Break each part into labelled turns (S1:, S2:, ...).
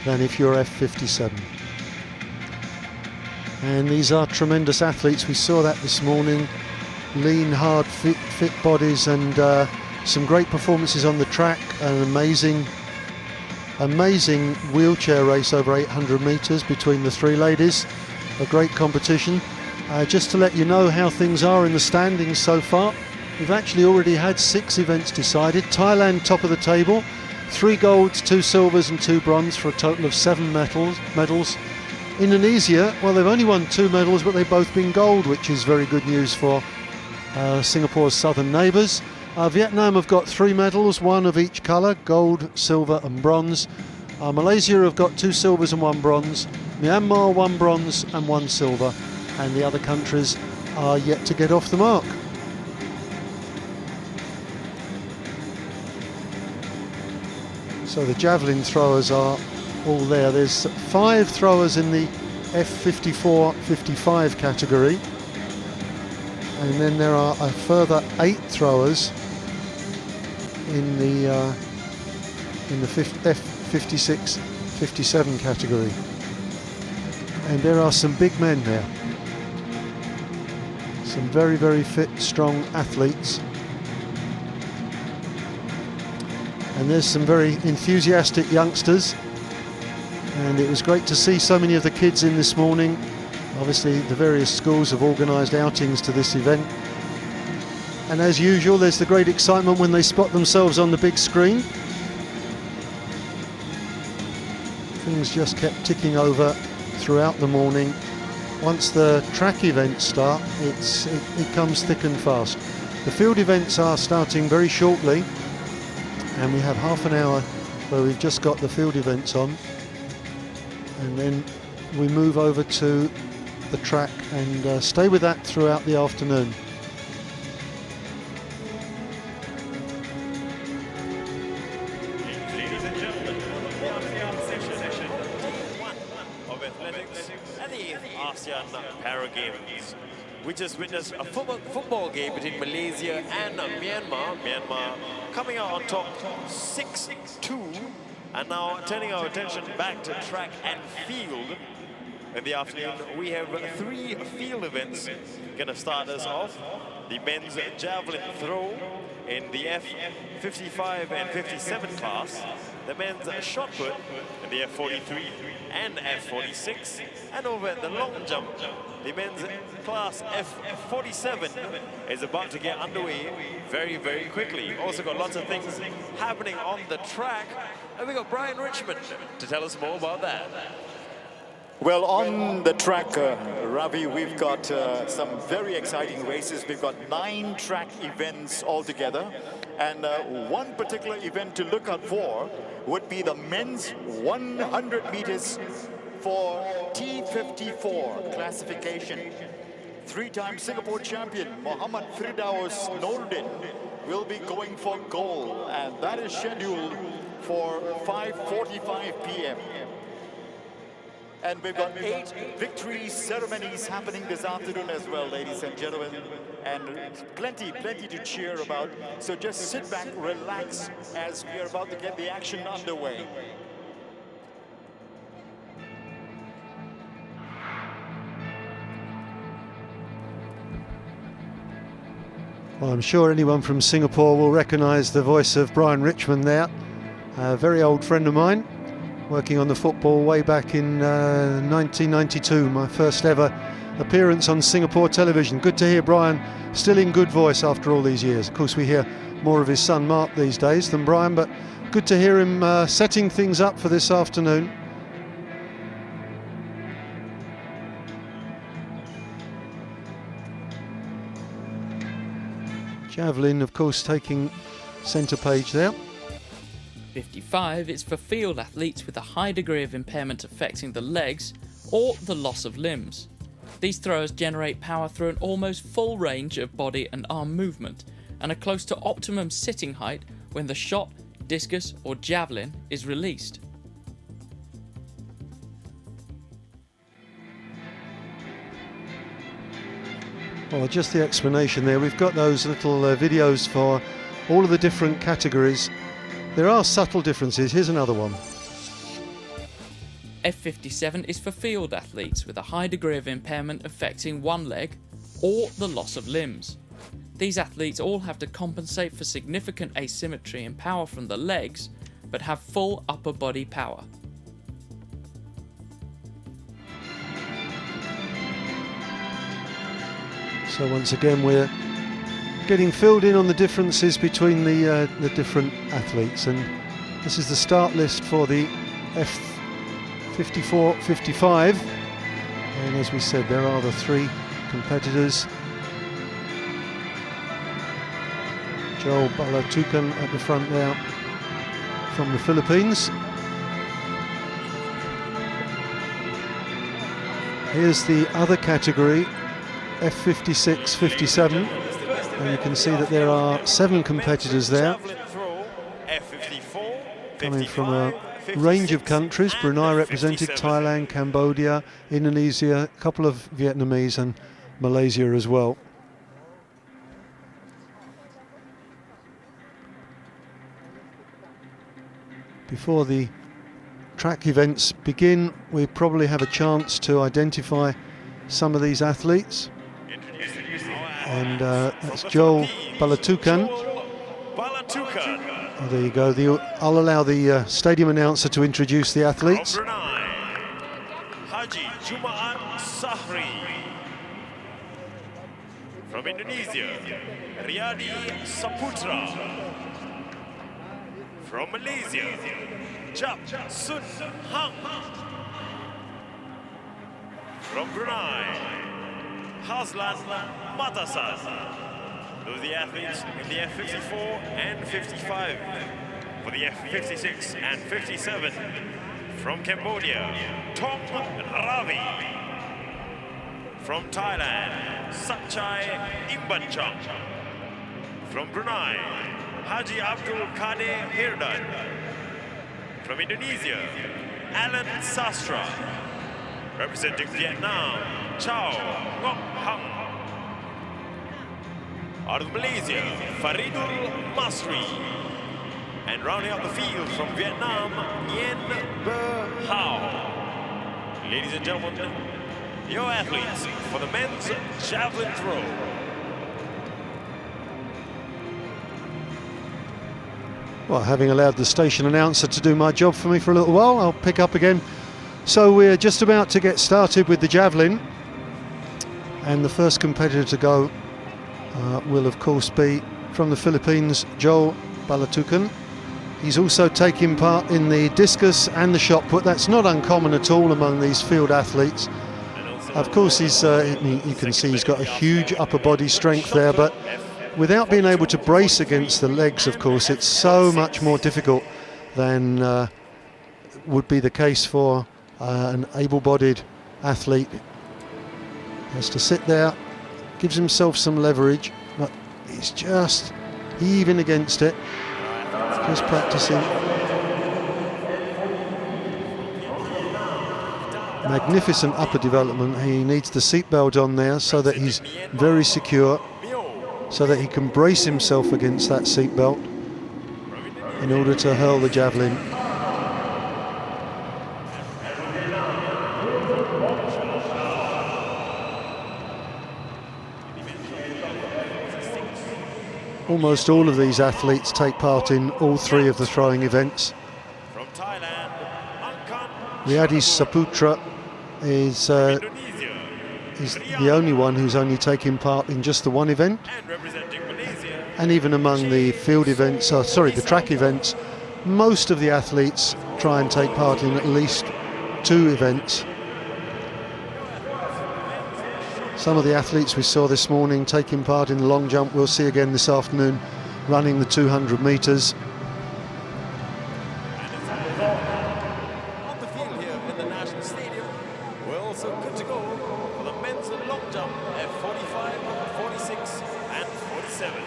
S1: than if you're F57. And these are tremendous athletes. We saw that this morning. Lean, hard, fit bodies, and some great performances on the track. An amazing wheelchair race over 800 metres between the three ladies. A great competition. Just to let you know how things are in the standings so far, we've actually already had 6 events decided. Thailand top of the table, 3 golds, 2 silvers and 2 bronze for a total of 7 medals. Indonesia, well, they've only won 2 medals, but they've both been gold, which is very good news for Singapore's southern neighbours. Vietnam have got 3 medals, 1 of each colour, gold, silver and bronze. Malaysia have got 2 silvers and 1 bronze. Myanmar 1 bronze and 1 silver. And the other countries are yet to get off the mark. So the javelin throwers are all there. There's 5 throwers in the F54-55 category. And then there are a further 8 throwers in the F56-57 category. And there are some big men there. Some very, very fit, strong athletes. And there's some very enthusiastic youngsters. And it was great to see so many of the kids in this morning. Obviously, the various schools have organised outings to this event. And as usual, there's the great excitement when they spot themselves on the big screen. Things just kept ticking over throughout the morning. Once the track events start, it comes thick and fast. The field events are starting very shortly, and we have half an hour where we've just got the field events on, and then we move over to the track and stay with that throughout the afternoon.
S2: Ladies and gentlemen, the 8th session 1 of athletics at the 8th ASEAN Para Games. We just witnessed a football game between Malaysia and Myanmar. Myanmar coming out on top 6-2. And now turning our attention back to track and field. In the afternoon, we have 3 field events going to start us off. The men's javelin throw in the F55 and 57 class. The men's shot put in the F43 and F46. And over at the long jump, the men's class F47 is about to get underway very, very quickly. Also got lots of things happening on the track. And we got Brian Richmond to tell us more about that.
S3: Well, on the track, Ravi, we've got some very exciting races. We've got 9 track events altogether. And one particular event to look out for would be the men's 100 meters for T54 classification. 3-time Singapore champion Muhammad Firdaus Nordin will be going for gold, and that is scheduled for 5:45 p.m. And we've got 8 victory ceremonies happening this afternoon as well, ladies and gentlemen. And plenty to cheer about. So just sit back, relax, as we are about to get the action underway.
S1: Well, I'm sure anyone from Singapore will recognise the voice of Brian Richmond there. A very old friend of mine, working on the football way back in 1992, my first ever appearance on Singapore television. Good to hear Brian still in good voice after all these years. Of course, we hear more of his son Mark these days than Brian, but good to hear him setting things up for this afternoon. Javelin, of course, taking centre page there.
S4: 55 is for field athletes with a high degree of impairment affecting the legs or the loss of limbs. These throwers generate power through an almost full range of body and arm movement and are close to optimum sitting height when the shot, discus or javelin is released.
S1: Well, just the explanation there. We've got those little videos for all of the different categories. There are subtle differences. Here's another one.
S4: F57 is for field athletes with a high degree of impairment affecting one leg or the loss of limbs. These athletes all have to compensate for significant asymmetry in power from the legs, but have full upper body power.
S1: So once again we're getting filled in on the differences between the different athletes, and this is the start list for the F54-55, and as we said, there are the three competitors. Joel Balatukan at the front now from the Philippines. Here's the other category, F56-57, and you can see that there are 7 competitors there, coming from a range of countries. Brunei represented, Thailand, Cambodia, Indonesia, a couple of Vietnamese and Malaysia as well. Before the track events begin, we probably have a chance to identify some of these athletes. And that's Joel Balatukan. Oh, there you go. I'll allow the stadium announcer to introduce the athletes.
S2: From Brunei, Haji Jumaat Sahri. From Indonesia, Riyadi Saputra. From Malaysia, Jap Sun Hang. From Brunei, Haslan Matasan. Those are the athletes in the F54 and 55. For the F56 and 57, from Cambodia, Tong Ravi. From Thailand, Satchai Imbanchang. From Brunei, Haji Abdul Kader Hirdan. From Indonesia, Alan Sastra. Representing Vietnam, Chow Ngok Hang. Out of Malaysia, Faridul Masri. And rounding out the field from Vietnam, Nguyen Be Hao. Ladies and gentlemen, your athletes for the men's javelin throw.
S1: Well, having allowed the station announcer to do my job for me for a little while, I'll pick up again. So we're just about to get started with the javelin, and the first competitor to go will of course be from the Philippines, Joel Balatukan. He's also taking part in the discus and the shot put. That's not uncommon at all among these field athletes. Of course, you can see he's got a huge upper body strength there, but without being able to brace against the legs, of course, it's so much more difficult than would be the case for an able-bodied athlete. He has to sit there, gives himself some leverage, but he's just heaving against it, just practicing. Magnificent upper development. He needs the seatbelt on there so that he's very secure, so that he can brace himself against that seatbelt in order to hurl the javelin. Almost all of these athletes take part in all 3 of the throwing events.
S2: From Thailand,
S1: Riyadi Saputra is the only one who's only taking part in just the one event.
S2: and representing Malaysia,
S1: And even among the field events, the track events, most of the athletes try and take part in at least 2 events. Some of the athletes we saw this morning taking part in the long jump, we'll see again this afternoon running the 200 metres.
S2: on the field here in the National Stadium. We're also good to go for the men's long jump at 45, 46 and 47.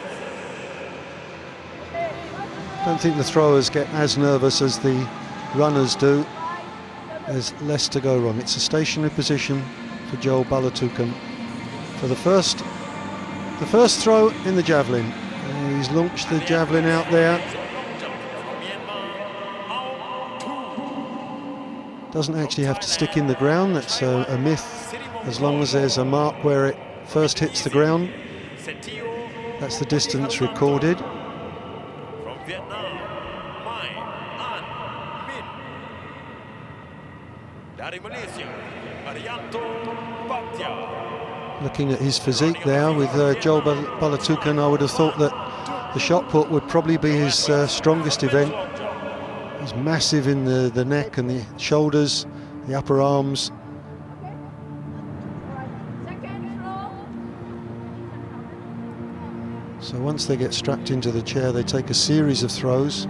S1: I don't think the throwers get as nervous as the runners do. There's less to go wrong. It's a stationary position for Joel Balatukan for the first throw in the javelin. He's launched the javelin out there. Doesn't actually have to stick in the ground. That's a myth. As long as there's a mark where it first hits the ground, that's the distance recorded.
S2: From Vietnam, Mai An Min. Dari Malaysia, Arianto Bhatia.
S1: Looking at his physique there with Joel Balatukan, I would have thought that the shot put would probably be his strongest event. He's massive in the neck and the shoulders, the upper arms. So once they get strapped into the chair, they take a series of throws,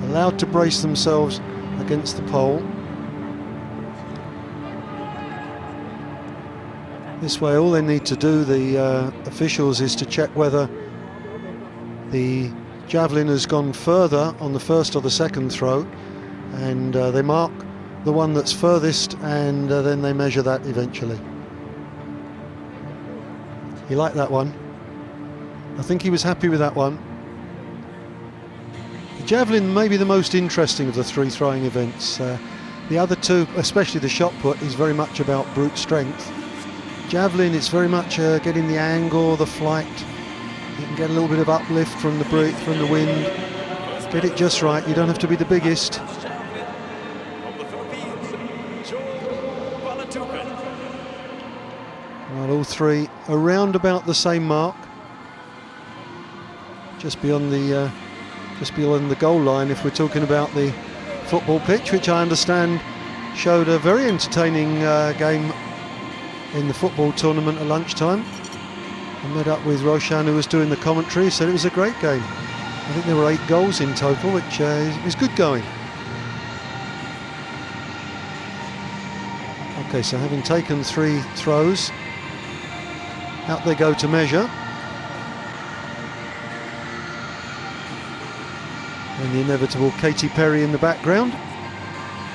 S1: allowed to brace themselves against the pole. This way, all they need to do, the officials, is to check whether the javelin has gone further on the first or the second throw, and they mark the one that's furthest, and then they measure that eventually. He liked that one. I think he was happy with that one. The javelin may be the most interesting of the three throwing events. The other two, especially the shot put, is very much about brute strength. Javelin, it's very much getting the angle, the flight. You can get a little bit of uplift from the wind. Get it just right. You don't have to be the biggest. Well, all three around about the same mark. Just beyond the goal line, if we're talking about the football pitch, which I understand showed a very entertaining game in the football tournament at lunchtime. I met up with Roshan, who was doing the commentary, said it was a great game. I think there were 8 goals in total, which is good going. Okay, so having taken 3 throws, out they go to measure. And the inevitable Katy Perry in the background.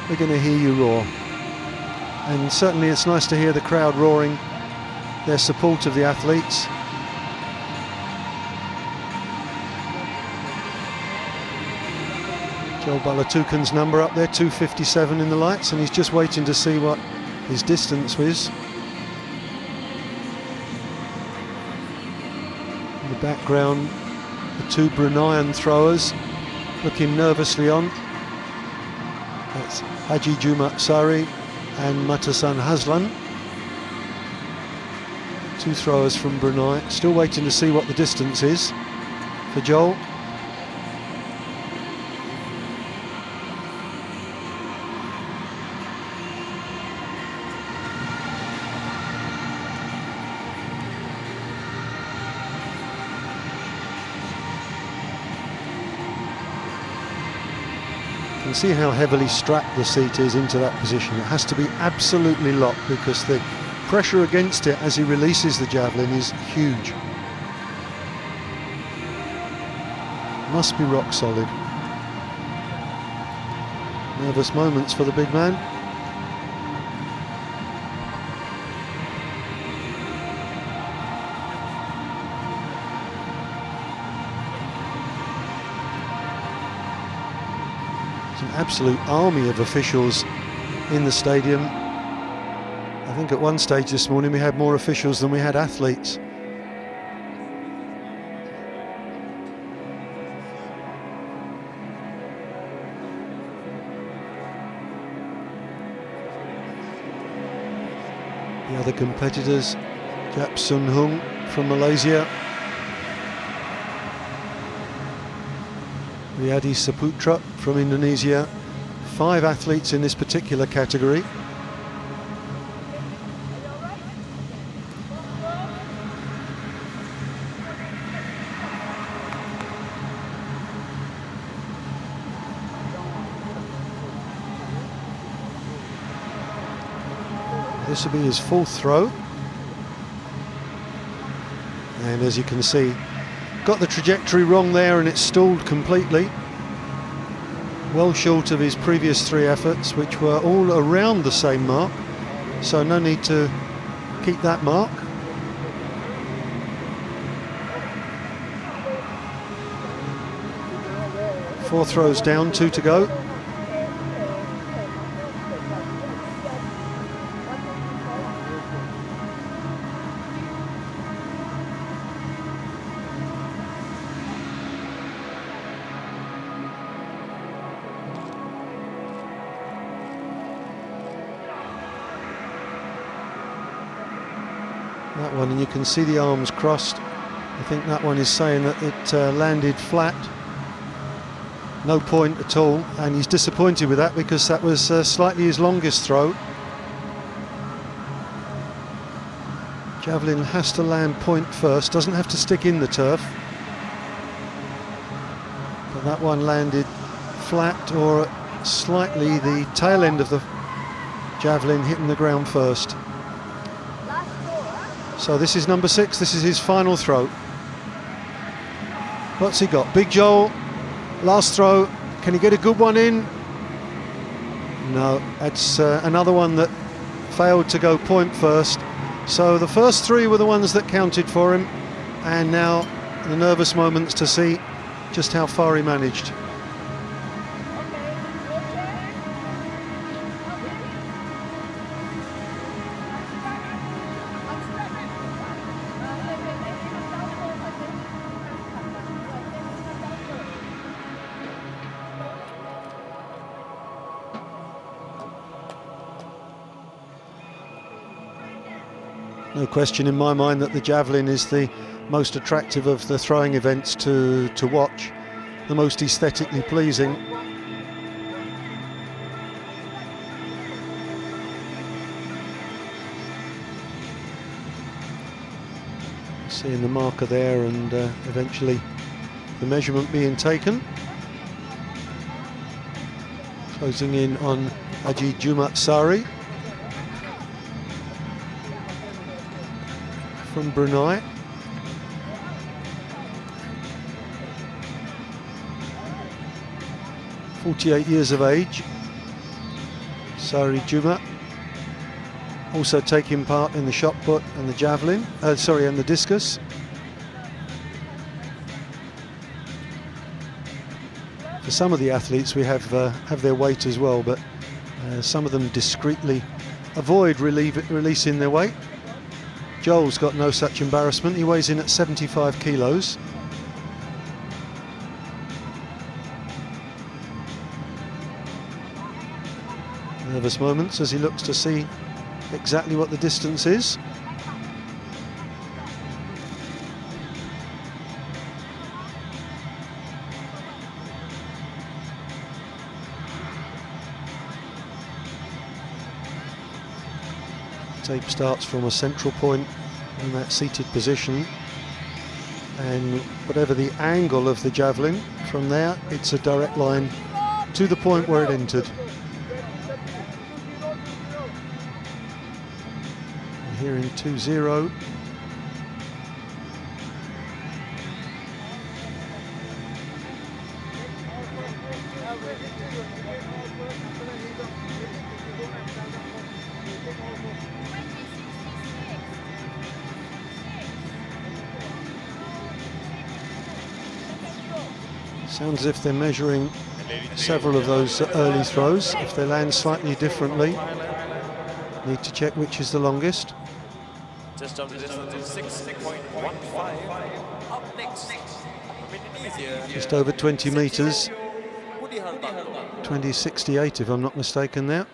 S1: We're going to hear you roar. And certainly it's nice to hear the crowd roaring their support of the athletes. Joel Balatukan's number up there, 2:57 in the lights, and he's just waiting to see what his distance is. In the background, the 2 Bruneian throwers looking nervously on. That's Haji Jumat Sari and Matasan Haslan. 2 throwers from Brunei. Still waiting to see what the distance is for Joel. You can see how heavily strapped the seat is into that position. It has to be absolutely locked because the pressure against it as he releases the javelin is huge. Must be rock solid. Nervous moments for the big man. An absolute army of officials in the stadium. I think at one stage this morning we had more officials than we had athletes. The other competitors, Jap Sun Hung from Malaysia, Riyadi Saputra from Indonesia. 5 athletes in this particular category. This will be his 4th throw. And as you can see, got the trajectory wrong there and it's stalled completely. Well short of his previous 3 efforts, which were all around the same mark. So no need to keep that mark. Four throws down, 2 to go. That one, and you can see the arms crossed. I think that one is saying that it landed flat. No point at all, and he's disappointed with that because that was slightly his longest throw. Javelin has to land point first, doesn't have to stick in the turf. But that one landed flat, or slightly the tail end of the javelin hitting the ground first. So this is number 6, this is his final throw. What's he got? Big Joel, last throw, can he get a good one in? No, that's another one that failed to go point first. So the first 3 were the ones that counted for him, and now the nervous moments to see just how far he managed. No question in my mind that the javelin is the most attractive of the throwing events to watch, the most aesthetically pleasing. Seeing the marker there, and eventually the measurement being taken. Closing in on Haji Jumat Sari from Brunei. "48 years of age, Sari Juma, also taking part in the shot put and the javelin, and the discus. For some of the athletes we have their weight as well, but some of them discreetly avoid releasing their weight. Joel's got no such embarrassment, he weighs in at 75 kilos. Nervous moments as he looks to see exactly what the distance is. Tape starts from a central point in that seated position, and whatever the angle of the javelin, from there it's a direct line to the point where it entered. Here in 2-0. Sounds as if they're measuring several of those early throws. If they land slightly differently, need to check which is the longest.
S2: Just over the distance of 6.15. Up next, from Indonesia.
S1: Just over 20 metres. 20.68 if I'm not mistaken there.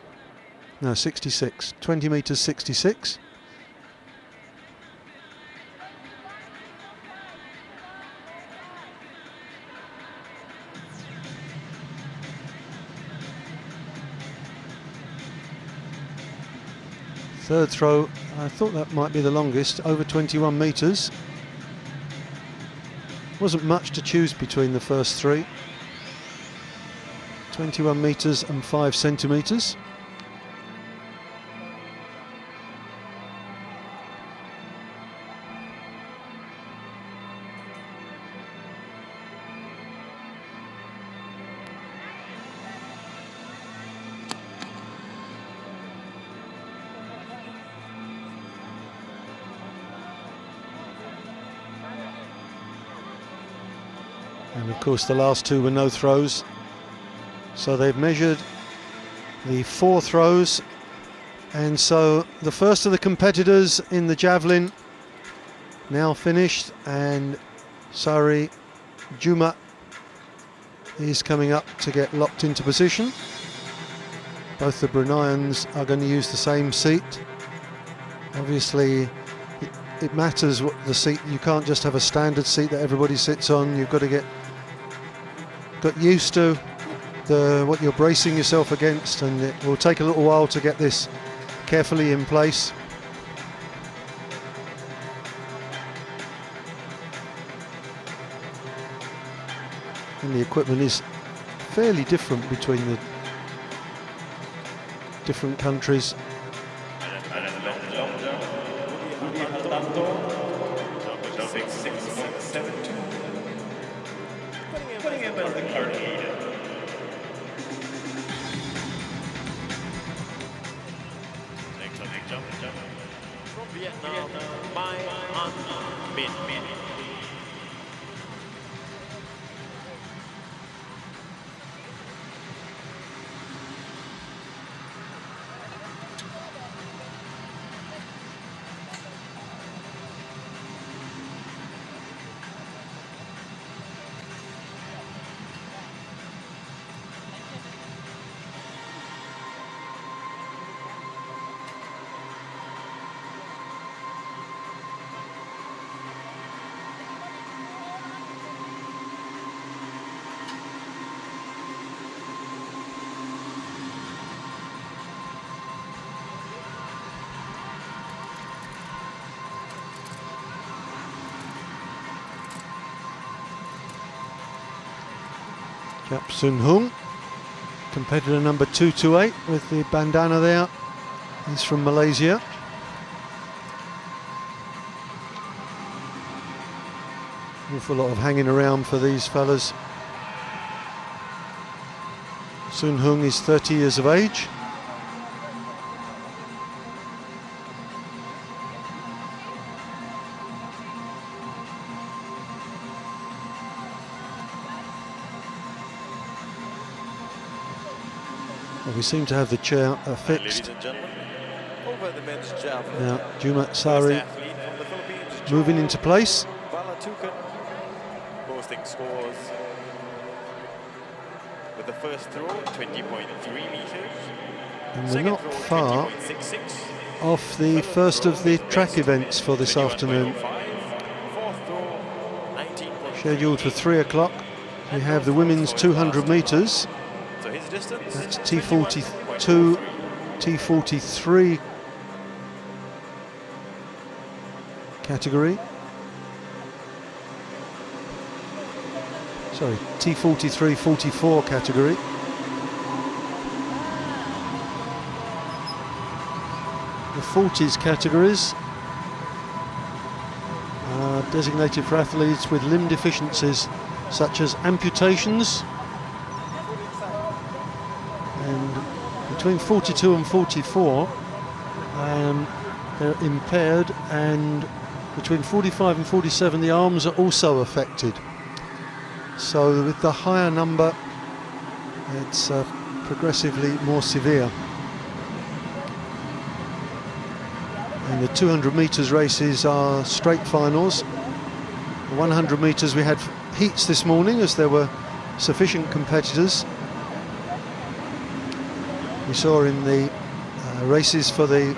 S1: No, 66. 20 metres 66. Third throw, I thought that might be the longest, over 21 metres. Wasn't much to choose between the first 3. 21 metres and 5 centimetres. And of course the last 2 were no throws. So they've measured the 4 throws. And so the first of the competitors in the javelin now finished, and Sari Juma is coming up to get locked into position. Both the Bruneians are going to use the same seat. Obviously it matters what the seat. You can't just have a standard seat that everybody sits on. You've got to got used to what you're bracing yourself against, and it will take a little while to get this carefully in place. And the equipment is fairly different between the different countries.
S2: From Vietnam, Mai An Min.
S1: Jap Sun Hung, competitor number 228 with the bandana there. He's from Malaysia. Awful lot of hanging around for these fellas. Sun Hung is 30 years of age. We seem to have the chair fixed.
S2: Ladies and gentlemen, over the men's javelin.
S1: Now, Jumat Sari moving into place.
S2: Valatukan posting scores with the first throw 20.3 meters.
S1: And we're not far off the first of the track events for this afternoon. Scheduled for 3 o'clock. We have the women's 200 metres. That's T42, T43 category. Sorry, T43, 44 category. The 40s categories are designated for athletes with limb deficiencies such as amputations. And between 42 and 44, they're impaired, and between 45 and 47, the arms are also affected. So with the higher number, it's progressively more severe. And the 200 metres races are straight finals. The 100 metres we had heats this morning as there were sufficient competitors. We saw in the races for the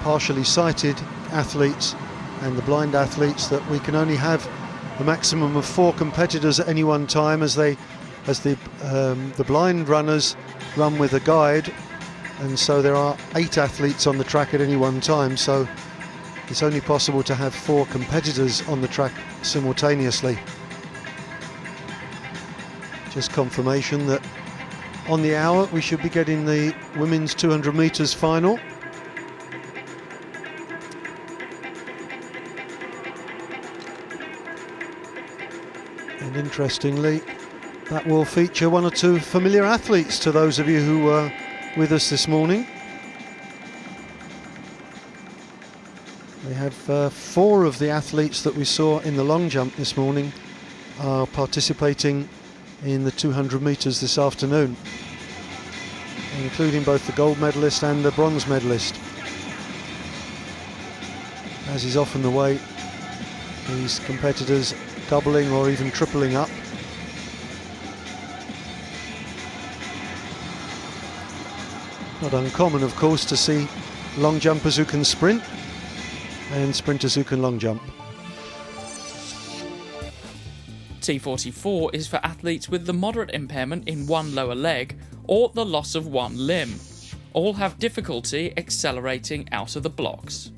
S1: partially sighted athletes and the blind athletes that we can only have a maximum of 4 competitors at any one time, as the blind runners run with a guide, and so there are 8 athletes on the track at any one time, so it's only possible to have 4 competitors on the track simultaneously. Just confirmation that on the hour we should be getting the women's 200 metres final. And interestingly, that will feature 1 or 2 familiar athletes to those of you who were with us this morning. We have 4 of the athletes that we saw in the long jump this morning are participating in the 200 metres this afternoon, including both the gold medalist and the bronze medalist. As is often the way, these competitors doubling or even tripling up. Not uncommon, of course, to see long jumpers who can sprint. and sprinters who can long jump.
S4: T44 is for athletes with the moderate impairment in one lower leg or the loss of one limb. All have difficulty accelerating out of the blocks.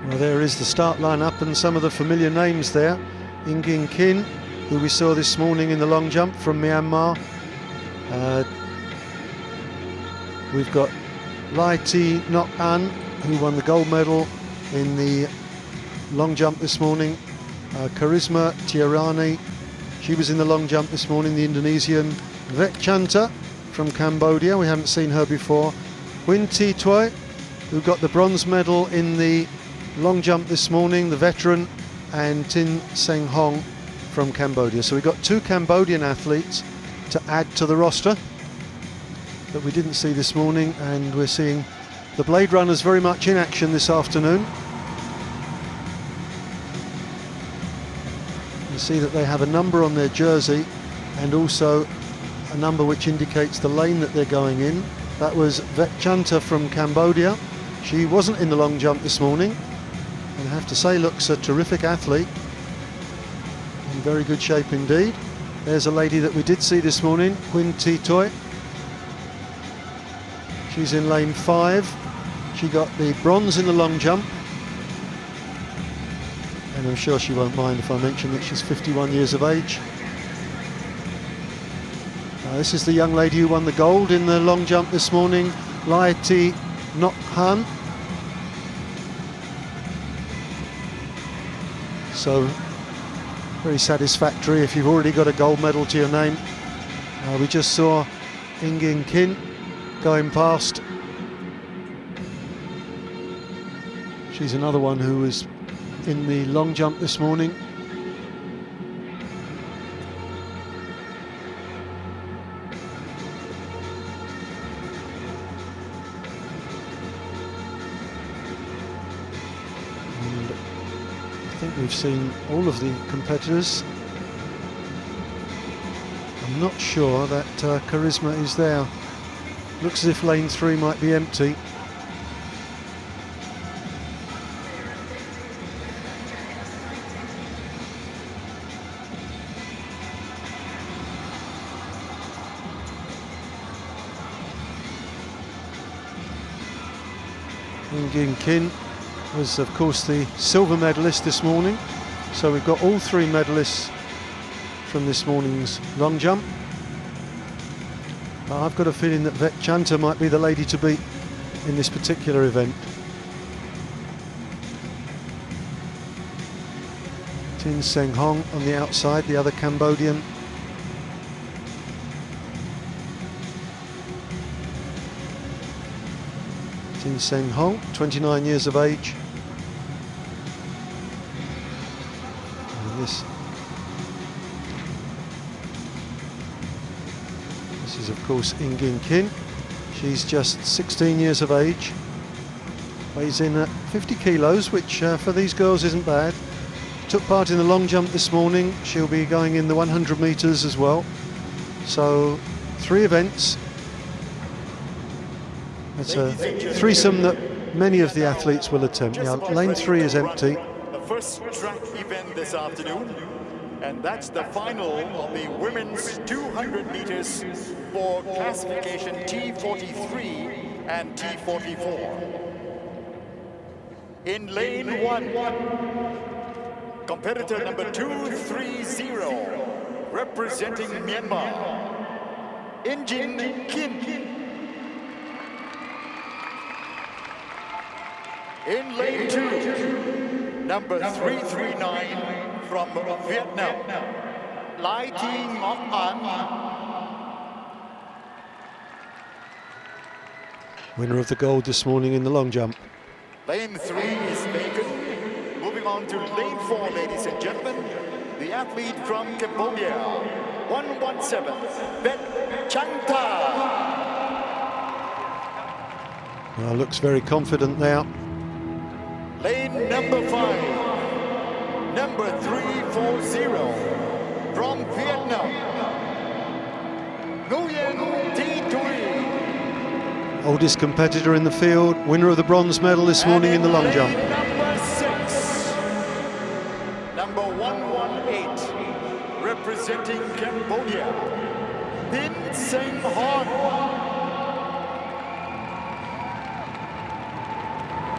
S1: Well, there is the start line-up and some of the familiar names there. Ingin Kin, who we saw this morning in the long jump from Myanmar. We've got Lai Thi Nok An, who won the gold medal in the long jump this morning. Karisma Tiarani, she was in the long jump this morning, the Indonesian. Vek Chanta from Cambodia, we haven't seen her before. Huyn Thi Toi, who got the bronze medal in the long jump this morning, the veteran, and Tin Seng Hong from Cambodia. So we've got 2 Cambodian athletes to add to the roster that we didn't see this morning, and we're seeing the Blade Runners very much in action this afternoon. You see that they have a number on their jersey and also a number which indicates the lane that they're going in. That was Vek Chanta from Cambodia. She wasn't in the long jump this morning, and I have to say looks a terrific athlete, in very good shape indeed. There's a lady that we did see this morning, Huyn Thi Toi. She's in lane 5. She got the bronze in the long jump, and I'm sure she won't mind if I mention that she's 51 years of age. This is the young lady who won the gold in the long jump this morning, Lai Thi Nok Han. So very satisfactory if you've already got a gold medal to your name. We just saw Ingin Kin going past. She's another one who was in the long jump this morning. And I think we've seen all of the competitors. I'm not sure that Karisma is there. Looks as if lane 3 might be empty. Ingin Kin was of course the silver medalist this morning, so we've got all 3 medalists from this morning's long jump. I've got a feeling that Vek Chanta might be the lady to beat in this particular event. Tin Seng Hong on the outside, the other Cambodian. Tin Seng Hong, 29 years of age. And this is of course Ingin Kin. She's just 16 years of age. Weighs in at 50 kilos, which for these girls isn't bad. Took part in the long jump this morning. She'll be going in the 100 meters as well. So 3 events. It's a threesome that many of the athletes will attempt. Now, lane 3 is empty.
S3: The first track event this afternoon, and that's the final of the women's 200 meters for classification T43 and T44. In lane 1, competitor number 230, representing Myanmar, Ingin Kin. In lane 2, number 339 from Vietnam, Lai Thi Nok An.
S1: Winner of the gold this morning in the long jump.
S3: Lane 3 is vacant. Moving on to lane 4, ladies and gentlemen. The athlete from Cambodia, 117, Vek Chanta.
S1: Well, looks very confident now.
S3: Lane number 5, number 340, from Vietnam, Nguyen Thi Tui.
S1: Oldest competitor in the field, winner of the bronze medal this morning in the long jump.
S3: Number 6, number 118, representing Cambodia, Tin Seng Hon.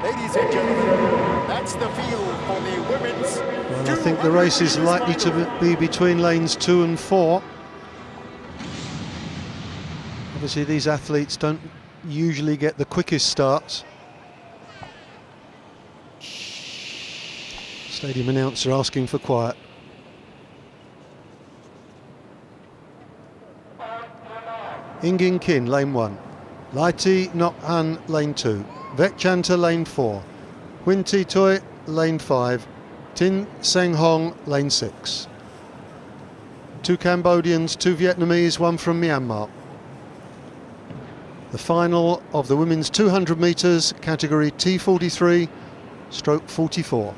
S3: Ladies and gentlemen, that's the field for the women's.
S1: Well, I think the race is likely to be between lanes 2 and 4. Obviously these athletes don't usually get the quickest starts. Stadium announcer asking for quiet. Ingin Kin, lane 1. Laiti Nok An, lane 2. Vechanta, lane 4. Huyn Thi Tui, lane 5. Tin Seng Hong, lane 6. 2 Cambodians, 2 Vietnamese, 1 from Myanmar. The final of the women's 200 metres, category T43/44.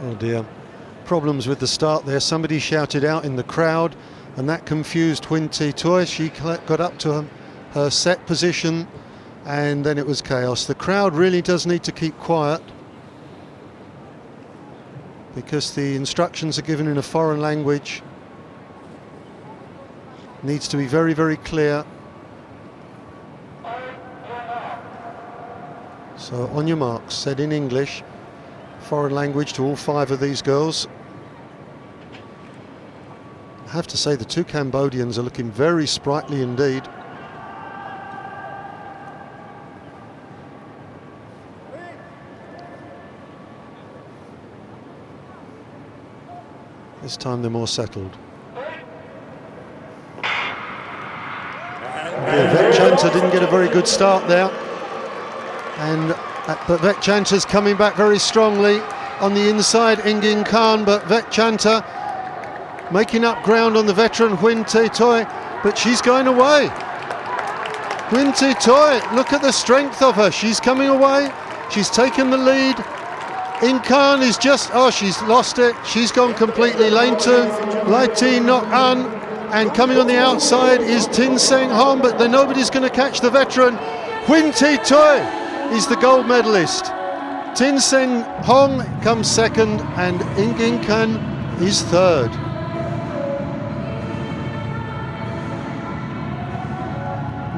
S1: Oh dear, problems with the start there. Somebody shouted out in the crowd and that confused Huyn Thi Tui. She got up to her set position and then it was chaos. The crowd really does need to keep quiet because the instructions are given in a foreign language. Needs to be very, very clear. So on your marks, said in English, foreign language to all 5 of these girls. I have to say the 2 Cambodians are looking very sprightly indeed. This time they're more settled. Vechanta didn't get a very good start there, but Vechanta's coming back very strongly on the inside. Ingin Khan, but Vechanta making up ground on the veteran Huyn Thi Tui, but she's going away. Huyn Thi Tui, look at the strength of her. She's coming away. She's taken the lead. In Khan is just, she's lost it. She's gone completely. Lane 2, Laiti Nok An, and coming on the outside is Tin Seng Hon, but then nobody's going to catch the veteran. Huyn Thi Tui is the gold medalist. Tin Seng Hong comes second and Ingin Khan is third.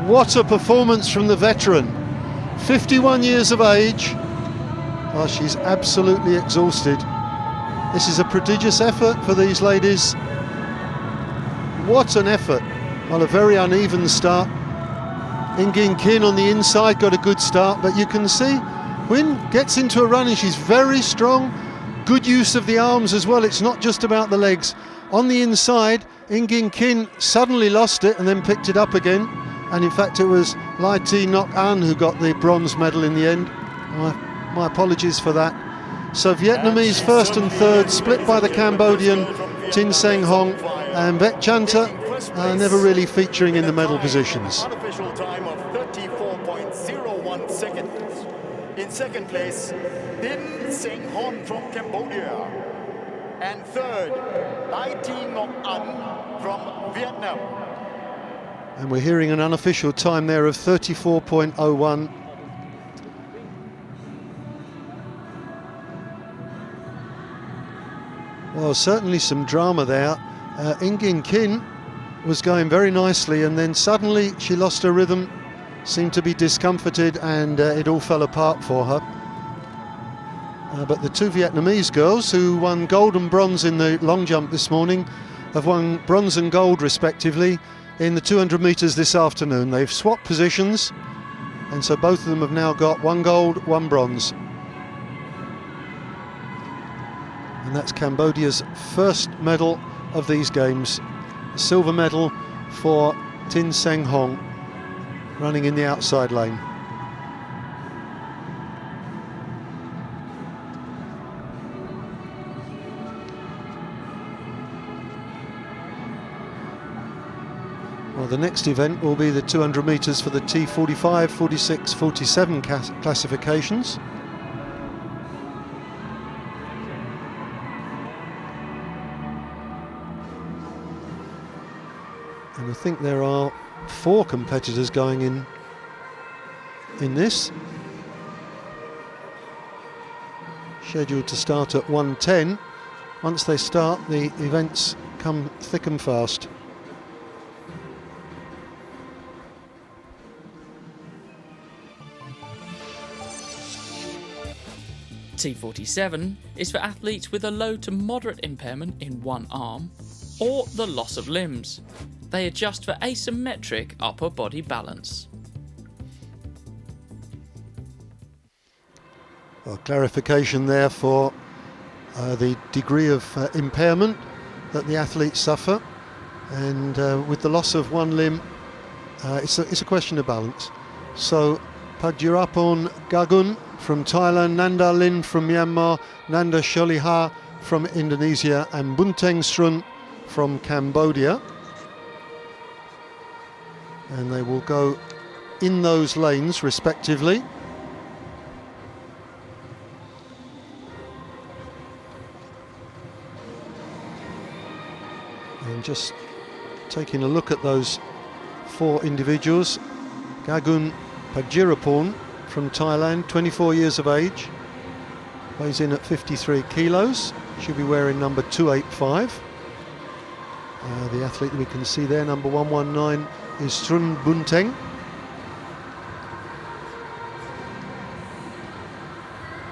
S1: What a performance from the veteran. 51 years of age. Oh, she's absolutely exhausted. This is a prodigious effort for these ladies. What an effort. Well, a very uneven start. Ingin Kin on the inside got a good start, but you can see Huyn gets into a run and she's very strong. Good use of the arms as well. It's not just about the legs. On the inside, Ingin Kin suddenly lost it and then picked it up again. And in fact, it was Laiti Nok An who got the bronze medal in the end. My apologies for that. So Vietnamese first and third, split by the Cambodian Tin Seng Hong, and Vechanta never really featuring in the medal positions.
S3: Unofficial time of 34.01 seconds. In second place, Tin Seng Hon from Cambodia. And third, Laiti Nok An from Vietnam.
S1: And we're hearing an unofficial time there of 34.01. Well, certainly some drama there. Ingin Kin was going very nicely and then suddenly she lost her rhythm, seemed to be discomforted, and it all fell apart for her. But the 2 Vietnamese girls who won gold and bronze in the long jump this morning have won bronze and gold respectively in the 200 metres this afternoon. They've swapped positions, and so both of them have now got 1 gold, 1 bronze. And that's Cambodia's first medal of these games. A silver medal for Tin Seng Hong, running in the outside lane. Well, the next event will be the 200 metres for the T45, 46, 47 classifications. And I think there are 4 competitors going in this. Scheduled to start at 1:10. Once they start, the events come thick and fast.
S4: T47 is for athletes with a low to moderate impairment in one arm or the loss of limbs. They adjust for asymmetric upper body balance.
S1: Well, clarification there for the degree of impairment that the athletes suffer, and with the loss of one limb, it's a question of balance. So Pagdirapon Gagun from Thailand, Nanda Lin from Myanmar, Nanda Sholiha from Indonesia, and Bunteng Srun from Cambodia. And they will go in those lanes respectively. And just taking a look at those 4 individuals. Gagun Pagdirapon from Thailand, 24 years of age, weighs in at 53 kilos. She'll be wearing number 285. The athlete that we can see there, number 119, is Srun Bunteng.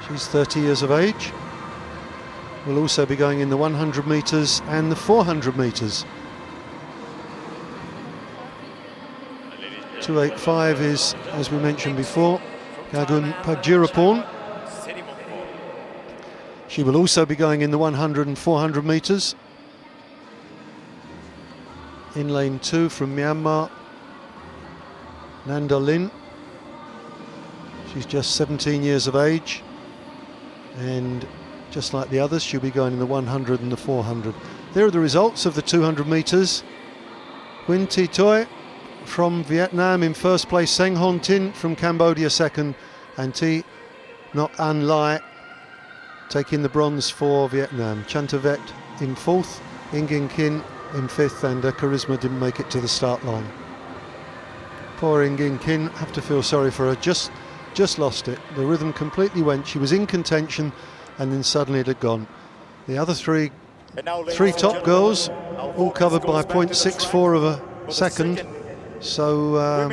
S1: She's 30 years of age. Will also be going in the 100 metres and the 400 metres. 285 is, as we mentioned before, Gagun Pagdirapon. She will also be going in the 100 and 400 metres. In lane 2 from Myanmar, Nanda Lin. She's just 17 years of age, and just like the others, she'll be going in the 100 and the 400. There are the results of the 200 metres. Nguyen Thi Toi from Vietnam in first place, Seng Hon Tin from Cambodia second, and Thi Ngoc An Lai taking the bronze for Vietnam. Chantavet in fourth, Ingin Kin in fifth, and Charisma didn't make it to the start line. Poor Ingin Kin, have to feel sorry for her, just lost it. The rhythm completely went. She was in contention and then suddenly it had gone. The other three top girls all covered by 0.64 of a second. So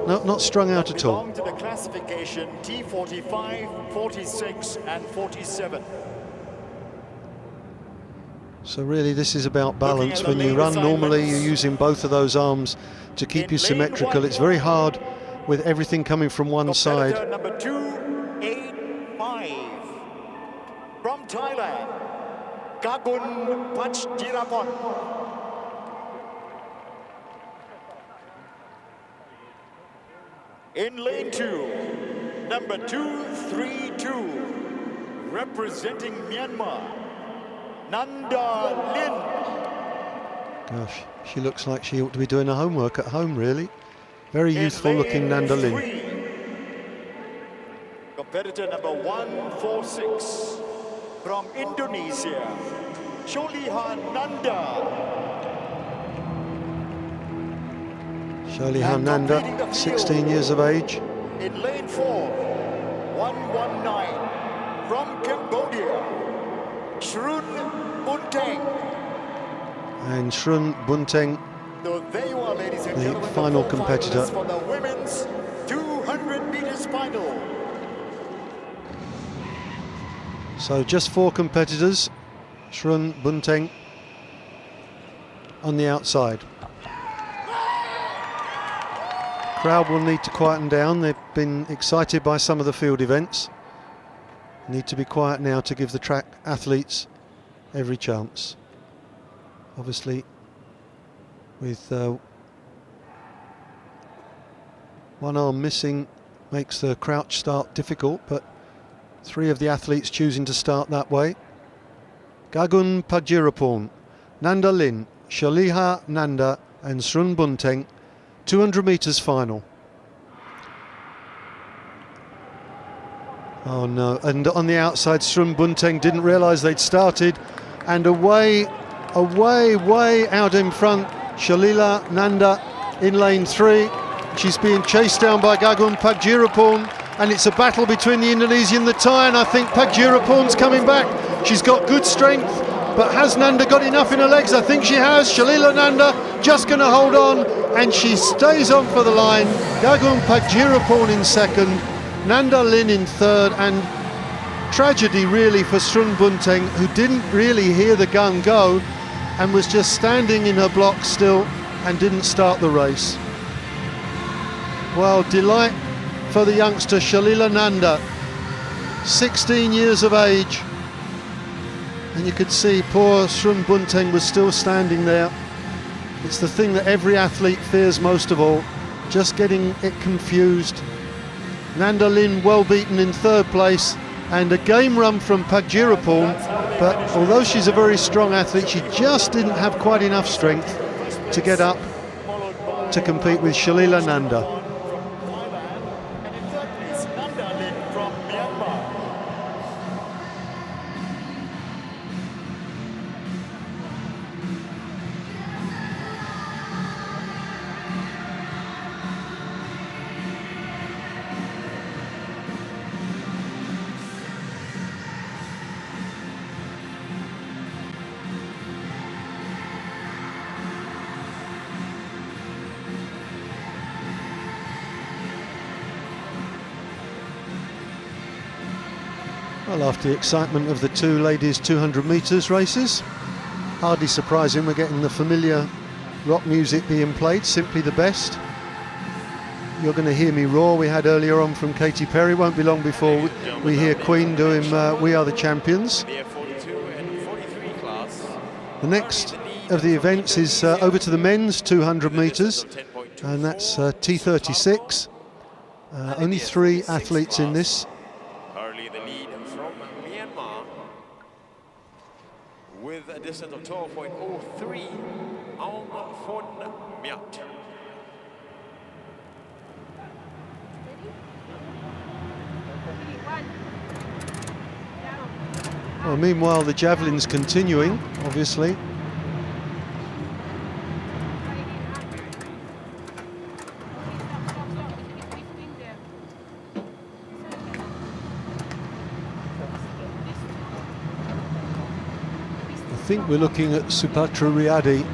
S1: not strung out at all.
S3: To the classification T45, 46 and 47.
S1: So really this is about balance. When you run normally you're using both of those arms to keep you symmetrical. It's very hard with everything coming from one side.
S3: Number 285 from Thailand, Gagun Pagdirapon. In lane 2, number 232, representing Myanmar, Nanda Lin.
S1: Gosh, she looks like she ought to be doing her homework at home, really. Very youthful looking Nanda Lin.
S3: Competitor number 146 from Indonesia, Sholiha Nanda.
S1: Sholiha Nanda, 16 years of age.
S3: In lane 4, 119 from Cambodia, Srun Bunteng.
S1: And Srun Bunteng,
S3: So there you are, ladies and
S1: the
S3: gentlemen,
S1: final
S3: the
S1: competitor.
S3: for the women's 200 meters final.
S1: So just 4 competitors. Srun Bunteng on the outside. Crowd will need to quieten down. They've been excited by some of the field events. Need to be quiet now to give the track athletes every chance. Obviously, with one arm missing makes the crouch start difficult, but 3 of the athletes choosing to start that way. Gagun Pagdirapon Nanda Lin, Shaliha Nanda and Srun Bunteng, 200 metres final. Oh no, and on the outside Srun Bunteng didn't realise they'd started, and away out in front, Shalila Nanda in lane 3. She's being chased down by Gagung Pagjirapong, and it's a battle between the Indonesian and the Thai, and I think Pagjirapong's coming back. She's got good strength, but has Nanda got enough in her legs? I think she has. Shalila Nanda just going to hold on, and she stays on for the line. Gagung Pagjirapong in second, Nanda Lin in third, and tragedy really for Srun Bunteng, who didn't really hear the gun go and was just standing in her block still and didn't start the race. Well, delight for the youngster Shalila Nanda, 16 years of age, and you could see poor Srun Bunteng was still standing there. It's the thing that every athlete fears most of all, just getting it confused. Nanda Lin well beaten in third place, and a game run from Pagjirapong, but although she's a very strong athlete, she just didn't have quite enough strength to get up to compete with Shalila Nanda. Well, after the excitement of the two ladies 200 metres races, hardly surprising we're getting the familiar rock music being played, Simply the Best. You're going to hear me roar, we had earlier on from Katy Perry. Won't be long before we hear Queen doing We Are the Champions. The next of the events is over to the men's 200 metres, and that's T36. Only 3 athletes in this.
S2: With a distance of 12.03, Aung Phon Myat.
S1: Well, meanwhile, the javelin's continuing, obviously. I think we're looking at Supatra Riyadi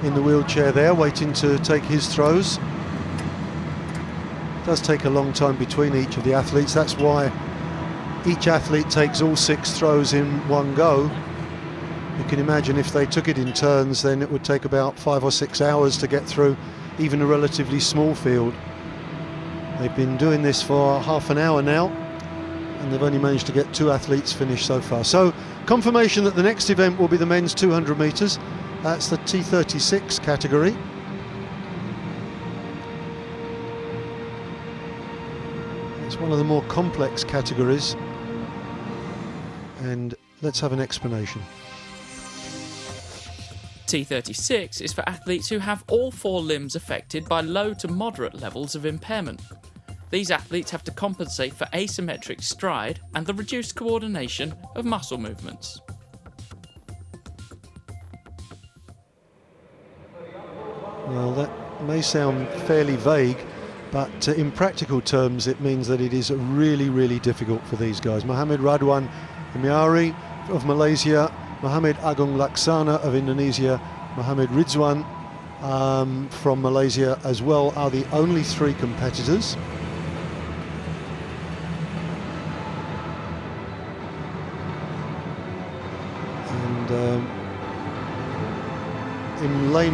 S1: in the wheelchair there, waiting to take his throws. It does take a long time between each of the athletes. That's why each athlete takes all 6 throws in one go. You can imagine if they took it in turns, then it would take about 5 or 6 hours to get through even a relatively small field. They've been doing this for half an hour now, and they've only managed to get 2 athletes finished so far. So confirmation that the next event will be the men's 200 metres. That's the T36 category. It's one of the more complex categories, and let's have an explanation.
S4: T36 is for athletes who have all 4 limbs affected by low to moderate levels of impairment. These athletes have to compensate for asymmetric stride and the reduced coordination of muscle movements.
S1: Well, that may sound fairly vague, but in practical terms it means that it is really, really difficult for these guys. Muhammad Radwan Imiari of Malaysia, Muhammad Agung Laksana of Indonesia, Muhammad Ridwan from Malaysia as well are the only 3 competitors. In lane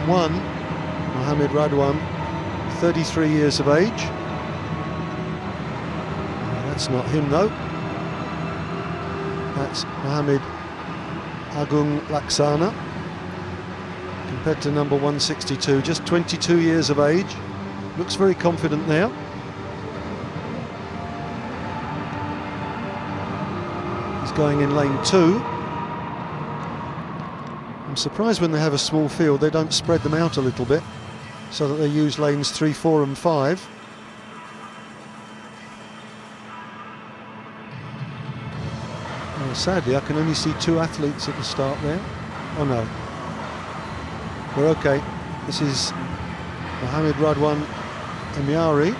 S1: 1, Muhammad Radwan, 33 years of age. That's not him though. That's Muhammad Agung Laksana, compared to number 162, just 22 years of age. Looks very confident there. He's going in lane 2. surprised when they have a small field they don't spread them out a little bit so that they use lanes 3, 4 and 5. Well, sadly I can only see 2 athletes at the start there. Oh no, we're okay. This is Mohamed Radwan Emiari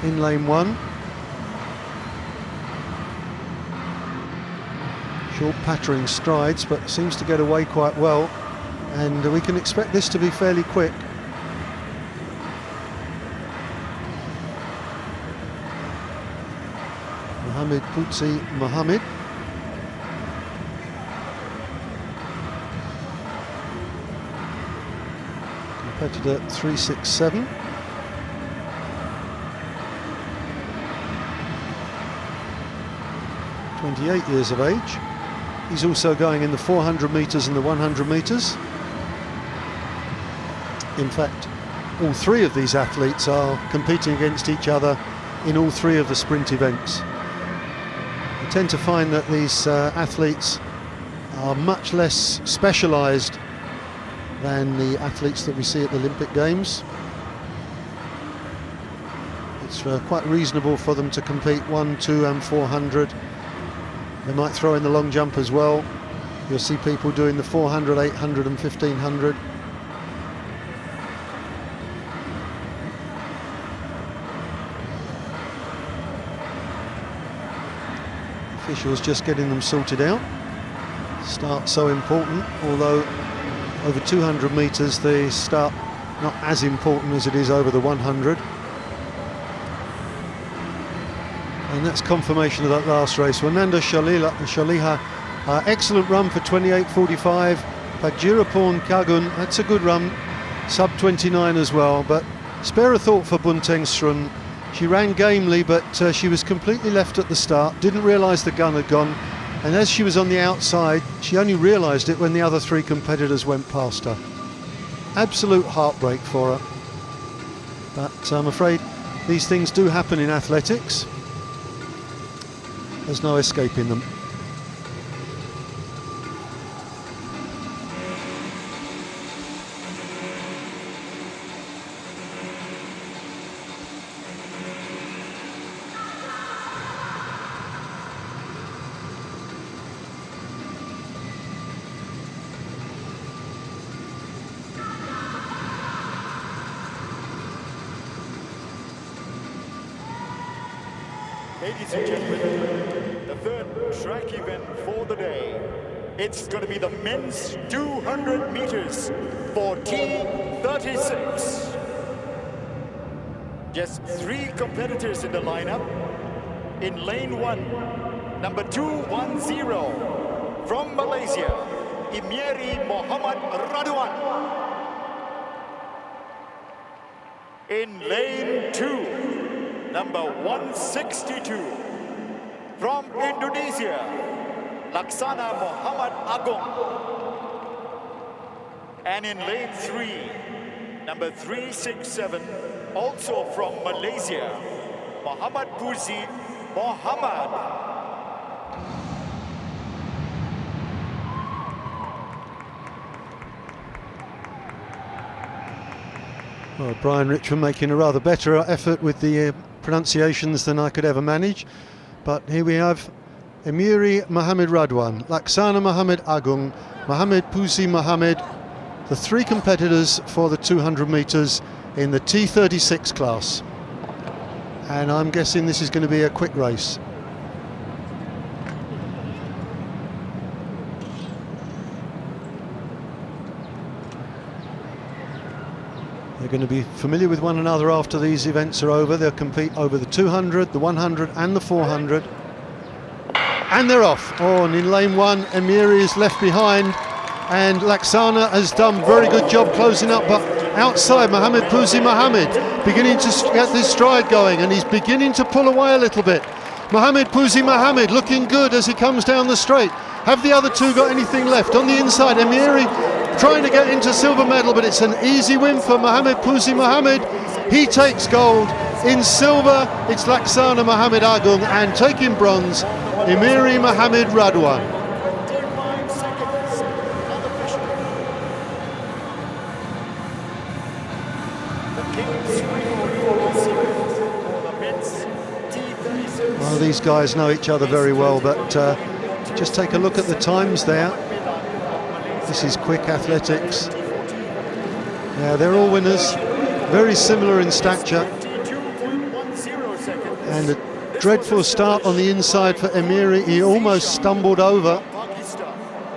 S1: in lane 1. Short pattering strides, but seems to get away quite well, and we can expect this to be fairly quick. Mohamed Putsi Mohamed. Competitor 367. (28 years of age). He's also going in the 400 metres and the 100 metres. In fact, all 3 of these athletes are competing against each other in all 3 of the sprint events. You tend to find that these athletes are much less specialised than the athletes that we see at the Olympic Games. It's quite reasonable for them to compete 100, 200 and 400. They might throw in the long jump as well. You'll see people doing the 400, 800 and 1500. Officials just getting them sorted out. Start so important, although over 200 metres the start not as important as it is over the 100. And that's confirmation of that last race. Wananda Shaliha, excellent run for 28.45. Pagirapon Kagun, that's a good run, sub 29 as well. But spare a thought for Buntengsrun. She ran gamely, but she was completely left at the start, didn't realise the gun had gone. And as she was on the outside, she only realised it when the other 3 competitors went past her. Absolute heartbreak for her. But I'm afraid these things do happen in athletics. There's no escaping them.
S3: Ladies and gentlemen, the 3rd track event for the day. It's going to be the men's 200 meters for T36. Just 3 competitors in the lineup. In lane 1, number 210 from Malaysia, Emiari Mohamed Radwan. In lane 2, number 162 from Indonesia, Laksana Muhammad Agung. And in lane 3, number 367, also from Malaysia, Muhammad Puzi Muhammad.
S1: Well, Brian Richmond making a rather better effort with the pronunciations than I could ever manage. But here we have Emiari Mohamed Radwan, Laksana Mohamed Agung, Mohamed Puzi Mohamed, the 3 competitors for the 200 metres in the T36 class. And I'm guessing this is going to be a quick race. They're going to be familiar with one another after these events are over. They'll compete over the 200, the 100 and the 400. And they're off. Oh, and in lane 1, Emiari is left behind. And Laksana has done a very good job closing up. But outside, Mohamed Puzi Mohamed beginning to get this stride going. And he's beginning to pull away a little bit. Mohamed Puzi Mohamed looking good as he comes down the straight. Have the other 2 got anything left? On the inside, Emiari trying to get into silver medal, but it's an easy win for Mohamed Puzi Mohamed. He takes gold. In silver, it's Laksana Mohamed Agung, and taking bronze, Emiari Mohamed Radwan. Oh, these guys know each other very well, but just take a look at the times there. This is quick athletics. Yeah, they're all winners, very similar in stature. And a dreadful start on the inside for Emiri. He almost stumbled over.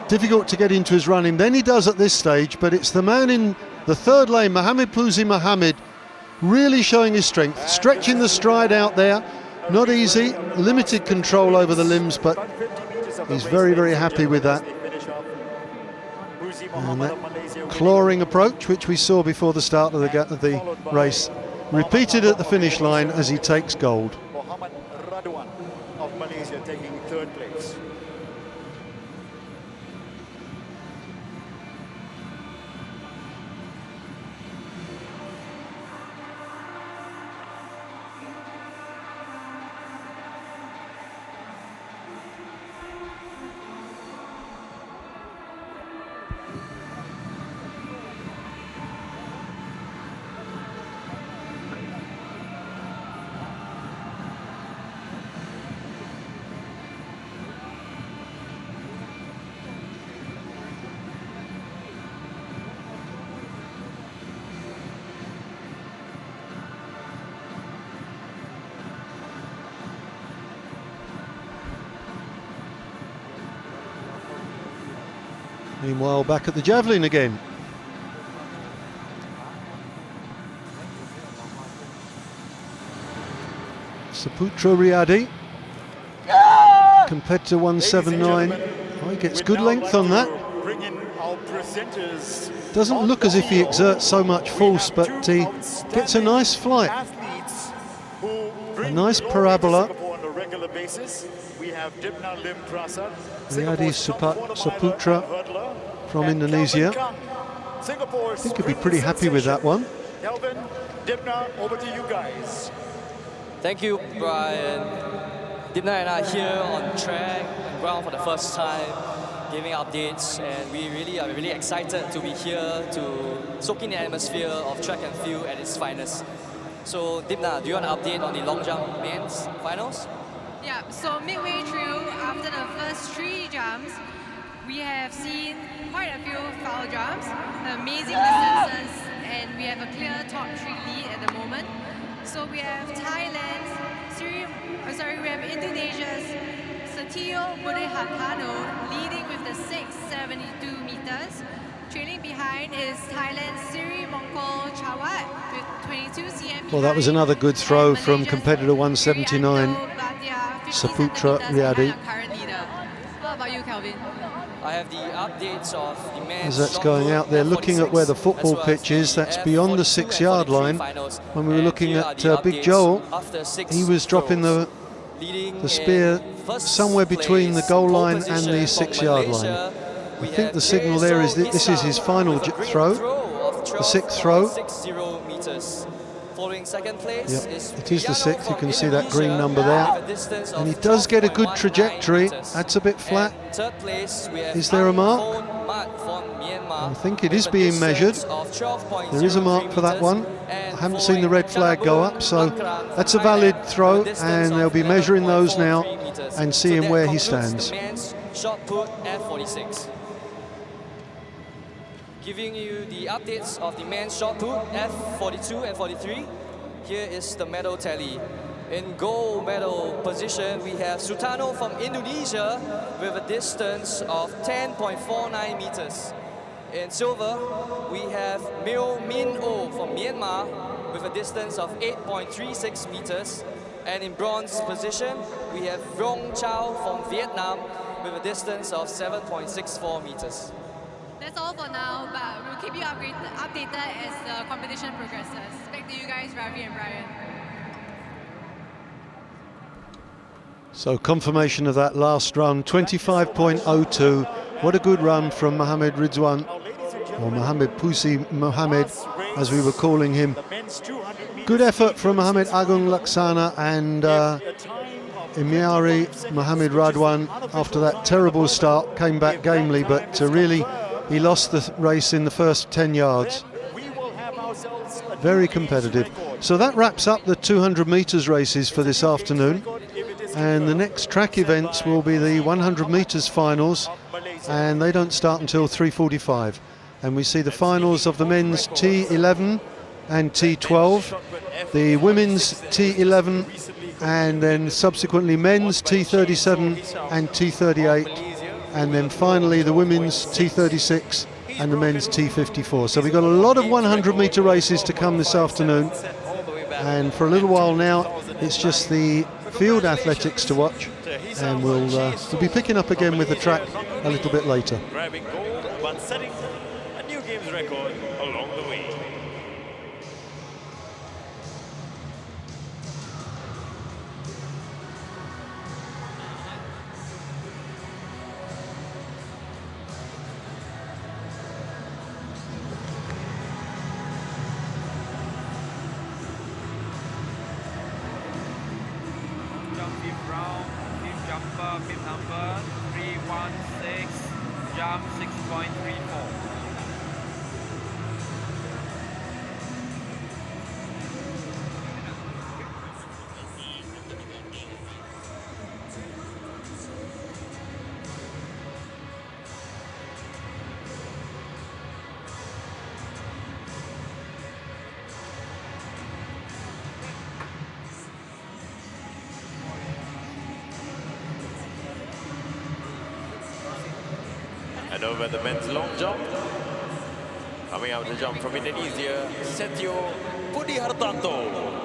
S1: Difficult to get into his running. Then he does at this stage, but it's the man in the third lane, Mohamed Pusi Mohamed, really showing his strength, stretching the stride out there. Not easy, limited control over the limbs, but he's very, very happy with that. And that clawing approach, which we saw before the start of the race, repeated at the finish line as he takes gold.
S3: Mohamed Radwan of Malaysia taking third place.
S1: Meanwhile, back at the javelin again. Saputra Riyadi, competitor 179. Oh, he gets good length on that. Doesn't look as if he exerts so much force, but he gets a nice flight. A nice parabola. Riyadi Saputra from Indonesia. I think he'll be pretty happy with that one.
S3: Kelvin, Dibna, over to you guys.
S5: Thank you, Brian. Dibna and I are here on track and ground for the first time, giving updates, and we really are excited to be here to soak in the atmosphere of track and field at its finest. So, Dibna, do you want to update on the long jump men's finals?
S6: Yeah, so midway through, after the first 3 jumps, we have seen quite a few foul jumps, amazing distances, and we have a clear top 3 lead at the moment. So we have Thailand's, we have Indonesia's Satio Budihartano leading with the 672 meters. Trailing behind is Thailand's Siri Mongkol Chawat with 22 cm.
S1: Well, that was another good throw from competitor 179, Saputra Riyadi.
S6: How about you, Kelvin?
S5: I have the updates of the men's
S1: As that's going out there, looking at where the football pitch is, that's beyond the 6-yard line. When we were looking at Big Joel, he was dropping the spear somewhere between the goal line and the 6-yard line. I think the signal there is that this is his final throw, the 6th throw.
S5: Following second place
S1: yep, it is the 6th. You can see that green number there. And he does get a good trajectory. That's a bit flat. Is there a mark? I think it is being measured. There is a mark for that one. I haven't seen the red flag go up, so that's a valid throw, and they'll be measuring those now and seeing where he stands.
S5: Shot put F46. Giving you the updates of the men's shot put, F42 and 43. Here is the medal tally. In gold medal position, we have Sutarno from Indonesia with a distance of 10.49 meters. In silver, we have Meo Min O from Myanmar with a distance of 8.36 meters. And in bronze position, we have Rong Chao from Vietnam with a distance of 7.64 meters.
S6: That's all for now, but we'll keep you updated as the competition progresses. Back to you guys, Ravi and Brian.
S1: So confirmation of that last run, 25.02. What a good run from Mohamed Ridwan, or Mohamed Pusi Mohamed, as we were calling him. Good effort from Mohamed Agung Laksana and Emiri Mohamed Radwan after that terrible start. Came back gamely, but really he lost the race in the first 10 yards. Very competitive. So that wraps up the 200 metres races for this afternoon. And the next track events will be the 100 metres finals, and they don't start until 3:45. And we see the finals of the men's T11 and T12, the women's T11, and then subsequently men's T37 and T38, and then finally the women's T36 and the men's T54. So we've got a lot of 100 metre races to come this afternoon, and for a little while now it's just the field athletics to watch, and we'll be picking up again with the track a little bit later.
S2: Grabbing gold, but setting a new games record along the way.
S7: Fifth round, fifth jumper, fifth number 316, jump 6.34.
S2: And over the men's long jump, coming out the jump from Indonesia, Setio Budi Hartanto.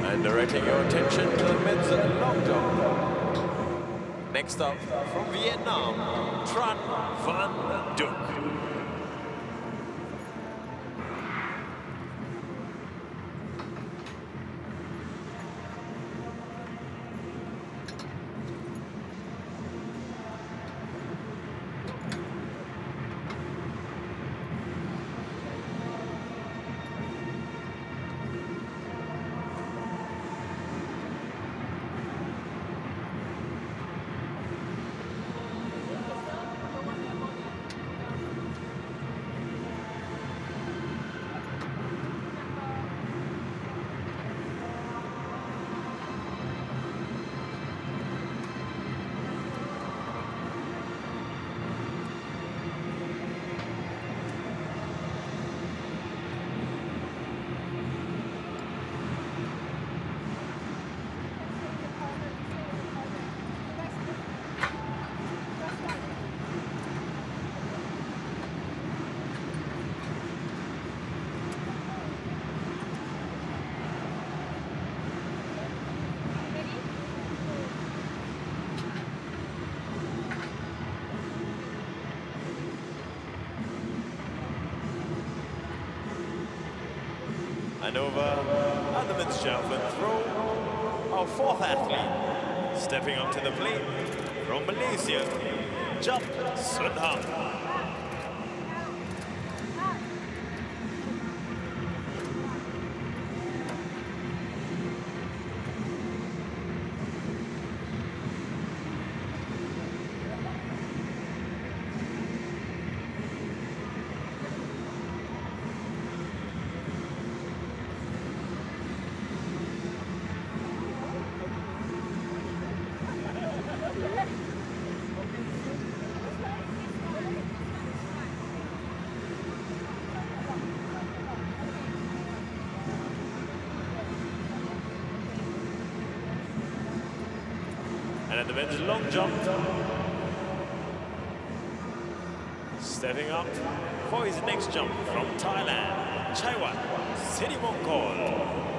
S2: And directing your attention to the men's long jump. Next up, from Vietnam, Tran Van Duc. And over at the men's javelin throw, our fourth athlete, stepping up to the plate from Malaysia, Jump Sun Hang. And at the men's long jump, stepping up for his next jump from Thailand, Chaiwan Sirimongkol.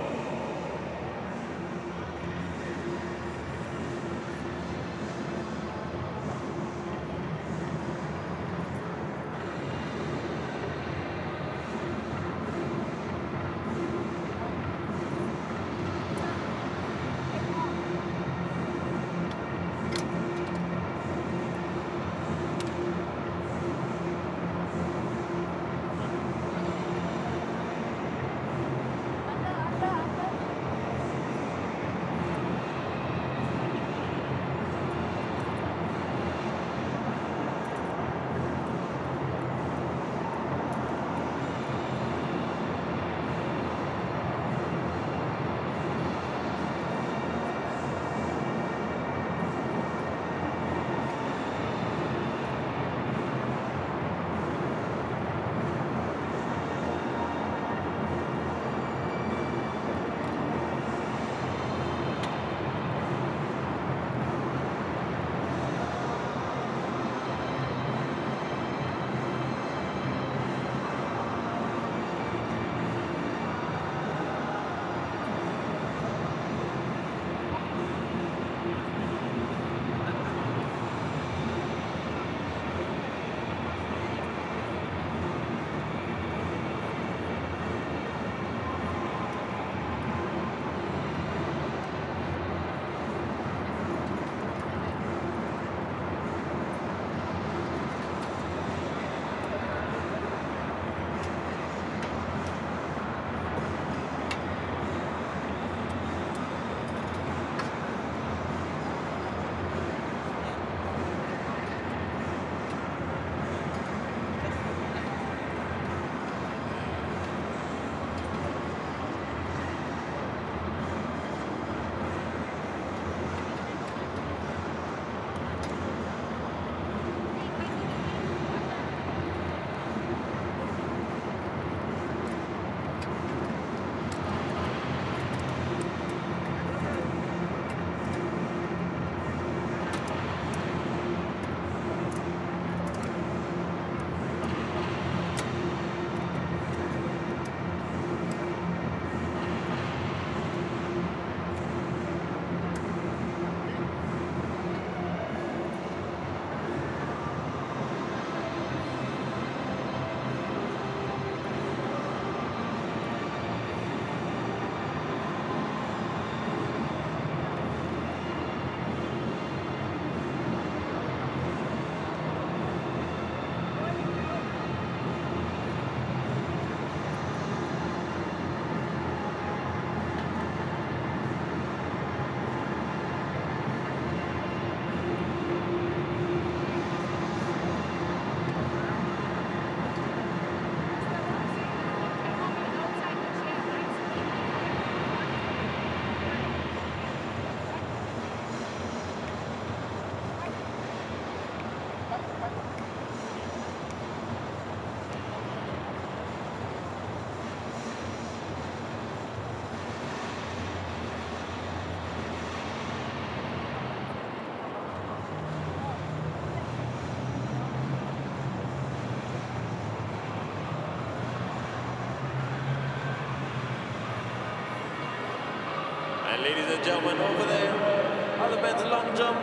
S2: ladies and gentlemen, over there on the men's long jump,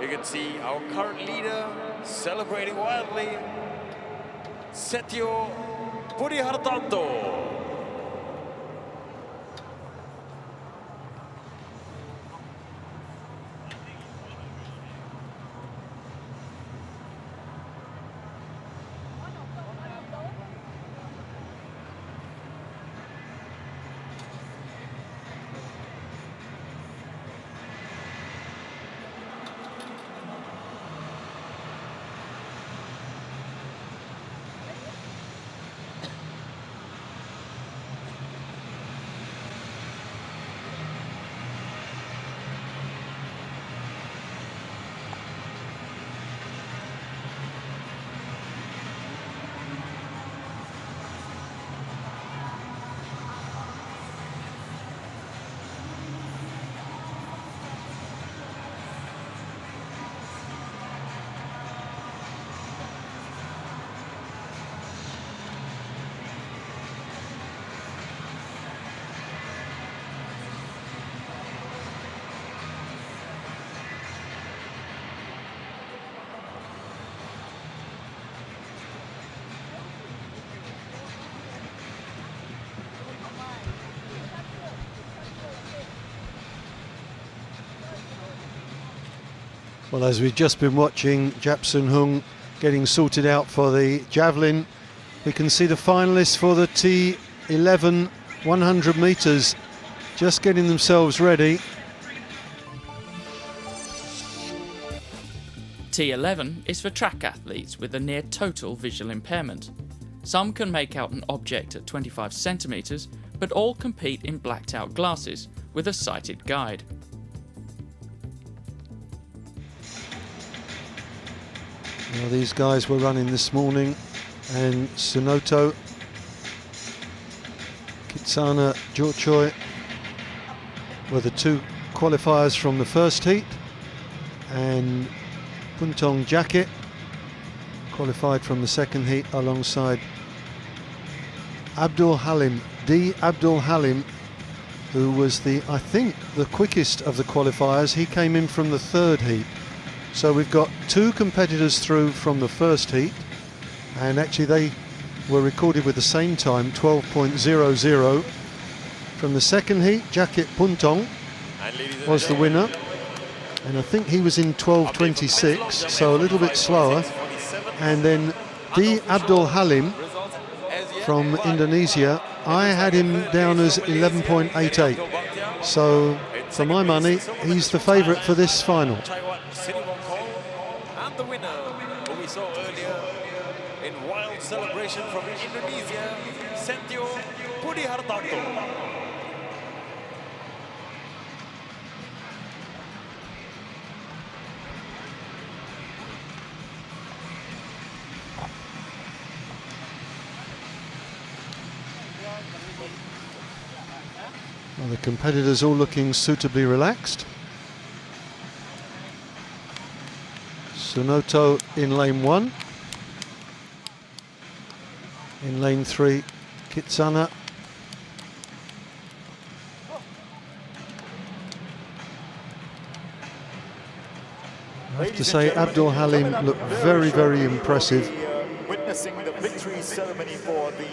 S2: you can see our current leader celebrating wildly, Setio Purihartanto.
S1: Well, as we've just been watching Japsun Hung getting sorted out for the javelin, we can see the finalists for the T11 100 metres just getting themselves ready.
S4: T11 is for track athletes with a near total visual impairment. Some can make out an object at 25 centimetres, but all compete in blacked out glasses with a sighted guide.
S1: Now, these guys were running this morning, and Sunoto, Kitsana, Jorchoi were the two qualifiers from the first heat, and Puntong Jacket qualified from the second heat alongside Abdul Halim, D. Abdul Halim, who was I think the quickest of the qualifiers. He came in from the third heat. So we've got two competitors through from the first heat, and actually they were recorded with the same time, 12.00. From the second heat, Jacket Puntong was the winner, and I think he was in 12.26, so a little bit slower. And then D. Abdul Halim from Indonesia, I had him down as 11.88. So for my money, he's the favourite for this final.
S2: And the winner, who we saw earlier in wild celebration from Indonesia, Setio Purihartanto.
S1: Well, the competitors all looking suitably relaxed. Sunoto in lane 1. In lane 3, Kitsana. I have to say, Abdul Halim looked very, very impressive.
S3: Witnessing the victory ceremony for the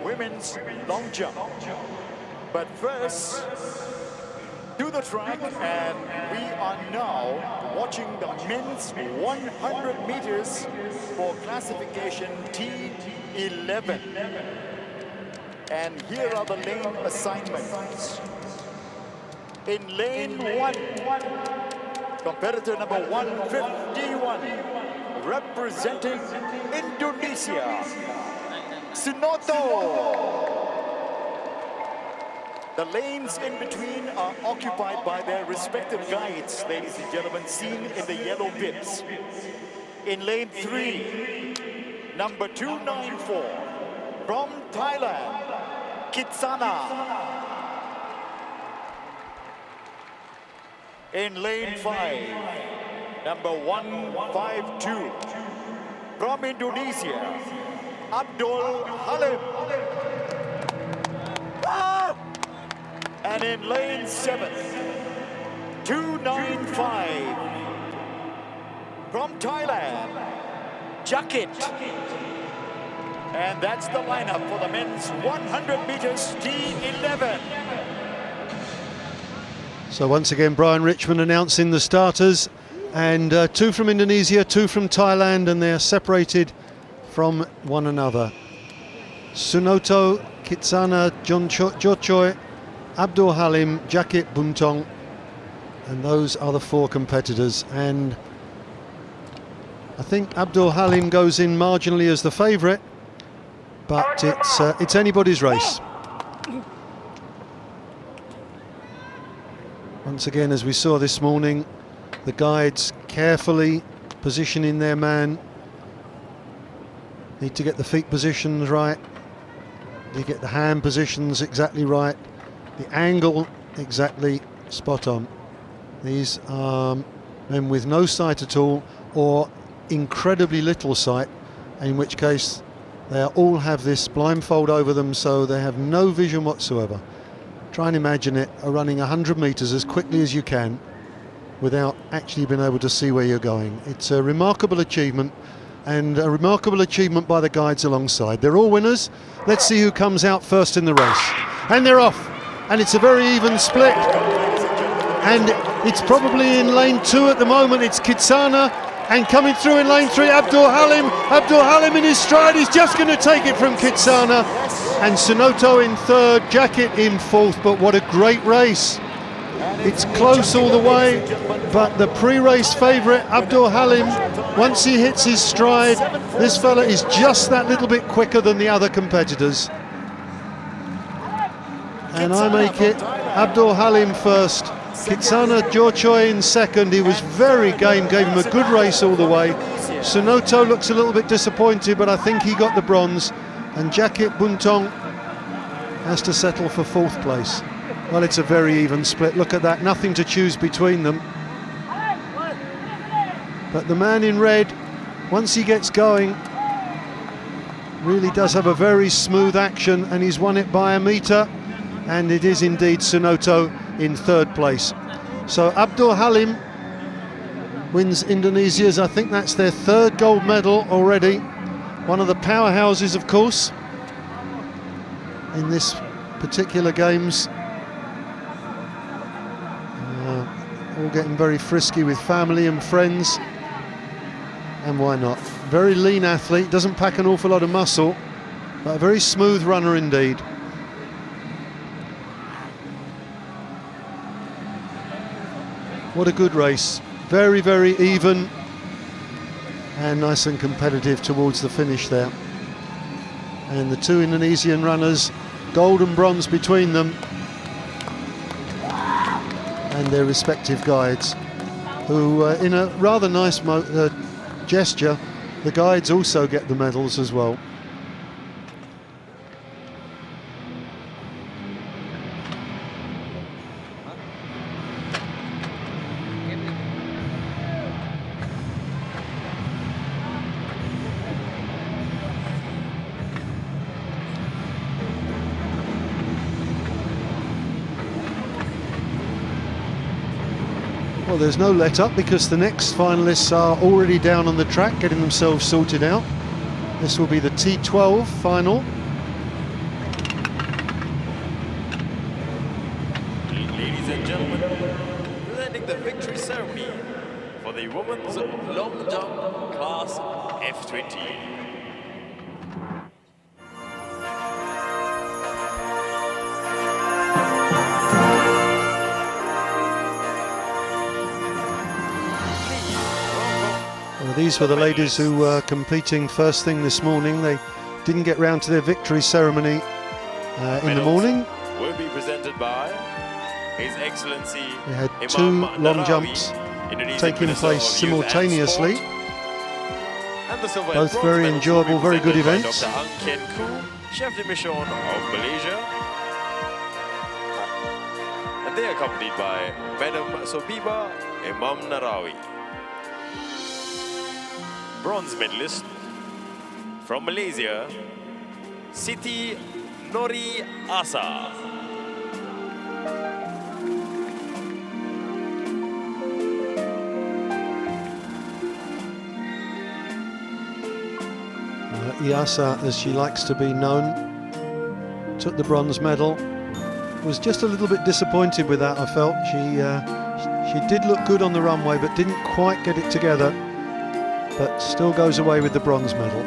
S3: women's long jump. But first, to the track, and we are now watching the men's 100 meters for classification T11. And here are the lane assignments. In lane 1, competitor number 151, representing Indonesia, Sunoto. The lanes in between are occupied by their respective guides, ladies and gentlemen, seen in the yellow bits. In lane 3, number 294, from Thailand, Kitsana. In lane 5, number 152, from Indonesia, Abdul Halim. And in lane 7, 295 from Thailand, Jakit. And that's the lineup for the men's 100 meters T11.
S1: So once again, Brian Richmond announcing the starters, and 2 from Indonesia, 2 from Thailand, and they're separated from one another. Sunoto, Kitsana, Jochoy, Abdul Halim, Jakit Buntong, and those are the 4 competitors. And I think Abdul Halim goes in marginally as the favourite, but it's anybody's race. Once again, as we saw this morning, the guides carefully positioning their man. Need to get the feet positions right. Need to get the hand positions exactly right. The angle exactly spot on. These are men with no sight at all, or incredibly little sight, in which case they all have this blindfold over them, so they have no vision whatsoever. Try and imagine it, running 100 metres as quickly as you can without actually being able to see where you're going. It's a remarkable achievement, and a remarkable achievement by the guides alongside. They're all winners. Let's see who comes out first in the race. And they're off, and it's a very even split. And it's probably in lane 2 at the moment. It's Kitsana, and coming through in lane 3, Abdul Halim. Abdul Halim in his stride, he's just going to take it from Kitsana. And Sunoto in 3rd, Jakit in 4th, but what a great race. It's close all the way, but the pre-race favourite, Abdul Halim, once he hits his stride, this fella is just that little bit quicker than the other competitors. And I make it Abdul Halim first, Kitsana Jochoy in 2nd. He was very game, gave him a good race all the way. Sunoto looks a little bit disappointed, but I think he got the bronze. And Jakit Buntong has to settle for 4th place. Well, it's a very even split. Look at that, nothing to choose between them. But the man in red, once he gets going, really does have a very smooth action, and he's won it by a metre. And it is indeed Sunoto in 3rd place. So Abdul Halim wins Indonesia's, I think that's their 3rd gold medal already. One of the powerhouses, of course, in this particular games. All getting very frisky with family and friends, and why not? Very lean athlete, doesn't pack an awful lot of muscle, but a very smooth runner indeed. What a good race, very, very even, and nice and competitive towards the finish there. And the 2 Indonesian runners, gold and bronze between them, and their respective guides, who in a rather nice gesture, the guides also get the medals as well. Well, there's no let up because the next finalists are already down on the track getting themselves sorted out. This will be the T12 final.
S2: Ladies and gentlemen, presenting the victory ceremony for the women's long jump class F20.
S1: These were the ladies who were competing first thing this morning. They didn't get round to their victory ceremony in the morning.
S2: Will be presented by His Excellency.
S1: We had 2 long jumps taking place simultaneously. Both very enjoyable, very good events.
S2: Dr. Ang Ken Koo, Chef de Mission of Malaysia. And they are accompanied by Madam Sobiba Imam Narawi. Bronze medalist from Malaysia, Siti Nori Asa.
S1: Iasa, as she likes to be known, took the bronze medal. Was just a little bit disappointed with that, I felt. She did look good on the runway, but didn't quite get it together. But still goes away with the bronze medal.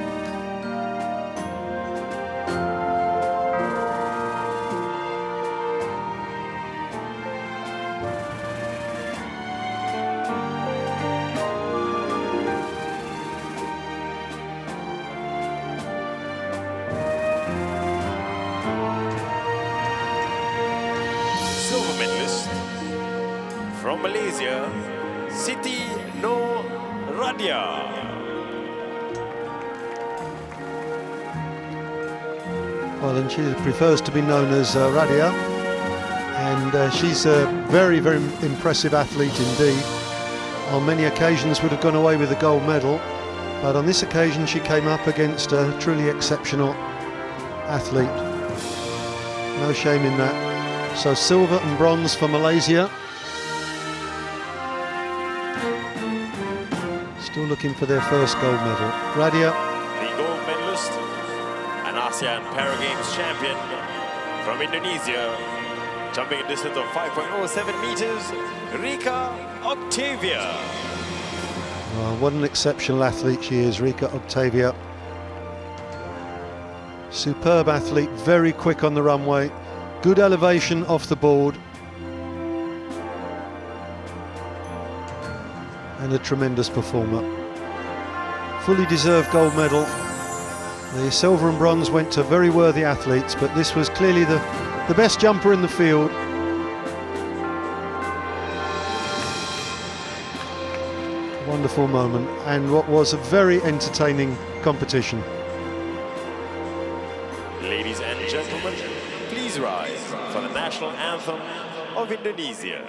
S2: Silver medalist from Malaysia, Siti Noor Radia.
S1: Well, and she prefers to be known as Radia, and she's a very, very impressive athlete indeed. On many occasions would have gone away with the gold medal, but on this occasion she came up against a truly exceptional athlete. No shame in that. So silver and bronze for Malaysia. Still looking for their first gold medal. Radia,
S2: The gold medalist and ASEAN Para Games champion from Indonesia, jumping a distance of 5.07 meters, Rika Octavia.
S1: what an exceptional athlete she is, Rika Octavia. Superb athlete, very quick on the runway, good elevation off the board, and a tremendous performer. Fully deserved gold medal. The silver and bronze went to very worthy athletes, but this was clearly the best jumper in the field. Wonderful moment, and what was a very entertaining competition.
S2: Ladies and gentlemen, please rise for the national anthem of Indonesia.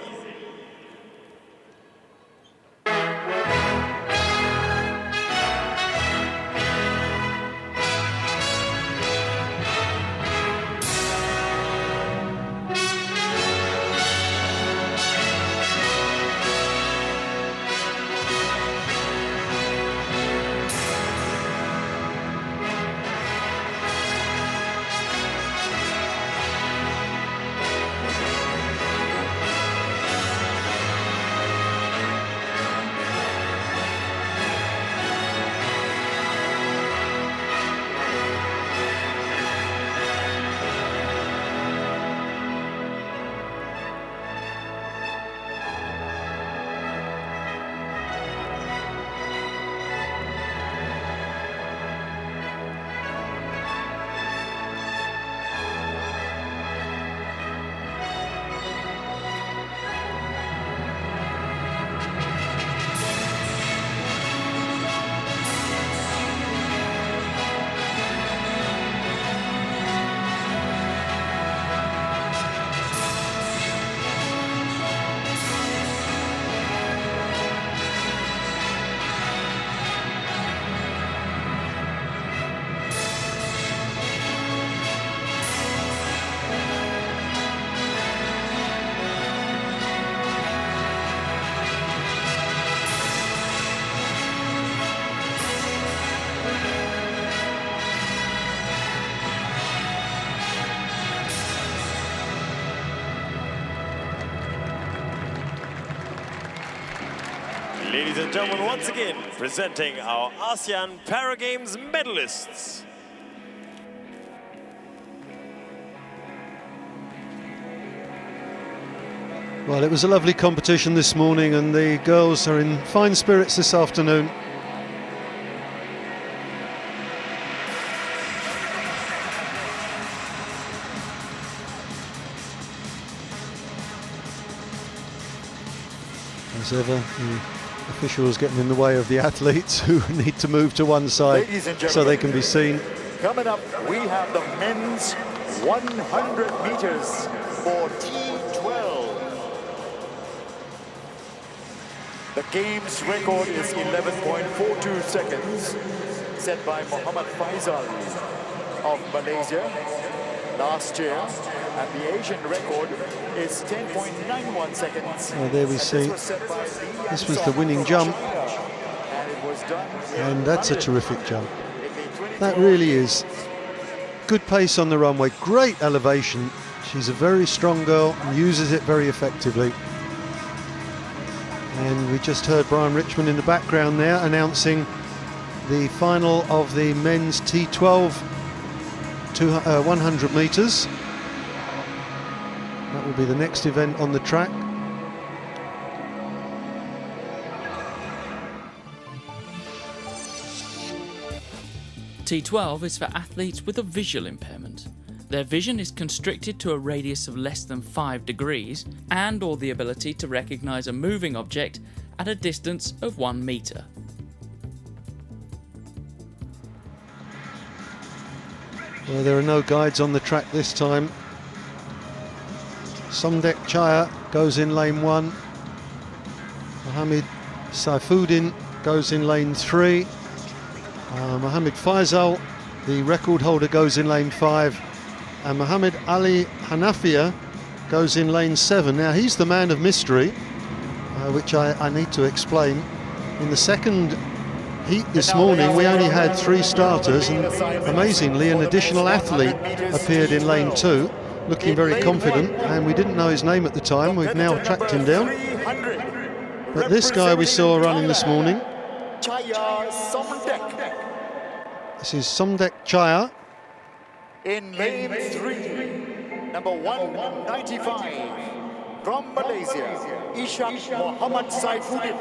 S2: Ladies and gentlemen, once again, presenting our ASEAN Para Games medalists.
S1: Well, it was a lovely competition this morning, and the girls are in fine spirits this afternoon. As ever, the officials getting in the way of the athletes who need to move to one side so they can be seen.
S3: Coming up, we have the men's 100 meters for T12. The game's record is 11.42 seconds, set by Muhammad Faisal of Malaysia last year, and the Asian record is 10.91 seconds.
S1: Well, there we see, this was the winning jump,
S3: and it was done
S1: and that's a terrific jump.
S3: in the
S1: That really is. Good pace on the runway, great elevation. She's a very strong girl and uses it very effectively. And we just heard Brian Richmond in the background there announcing the final of the men's T12 100 metres. That will be the next event on the track.
S4: T12 is for athletes with a visual impairment. Their vision is constricted to a radius of less than 5 degrees and or the ability to recognise a moving object at a distance of 1 metre.
S1: Well, there are no guides on the track this time. Somdek Chaya goes in lane 1. Mohammed Saifuddin goes in lane 3. Mohammed Faisal, the record holder, goes in lane 5. And Mohammed Ali Hanafia goes in lane 7. Now he's the man of mystery, which I need to explain. In the second heat this morning we only had 3 starters, and amazingly an additional athlete appeared in lane 2 looking very confident, and we didn't know his name at the time. We've now tracked him down. But this guy we saw running this morning, this is Somdek Chaya.
S3: In lane 3, number 195, from Malaysia, Ishak Muhammad Saifuddin.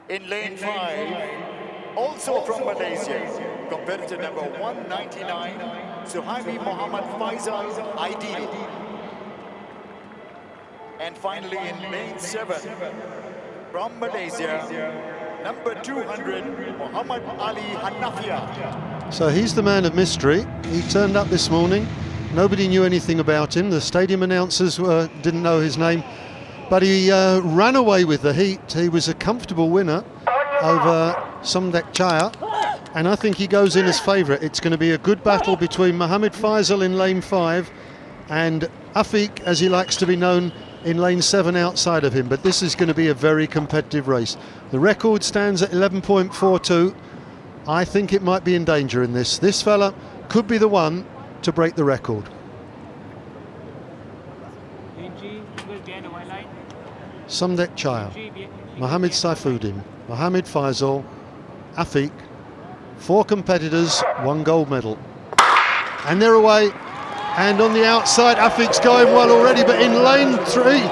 S3: In lane 5, also from Malaysia, competitor number 199, Suhaimi Muhammad Faisal Aidil. And finally in lane 7, from Malaysia, number 200, Muhammad Ali Hanafia.
S1: So he's the man of mystery. He turned up this morning. Nobody knew anything about him. The stadium announcers didn't know his name. But he ran away with the heat. He was a comfortable winner over Somdek Chaya. And I think he goes in as favourite. It's going to be a good battle between Mohammed Faisal in lane 5 and Afiq, as he likes to be known, in lane 7 outside of him. But this is going to be a very competitive race. The record stands at 11.42. I think it might be in danger in this. This fella could be the one to break the record. Somdek Chaya, Mohammed Saifuddin, Mohammed Faisal, Afiq. 4 competitors, 1 gold medal. And they're away. And on the outside, Afiq's going well already, but in lane 3,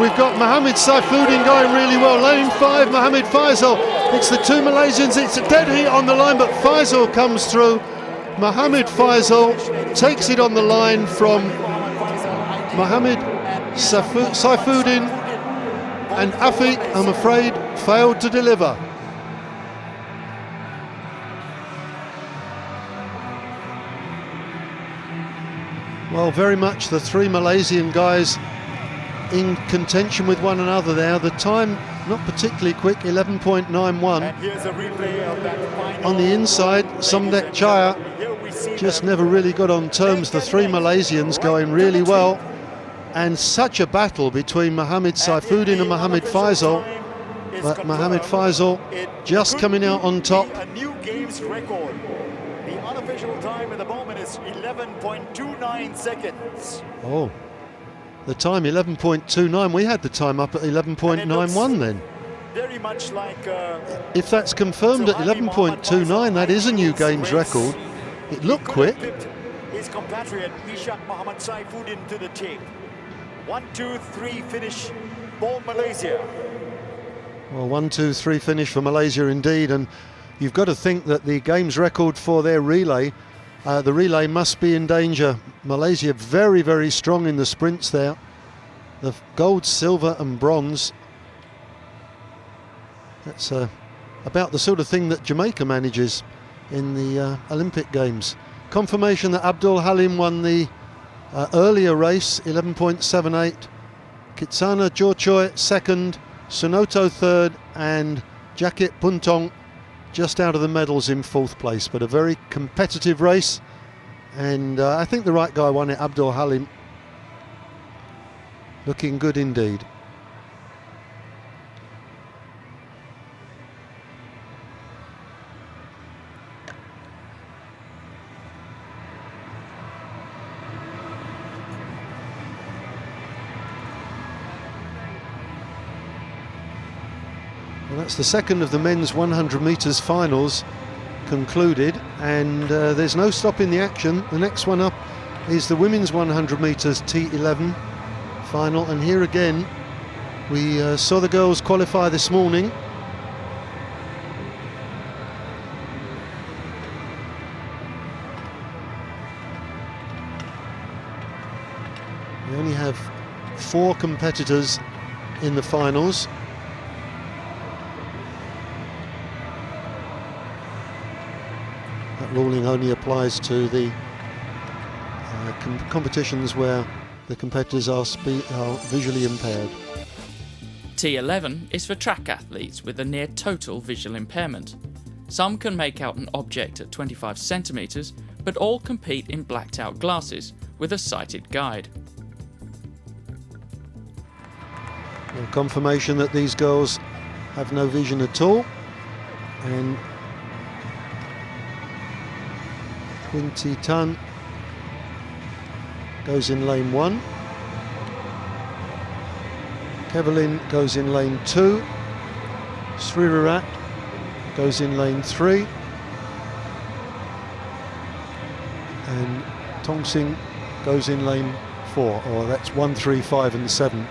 S1: we've got Mohammed Saifuddin going really well. Lane 5, Mohammed Faisal. It's the 2 Malaysians. It's a dead heat on the line, but Faisal comes through. Mohammed Faisal takes it on the line from Mohammed Saifuddin, and Afiq, I'm afraid, failed to deliver. Well, very much the 3 Malaysian guys in contention with one another there. The time not particularly quick, 11.91.
S3: And here's a replay of that final.
S1: On the inside, Somdek Chaya just never really got on terms. The 3 Malaysians going really well. And such a battle between Mohammed Saifuddin and Mohammed Faisal. But Mohammed Faisal just coming out on top.
S3: A new games record. The unofficial time at the moment is 11.29 seconds.
S1: Oh, the time 11.29. We had the time up at 11.91 then.
S3: Very much like...
S1: if that's confirmed at 11.29, that is a new games record. It looked quick.
S3: His compatriot Ishak Muhammad Saifuddin to the tape. 1, 2, 3 finish for Malaysia.
S1: Well, 1, 2, 3 finish for Malaysia indeed, and you've got to think that the games record for their relay, the relay must be in danger. Malaysia very, very strong in the sprints there. The gold, silver and bronze. That's about the sort of thing that Jamaica manages in the Olympic Games. Confirmation that Abdul Halim won the earlier race, 11.78. Kitsana Jorchoy second, Sunoto third, and Jakit Puntong just out of the medals in 4th place. But a very competitive race, and I think the right guy won it, Abdul Halim. Looking good indeed. Well, that's the second of the men's 100 metres finals concluded, and there's no stopping the action. The next one up is the women's 100 metres T11 final, and here again we saw the girls qualify this morning. We only have 4 competitors in the finals. That ruling only applies to the competitions where the competitors are visually impaired.
S4: T11 is for track athletes with a near total visual impairment. Some can make out an object at 25 centimetres, but all compete in blacked out glasses with a sighted guide.
S1: Well, confirmation that these girls have no vision at all, and Quinty Tan goes in lane 1. Kevelin goes in lane 2. Srirarat goes in lane 3. And Tong Sing goes in lane 4, or that's 1, 3, 5 and 7.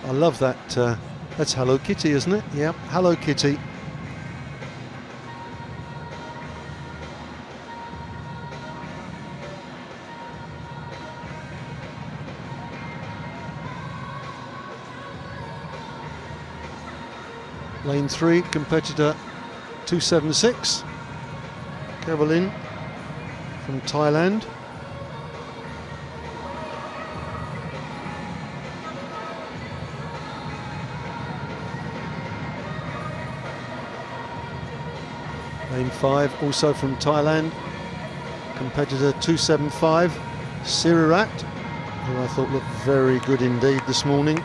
S1: I love that. That's Hello Kitty, isn't it? Yeah, Hello Kitty. Lane 3, competitor 276. Kevelin from Thailand. Lane 5, also from Thailand, competitor 275, Sirirat, who I thought looked very good indeed this morning.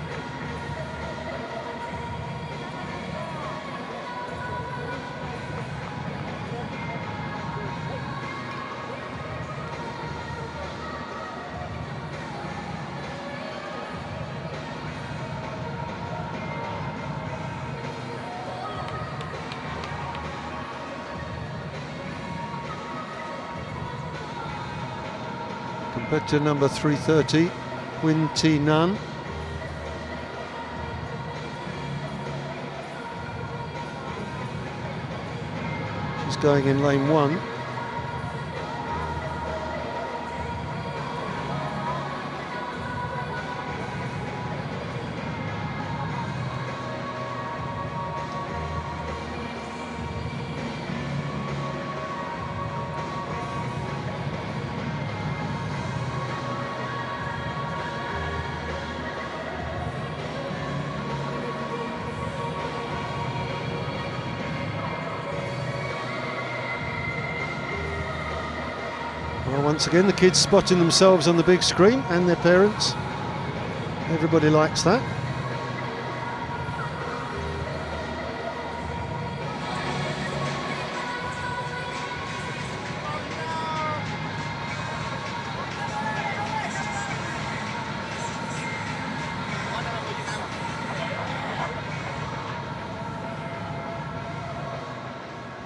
S1: Competitor number 330, Win T Nan. She's going in lane 1. Well, once again, the kids spotting themselves on the big screen and their parents. Everybody likes that.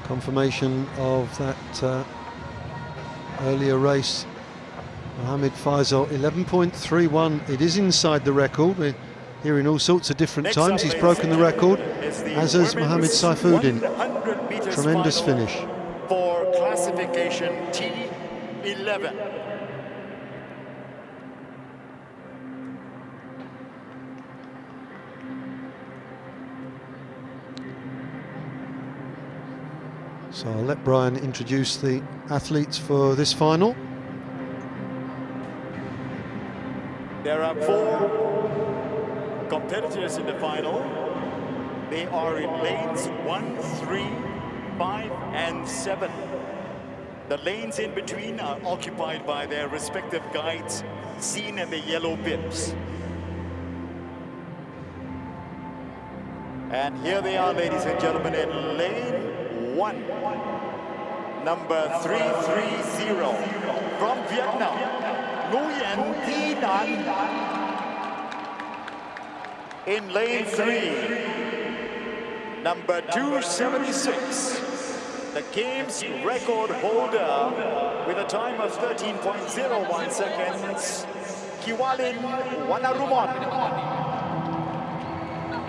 S1: Confirmation of that earlier race. Mohammed Faisal, 11.31. It is inside the record. We're hearing all sorts of different times. He's broken the record, as has Mohammed Saifuddin. Tremendous finish.
S3: For classification T11.
S1: So I'll let Brian introduce the athletes for this final.
S3: There are 4 competitors in the final. They are in lanes 1, 3, 5 and 7. The lanes in between are occupied by their respective guides, seen in the yellow bibs. And here they are, ladies and gentlemen, in lane 1. Number 330 from Vietnam, Nguyen Thi Nan. In lane 3, number 276, the game's record holder with a time of 13.01 seconds, Kiwalin Wanarumon.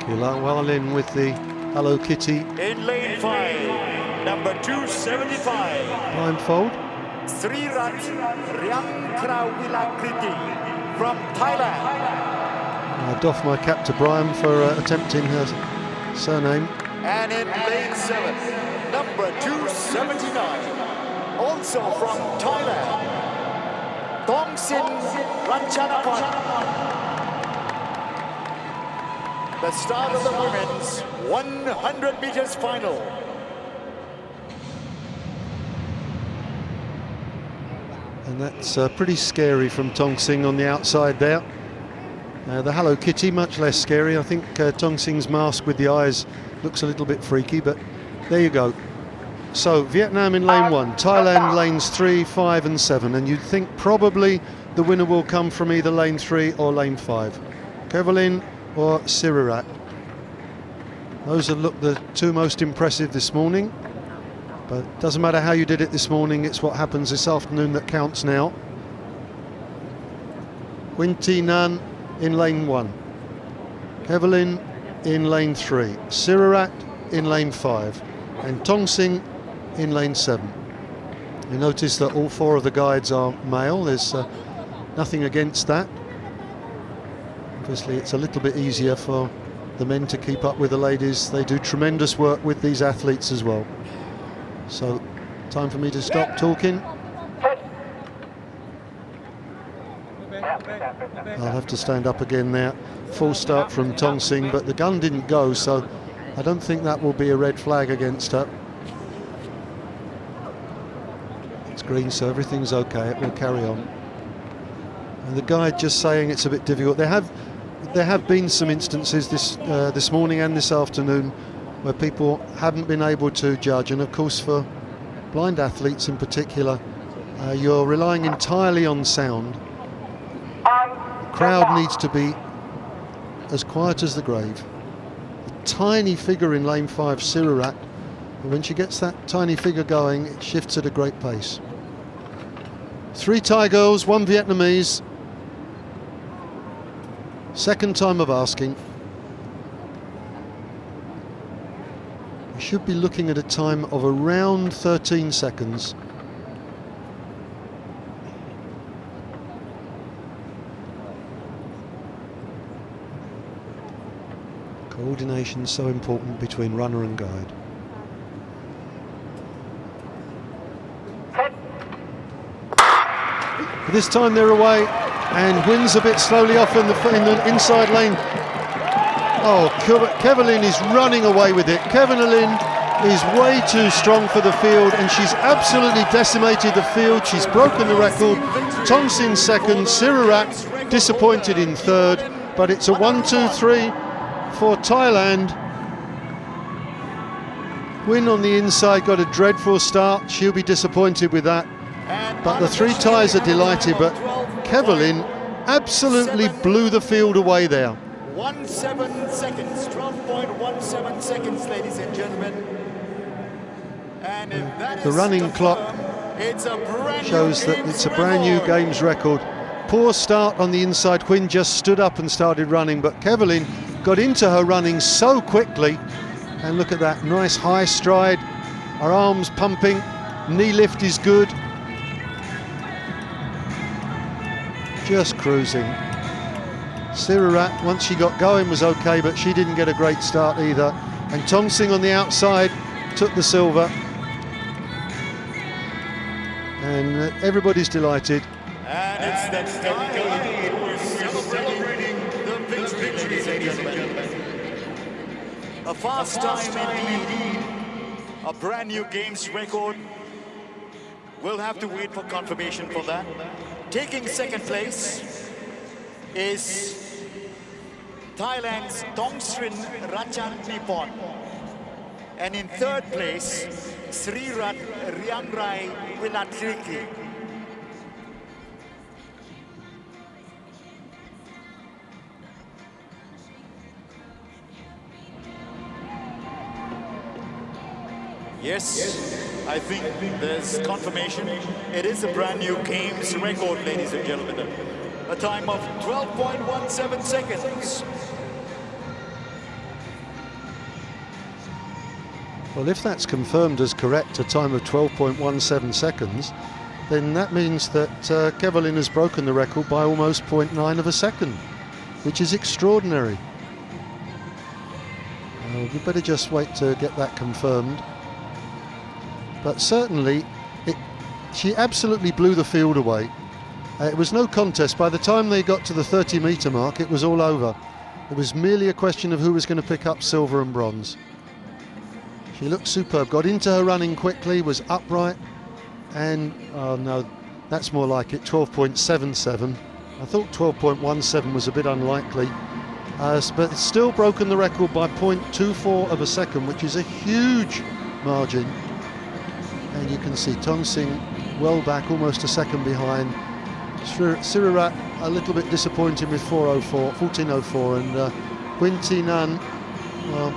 S1: Kiwalin with the Hello Kitty.
S3: In lane 5, number 275,
S1: Blindfold.
S3: Srirat Riangkrawilakriti from Thailand.
S1: I doff my cap to Brian for attempting her surname.
S3: And in lane 7, number 279, also from Thailand, Thongsin Ratchanapat. The start of the women's 100 meters final.
S1: And that's pretty scary from Thongsin on the outside there. The Hello Kitty, much less scary. I think Thongsin's mask with the eyes looks a little bit freaky, but there you go. So Vietnam in lane 1, Thailand lanes 3, 5 and 7, and you'd think probably the winner will come from either lane 3 or lane 5. Kevlin or Sirirat. Those have looked the two most impressive this morning, but it doesn't matter how you did it this morning, it's what happens this afternoon that counts now. Nguyen Thi Nan in lane 1, Kevlin in lane 3, Sirirat in lane 5, and Thongsin in lane 7. You notice that all 4 of the guides are male. There's nothing against that. Obviously it's a little bit easier for the men to keep up with the ladies. They do tremendous work with these athletes as well. So time for me to stop talking. I'll have to stand up again there. Full start from Thongsin, but the gun didn't go, so I don't think that will be a red flag against her. It's green, so everything's okay. It will carry on. And the guide just saying it's a bit difficult. There have been some instances this morning and this afternoon where people haven't been able to judge, and of course for blind athletes in particular, you're relying entirely on sound. The crowd needs to be as quiet as the grave. A tiny figure in lane 5, Sirirat, and when she gets that tiny figure going, it shifts at a great pace. 3 Thai girls, 1 Vietnamese. Second time of asking. We should be looking at a time of around 13 seconds. Coordination so important between runner and guide. But this time they're away, and wins a bit slowly off in the inside lane. Oh, Kevlin is running away with it. Kevlin is way too strong for the field, and she's absolutely decimated the field. She's broken the record. Thongsin second, Sirirat disappointed in third, but it's a 1-2-3 for Thailand. Win on the inside got a dreadful start. She'll be disappointed with that. But the 3 Thais are delighted, but Kevlin absolutely blew the field away there.
S3: 17 seconds, 12.17 seconds, ladies and gentlemen. And if that
S1: the
S3: is
S1: running clock shows that it's a brand new games record. Poor start on the inside. Nguyen just stood up and started running, but Kevlin got into her running so quickly. And look at that, nice high stride, her arms pumping, knee lift is good. Just cruising. Sirirat, once she got going, was okay, but she didn't get a great start either. And Thongsin on the outside took the silver. And everybody's delighted.
S3: And it's the guide who is celebrating the victory, ladies and gentlemen. A fast time indeed. A brand new games record. We'll have to wait for confirmation for that. Taking second place is Thailand's Tongstrin Ratchanipon. And in third place, Srirat Riangrai Winatriki. Yes, I think there's confirmation. It is a brand new games record, ladies and gentlemen. A time of 12.17 seconds.
S1: Well, if that's confirmed as correct, a time of 12.17 seconds, then that means that Kevalin has broken the record by almost 0.9 of a second, which is extraordinary. We better just wait to get that confirmed. But certainly, she absolutely blew the field away. It was no contest. By the time they got to the 30-metre mark, it was all over. It was merely a question of who was going to pick up silver and bronze. She looked superb, got into her running quickly, was upright, and, oh no, that's more like it, 12.77. I thought 12.17 was a bit unlikely, but it's still broken the record by 0.24 of a second, which is a huge margin. And you can see Tongxing well back, almost a second behind. Sirirat a little bit disappointing with 14.04, and Huyen Thi Nan, well,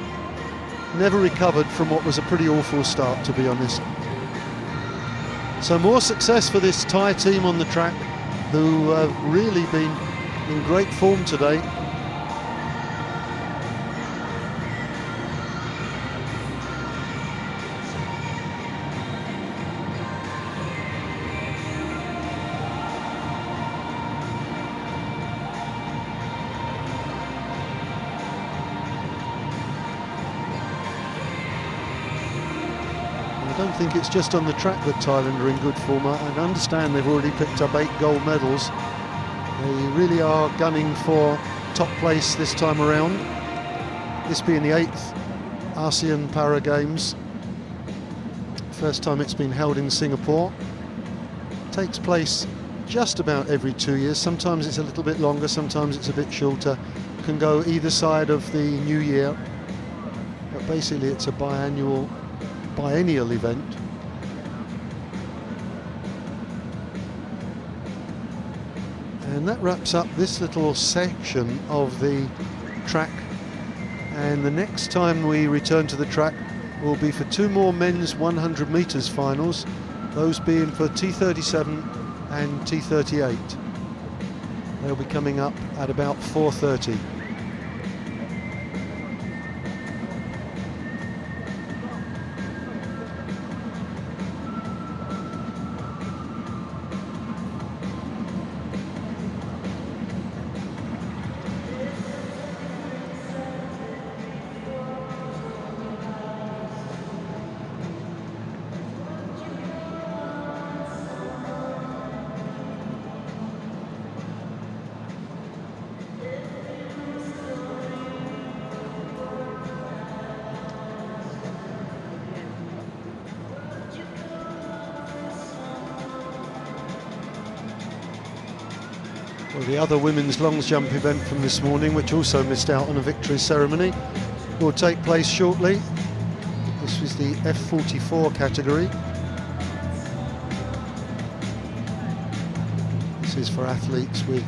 S1: never recovered from what was a pretty awful start, to be honest. So more success for this Thai team on the track, who have really been in great form today. I don't think it's just on the track that Thailand are in good form. I understand they've already picked up 8 gold medals. They really are gunning for top place this time around. This being the 8th ASEAN Para Games. First time it's been held in Singapore. Takes place just about every 2 years. Sometimes it's a little bit longer, sometimes it's a bit shorter. Can go either side of the new year. But basically it's a biennial event. And that wraps up this little section of the track, and the next time we return to the track will be for 2 more men's 100 metres finals, those being for T37 and T38. They'll be coming up at about 4:30. Well, the other women's long jump event from this morning, which also missed out on a victory ceremony, will take place shortly. This was the F44 category. This is for athletes with,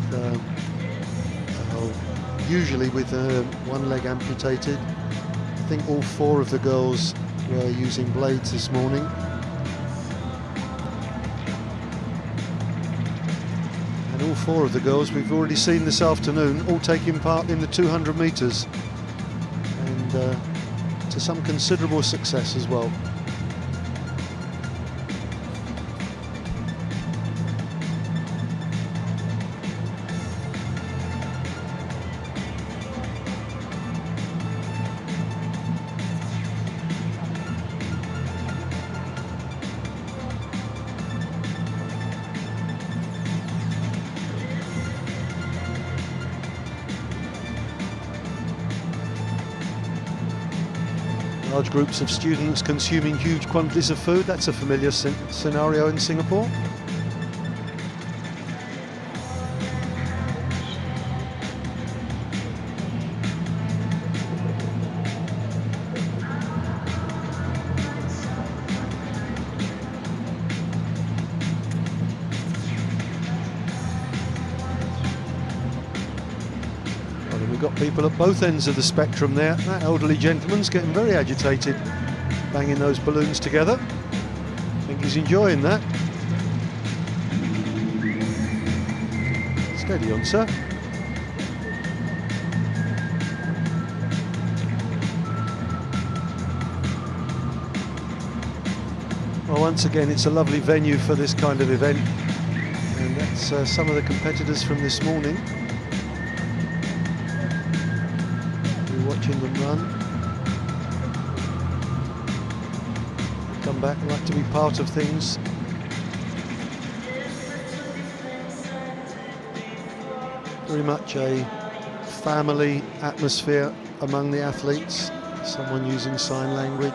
S1: usually with one leg amputated. I think all 4 of the girls were using blades this morning. All 4 of the girls we've already seen this afternoon, all taking part in the 200 metres, and to some considerable success as well. Large groups of students consuming huge quantities of food. That's a familiar scenario in Singapore. We've got people at both ends of the spectrum there. That elderly gentleman's getting very agitated, banging those balloons together. I think he's enjoying that. Steady on, sir. Well, once again, it's a lovely venue for this kind of event. And that's some of the competitors from this morning. Watching them run, come back and like to be part of things. Very much a family atmosphere among the athletes, someone using sign language.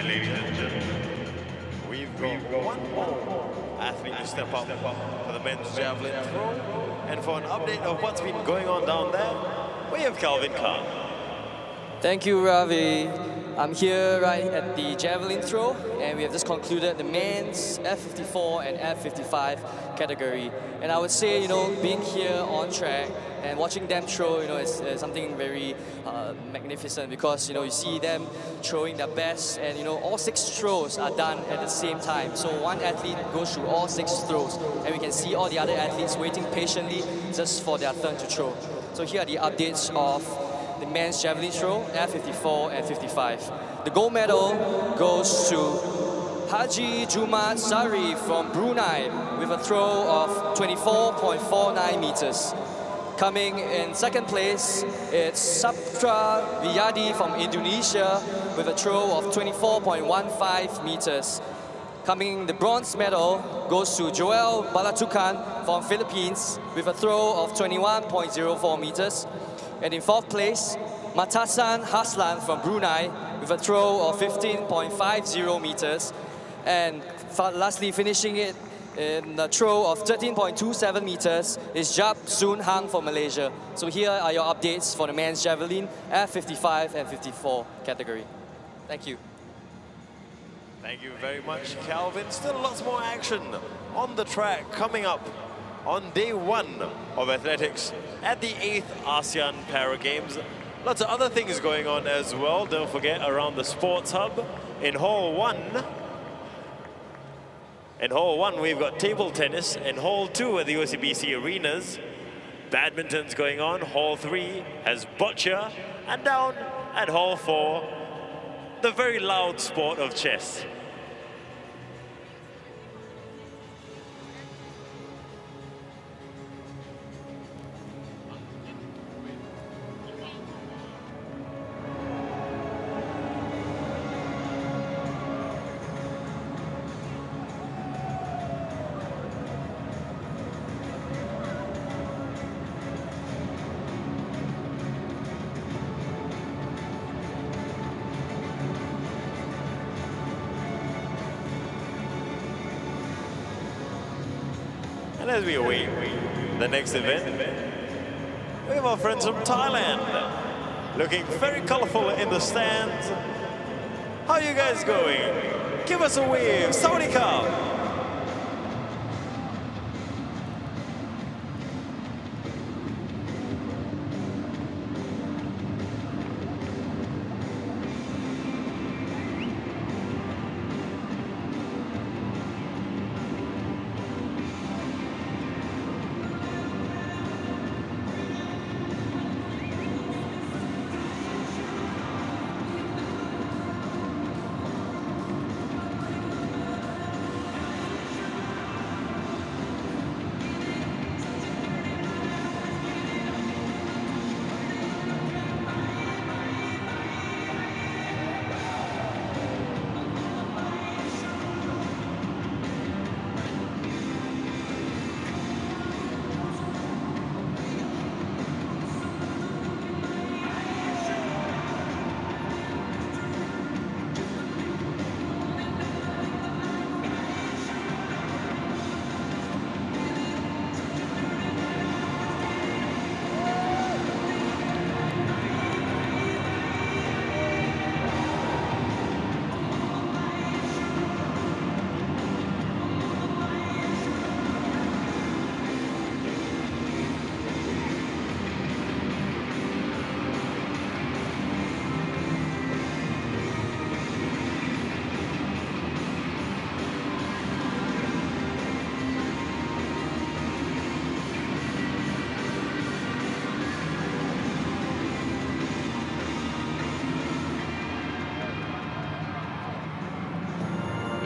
S2: Ladies and gentlemen, we've got one more athlete to step up for the men's javelin throw. And for an update of what's been going on down there, we have Calvin Khan.
S5: Thank you, Ravi. I'm here right at the javelin throw, and we have just concluded the men's F54 and F55 category. And I would say, being here on track and watching them throw, is something very magnificent, because, you see them throwing their best, and, all 6 throws are done at the same time. So one athlete goes through all 6 throws, and we can see all the other athletes waiting patiently just for their turn to throw. So here are the updates of the men's javelin throw, F54 and 55. The gold medal goes to Haji Jumat Sari from Brunei with a throw of 24.49 meters. Coming in second place, it's Saptra Viyadi from Indonesia with a throw of 24.15 meters. Coming the bronze medal goes to Joel Balatukan from Philippines with a throw of 21.04 meters. And in fourth place, Matasan Haslan from Brunei with a throw of 15.50 meters. And lastly, finishing it in a throw of 13.27 meters is Jab Soon Hang from Malaysia. So here are your updates for the men's javelin, F55 and 54 category. Thank you.
S2: Thank you very much, Calvin. Still lots more action on the track coming up on day 1 of athletics at the 8th ASEAN Para Games. Lots of other things going on as well. Don't forget, around the Sports Hub in Hall 1. In Hall 1, we've got table tennis. In Hall 2 at the OCBC Arenas, badminton's going on. Hall 3 has boccia. And down at Hall 4, the very loud sport of chess. And as we await the next event, we have our friends from Thailand looking very colorful in the stands. How are you guys going? Give us a wave. Sawadee Ka.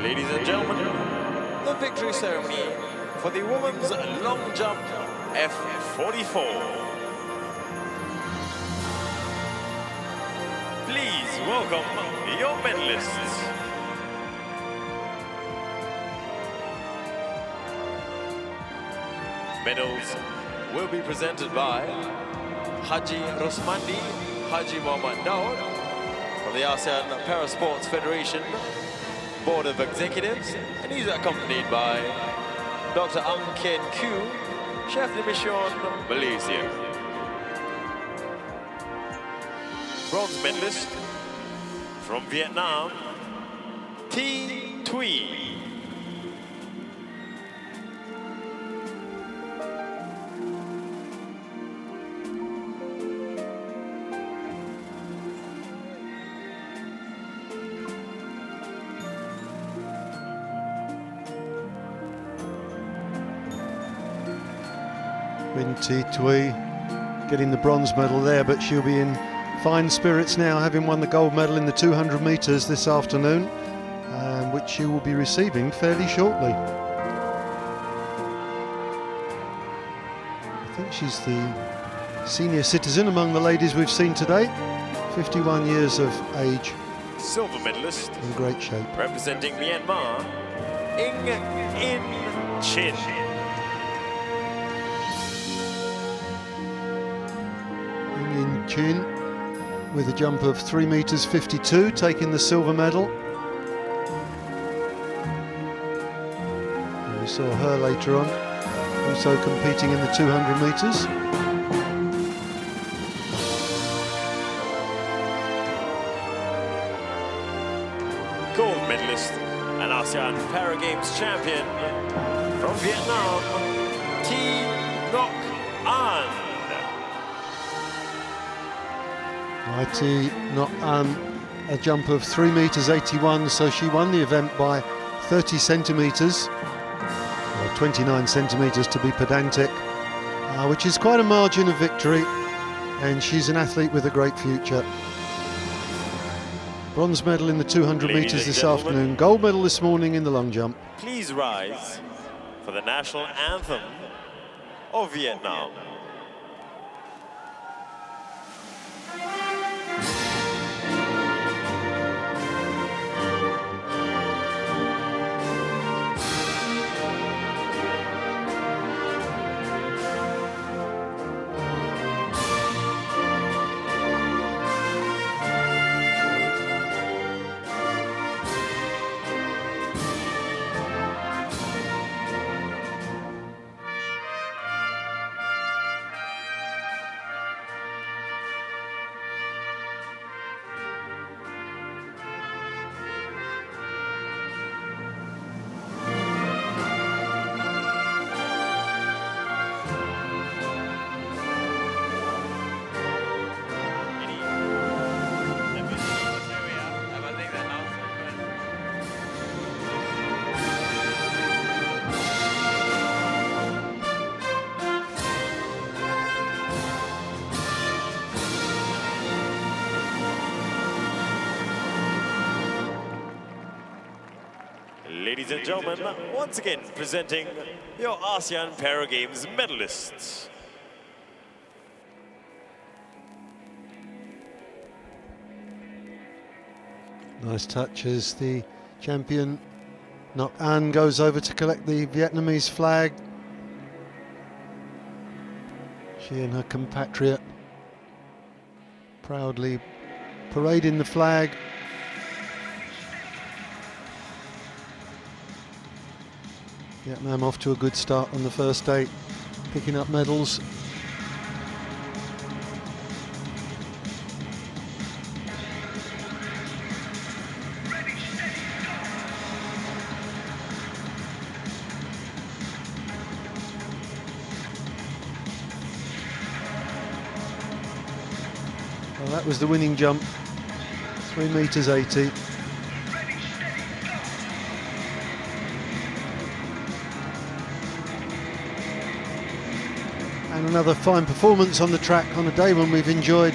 S2: Ladies and gentlemen, the victory ceremony for the women's long jump F44. Please welcome your medalists. Medals will be presented by Haji Rosmandi Haji Muhammad Daud from the ASEAN Parasports Federation Board of Executives, and he's accompanied by Dr. Ang Ken Kyu, Chef de Mission, Malaysia. Bronze medalist from Vietnam, Thi Thuy.
S1: 23 getting the bronze medal there, but she'll be in fine spirits now, having won the gold medal in the 200 metres this afternoon, which she will be receiving fairly shortly. I think she's the senior citizen among the ladies we've seen today, 51 years of age.
S2: Silver medalist
S1: in great shape.
S2: Representing Myanmar, Ng In Chin.
S1: In Chin with a jump of 3 meters 52, taking the silver medal. And we saw her later on, also competing in the 200 meters.
S2: Gold medalist and ASEAN Para Games champion from Vietnam, Thi Ngoc An.
S1: Thi Ngoc An, a jump of 3 meters 81, so she won the event by 30 centimeters, or 29 centimeters to be pedantic, which is quite a margin of victory, and she's an athlete with a great future. Bronze medal in the 200 meters this afternoon, gold medal this morning in the long jump.
S2: Please rise for the national anthem of Vietnam. ladies and gentlemen, once again presenting your ASEAN Para Games medalists.
S1: Nice touch as the champion Ngoc An goes over to collect the Vietnamese flag. She and her compatriot proudly parading the flag. Vietnam off to a good start on the first day, picking up medals. Well, that was the winning jump, 3 meters 80. And another fine performance on the track on a day when we've enjoyed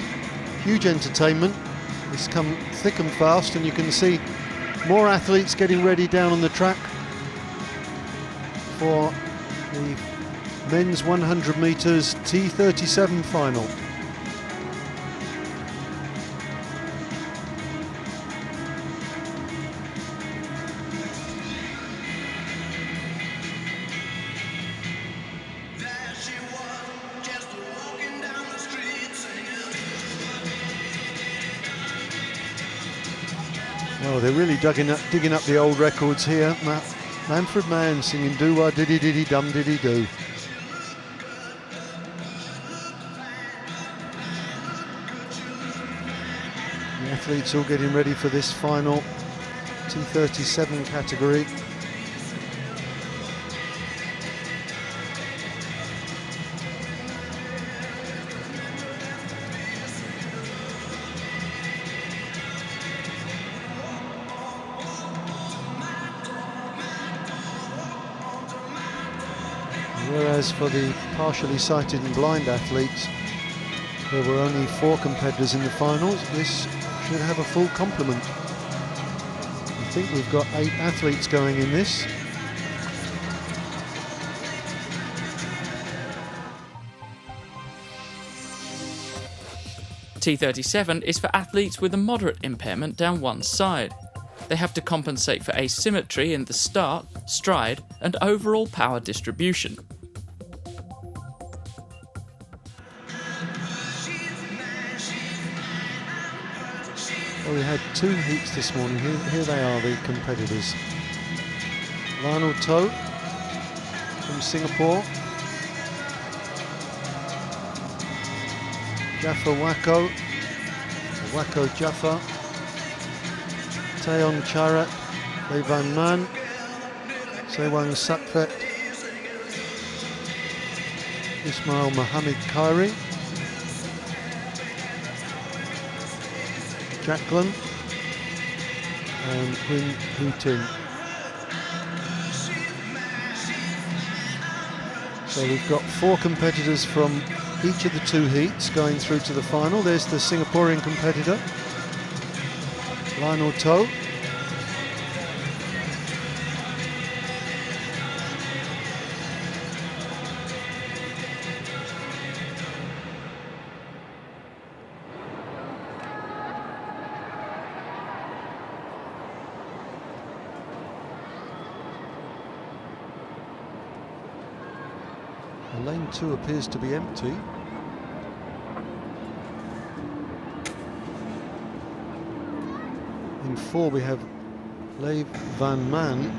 S1: huge entertainment. It's come thick and fast, and you can see more athletes getting ready down on the track for the men's 100 meters T37 final. Oh, they're really digging up the old records here. Manfred Mann singing "Do-Wah Diddy Diddy Dum Diddy Do." The athletes all getting ready for this final T37 category. Whereas for the partially sighted and blind athletes, there were only 4 competitors in the finals. This should have a full complement. I think we've got 8 athletes going in this.
S4: T37 is for athletes with a moderate impairment down one side. They have to compensate for asymmetry in the start, stride, and overall power distribution.
S1: Well, we had 2 heats this morning. Here they are, the competitors. Lionel To from Singapore. Jaffa Wako Jaffa. Taeyon Charat, Lê Van Man, Sewang Sakphet, Ismail Mohammed Khairi, Jacqueline and Huynh Hu Tin. So we've got 4 competitors from each of the 2 heats going through to the final. There's the Singaporean competitor, Lionel To. Lane 2 appears to be empty. In 4 we have Lê Van Man,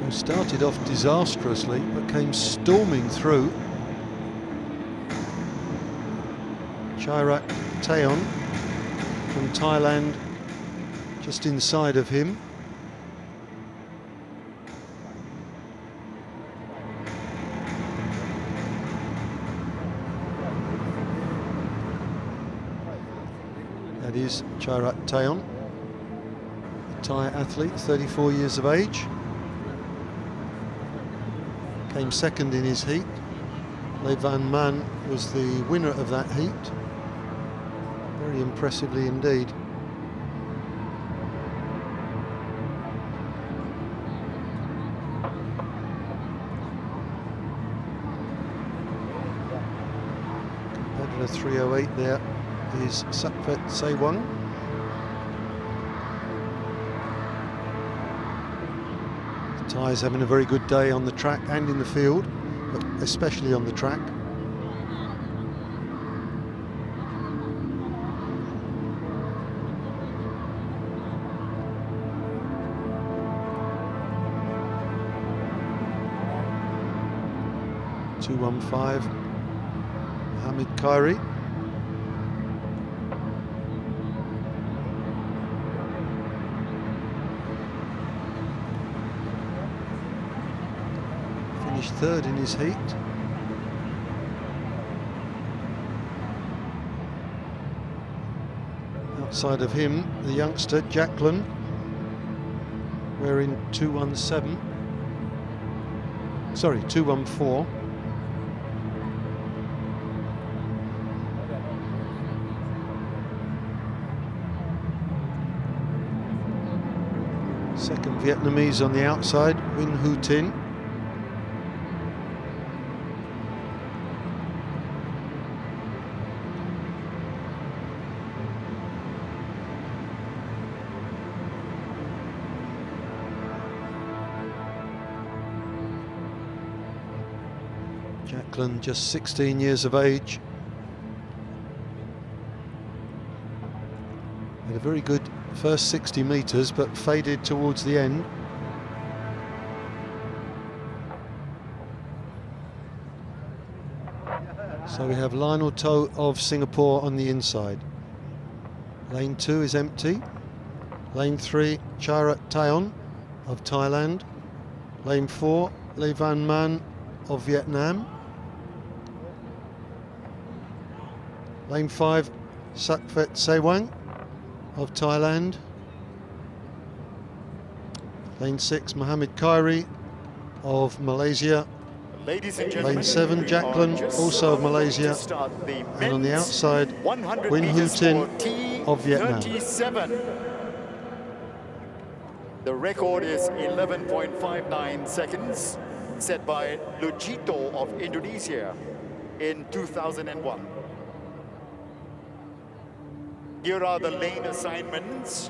S1: who started off disastrously but came storming through. Chairat Taeyon from Thailand just inside of him. That is Chairat Taeyon, a Thai athlete, 34 years of age. Came second in his heat. Lê Van Man was the winner of that heat. Very impressively indeed. a 3:08 there is Sakphet Sewang. Thai's having a very good day on the track and in the field, but especially on the track. .215, Mohammed Khairi. Finished third in his heat. Outside of him, the youngster Jacqueline, wearing 214. Second Vietnamese on the outside, Win Hu Tin. Jacqueline, just 16 years of age. Had a very good first 60 metres, but faded towards the end. So we have Lionel To of Singapore on the inside. Lane 2 is empty. Lane 3, Chairat Theon of Thailand. Lane 4, Le Van Man of Vietnam. Lane 5, Sakphet Sewang of Thailand. Lane 6, Mohammed Khairi of Malaysia.
S3: Ladies and gentlemen,
S1: Lane 7, Jacqueline, also of Malaysia. And on the outside, Win Hu Tin of Vietnam.
S3: 37. The record is 11.59 seconds, set by Lujito of Indonesia in 2001. Here are the lane assignments.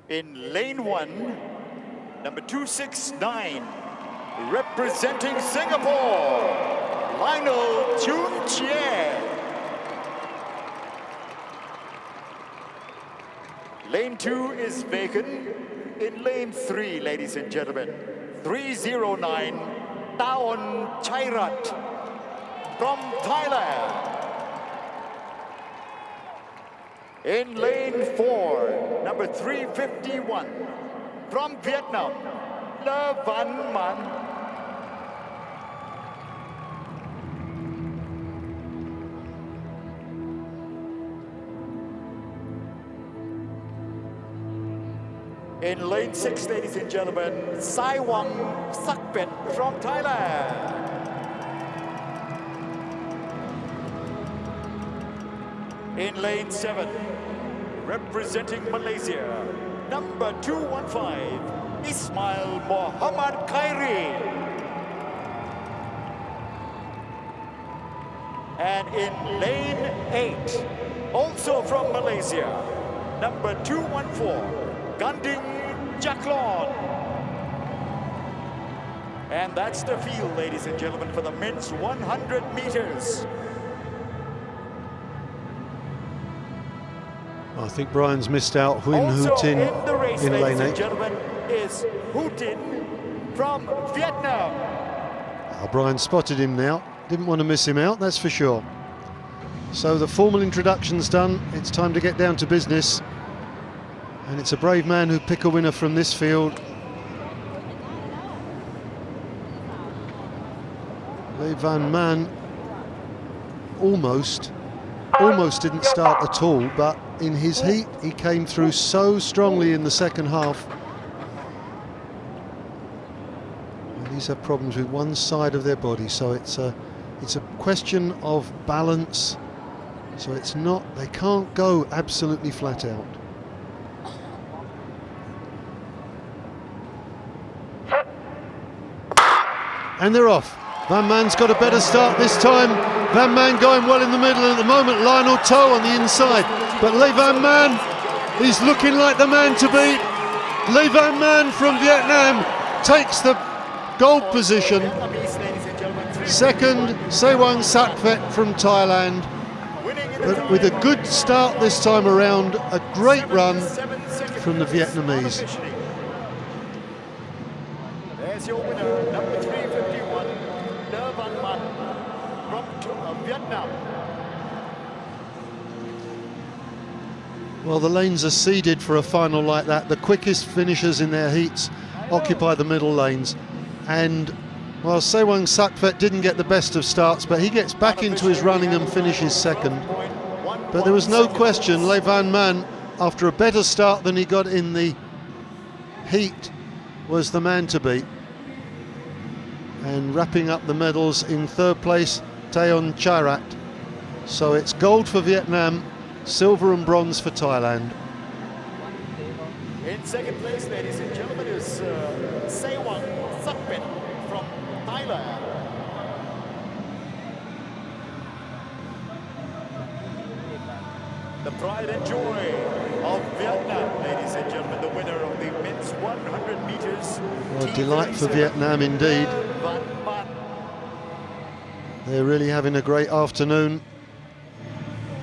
S3: In lane 1, number 269, representing Singapore, Lionel Chun Chie. Lane 2 is vacant. In lane 3, ladies and gentlemen, 309, Taon Chairat from Thailand. In lane 4, number 351, from Vietnam, Le Van Man. In lane 6, ladies and gentlemen, Saiwang Sakpet from Thailand. In lane 7, representing Malaysia, number 215, Ismail Muhammad Khairi. And in lane 8, also from Malaysia, number 214, Ganding Jacqueline. And that's the field, ladies and gentlemen, for the men's 100 meters.
S1: I think Brian's missed out Win Hu Tin
S3: in the race,
S1: in lane
S3: ladies and
S1: 8.
S3: gentlemen, is Hu Tin from Vietnam.
S1: Oh, Brian spotted him now. Didn't want to miss him out, that's for sure. So the formal introduction's done. It's time to get down to business. And it's a brave man who'd pick a winner from this field. Le Van Man almost didn't start at all, but in his heat he came through so strongly in the second half. And these have problems with one side of their body, so it's a question of balance. So it's not, they can't go absolutely flat out. And they're off. Van Man's got a better start this time. Van Man going well in the middle, and at the moment Lionel Toe on the inside. But Le Van Man, he's looking like the man to beat. Le Van Man from Vietnam takes the gold position. Second, Sewang Sakphet from Thailand. But with a good start this time around, a great run from the Vietnamese.
S3: There's your winner, number 351, Le Van Man from Vietnam.
S1: Well, the lanes are seeded for a final like that. The quickest finishers in their heats occupy the middle lanes. And, well, Sewang Sakphet didn't get the best of starts, but he gets back into his running and finishes second. But there was no question, Le Van Man, after a better start than he got in the heat, was the man to beat. And wrapping up the medals in third place, Theon Chairat. So it's gold for Vietnam, silver and bronze for Thailand.
S3: In second place, ladies and gentlemen, is Sewang Sakphet from Thailand. The pride and joy of Vietnam, ladies and gentlemen, the winner of the men's 100 meters.
S1: Well, a delight for Vietnam indeed. They're really having a great afternoon,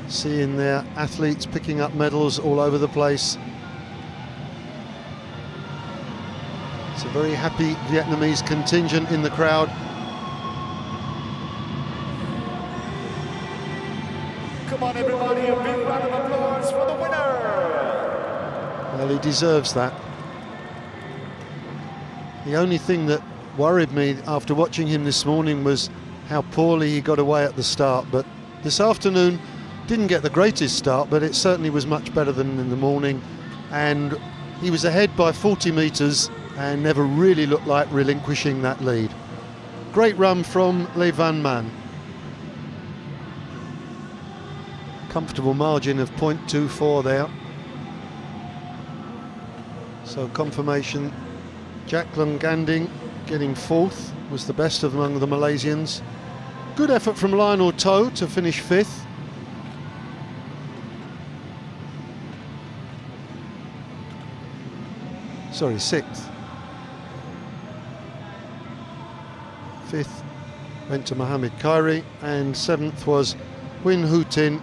S1: seeing their athletes picking up medals all over the place. It's a very happy Vietnamese contingent in the crowd.
S3: Come on, everybody, a big round of applause for the winner.
S1: Well, he deserves that. The only thing that worried me after watching him this morning was how poorly he got away at the start. But this afternoon didn't get the greatest start, but it certainly was much better than in the morning. And he was ahead by 40 metres and never really looked like relinquishing that lead. Great run from Le Van Man. Comfortable margin of 0.24 there. So confirmation, Jacqueline Ganding getting fourth, was the best among the Malaysians. Good effort from Lionel Toe to finish fifth. Sorry, sixth. Fifth went to Mohamed Khairi, and seventh was Win Hu Tin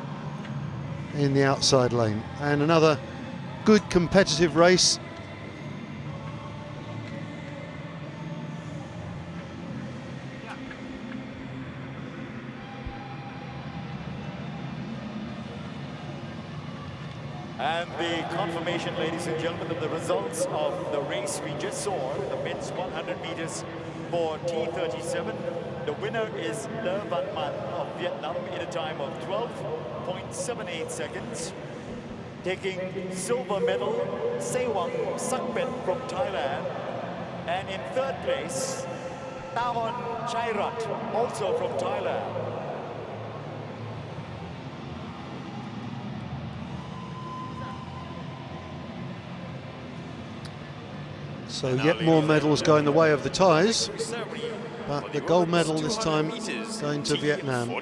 S1: in the outside lane. And another good competitive race.
S3: And the confirmation, ladies and gentlemen, of the results of the race we just saw, the men's 100 meters for T37. The winner is Le Van Man of Vietnam in a time of 12.78 seconds. Taking silver medal, Sewang Sakphet from Thailand. And in third place, Theon Chairat, also from Thailand.
S1: So yet more medals going the way of the Thais, but the gold medal this time going to Vietnam. Now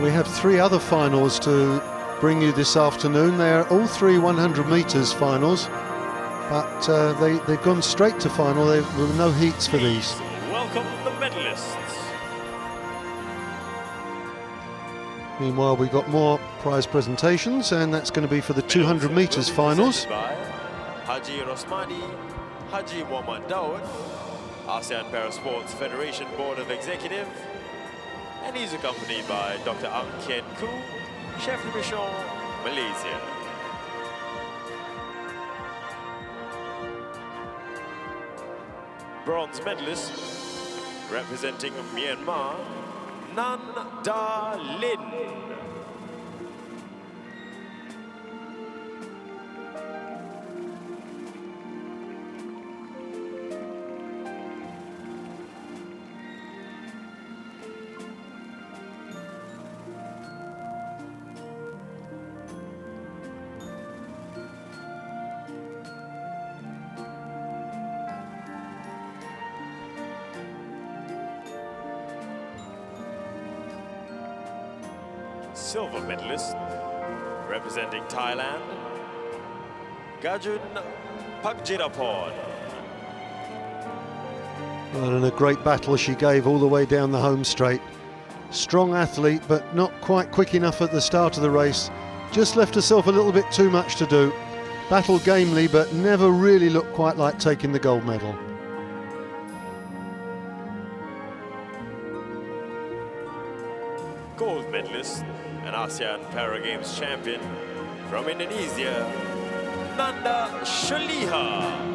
S1: we have three other finals to bring you this afternoon. They're all three 100 metres finals, but they've gone straight to final. There were no heats for these.
S2: Welcome the medalists.
S1: Meanwhile, we've got more prize presentations, and that's going to be for the 200 metres finals.
S2: Haji Rosmani, Haji Muhammad Daud, ASEAN Parasports Federation Board of Executive, and he's accompanied by Dr. Ang Kien Koo, Chef de Mission, Malaysia. Bronze medalist, representing Myanmar, Nan Da Lin. silver medalist, representing Thailand, Gajun Pakjirapon.
S1: Well, and a great battle she gave all the way down the home straight. Strong athlete, but not quite quick enough at the start of the race. Just left herself a little bit too much to do. Battled gamely, but never really looked quite like taking the gold medal.
S2: Gold medalist and ASEAN Para Games champion from Indonesia, Nanda Shaliha.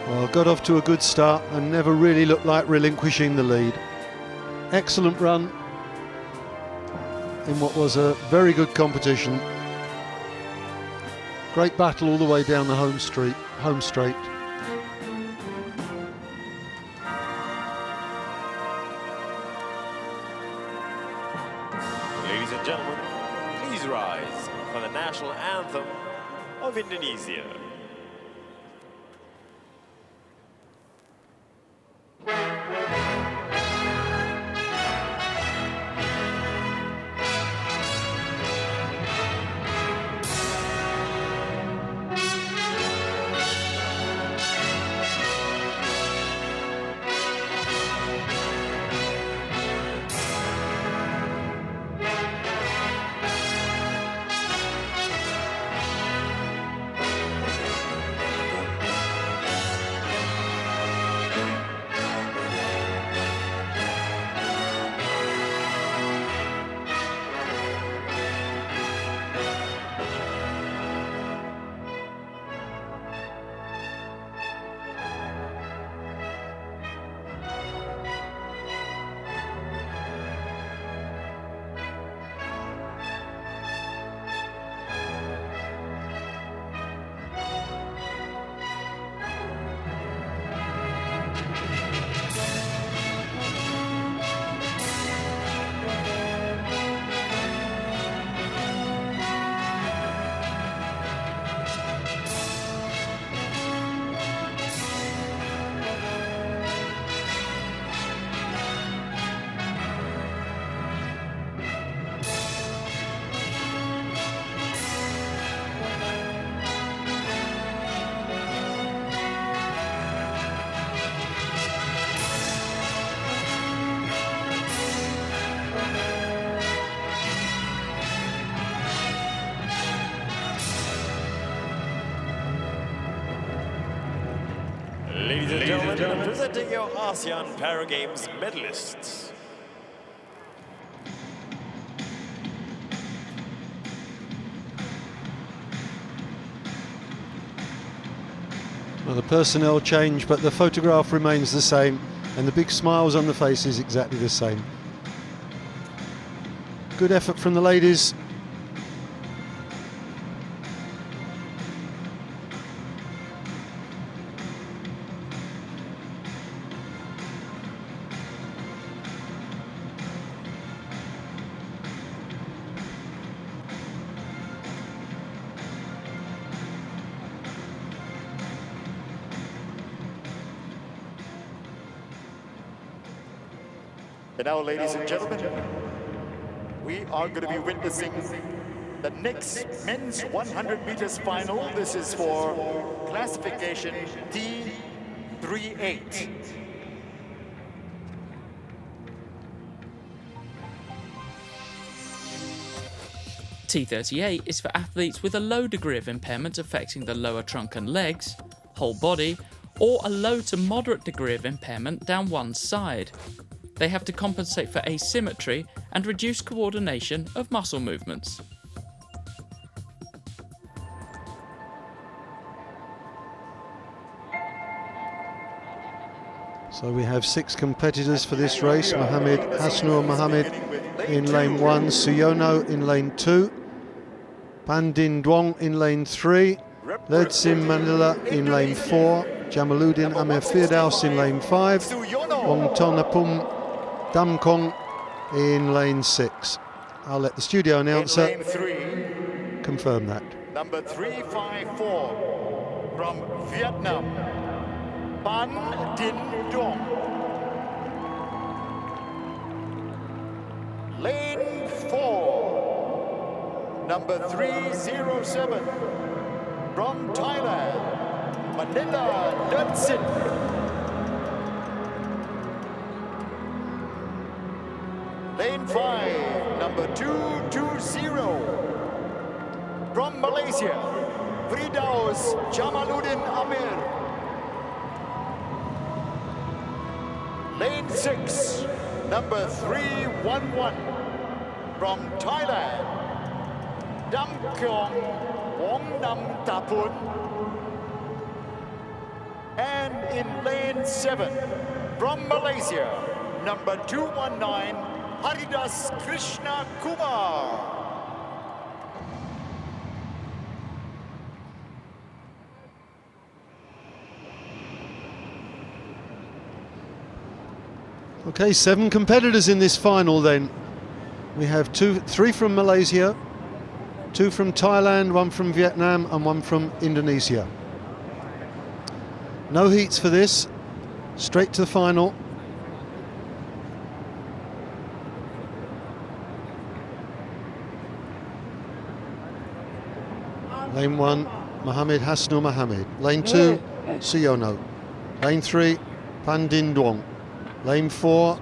S1: Well, got off to a good start and never really looked like relinquishing the lead. Excellent run in what was a very good competition. Great battle all the way down the home straight.
S2: Ladies and gentlemen, please rise for the national anthem of Indonesia. Ladies and gentlemen, presenting your ASEAN Para Games medalists.
S1: Well, the personnel change, but the photograph remains the same, and the big smiles on the faces exactly the same. Good effort from the ladies.
S3: And now, ladies and gentlemen, we are going to be witnessing the next men's 100 meters final. This is for classification T38.
S4: T38 is for athletes with a low degree of impairment affecting the lower trunk and legs, whole body, or a low to moderate degree of impairment down one side. They have to compensate for asymmetry and reduce coordination of muscle movements.
S1: So we have 6 competitors for this race. Mohammed Hasnur Mohammed in lane 1, Suyono in lane 2, Pandin Duong in lane 3, Ledsim Manila in lane 4, Jamaluddin Amir Firdaus in lane 5, Wongtonapum Damkong in lane 6. I'll let the studio announcer confirm that.
S3: Number 354 from Vietnam, Pan Din Dong. number 307. From Thailand, Manila Dutsit. Lane 5, number 220. From Malaysia, Firdaus Jamaluddin Amir. Lane 6, number 311. From Thailand, Dam Kyong Wong Nam Tapun. And in lane 7, from Malaysia, number 219, Haridas Krishna Kumar.
S1: Okay, 7 competitors in this final then. We have 3 from Malaysia, 2 from Thailand, 1 from Vietnam and 1 from Indonesia. No heats for this, straight to the final. Lane 1, Mohamed Hasnul Mohamed. Lane 2, Siono. Lane 3, Pandin Duong. Lane 4,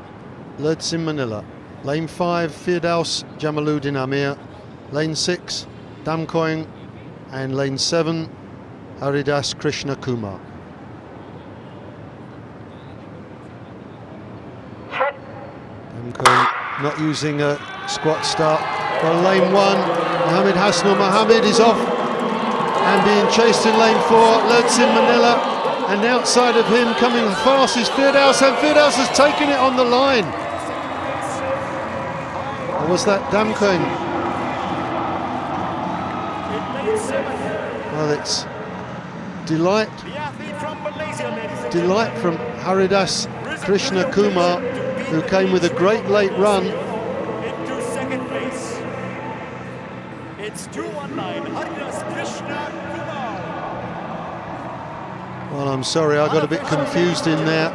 S1: Lurdsin Manila. Lane 5, Firdaus Jamaluddin Amir. Lane 6, Dam Koing. And lane 7, Haridas Krishna Kumar. Dam Koing not using a squat start. Well, lane 1, Mohamed Hasnul Mohamed is off and being chased in lane 4, Lurdsin Manila. And outside of him, coming fast, is Firdaus, and Firdaus has taken it on the line. Or was that Dam Koing? Well, it's delight from Haridas Krishna Kumar, who came with a great late run.
S3: Into second place. It's 219, Haridas Krishna Kumar.
S1: Well, I'm sorry, I got a bit confused in there.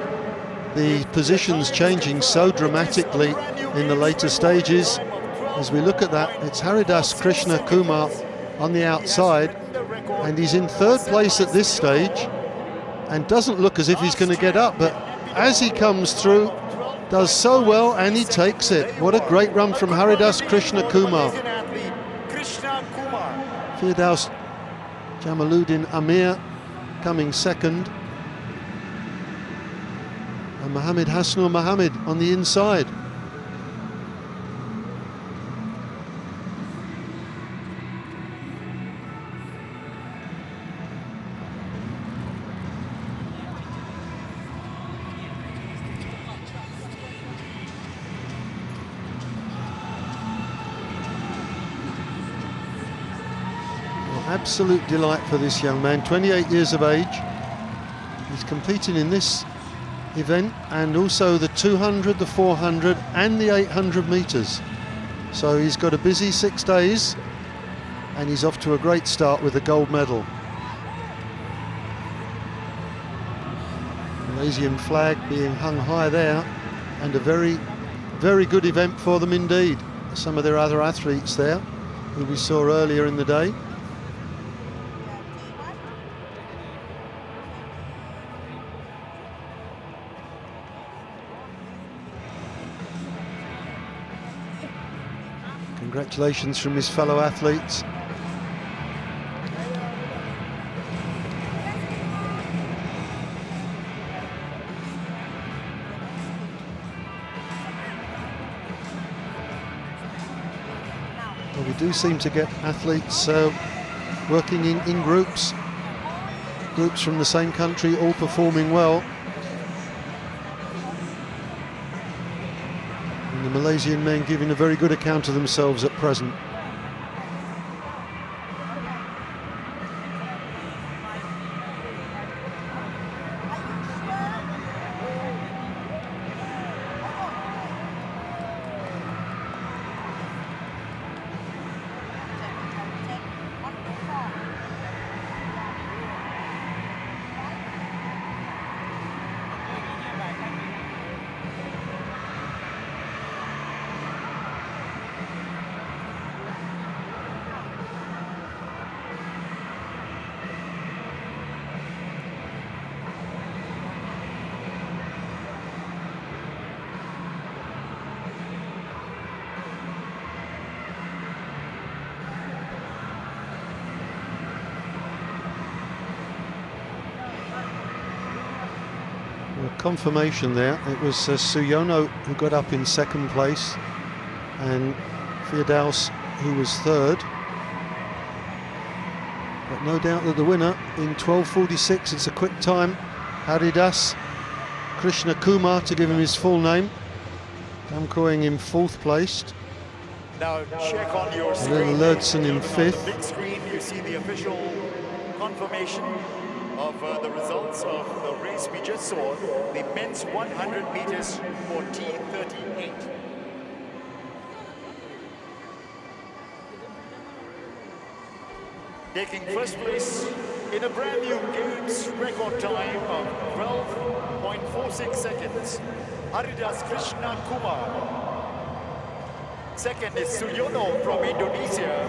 S1: The positions changing so dramatically in the later stages. As we look at that, it's Haridas Krishna Kumar on the outside, and he's in 3rd place at this stage and doesn't look as if he's going to get up, but as he comes through, does so well and he takes it. What a great run from Haridas Krishna Kumar. Firdaus Jamaluddin Amir coming second, and Mohamed Hasnul Mohamed on the inside. Absolute delight for this young man, 28 years of age. He's competing in this event and also the 200, the 400 and the 800 metres. So he's got a busy 6 days and he's off to a great start with a gold medal. Malaysian flag being hung high there, and a very, very good event for them indeed. Some of their other athletes there who we saw earlier in the day. Congratulations from his fellow athletes. Well, we do seem to get athletes working in groups from the same country, all performing well. And the Malaysian men giving a very good account of themselves at present. A confirmation there. It was Suyono who got up in second place and Firdaus who was third. But no doubt that the winner in 12:46, it's a quick time. Haridas Krishna Kumar, to give him his full name. Damkoing in fourth place.
S3: Now check on your screen.
S1: Little Lurdson in
S3: On
S1: fifth.
S3: the big screen, you see the official confirmation of the results of the race we just saw, the men's 100 meters for T38. Taking first place in a brand new games record time of 12.46 seconds, Haridas Krishna Kumar. Second is Suyono from Indonesia.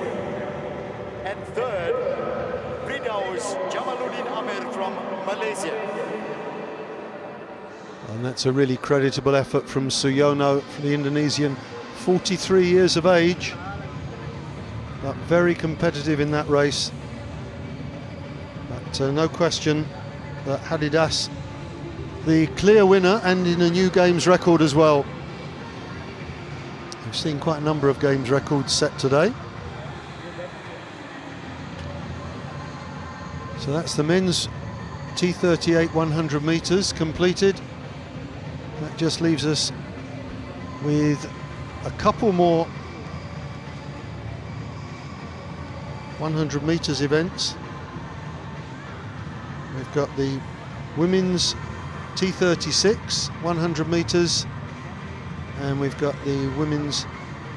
S3: And third, Firdaus Jamaluddin Amir from Malaysia.
S1: And that's a really creditable effort from Suyono, the Indonesian, 43 years of age, but very competitive in that race. But no question that Haridas, the clear winner, and in a new games record as well. We've seen quite a number of games records set today. So that's the men's T38 100 metres completed. That just leaves us with a couple more 100 metres events. We've got the women's T36 100 metres, and we've got the women's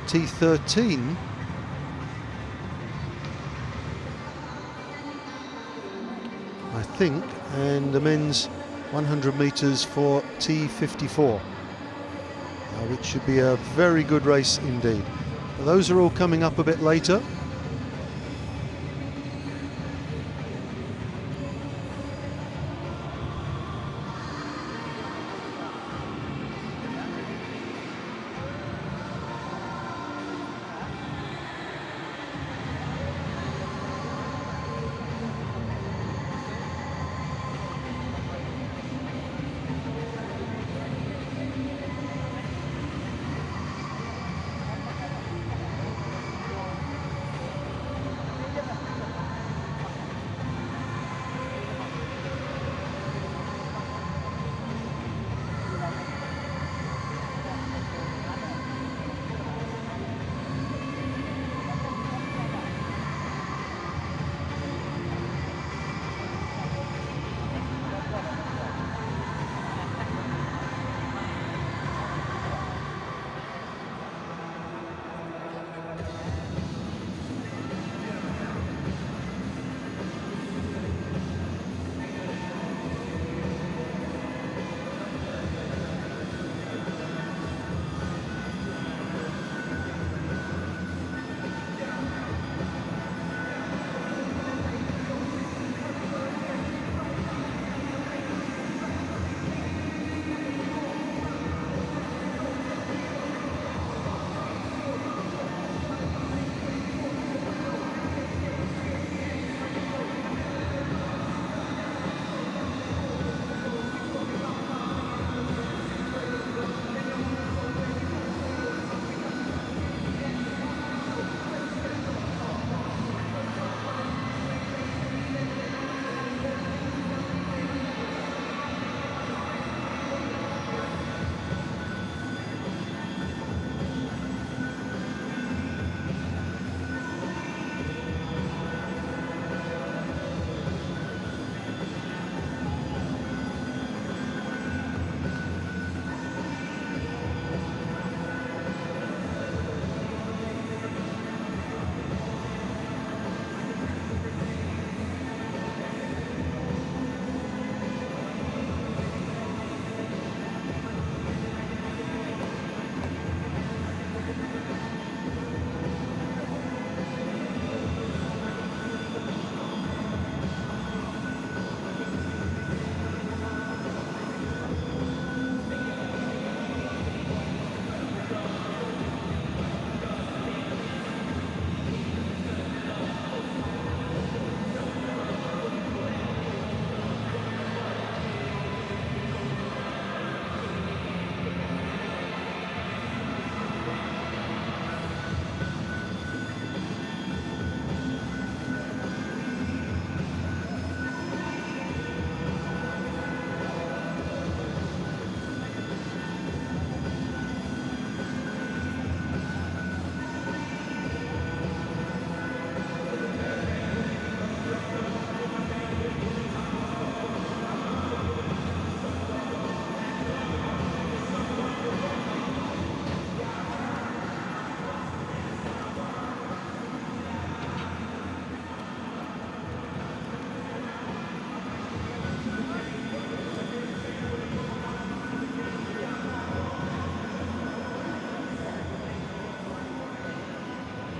S1: T13 I think, and the men's 100 metres for T54, which should be a very good race indeed. But those are all coming up a bit later.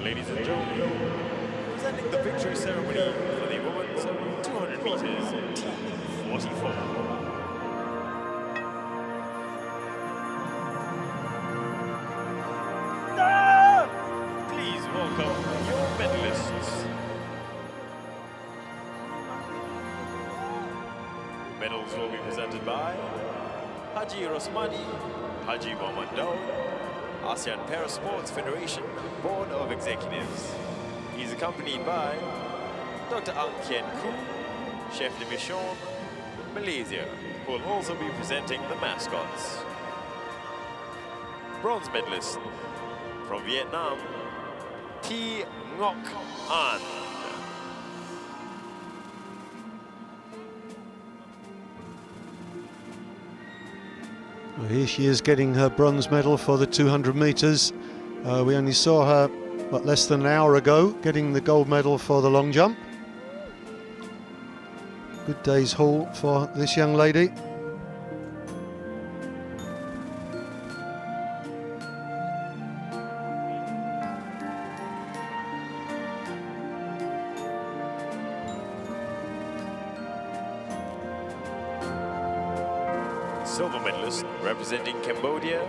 S2: ladies and gentlemen, presenting the victory ceremony for the women's 200 meters T44. Please welcome your medalists. Medals will be presented by Haji Rosmani, Haji Mohammad Daud, ASEAN Parasports Federation Board of Executives. He's accompanied by Dr. Ang Kien Koo, Chef de Mission, Malaysia, who will also be presenting the mascots. Bronze medalist from Vietnam, Thi Ngoc An.
S1: Well, here she is getting her bronze medal for the 200 metres. We only saw her less than an hour ago getting the gold medal for the long jump. Good day's haul for this young lady.
S2: Silver medalist representing Cambodia,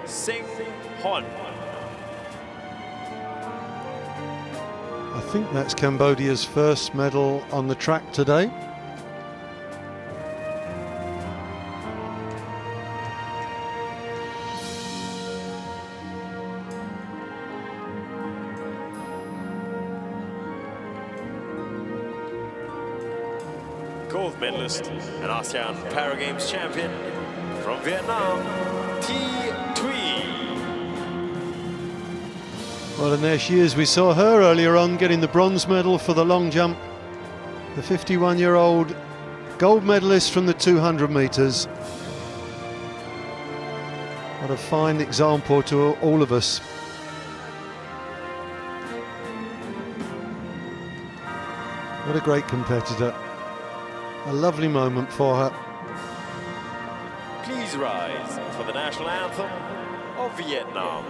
S2: Sing Hon.
S1: I think that's Cambodia's first medal on the track today.
S2: Gold medalist and ASEAN Para Games champion from Vietnam, Thi Thuy.
S1: Well, and there she is. We saw her earlier on getting the bronze medal for the long jump. The 51-year-old gold medalist from the 200 metres. What a fine example to all of us. What a great competitor. A lovely moment for her.
S2: Please rise for the national anthem of Vietnam.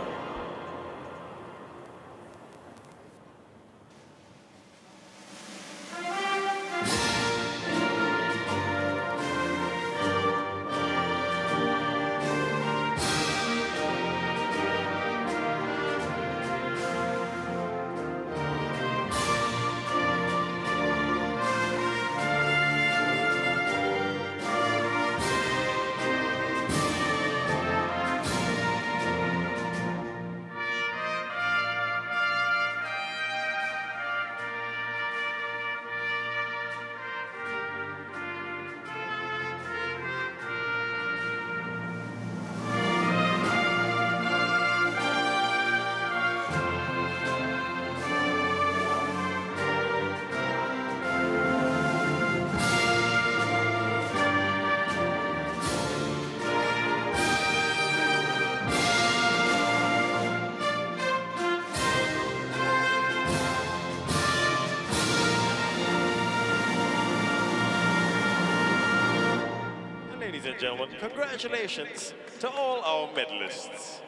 S2: Ladies and gentlemen, congratulations to all our medalists.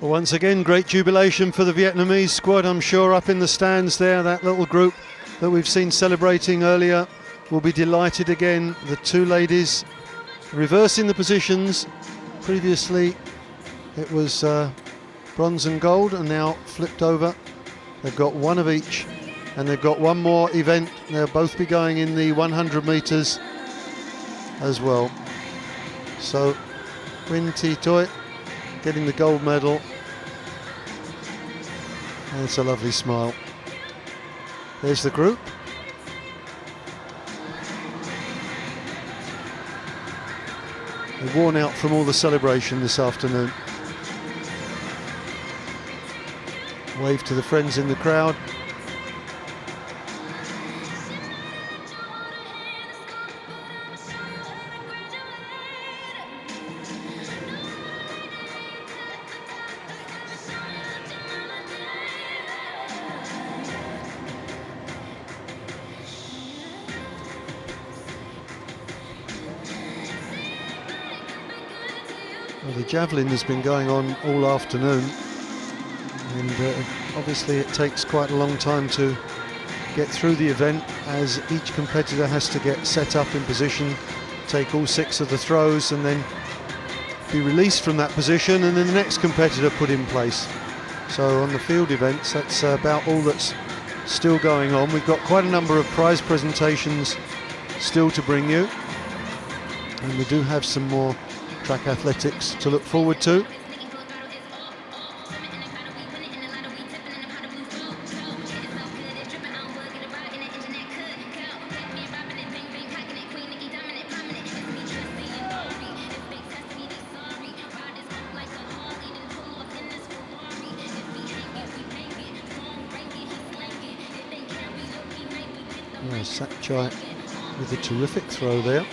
S1: Well, once again, great jubilation for the Vietnamese squad, I'm sure, up in the stands there. That little group that we've seen celebrating earlier will be delighted again. The two ladies reversing the positions. Previously it was bronze and gold, and now flipped over. They've got one of each, and they've got one more event. They'll both be going in the 100 metres as well. So Nguyen Thi Thuy getting the gold medal. And it's a lovely smile. There's the group. They're worn out from all the celebration this afternoon. Wave to the friends in the crowd. Well, the javelin has been going on all afternoon. And obviously it takes quite a long time to get through the event, as each competitor has to get set up in position, take all 6 of the throws, and then be released from that position, and then the next competitor put in place. So on the field events, that's about all that's still going on. We've got quite a number of prize presentations still to bring you, and we do have some more track athletics to look forward to. Sakchai with a terrific throw there. You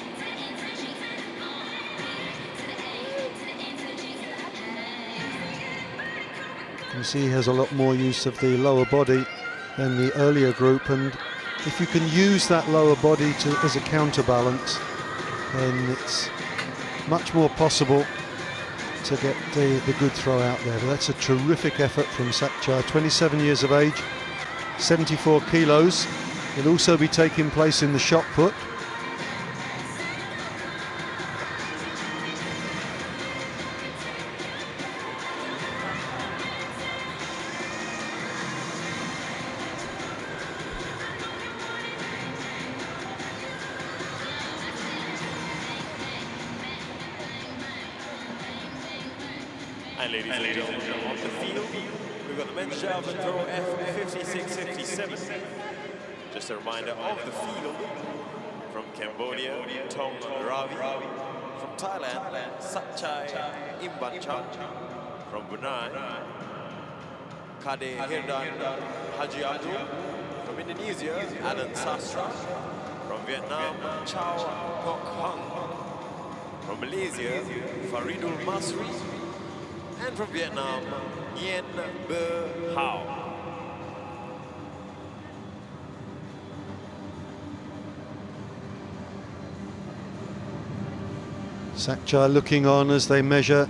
S1: can see he has a lot more use of the lower body than the earlier group, and if you can use that lower body as a counterbalance, then it's much more possible to get the good throw out there. But that's a terrific effort from Sakchai, 27 years of age, 74 kilos. He'll also be taking place in the shot put.
S2: And ladies and gentlemen, on the field, we've got the men's javelin throw F56-57. Just a reminder of the field: from Cambodia, Tong Ravi; from Thailand, Sakchai Imbanchak; from Brunei, Kade Hirdan Haji Abdul; from Indonesia, Alan Sastra; from Vietnam, Chow Kok Hang; from Malaysia, Faridul Masri; and from Vietnam, Nguyen Be Hao.
S1: Sakchai looking on as they measure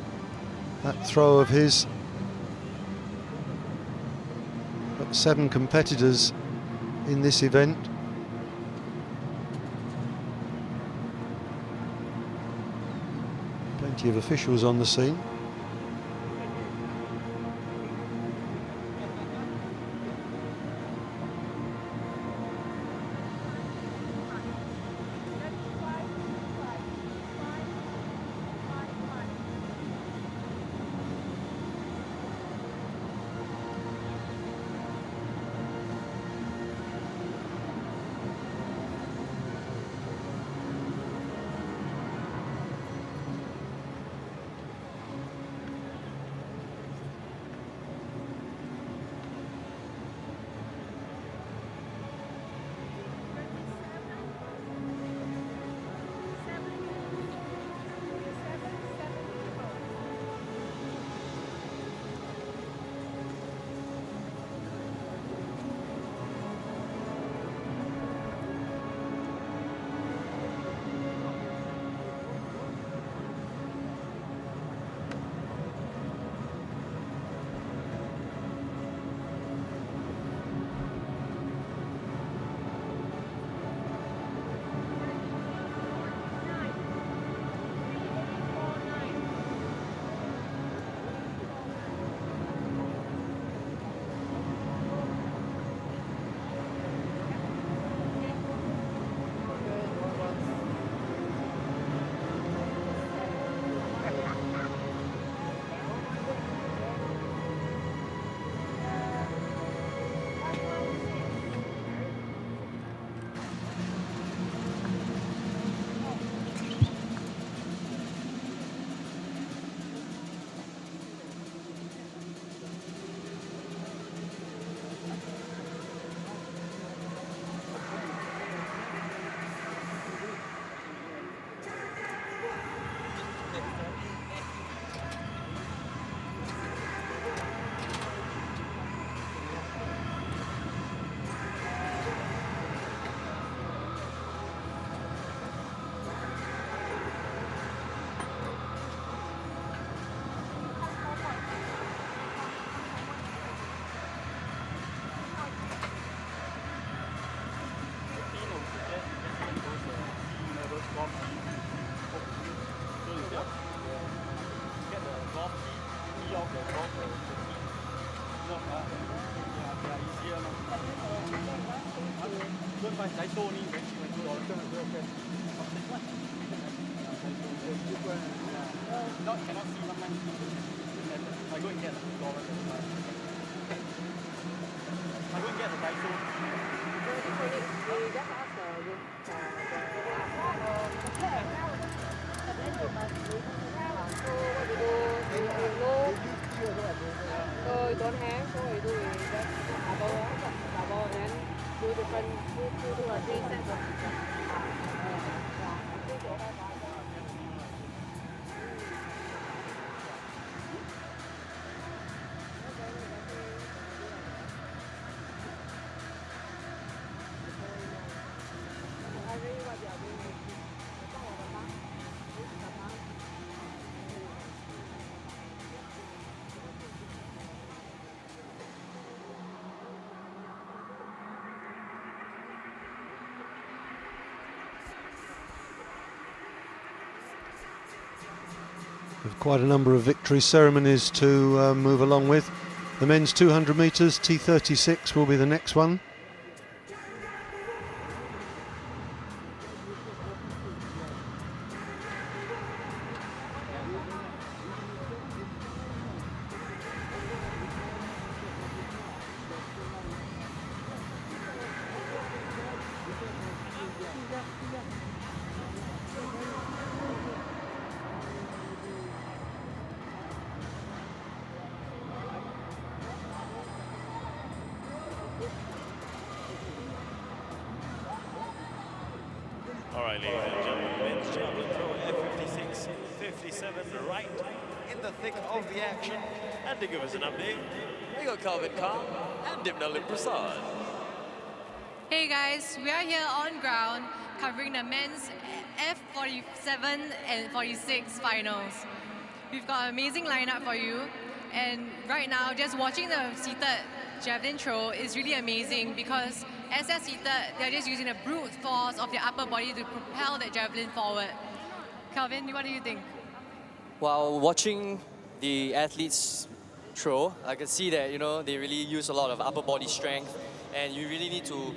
S1: that throw of his. Got 7 competitors in this event. Plenty of officials on the scene.
S8: So you don't have, so you do is just double and do different, two or three sets of
S1: With quite a number of victory ceremonies to move along with. The men's 200 metres, T36 will be the next one.
S2: All right, ladies and gentlemen, men's javelin throw F56, 57, right in the thick of the action. And to give us an update, we got Calvin Khan and Dimnalim Prasad.
S6: Hey guys, we are here on ground covering the men's F47 and 46 finals. We've got an amazing lineup for you, and right now just watching the seated javelin throw is really amazing because as they're seated, they're just using the brute force of their upper body to propel that javelin forward. Calvin, what do you think?
S5: While watching the athletes throw, I can see that they really use a lot of upper body strength, and you really need to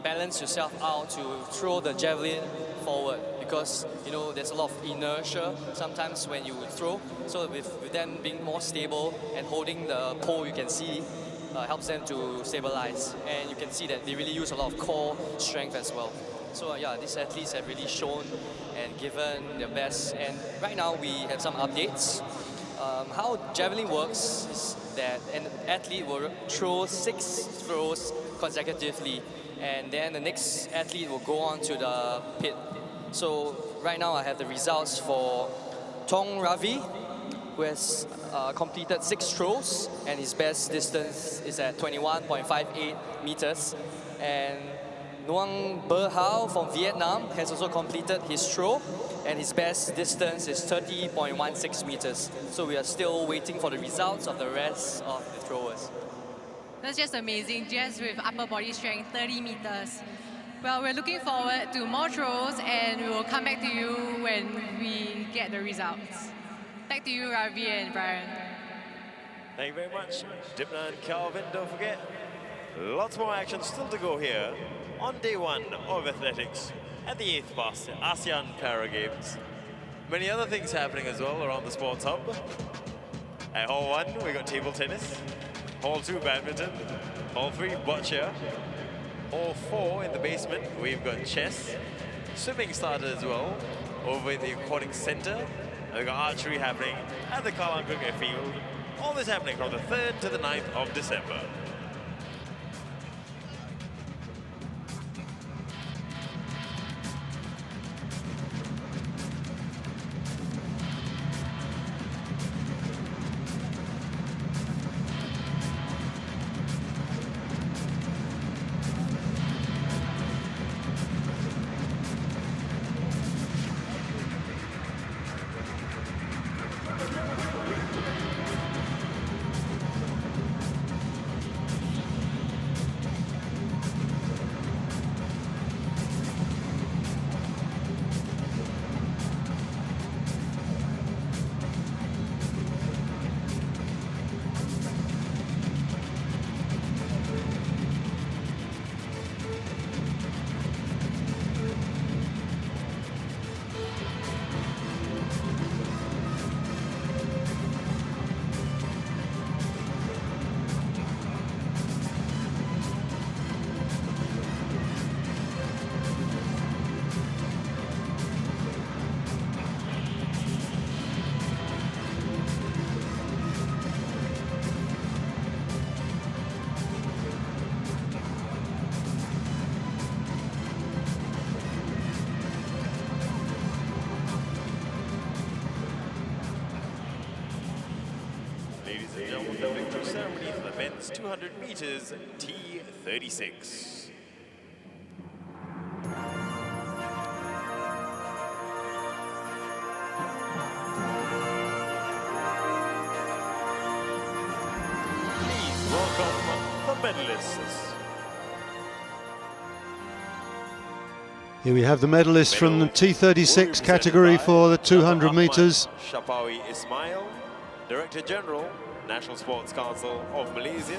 S5: balance yourself out to throw the javelin forward because there's a lot of inertia sometimes when you throw. So with them being more stable and holding the pole, you can see helps them to stabilize, and you can see that they really use a lot of core strength as well. So yeah, these athletes have really shown and given their best, and right now we have some updates. How javelin works is that an athlete will throw 6 throws consecutively, and then the next athlete will go on to the pit. So right now I have the results for Tong Ravi, who has completed 6 throws, and his best distance is at 21.58 meters. And Nguyen Bơ Hao from Vietnam has also completed his throw, and his best distance is 30.16 meters. So we are still waiting for the results of the rest of the throwers.
S6: That's just amazing, just with upper body strength, 30 meters. Well, we're looking forward to more throws, and we will come back to you when we get the results. Back to you, Ravi and Brian.
S2: Thank you very much, Dimna and Calvin. Don't forget, lots more action still to go here on day 1 of athletics at the 8th ASEAN Para Games. Many other things happening as well around the sports hub. At Hall 1, we got table tennis. Hall 2, badminton. Hall 3, boccia. Hall 4, in the basement, we've got chess. Swimming started as well over in the aquatic center. And we've got archery happening at the Kallang Cricket Field. All this happening from the 3rd to the 9th of December. Ladies and gentlemen, the victory ceremony for the men's 200 meters T36. Please welcome the medalists.
S1: Here we have the medalists from the T36 category for the 200 metres.
S2: Shapawi Ismail, Director General, National Sports Council of Malaysia.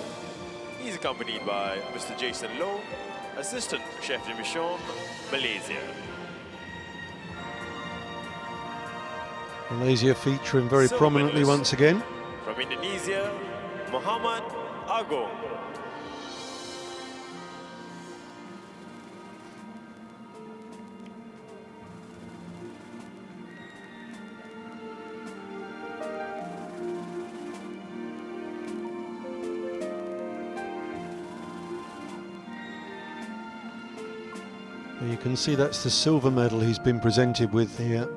S2: He's accompanied by Mr. Jason Low, Assistant Chef de Mission, Malaysia.
S1: Malaysia featuring very prominently once again.
S2: From Indonesia, Muhammad Agung.
S1: You can see that's the silver medal he's been presented with here.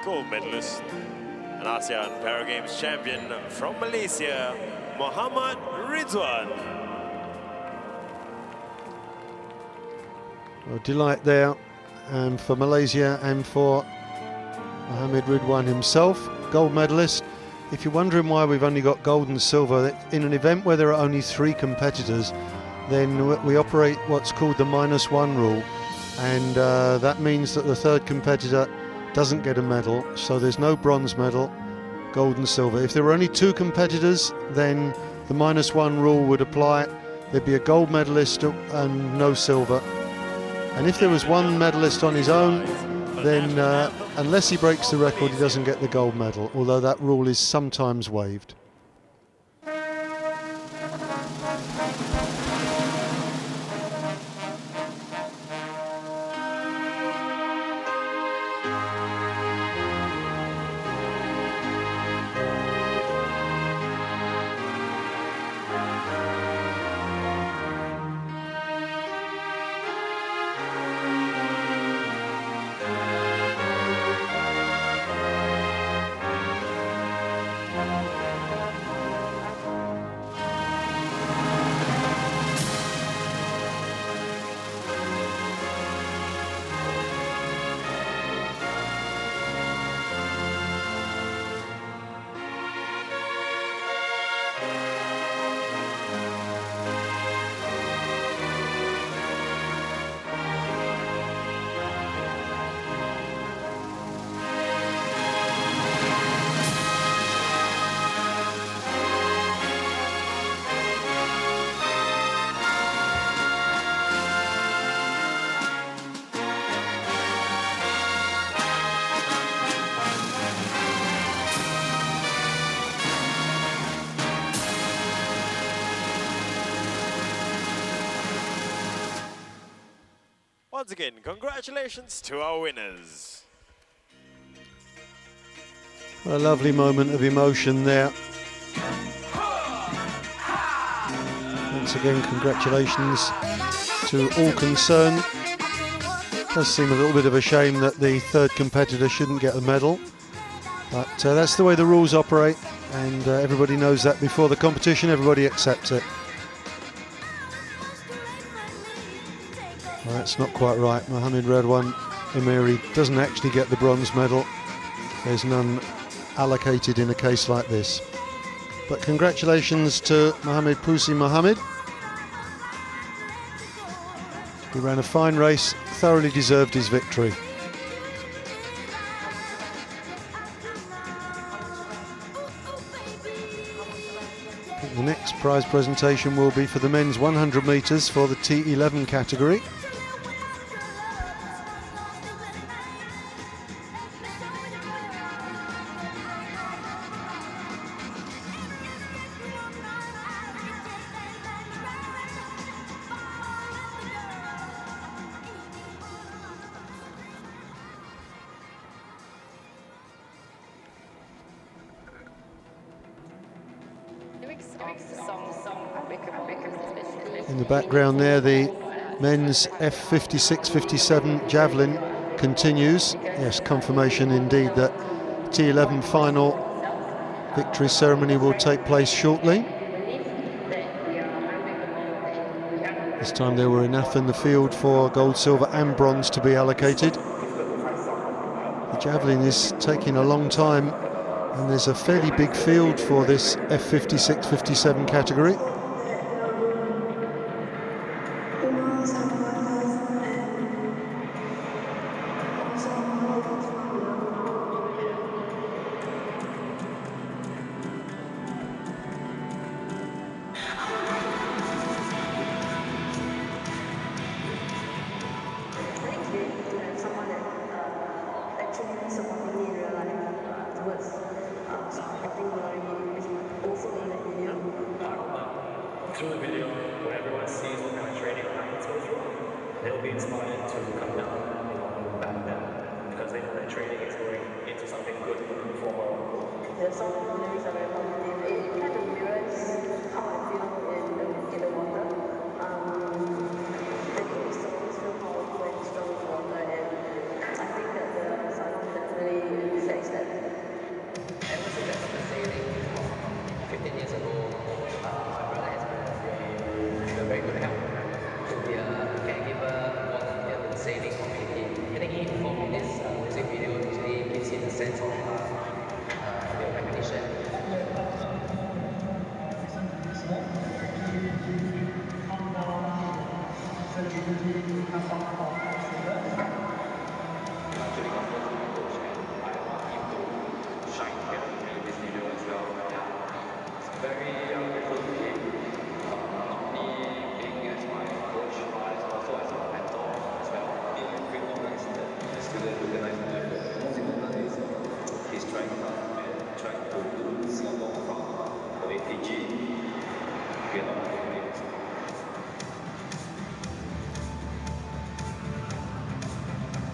S2: Gold medalist and ASEAN Paragames champion from Malaysia, Muhammad Ridwan.
S1: Well, delight there for Malaysia and for Muhammad Ridwan himself, gold medalist. If you're wondering why we've only got gold and silver, in an event where there are only 3 competitors, then we operate what's called the -1 rule, and that means that the 3rd competitor doesn't get a medal, so there's no bronze medal, gold and silver. If there were only 2 competitors, then the -1 rule would apply. There'd be a gold medalist and no silver. And if there was 1 medalist on his own, then unless he breaks the record, he doesn't get the gold medal, although that rule is sometimes waived.
S2: Once again, congratulations to our winners.
S1: What a lovely moment of emotion there. Once again, congratulations to all concerned. It does seem a little bit of a shame that the 3rd competitor shouldn't get a medal, but that's the way the rules operate, and everybody knows that before the competition, everybody accepts it. Well, that's not quite right. Mohamed Ridwan Emiri doesn't actually get the bronze medal. There's none allocated in a case like this. But congratulations to Mohamed Pusi Mohamed. He ran a fine race, thoroughly deserved his victory. The next prize presentation will be for the men's 100 metres for the T11 category. In the background there, the men's F56-57 javelin continues. Yes, confirmation indeed that T11 final victory ceremony will take place shortly. This time there were enough in the field for gold, silver and bronze to be allocated. The javelin is taking a long time, and there's a fairly big field for this F56-57 category.
S9: Through the video, when everyone sees what kind of training happens goes wrong, they'll be inspired to come down and back down because they know that training is going into something good for the performer.
S8: The song lyrics are very positive. It kind of mirrors how I feel in the water. The lyrics always feel powerful and strong in the water, and I think that the song definitely reflects that.
S9: Ever since I started sailing 15 years ago, my brother has been a very good help to be a caregiver, volunteer to the sailing community. I think he informed me this music video usually gives him a sense of recognition.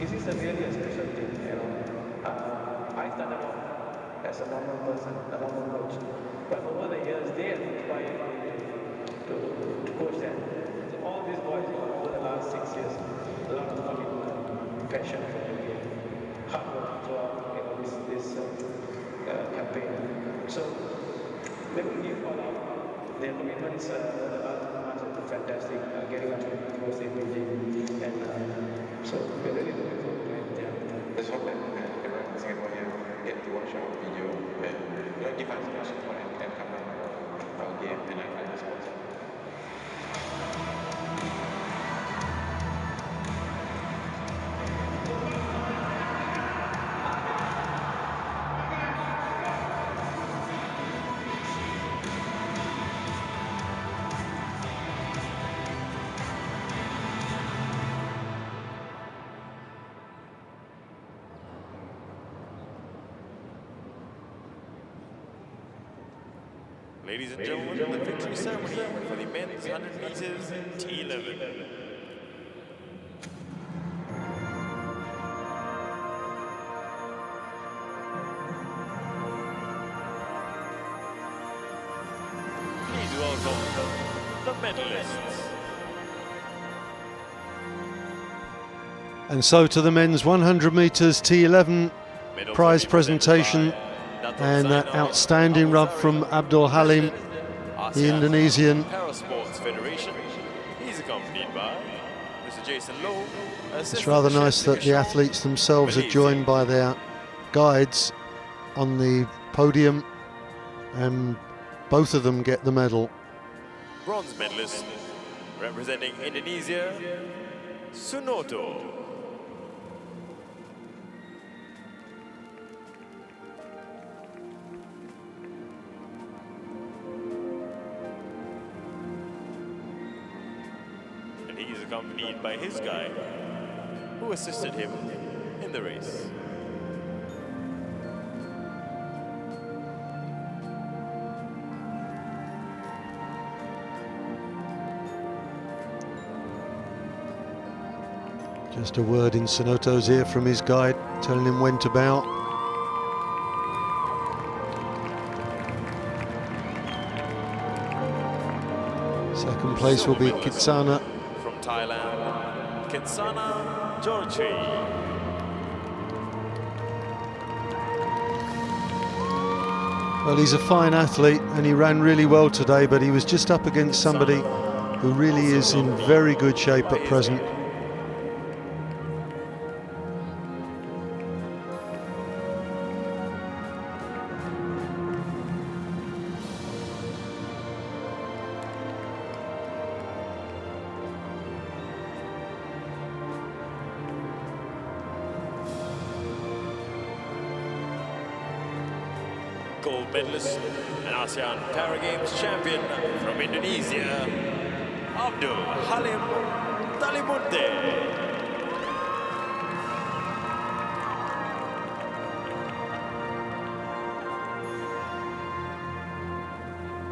S9: This is really a special thing, you know. I started off as a normal person, a normal coach. But over the years, they have inspired me to coach them. So all these boys, over the last 6 years, a lot of commitment, passion for the game, hard work throughout this campaign. So they will give all out. Their commitment is fantastic, getting us to close the APG. And so we're really looking forward to it. Yeah.
S10: Let's hope that everyone in Singapore here get to watch our video and give us some support and come down our game and like the sports.
S2: Ladies and gentlemen, the victory ceremony for the men's 100 meters T11. Please welcome the medalists.
S1: And so to the men's 100 metres T11 prize presentation, and that outstanding rub from Abdul Halim, the Indonesian.
S2: Parasports Federation. He's accompanied by Mr. Jason Lowe.
S1: It's rather nice that the athletes themselves are joined by their guides on the podium, and both of them get the medal.
S2: Bronze medalist representing Indonesia, Sunoto. And he is accompanied by his guide, who assisted him in the race.
S1: Just a word in Sunoto's ear from his guide, telling him when to bow. Second place will be Kitsana
S2: Thailand, Kinsana Jorchi.
S1: Well, he's a fine athlete and he ran really well today, but he was just up against somebody who really is in very good shape at present.
S2: Gold medalist and ASEAN Para Games champion from Indonesia, Abdul Halim Talimunte.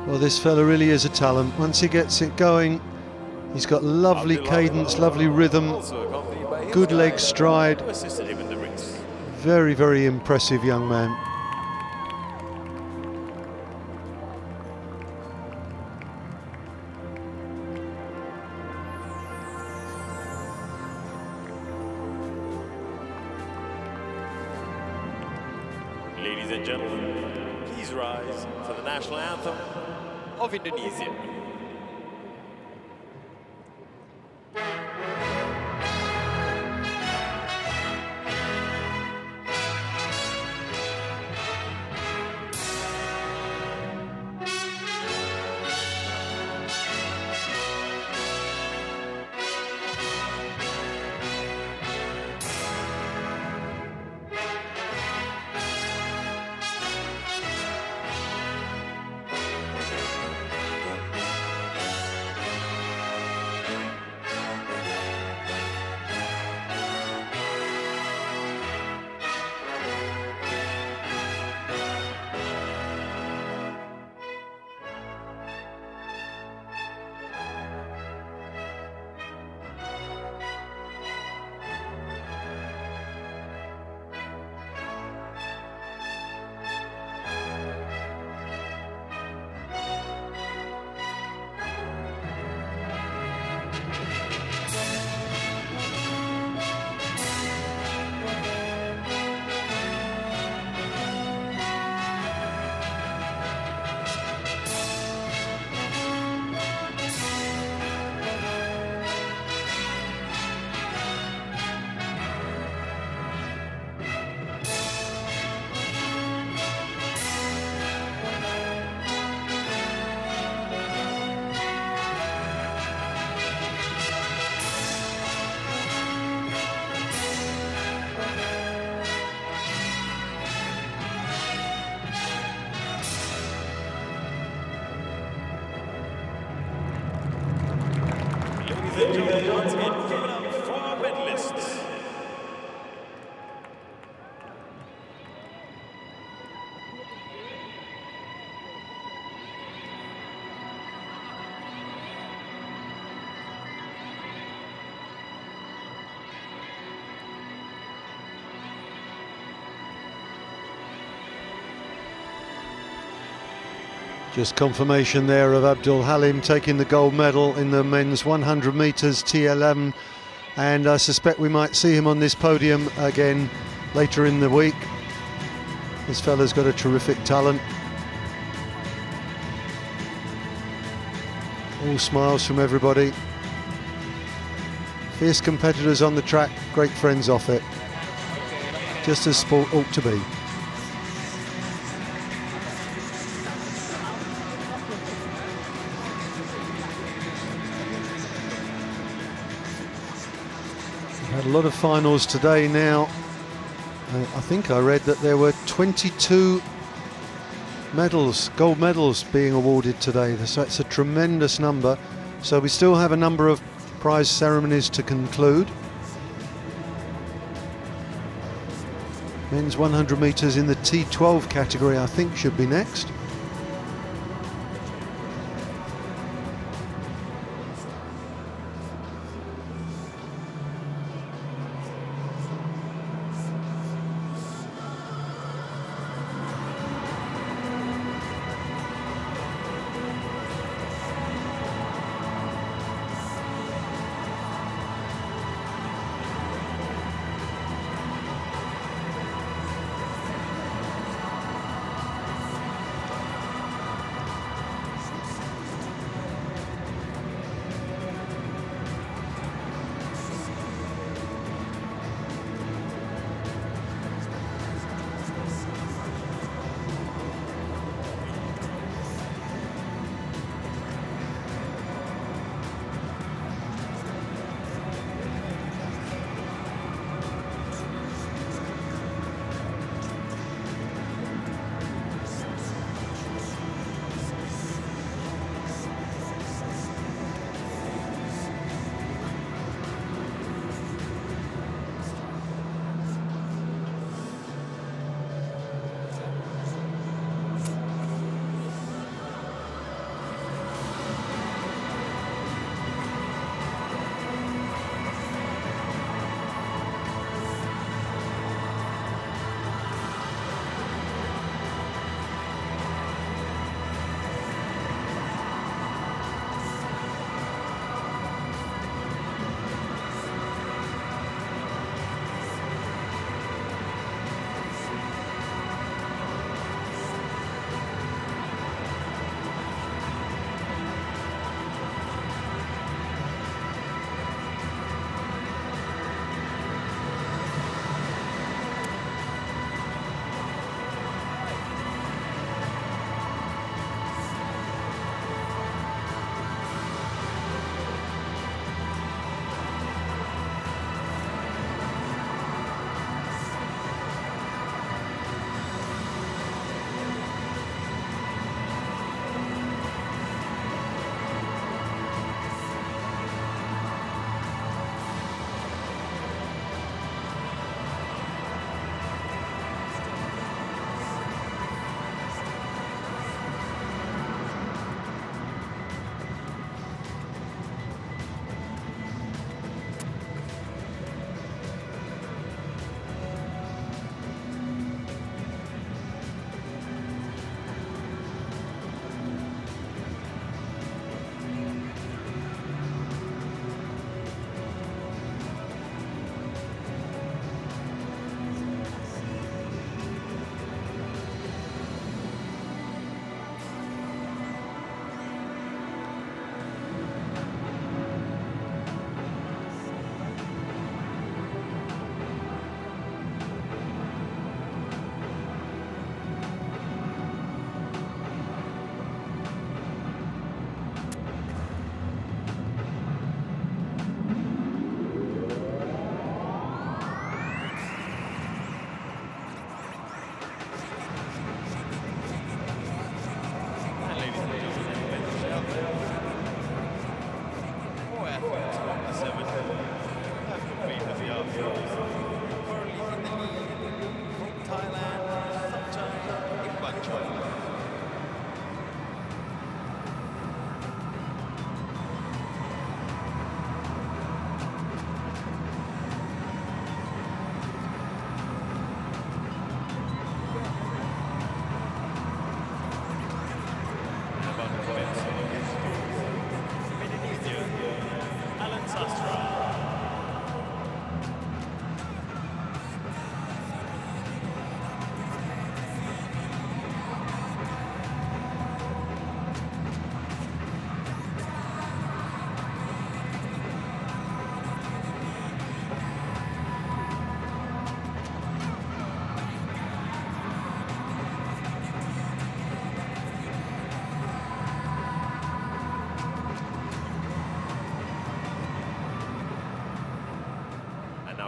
S1: Well, this fella really is a talent. Once he gets it going, he's got lovely cadence, lovely rhythm, good leg stride. Very, very impressive young man.
S2: Ladies and gentlemen, please rise for the national anthem of Indonesia. Ladies and gentlemen, once again, give it up for our medalists.
S1: Just confirmation there of Abdul Halim taking the gold medal in the men's 100 metres T11, and I suspect we might see him on this podium again later in the week. This fella's got a terrific talent. All smiles from everybody. Fierce competitors on the track, great friends off it. Just as sport ought to be. Had a lot of finals today now. I think I read that there were 22 medals, gold medals being awarded today. So it's a tremendous number. So we still have a number of prize ceremonies to conclude. Men's 100 metres in the T12 category I think should be next.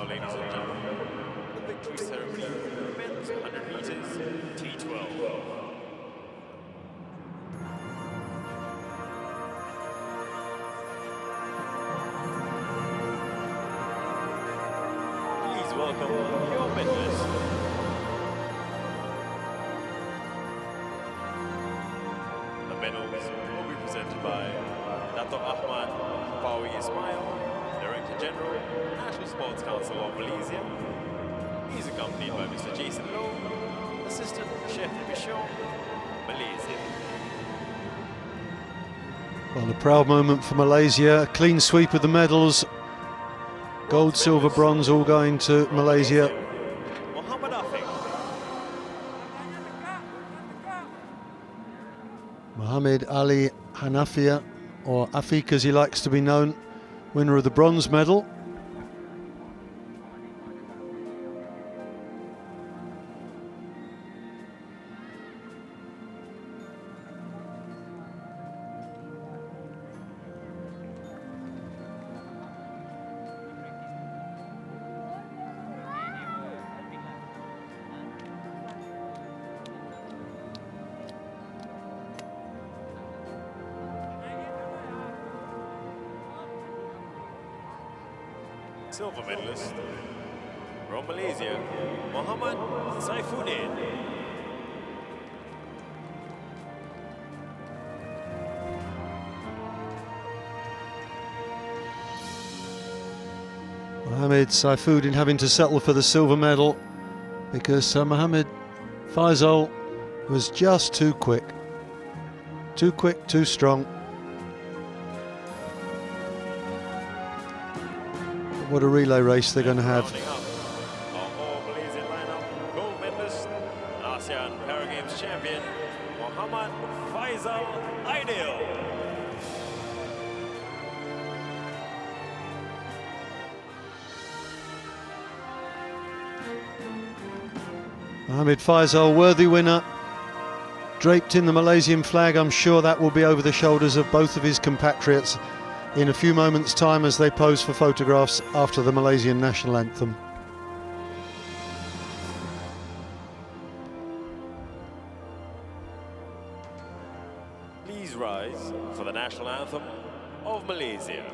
S2: now, ladies and gentlemen, the victory ceremony for the men's 100 meters T12. Please welcome your medalist. The medals will be presented by Dato' Ahmad Pawi Ismail, Director General, National Sports Council of Malaysia. He's accompanied by Mr. Jason Low, Assistant Chef de Mission, Malaysia.
S1: Well, a proud moment for Malaysia. A clean sweep of the medals. Gold, silver, bronze, all going to Malaysia.
S2: Muhammad Afiq.
S1: Mohammed Ali Hanafia, or Afiq as he likes to be known, winner of the bronze medal.
S2: Silver medalist from Malaysia, Muhammad Saifuddin.
S1: Mohammed Saifuddin having to settle for the silver medal because Mohammed Faisal was just too quick. Too quick, too strong. What a relay race they're going to have.
S2: Rounding up our all-Malaysian lineup, gold medalist, ASEAN Para Games champion, Muhammad Faisal Aidil.
S1: Mohammed Faisal, worthy winner, draped in the Malaysian flag. I'm sure that will be over the shoulders of both of his compatriots in a few moments' time as they pose for photographs after the Malaysian national anthem.
S2: Please rise for the national anthem of Malaysia.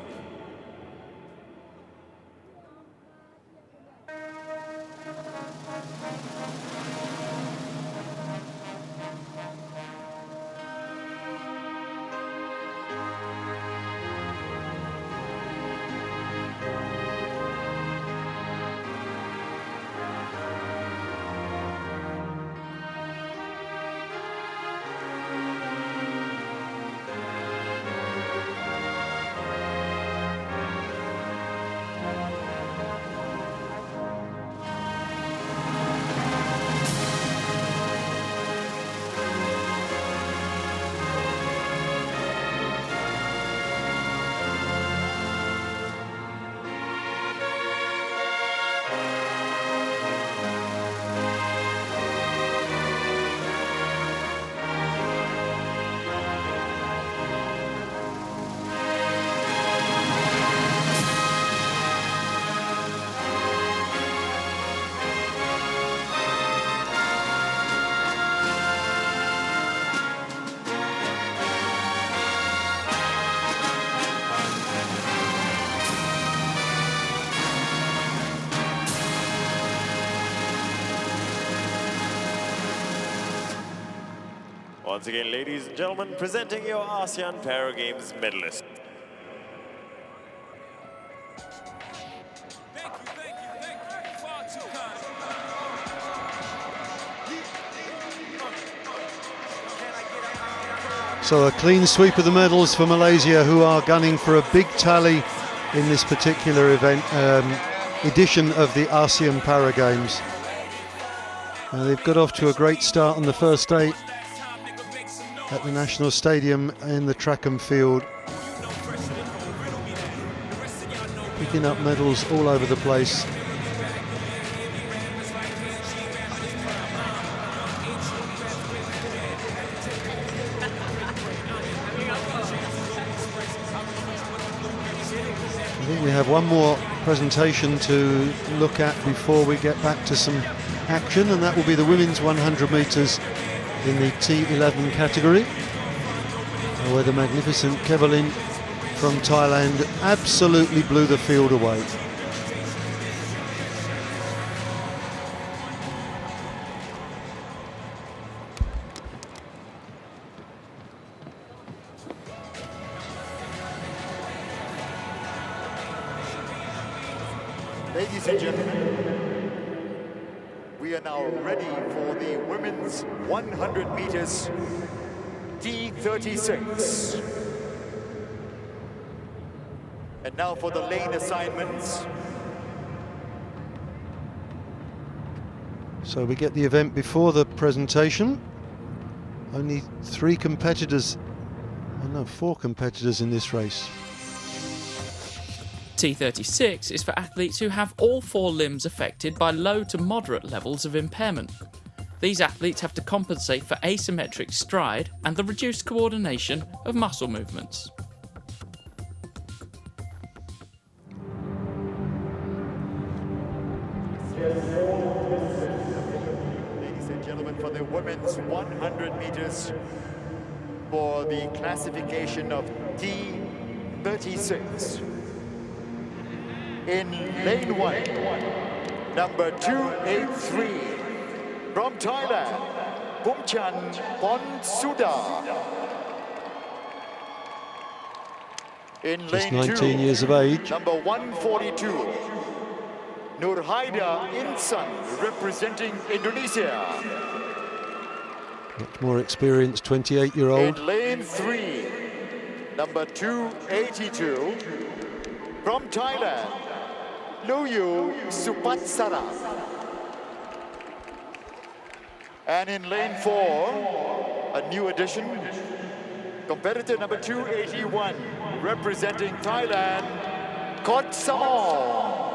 S2: Once again, ladies and gentlemen, presenting your ASEAN Para Games medalist.
S1: So a clean sweep of the medals for Malaysia, who are gunning for a big tally in this particular event, edition of the ASEAN Para Games. They've got off to a great start on the first day at the National Stadium in the track and field, picking up medals all over the place. I think we have one more presentation to look at before we get back to some action, and that will be the women's 100 metres in the T11 category, where the magnificent Kevalin from Thailand absolutely blew the field away.
S3: Ladies and gentlemen, we are now ready for the women's 100 meters T36. And now for the lane assignments.
S1: So we get the event before the presentation. Only 4 competitors in this race.
S4: T36 is for athletes who have all 4 limbs affected by low to moderate levels of impairment. These athletes have to compensate for asymmetric stride and the reduced coordination of muscle movements.
S3: Ladies and gentlemen, for the women's 100 meters for the classification of T36. In lane 1, number 283, from Thailand, Bumchan Ponsuda. In
S1: Just
S3: lane
S1: 19
S3: 2,
S1: years of age.
S3: number 142, Nurhaida Insan, representing Indonesia.
S1: Much more experienced 28-year-old.
S3: In lane 3, number 282, from Thailand, Luyu Supatsara. And in lane 4, a new addition, competitor number 281, representing Thailand, Kotsamon.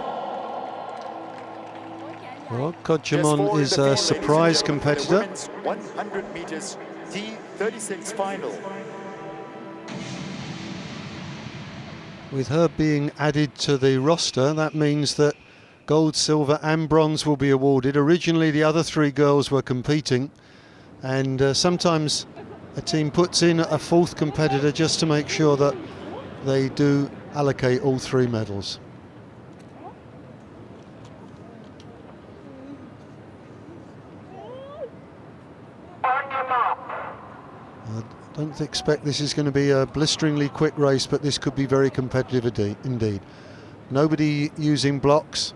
S1: Well, Kodjamon is a surprise competitor.
S3: 100 meters T36 final.
S1: With her being added to the roster, that means that gold, silver and bronze will be awarded. Originally the other 3 girls were competing, and sometimes a team puts in a 4th competitor just to make sure that they do allocate all 3 medals. I don't expect this is going to be a blisteringly quick race, but this could be very competitive indeed. Nobody using blocks.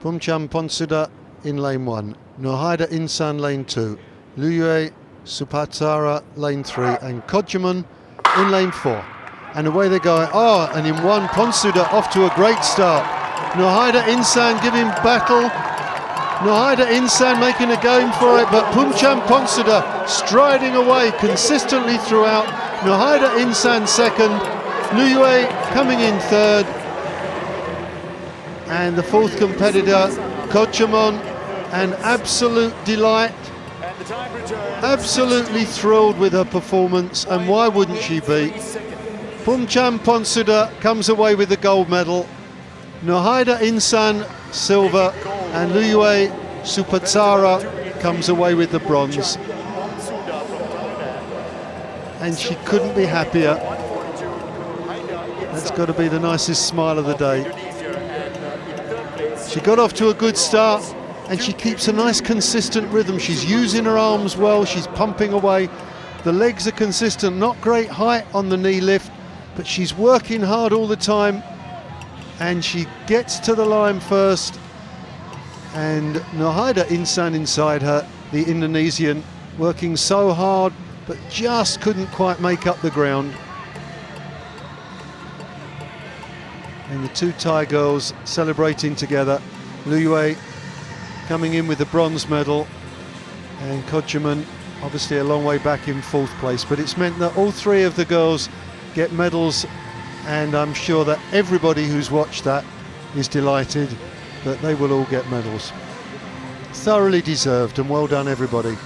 S1: Bumchan Ponsuda in lane 1, Nurhaida Insan lane 2, Luyue Supatsara lane 3, and Kodjamon in lane 4. And away they go. Oh, and in 1, Ponsuda off to a great start. Nurhaida Insan giving battle. Nurhaida Insan making a game for it, but Bumchan Ponsuda striding away consistently throughout. Nurhaida Insan second, Luyue coming in third, and the 4th competitor, Kodjamon, an absolute delight. Absolutely thrilled with her performance, and why wouldn't she be? Bumchan Ponsuda comes away with the gold medal. Nurhaida Insan silver, and Luyue Supatsara comes away with the bronze. And she couldn't be happier. That's got to be the nicest smile of the day. She got off to a good start, and she keeps a nice consistent rhythm. She's using her arms well, she's pumping away. The legs are consistent, not great height on the knee lift, but she's working hard all the time, and she gets to the line first. And Nurhaida Insan inside her, the Indonesian, working so hard, but just couldn't quite make up the ground. And the 2 Thai girls celebrating together. Luyue coming in with the bronze medal, and Kodjamon obviously a long way back in 4th place, but it's meant that all 3 of the girls get medals, and I'm sure that everybody who's watched that is delighted that they will all get medals. Thoroughly deserved, and well done everybody.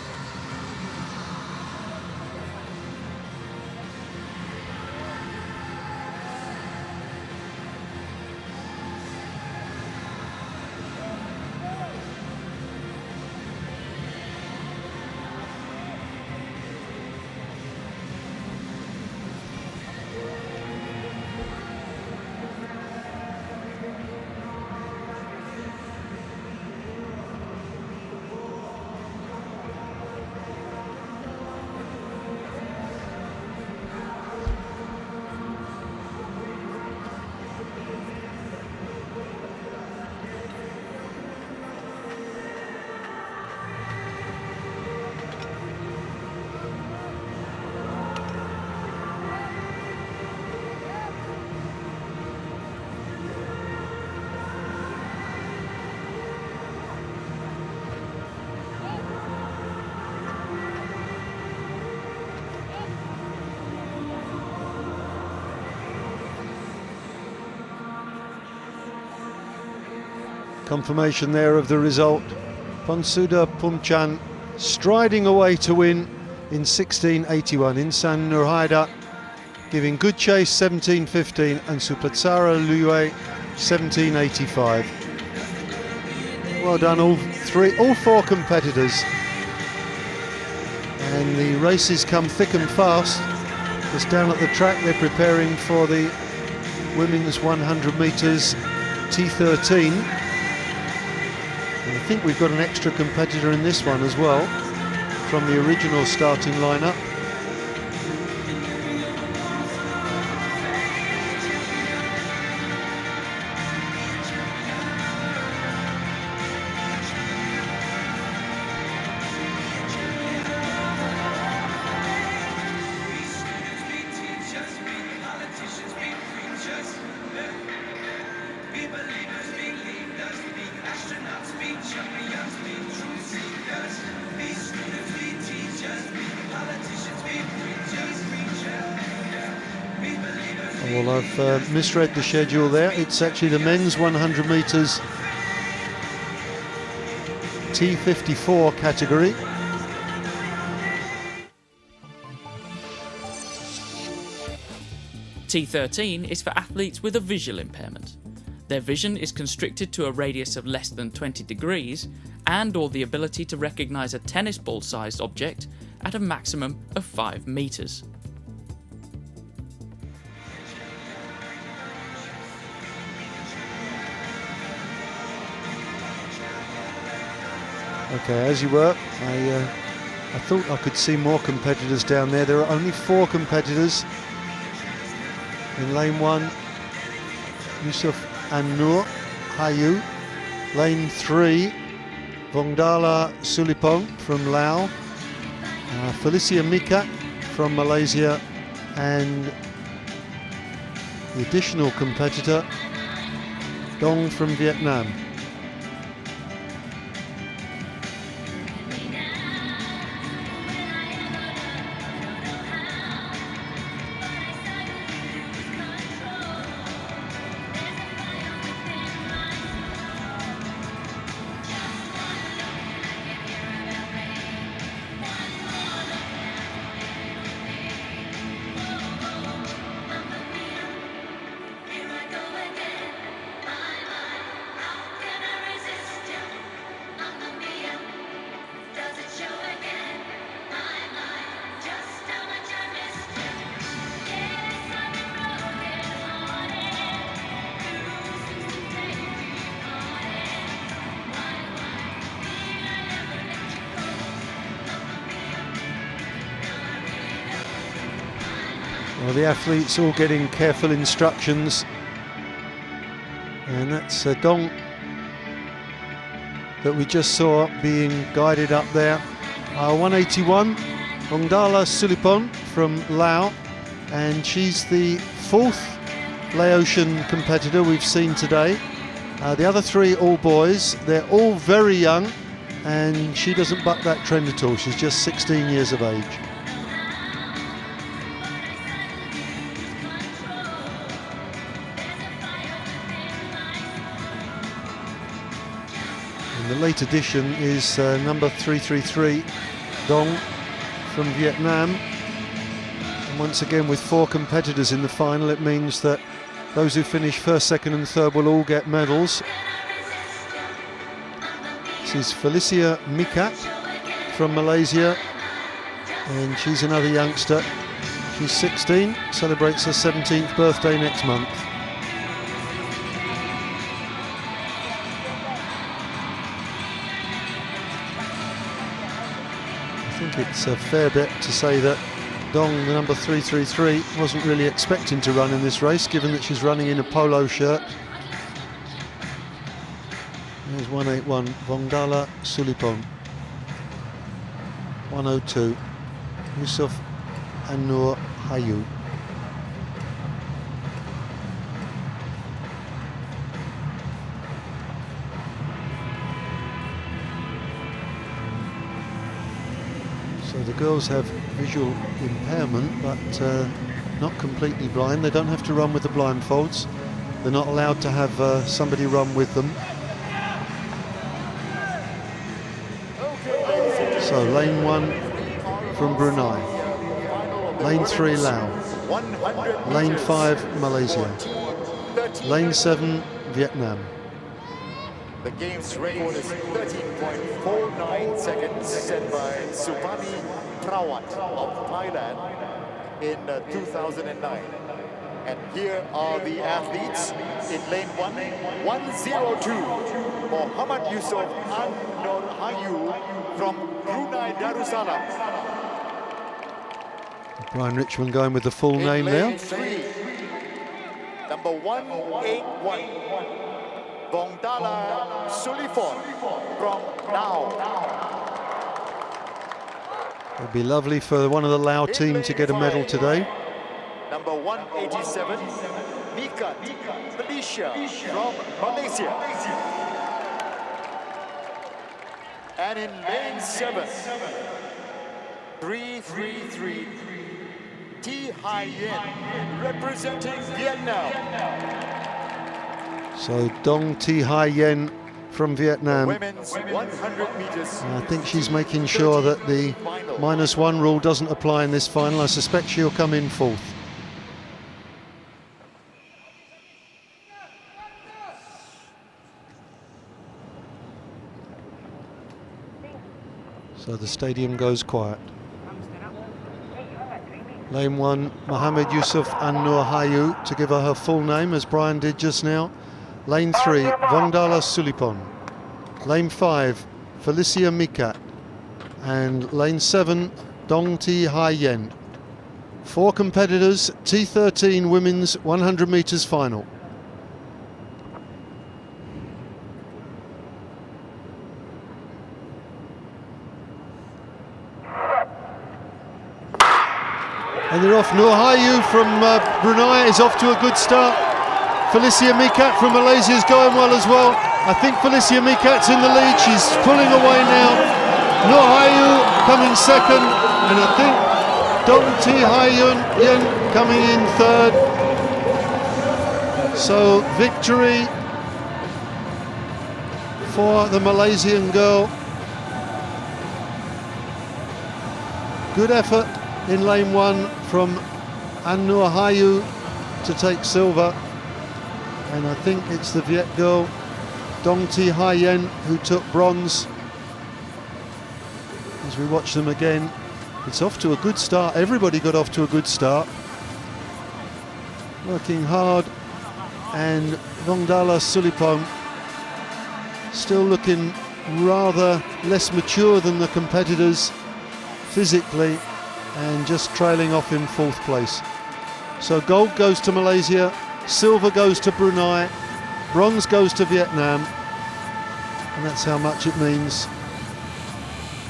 S1: Confirmation there of the result. Ponsuda Pumchan striding away to win in 16.81. Insan Nurhaida giving good chase 17.15 and Supatsara Lue 17.85. Well done all four competitors. And the races come thick and fast. Just down at the track they're preparing for the women's 100 metres T13. And I think we've got an extra competitor in this one as well from the original starting lineup. Well, I've misread the schedule there. It's actually the men's 100 metres T54 category.
S4: T13 is for athletes with a visual impairment. Their vision is constricted to a radius of less than 20 degrees and or the ability to recognise a tennis ball sized object at a maximum of 5 metres.
S1: Okay, as you were, I thought I could see more competitors down there. There are only 4 competitors in lane 1. Yusuf An-Nur Hayu. Lane 3, Vongdala Sulipong from Laos. Felicia Mika from Malaysia. And the additional competitor, Dong from Vietnam. Well, the athletes all getting careful instructions, and that's Dong that we just saw being guided up there. 181, Vongdala Sulipon from Laos, and she's the 4th Laotian competitor we've seen today. The other 3 all boys, they're all very young, and she doesn't buck that trend at all. She's just 16 years of age. The late addition is number 333, Dong from Vietnam. And once again, with 4 competitors in the final, it means that those who finish 1st, 2nd and 3rd will all get medals. This is Felicia Mika from Malaysia, and she's another youngster. She's 16, celebrates her 17th birthday next month. I think it's a fair bet to say that Dong, the number 333, wasn't really expecting to run in this race, given that she's running in a polo shirt. There's 181, Vongdala Sulipong. 102, Yusuf An-Nur Hayu. So the girls have visual impairment, but not completely blind. They don't have to run with the blindfolds. They're not allowed to have somebody run with them. So lane 1 from Brunei, lane 3 Laos, lane 5 Malaysia, lane 7 Vietnam.
S3: The game's record is 13.49 seconds set by Supani Prawat of Thailand in 2009. And here are the athletes in lane 1, 102. Muhammad Yusuf An-Nur Hayu from Brunei Darussalam.
S1: Brian Richmond going with the full name there.
S3: Lane 3, number 181, Vongdala Sulifon from Lao.
S1: It'd be lovely for one of the Lao team to get a medal today.
S3: Number 187, Nika Felicia from Malaysia. And in lane 7, 333, Thi Hai Yen representing Vietnam.
S1: So Dong Thi Hai Yen from Vietnam.
S3: Women's 100 meters.
S1: I think she's making sure that the -1 rule doesn't apply in this final. I suspect she'll come in 4th. So the stadium goes quiet. Lane 1, Mohammed Yusuf An-Nur Hayu, to give her full name, as Brian did just now. Lane 3, Vongdala Sulipon. Lane 5, Felicia Mikat. And lane 7, Dong Thi Hai Yen. 4 competitors, T13 women's 100 metres final. And they're off. Nur Hayu from Brunei is off to a good start. Felicia Mikat from Malaysia is going well as well. I think Felicia Mikat's in the lead. She's pulling away now. Nur Hayu coming second. And I think Dong Thi Hai Yen coming in 3rd. So victory for the Malaysian girl. Good effort in lane 1 from An-Nur Hayu to take silver, and I think it's the Viet girl Dong Thi Hai Yen who took bronze. As we watch them again, it's off to a good start. Everybody got off to a good start, working hard, and Vongdala Sulipon still looking rather less mature than the competitors physically, and just trailing off in 4th place. So gold goes to Malaysia, silver goes to Brunei, bronze goes to Vietnam, and that's how much it means.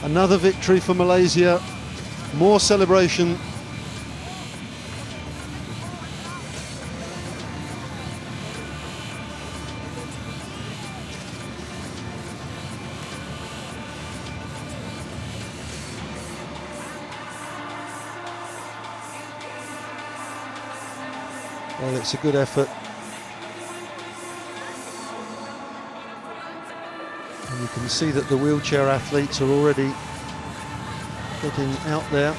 S1: Another victory for Malaysia, more celebration. Well, it's a good effort. And you can see that the wheelchair athletes are already getting out there.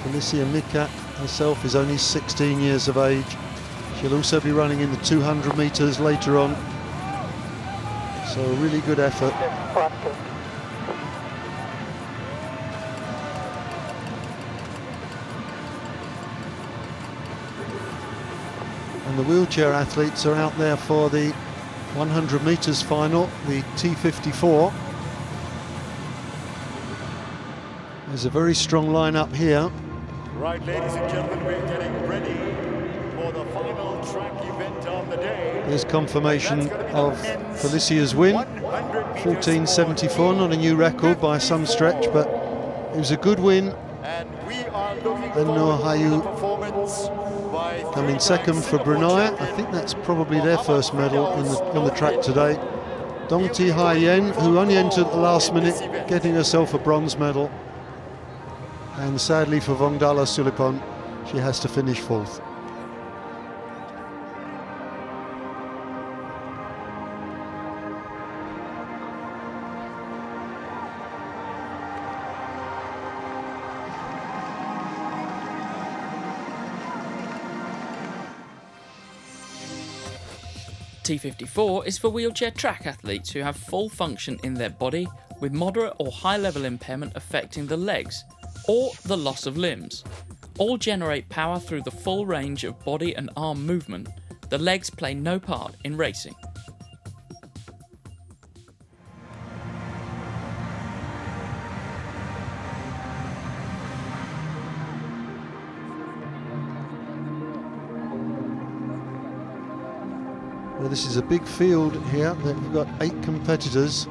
S1: Felicia Mikat herself is only 16 years of age. She'll also be running in the 200 metres later on. So a really good effort. And the wheelchair athletes are out there for the 100 metres final, the T54. There's a very strong lineup here.
S3: Right, ladies and gentlemen, we're getting ready for the final track event of the day.
S1: There's confirmation of Felicia's win, 14.74, not a new record by some stretch, but it was a good win.
S3: And we are looking
S1: And Nur Hayu
S3: performance by
S1: coming second for Brunei. I think that's probably their first medal on the track today. Dong Thi Hai Yen, who only entered at the last minute, getting herself a bronze medal. And sadly for Vongdala Sulipon, she has to finish 4th.
S4: T54 is for wheelchair track athletes who have full function in their body with moderate or high level impairment affecting the legs or the loss of limbs. All generate power through the full range of body and arm movement. The legs play no part in racing.
S1: Well, this is a big field here. We've got 8 competitors.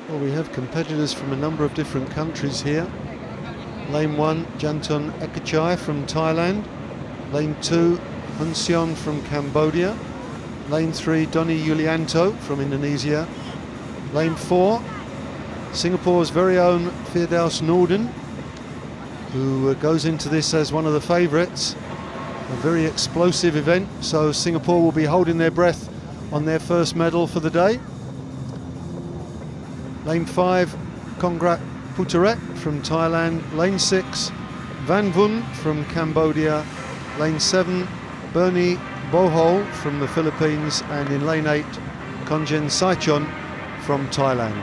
S1: Well, we have competitors from a number of different countries here. Lane 1, Janton Ekachai from Thailand. Lane 2, Hun Seon from Cambodia. Lane 3, Doni Yulianto from Indonesia. Lane 4, Singapore's very own Firdaus Nordin, who goes into this as one of the favourites. A very explosive event, so Singapore will be holding their breath on their first medal for the day. Lane 5, Kongrat Putaret from Thailand. Lane 6, Van Vun from Cambodia. Lane 7, Bernie Bohol from the Philippines. And in lane 8, Konjen Saichon from Thailand.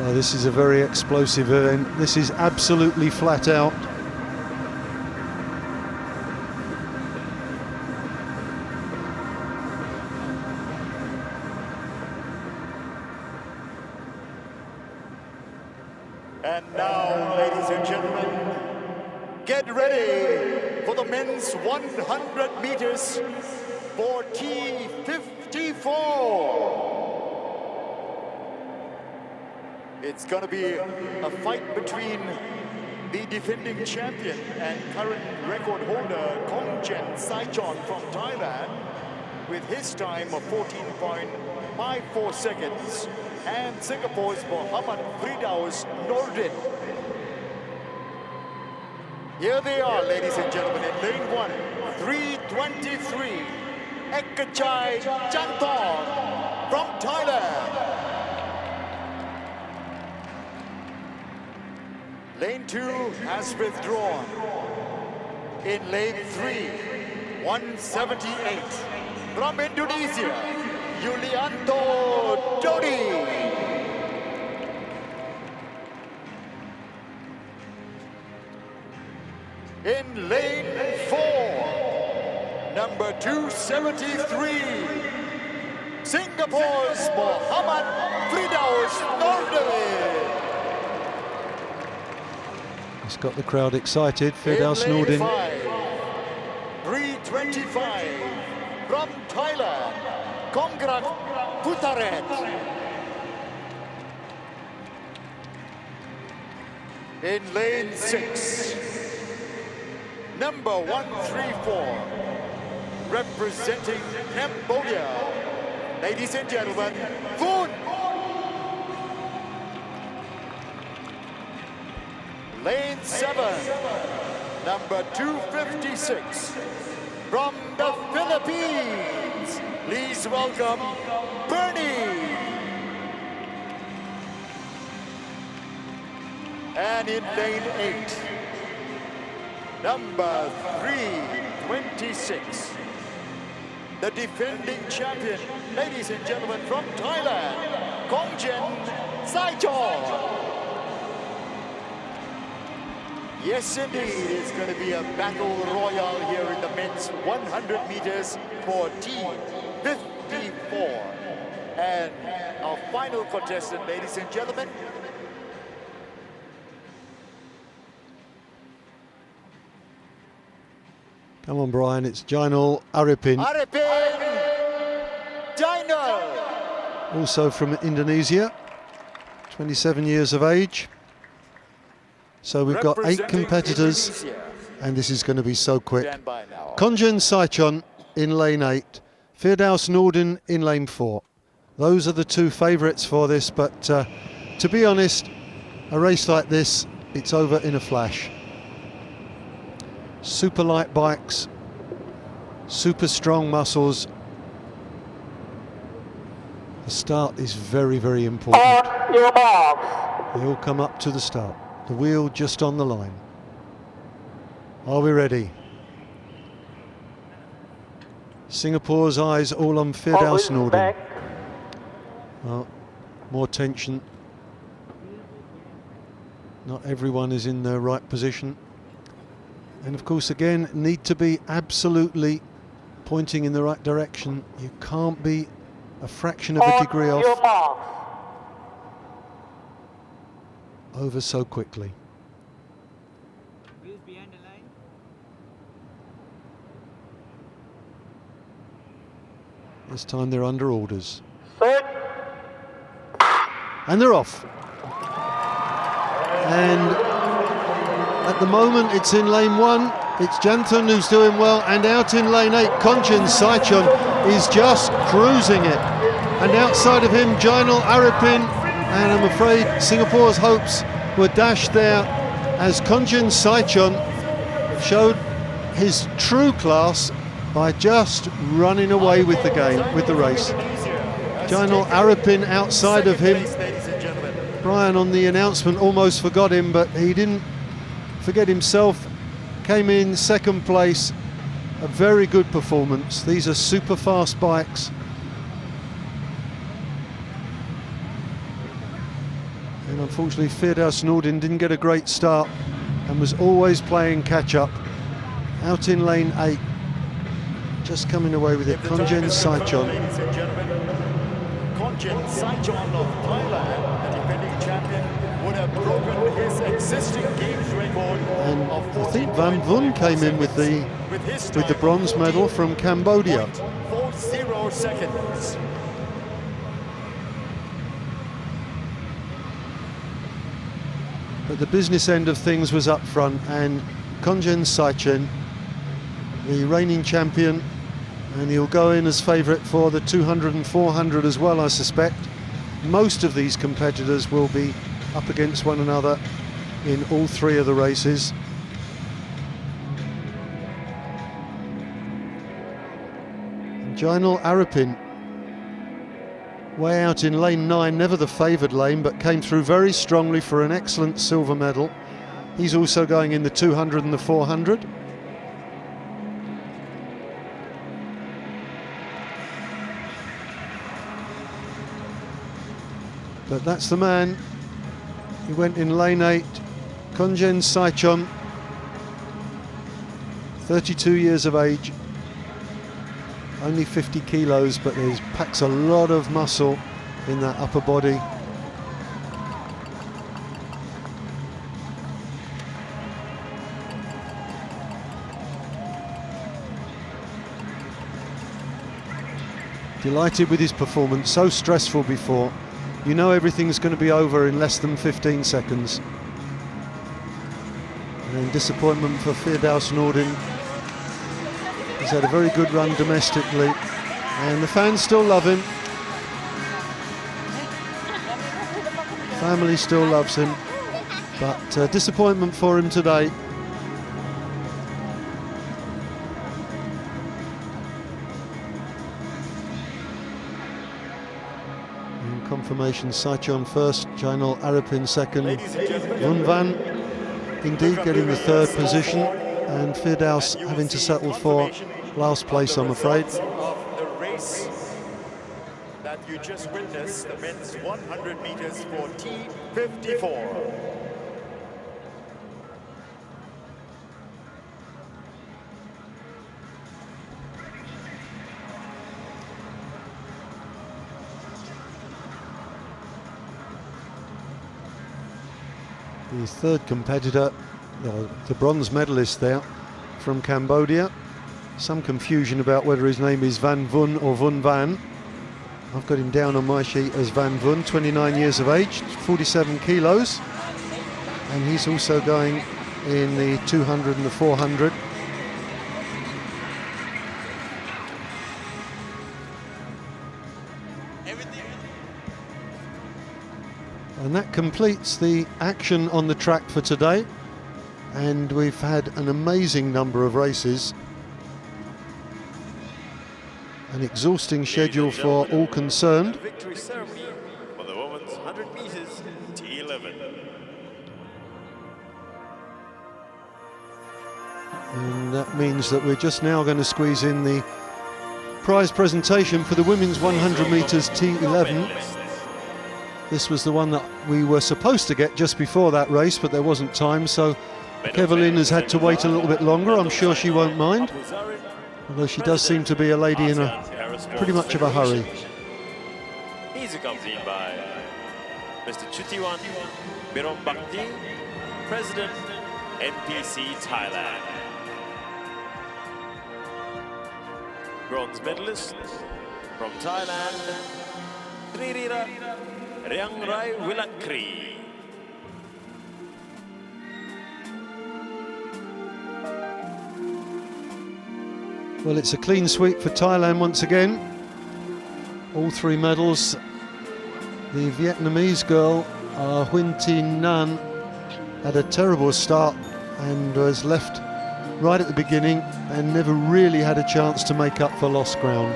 S1: Oh, this is a very explosive event. This is absolutely flat out.
S3: And now, ladies and gentlemen, get ready for the men's 100 meters for T54. It's going to be a fight between the defending champion and current record holder Konjen Saichon from Thailand with his time of 14.54 seconds, and Singapore's Mohammad Firdaus Nordin. Here they are, ladies and gentlemen, in lane 1, 3:23, Ekachai Janton from Thailand. Lane 2 has withdrawn. In lane 3, 178, from Indonesia, Yulianto Dodi. In lane 4, number 273, Singapore's Mohammad Firdaus Nordin.
S1: It's got the crowd excited. Firdaus Nordin.
S3: 3:25 from Thailand, Kongrat Putaret. In lane 6, number 134, representing Cambodia, ladies and gentlemen, Vun. Lane 7, number 256, from the Philippines, please welcome Bernie. And in lane 8, number 326, the defending champion, ladies and gentlemen, from Thailand, Kongjen Saichon. Yes, indeed, it's going to be a battle royal here in the men's 100 meters for T54. And our final contestant, ladies and gentlemen.
S1: Come on, Brian, it's Jainal Arifin.
S3: Jainal!
S1: Also from Indonesia, 27 years of age. So we've got 8 competitors, and this is going to be so quick. Kongjen Saichon in lane 8, Firdaus Nordin in lane 4. Those are the 2 favourites for this, but to be honest, a race like this, it's over in a flash. Super light bikes, super strong muscles. The start is very, very important. They all come up to the start. The wheel just on the line. Are we ready? Singapore's eyes all on Firdaus Nordin. Well, more tension. Not everyone is in the right position. And of course, again, need to be absolutely pointing in the right direction. You can't be a fraction of a degree off. Over so quickly. This time they're under orders. And they're off. And at the moment it's in lane 1. It's Janthan who's doing well, and out in lane 8, Kongjen Saichon is just cruising it. And outside of him, Jainal Arifin, and I'm afraid Singapore's hopes were dashed there as Kongjen Saichon showed his true class by just running away with the game, with the race. Jainal Arifin outside of him. Brian on the announcement almost forgot him, but he didn't forget himself. Came in second place. A very good performance. These are super fast bikes. And unfortunately Firdaus Nordin didn't get a great start and was always playing catch up. Out in lane 8, just coming away with it, Kongjen Saichon.
S3: Ladies and gentlemen, Kongjen Saichon of Thailand, the defending champion, would have broken his existing games record.
S1: And I think Van Vun came in with the bronze medal from Cambodia.
S3: 40 seconds.
S1: But the business end of things was up front, and Kongjen Saichon, the reigning champion, and he'll go in as favourite for the 200 and 400 as well, I suspect. Most of these competitors will be up against one another in all 3 of the races. Jainal Arifin, way out in lane 9, never the favoured lane, but came through very strongly for an excellent silver medal. He's also going in the 200 and the 400. But that's the man. He went in lane 8, Kongjen Saichon, 32 years of age, only 50 kilos, but he packs a lot of muscle in that upper body. Delighted with his performance, so stressful before. You know everything's going to be over in less than 15 seconds. And disappointment for Firdaus Nordin. He's had a very good run domestically, and the fans still love him. Family still loves him, but disappointment for him today. Confirmation, Saichon first, Jainal Arifin second, Vun Van indeed getting the 3rd position, and Firdaus having to settle for last place, I'm afraid.
S3: that you just witnessed, the men's 100 meters for T54.
S1: The third competitor, the bronze medalist there from Cambodia. Some confusion about whether his name is Van Vun or Vun Van. I've got him down on my sheet as Van Vun, 29 years of age, 47 kilos. And he's also going in the 200 and the 400. And that completes the action on the track for today. And we've had an amazing number of races. An exhausting schedule for all concerned.
S2: Victory ceremony for the women's 100 meters T11.
S1: And that means that we're just now going to squeeze in the prize presentation for the women's 100 meters T11. This was the one that we were supposed to get just before that race, but there wasn't time, so Kevlin has had to wait a little bit longer. I'm sure she won't mind, although she does seem to be a lady in a pretty much of a hurry.
S2: He's accompanied by Mr. Chutiwan Birombakti, President, NPC Thailand. Bronze medalist from Thailand, Tririra Riangrai Wilakri.
S1: Well, it's a clean sweep for Thailand once again. All three medals. The Vietnamese girl, Huyen Tin Nan, had a terrible start and was left right at the beginning and never really had a chance to make up for lost ground.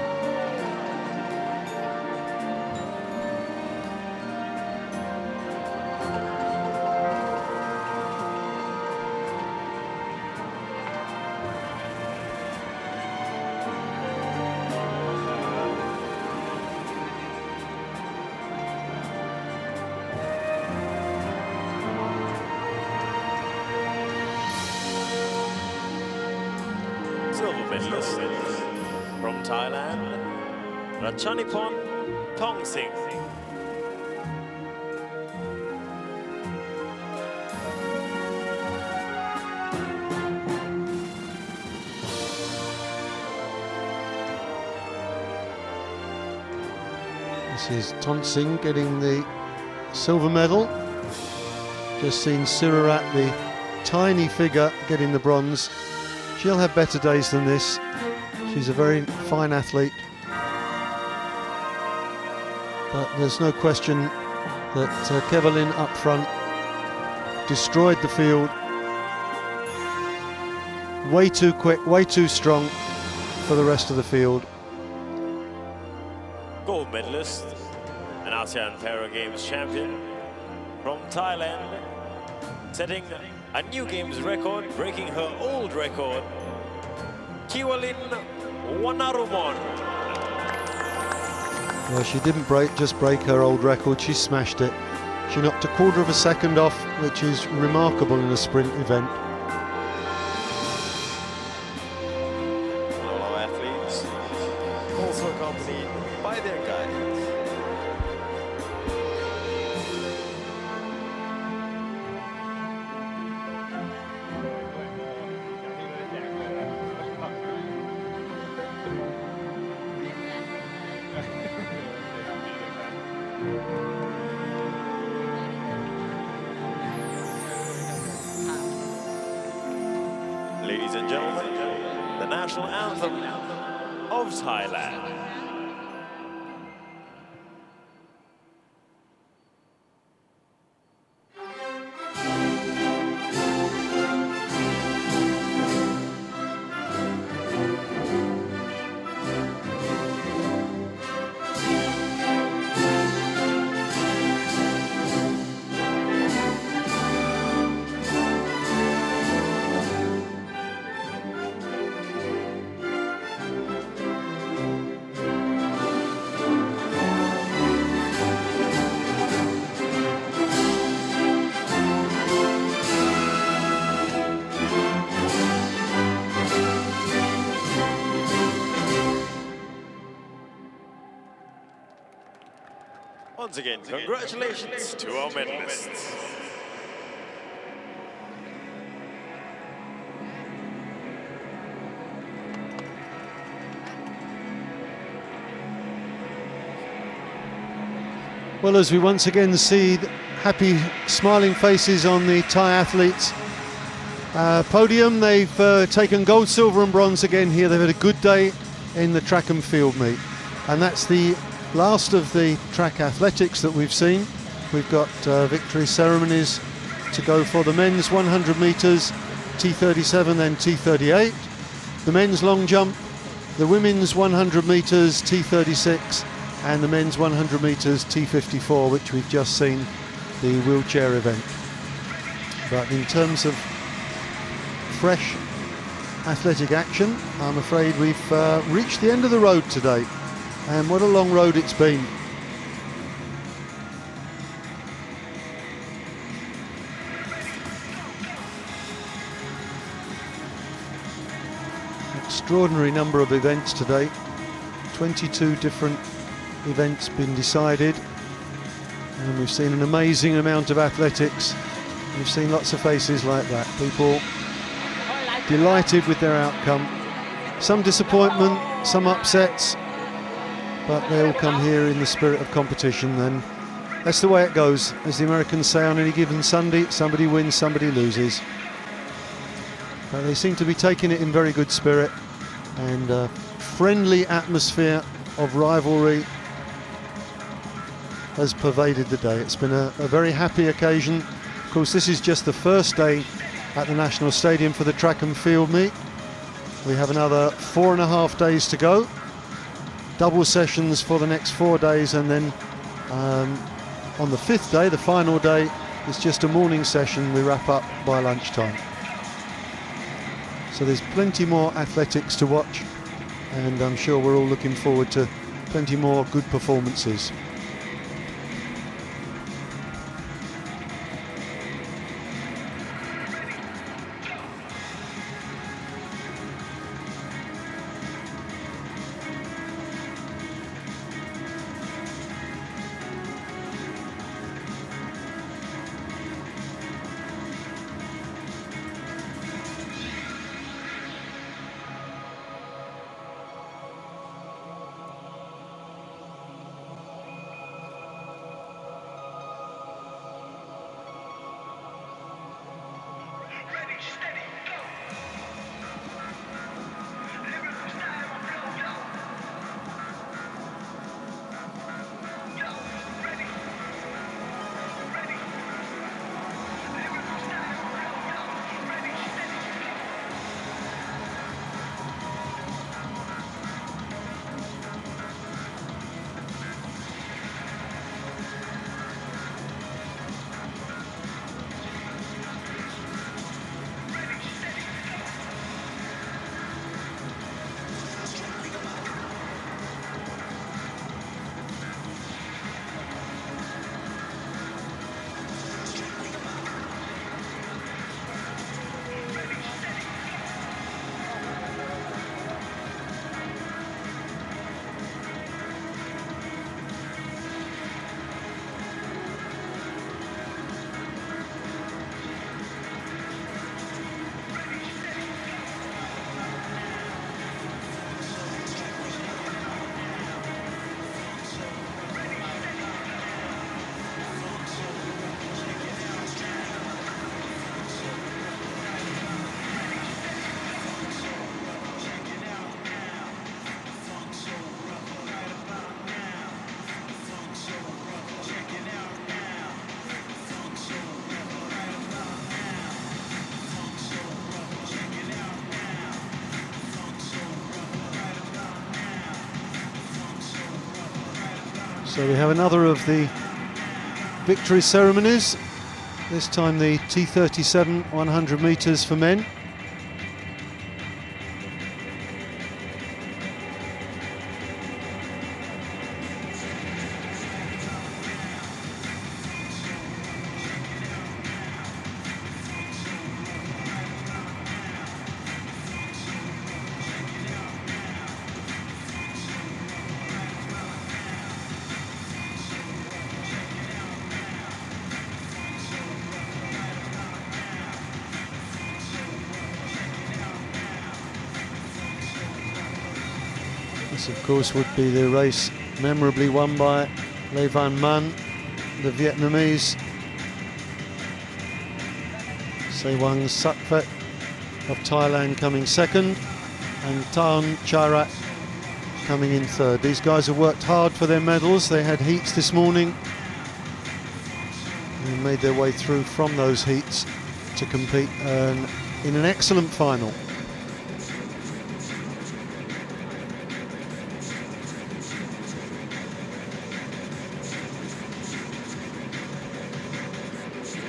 S2: Silver medalist from Thailand, Ratchanipon Thongsin.
S1: This is Thongsin getting the silver medal. Just seen Sirarat, the tiny figure, getting the bronze. She'll have better days than this. She's a very fine athlete. But there's no question that Kevlin up front destroyed the field. Way too quick, way too strong for the rest of the field.
S2: Gold medalist, an ASEAN Para Games champion from Thailand, setting a new games record, breaking her old record, Kiwalin Wanarumon.
S1: Well, she didn't just break her old record, she smashed it. She knocked a quarter of a second off, which is remarkable in a sprint event.
S2: All our athletes also accompanied by their guides. Ladies and gentlemen, the national anthem of Thailand. Once again, congratulations to our medalists.
S1: Well, as we once again see happy, smiling faces on the Thai athletes. Podium, they've taken gold, silver and bronze again here. They've had a good day in the track and field meet. And that's the last of the track athletics that we've seen. We've got victory ceremonies to go for the men's 100 metres, T37 and T38. The men's long jump, the women's 100 metres, T36, and the men's 100 metres, T54, which we've just seen the wheelchair event. But in terms of fresh athletic action, I'm afraid we've reached the end of the road today, and what a long road it's been. Extraordinary number of events today, 22 different events been decided, and we've seen an amazing amount of athletics. We've seen lots of faces like that, people delighted with their outcome, some disappointment, some upsets, but they all come here in the spirit of competition, and that's the way it goes. As the Americans say, on any given Sunday, somebody wins, somebody loses. But they seem to be taking it in very good spirit, and a friendly atmosphere of rivalry has pervaded the day. It's been a very happy occasion. Of course, this is just the first day at the National Stadium for the track and field meet. We have another 4.5 days to go. Double sessions for the next 4 days, and then on the 5th day, the final day, it's just a morning session. We wrap up by lunchtime. So there's plenty more athletics to watch, and I'm sure we're all looking forward to plenty more good performances. So we have another of the victory ceremonies, this time the T37 100 metres for men. This, of course, would be the race memorably won by Le Van Man, the Vietnamese. Sewang Satphet of Thailand coming second, and Taon Chairat coming in third. These guys have worked hard for their medals. They had heats this morning and made their way through from those heats to compete in an excellent final.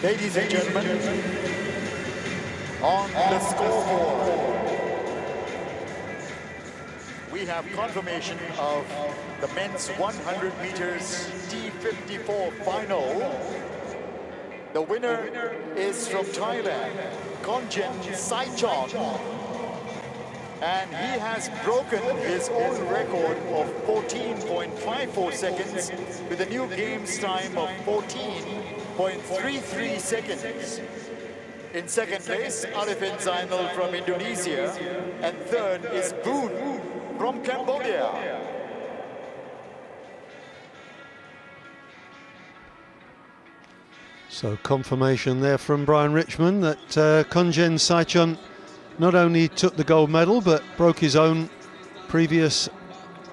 S3: Ladies and gentlemen, on the scoreboard, we have confirmation of the men's 100 meters T54 final. The winner is from Thailand, Konjen Saichon, and he has broken his own record of 14.54 seconds with a new games time of 14.33 seconds. In second place, Arifin Zainal from Indonesia, and third is Boon from Cambodia.
S1: So confirmation there from Brian Richmond that Konjen Saichon not only took the gold medal but broke his own previous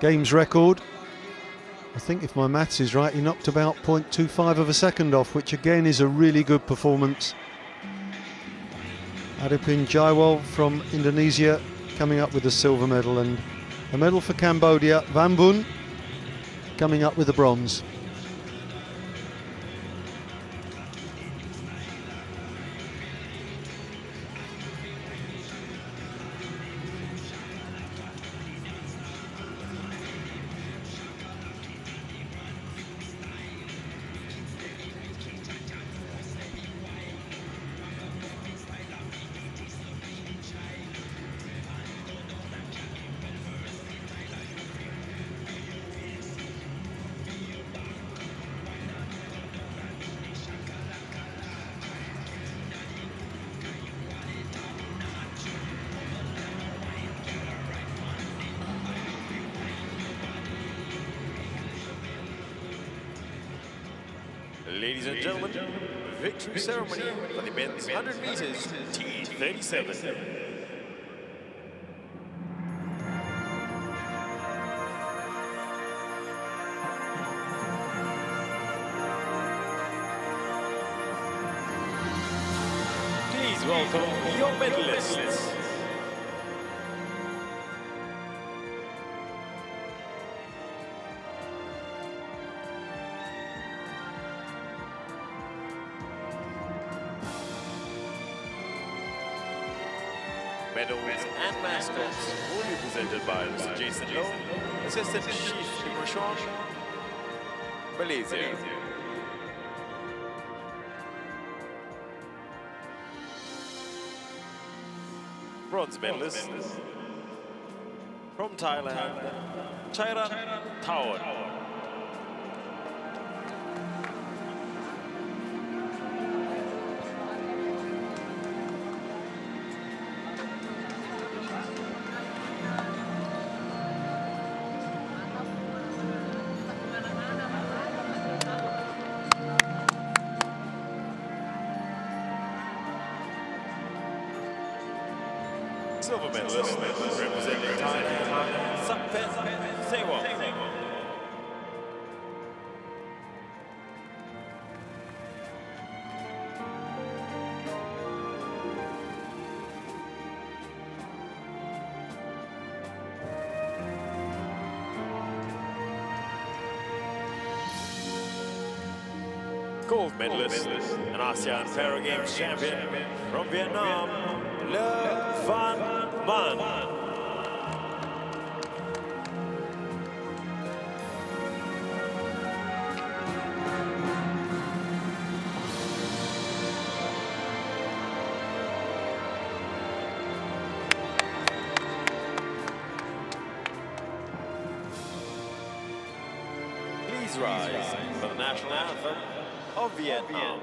S1: games record. I think if my maths is right, he knocked about 0.25 of a second off, which again is a really good performance. Adipin Jaiwal from Indonesia coming up with the silver medal, and a medal for Cambodia, Van Boon coming up with the bronze.
S2: Ladies and gentlemen, victory ceremony for the men's 100 meters T37. Please welcome your medalists. Medals and mascots will be presented by Mr. Jason Lowe, Assistant Chief Immigration, Malaysia. Bronze medalist from Thailand, Chairat Taon. Silver medalist representing Thailand, Satphet Sewang. Gold medalist and ASEAN Para Games champion from Vietnam, Le Van Man. Please rise for the national anthem of Vietnam.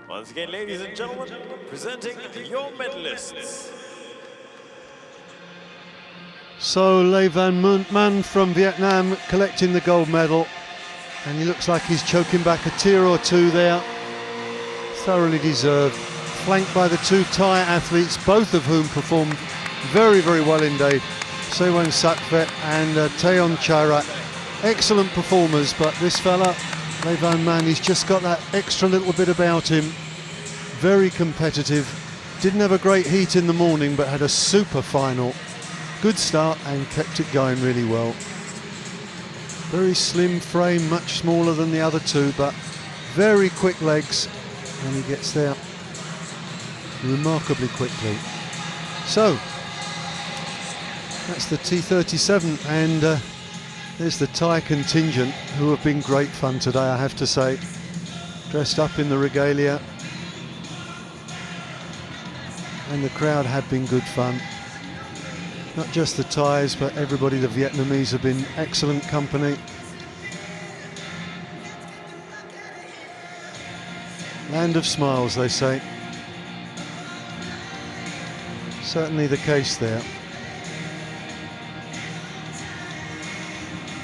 S2: Once again, ladies and gentlemen, presenting your medalists.
S1: So Le Van Man from Vietnam collecting the gold medal, and he looks like he's choking back a tear or two there. Thoroughly deserved. Flanked by the two Thai athletes, both of whom performed very, very well indeed. Sewon Sakvet and Taeon Chairat. Excellent performers, but this fella, Le Van Man, he's just got that extra little bit about him. Very competitive. Didn't have a great heat in the morning, but had a super final. Good start and kept it going really well. Very slim frame, much smaller than the other two, but very quick legs, and he gets there remarkably quickly. So that's the T37, and there's the Thai contingent, who have been great fun today, I have to say. Dressed up in the regalia, and the crowd have been good fun. Not just the Thais, but everybody, the Vietnamese, have been excellent company. Land of smiles, they say. Certainly the case there.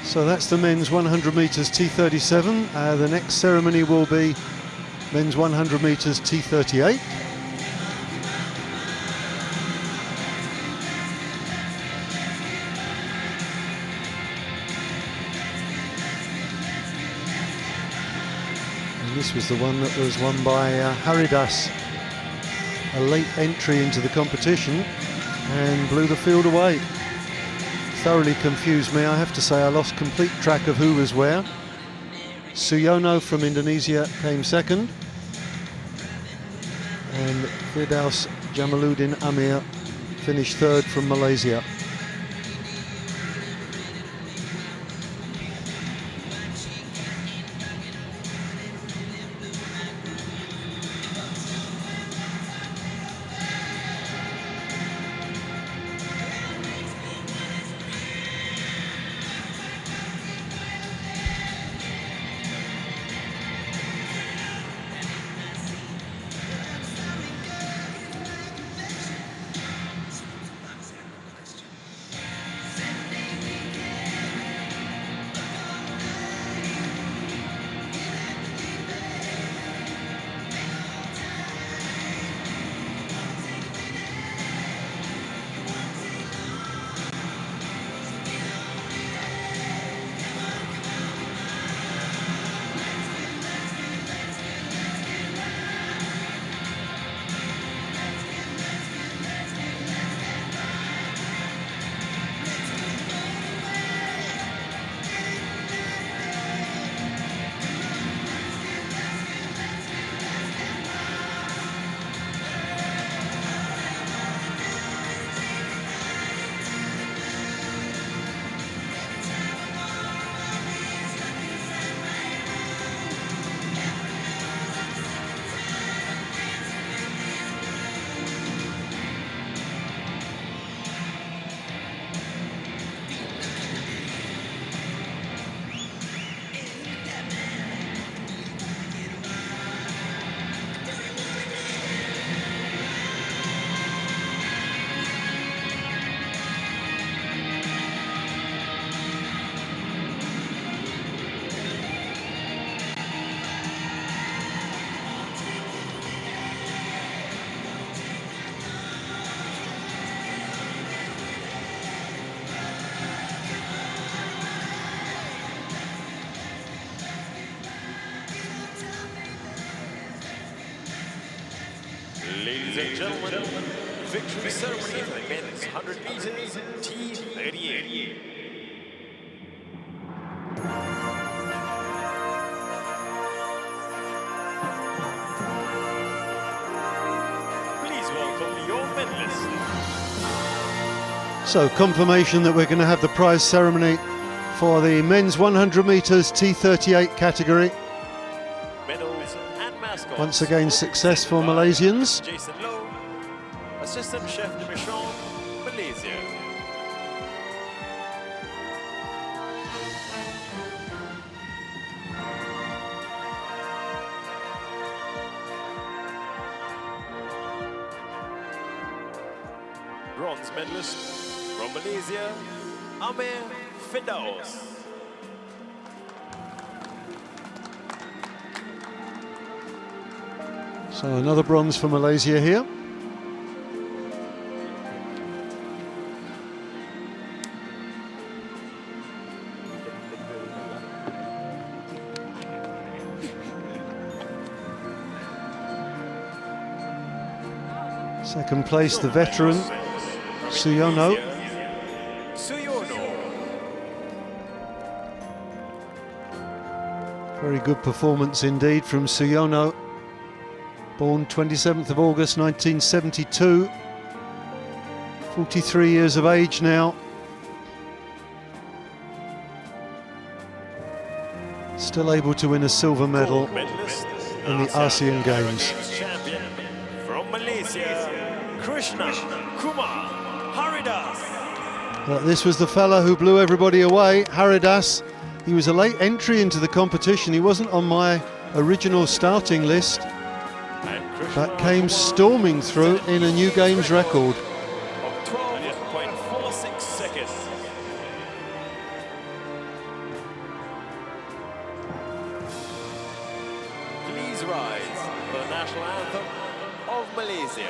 S1: So that's the men's 100 metres T37. The next ceremony will be men's 100 metres T38. This was the one that was won by Haridas, a late entry into the competition, and blew the field away. Thoroughly confused me, I have to say. I lost complete track of who was where. Suyono from Indonesia came second, and Firdaus Jamaluddin Amir finished third from Malaysia.
S2: Ladies and gentlemen, victory ceremony for the men's 100 meters T38. Please welcome your medalists.
S1: So confirmation that we're going to have the prize ceremony for the men's 100 metres T38 category.
S2: Medals and mascots.
S1: Once again, success for Malaysians.
S2: Jason Lowe, Assistant Chef de Mission, Malaysia. bronze medalist from Malaysia, Amir Firdaus.
S1: So another bronze for Malaysia here. Second place, the veteran, Suyono. Very good performance indeed from Suyono. Born 27th of August 1972. 43 years of age now. Still able to win a silver medal in the ASEAN Games.
S2: From Malaysia, Krishna Kumar Haridas.
S1: But this was the fella who blew everybody away, Haridas. He was a late entry into the competition. He wasn't on my original starting list, but came storming through in a new games record.
S2: 12.46 seconds. Please rise for the national anthem of Malaysia.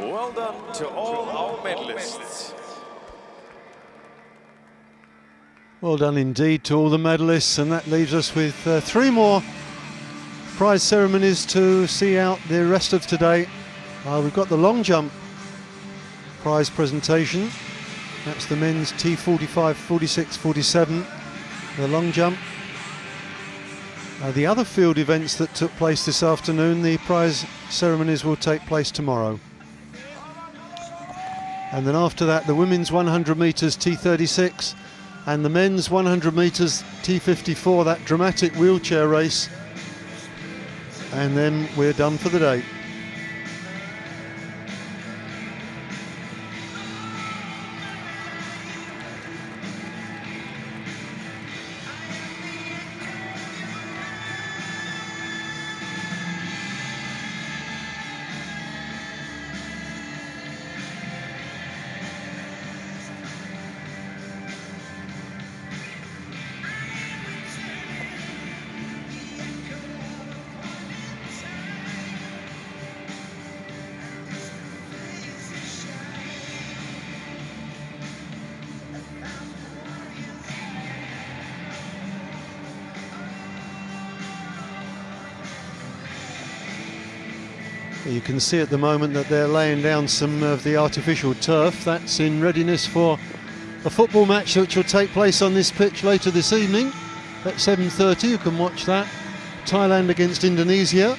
S2: Well done to all our medalists.
S1: Well done indeed to all the medalists, and that leaves us with 3 more prize ceremonies to see out the rest of today. We've got the long jump prize presentation. That's the men's T45, 46, 47, the long jump. The other field events that took place this afternoon, the prize ceremonies will take place tomorrow. And then after that, the women's 100 metres T36 and the men's 100 metres T54, that dramatic wheelchair race. And then we're done for the day. You can see at the moment that they're laying down some of the artificial turf. That's in readiness for a football match which will take place on this pitch later this evening at 7:30. You can watch that. Thailand against Indonesia.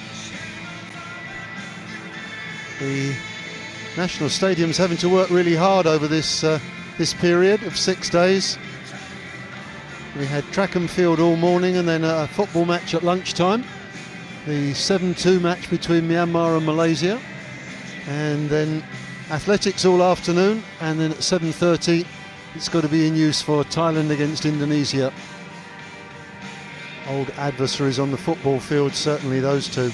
S1: The national stadium's having to work really hard over this period of 6 days. We had track and field all morning and then a football match at lunchtime. The 7-2 match between Myanmar and Malaysia, and then athletics all afternoon, and then at 7:30 it's got to be in use for Thailand against Indonesia. Old adversaries on the football field, certainly those two.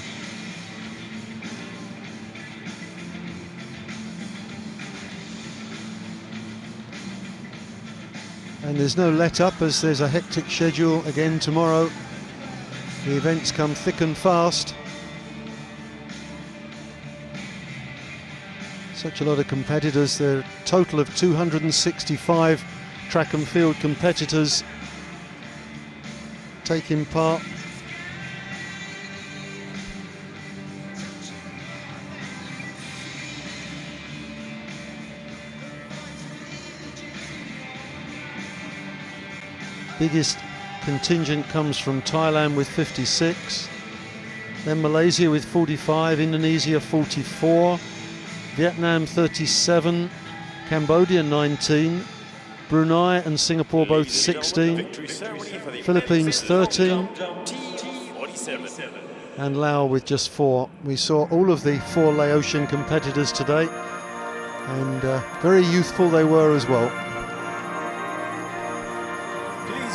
S1: And there's no let up, as there's a hectic schedule again tomorrow. The events come thick and fast. Such a lot of competitors. There are a total of 265 track and field competitors taking part. Biggest contingent comes from Thailand with 56, then Malaysia with 45, Indonesia 44, Vietnam 37, Cambodia 19, Brunei and Singapore both 16, Philippines 13, and Laos with just 4. We saw all of the 4 Laotian competitors today, and very youthful they were as well.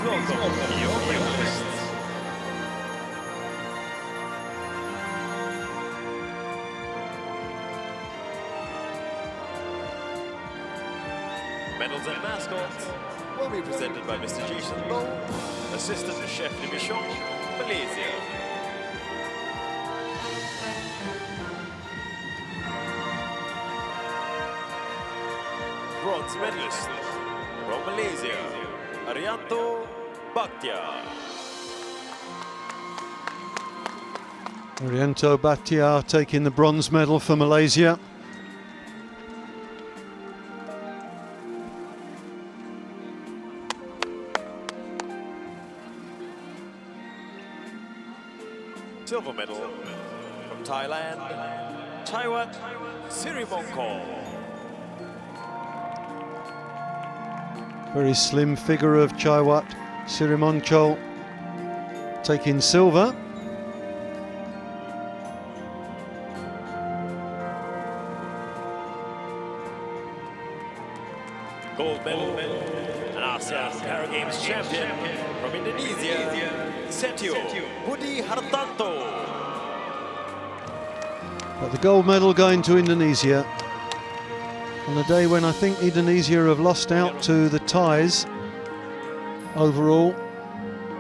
S2: Welcome your hosts. Medals and mascots will be presented by Mr. Jason Low, Assistant Chef de Mission, Malaysia. Bronze medalist from Malaysia, Arianto Bhatia.
S1: Arianto Bhatia taking the bronze medal for Malaysia.
S2: Silver medal from Thailand, Chaiwat Sirimongkol.
S1: Very slim figure of Chaiwat Sirimongkol taking silver.
S2: Gold medal, an ASEAN Para Games champion from Indonesia, Setio Budi Hartanto.
S1: But the gold medal going to Indonesia on a day when I think Indonesia have lost out to the Thais overall,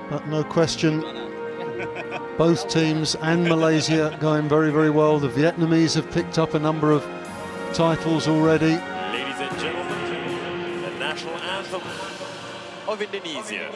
S1: but no question both teams and Malaysia going very, very well. The Vietnamese have picked up a number of titles already.
S2: Ladies and gentlemen, the national anthem of Indonesia.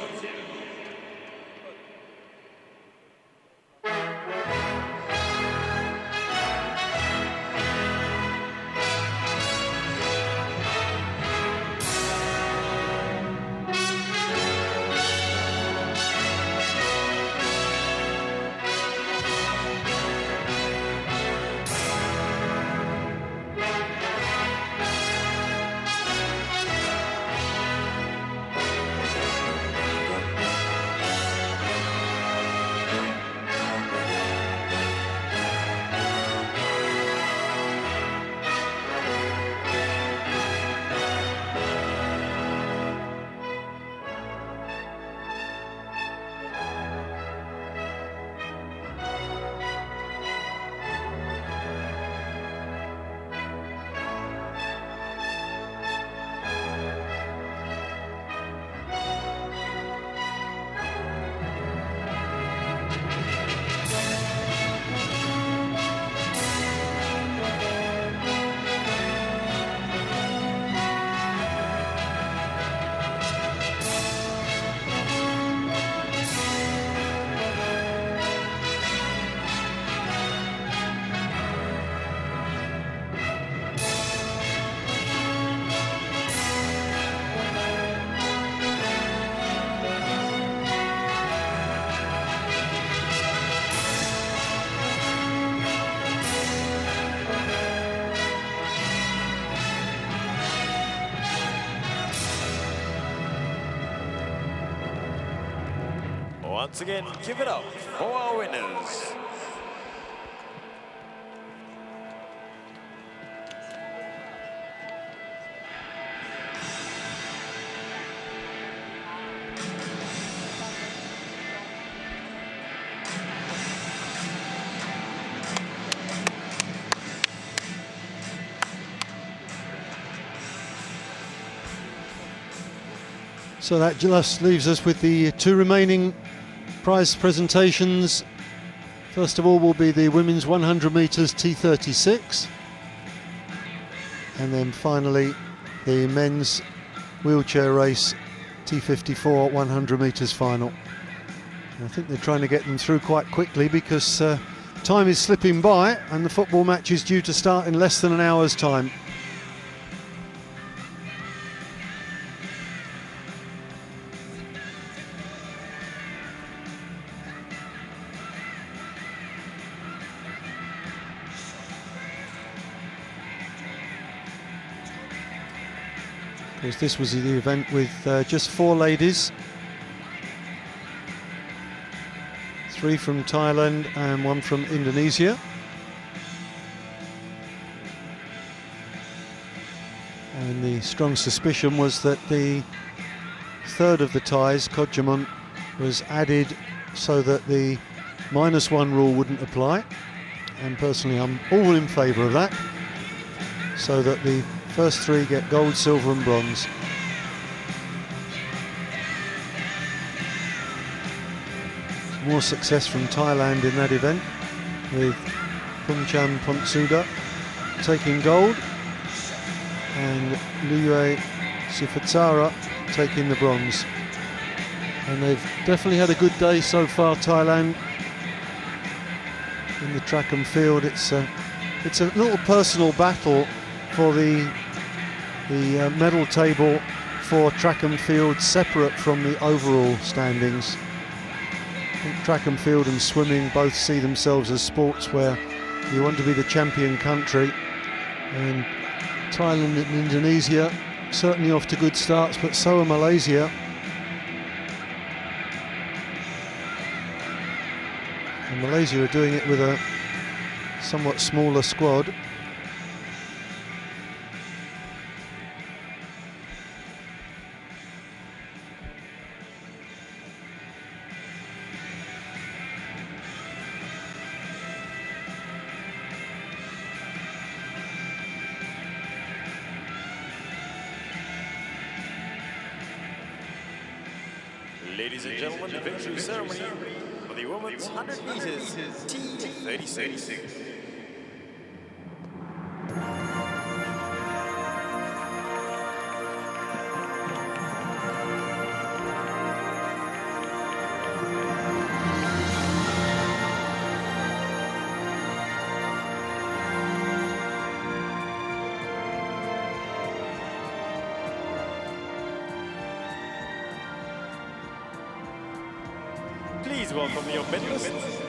S2: Once again, give it up for our winners.
S1: So that just leaves us with the two remaining prize presentations. First of all will be the women's 100 metres T36, and then finally the men's wheelchair race T54 100 metres final. And I think they're trying to get them through quite quickly because time is slipping by and the football match is due to start in less than an hour's time. Of course, this was the event with just 4 ladies. 3 from Thailand and 1 from Indonesia. And the strong suspicion was that the third of the ties, Kodjamon, was added so that the -1 rule wouldn't apply. And personally, I'm all in favour of that, so that the first 3 get gold, silver and bronze. More success from Thailand in that event, with Pumchan Pontsuda taking gold and Luyue Sifatsara taking the bronze. And they've definitely had a good day so far, Thailand, in the track and field. It's a little personal battle for the medal table for track and field, separate from the overall standings. I think track and field and swimming both see themselves as sports where you want to be the champion country, and Thailand and Indonesia certainly off to good starts, but so are Malaysia. And Malaysia are doing it with a somewhat smaller squad.
S2: Ladies and gentlemen, the victory ceremony for the women's 100 meters T36. Please welcome your medalists.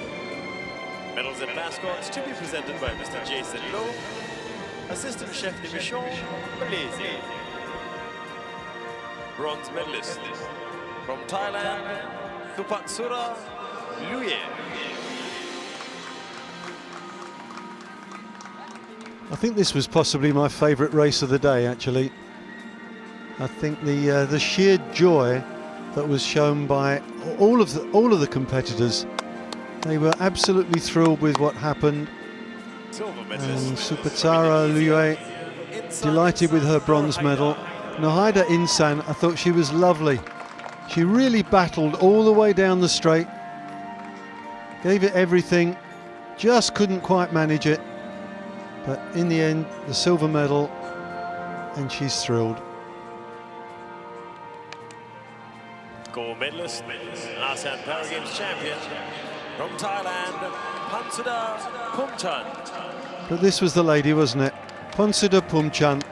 S2: Medals and mascots to be presented by Mr. Jason Low, Assistant Chef de Mission, Malaysia. Bronze medalist from Thailand, Thupatsura Luyue.
S1: I think this was possibly my favourite race of the day, actually. I think the sheer joy that was shown by all of the competitors. They were absolutely thrilled with what happened. And Supatsara Luyue delighted with her bronze medal. Nahida Insan, I thought she was lovely. She really battled all the way down the straight, gave it everything, just couldn't quite manage it. But in the end, the silver medal, and she's thrilled.
S2: Gold medalist, ASEAN Paragames champion from Thailand, Pantsuda Pumchan.
S1: But this was the lady, wasn't it? Pantsuda Pumchan,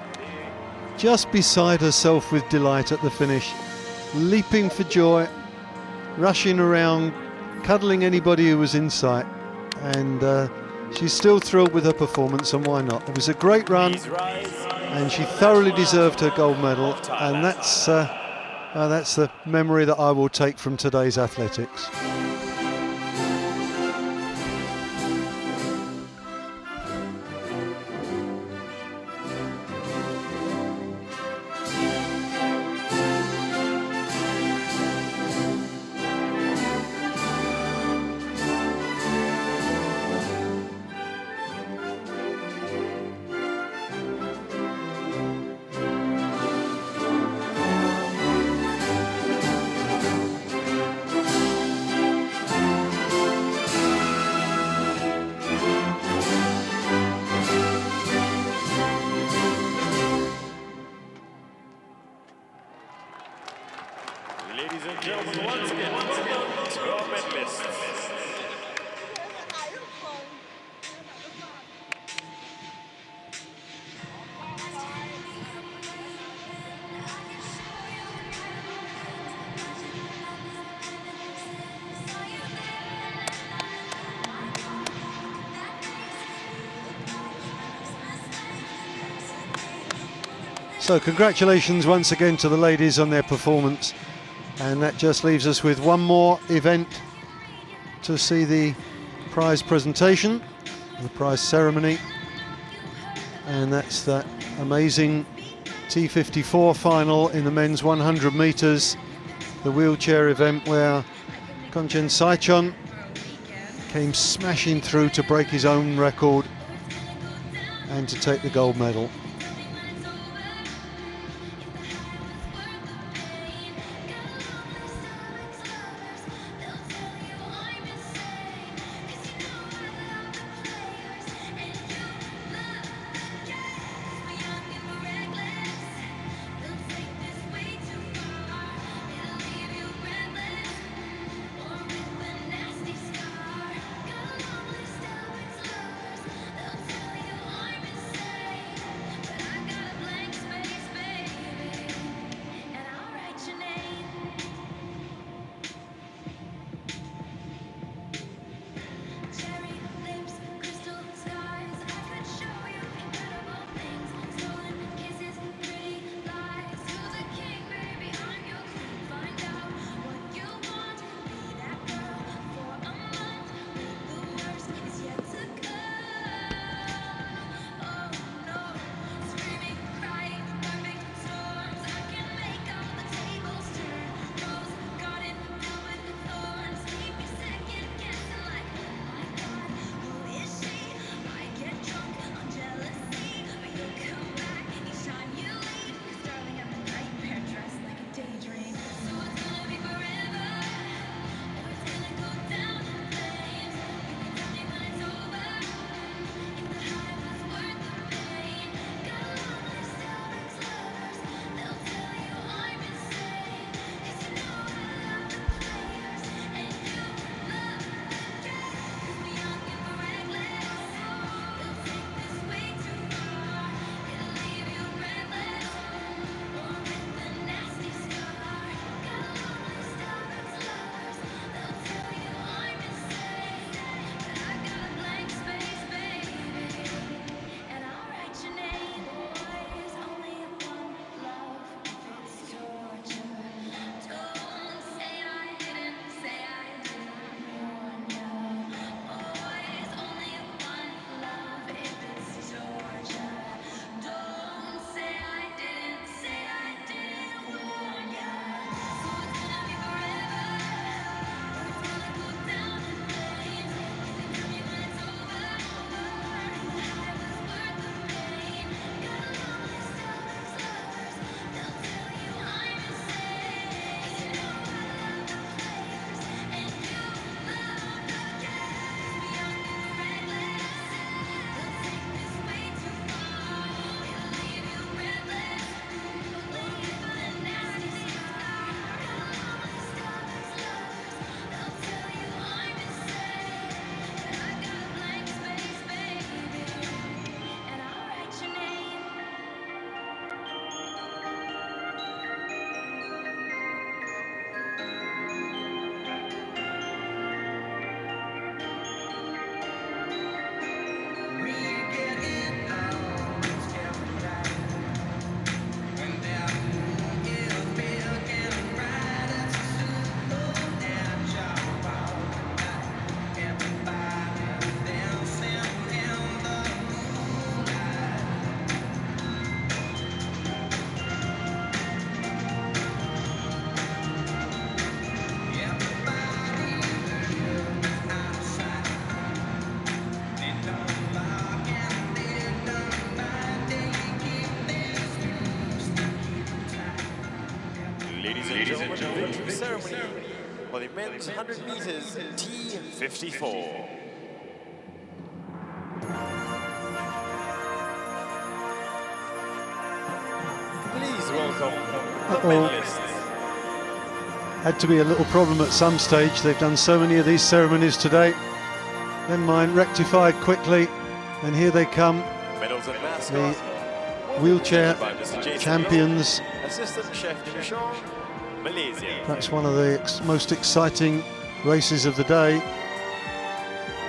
S1: just beside herself with delight at the finish, leaping for joy, rushing around, cuddling anybody who was in sight. And she's still thrilled with her performance, and why not? It was a great run, and she thoroughly deserved her gold medal, and that's the memory that I will take from today's athletics.
S2: gentlemen, once again, welcome to our medalists.
S1: So congratulations once again to the ladies on their performance, and that just leaves us with one more event to see the prize presentation, the prize ceremony, and that's that amazing T54 final in the men's 100 metres, the wheelchair event where Konchen Saichon came smashing through to break his own record and to take the gold medal.
S2: Ladies and gentlemen, the victory ceremony for the men's 100 meters T54. Please welcome the medalists.
S1: had to be a little problem at some stage. They've done so many of these ceremonies today. Then mine rectified quickly, and here they come,
S2: Medals and mascots.
S1: the wheelchair
S2: By Mr. Jason
S1: champions.
S2: Leong, Assistant Chef Division, Malaysia.
S1: Perhaps one of the most exciting races of the day.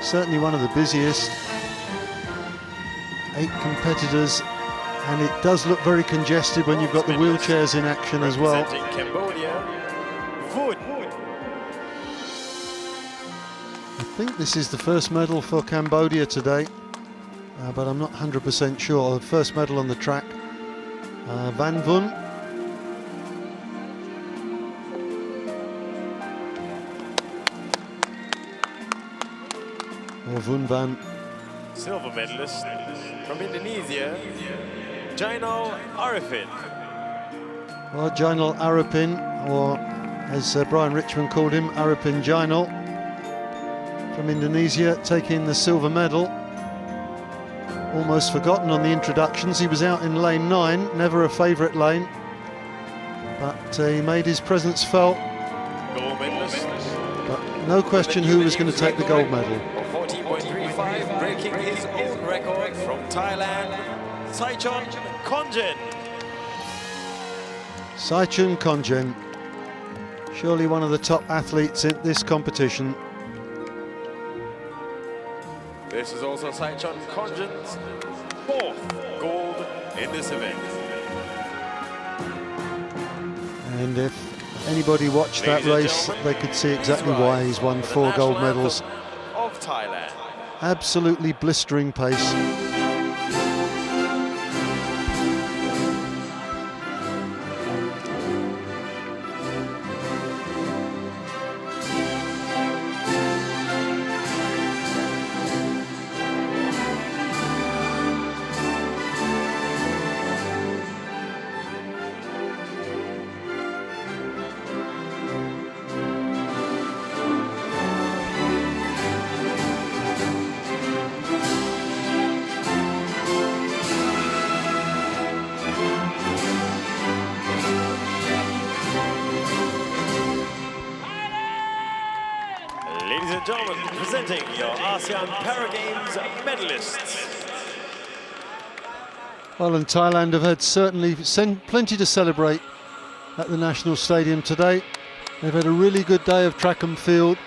S1: Certainly one of the busiest. 8 competitors, and it does look very congested when you've got the wheelchairs in action as well.
S2: Representing Cambodia, Wood.
S1: I think this is the first medal for Cambodia today, but I'm not 100% sure. First medal on the track. Van Vun. Or Vun Van.
S2: Silver medalist from Indonesia, Jainal Arifin.
S1: Well, Jainal Arifin, or as Brian Richmond called him, Arifin Jainal, from Indonesia, taking the silver medal. Almost forgotten on the introductions. He was out in lane 9, never a favourite lane, but he made his presence felt.
S2: Gold medalist.
S1: But no question who was going to take the gold medal.
S2: 14.35, breaking his own record from Thailand, Saichon Konjen.
S1: Saichon Konjen, surely one of the top athletes in this competition.
S2: This is also Saichon Konjen's 4th gold in this event.
S1: And if anybody watched that race, they could see exactly why he's won 4 gold medals.
S2: Of Thailand.
S1: Absolutely blistering pace.
S2: Ladies and gentlemen, presenting your ASEAN Para Games medalists.
S1: Well, and Thailand have had certainly plenty to celebrate at the National Stadium today. They've had a really good day of track and field,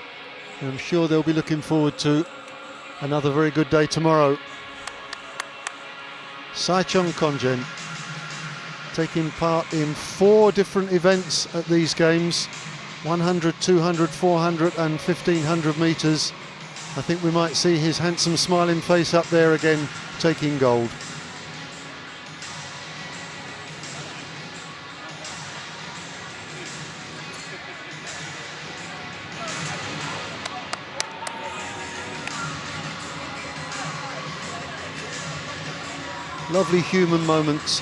S1: and I'm sure they'll be looking forward to another very good day tomorrow. Saichon Konjen taking part in 4 different events at these games: 100, 200, 400 and 1500 metres. I think we might see his handsome smiling face up there again, taking gold. Lovely human moments.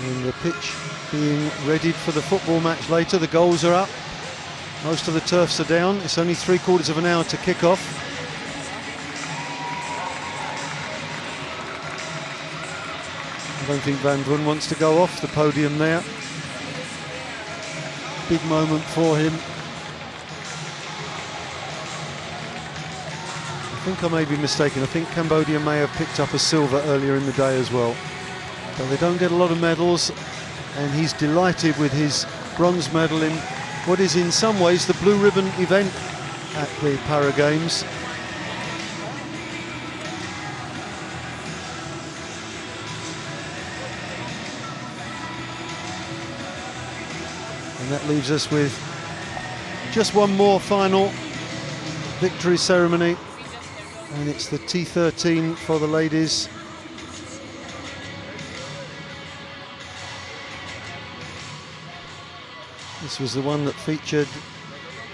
S1: And the pitch being readied for the football match later. The goals are up. Most of the turfs are down. It's only 3/4 of an hour to kick off. I don't think Van Vun wants to go off the podium there. Big moment for him. I think I may be mistaken. I think Cambodia may have picked up a silver earlier in the day as well. But they don't get a lot of medals, and he's delighted with his bronze medal in what is in some ways the blue ribbon event at the Para Games. And that leaves us with just one more final victory ceremony, and it's the T13 for the ladies. This was the one that featured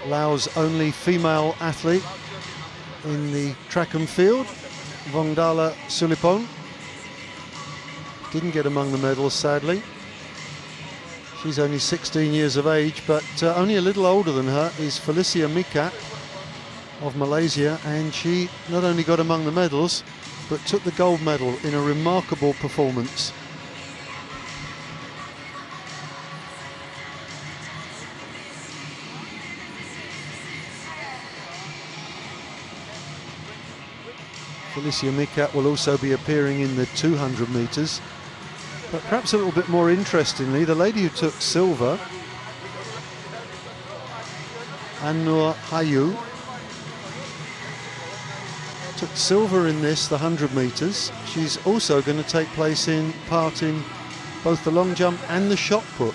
S1: Laos' only female athlete in the track and field, Vongdala Sulipon. Didn't get among the medals, sadly. She's only 16 years of age, but only a little older than her is Felicia Mika of Malaysia, and she not only got among the medals, but took the gold medal in a remarkable performance. Felicia Mikat will also be appearing in the 200 metres. But perhaps a little bit more interestingly, the lady who took silver, Annur Hayu, took silver in this, the 100 metres. She's also going to take part in both the long jump and the shot put.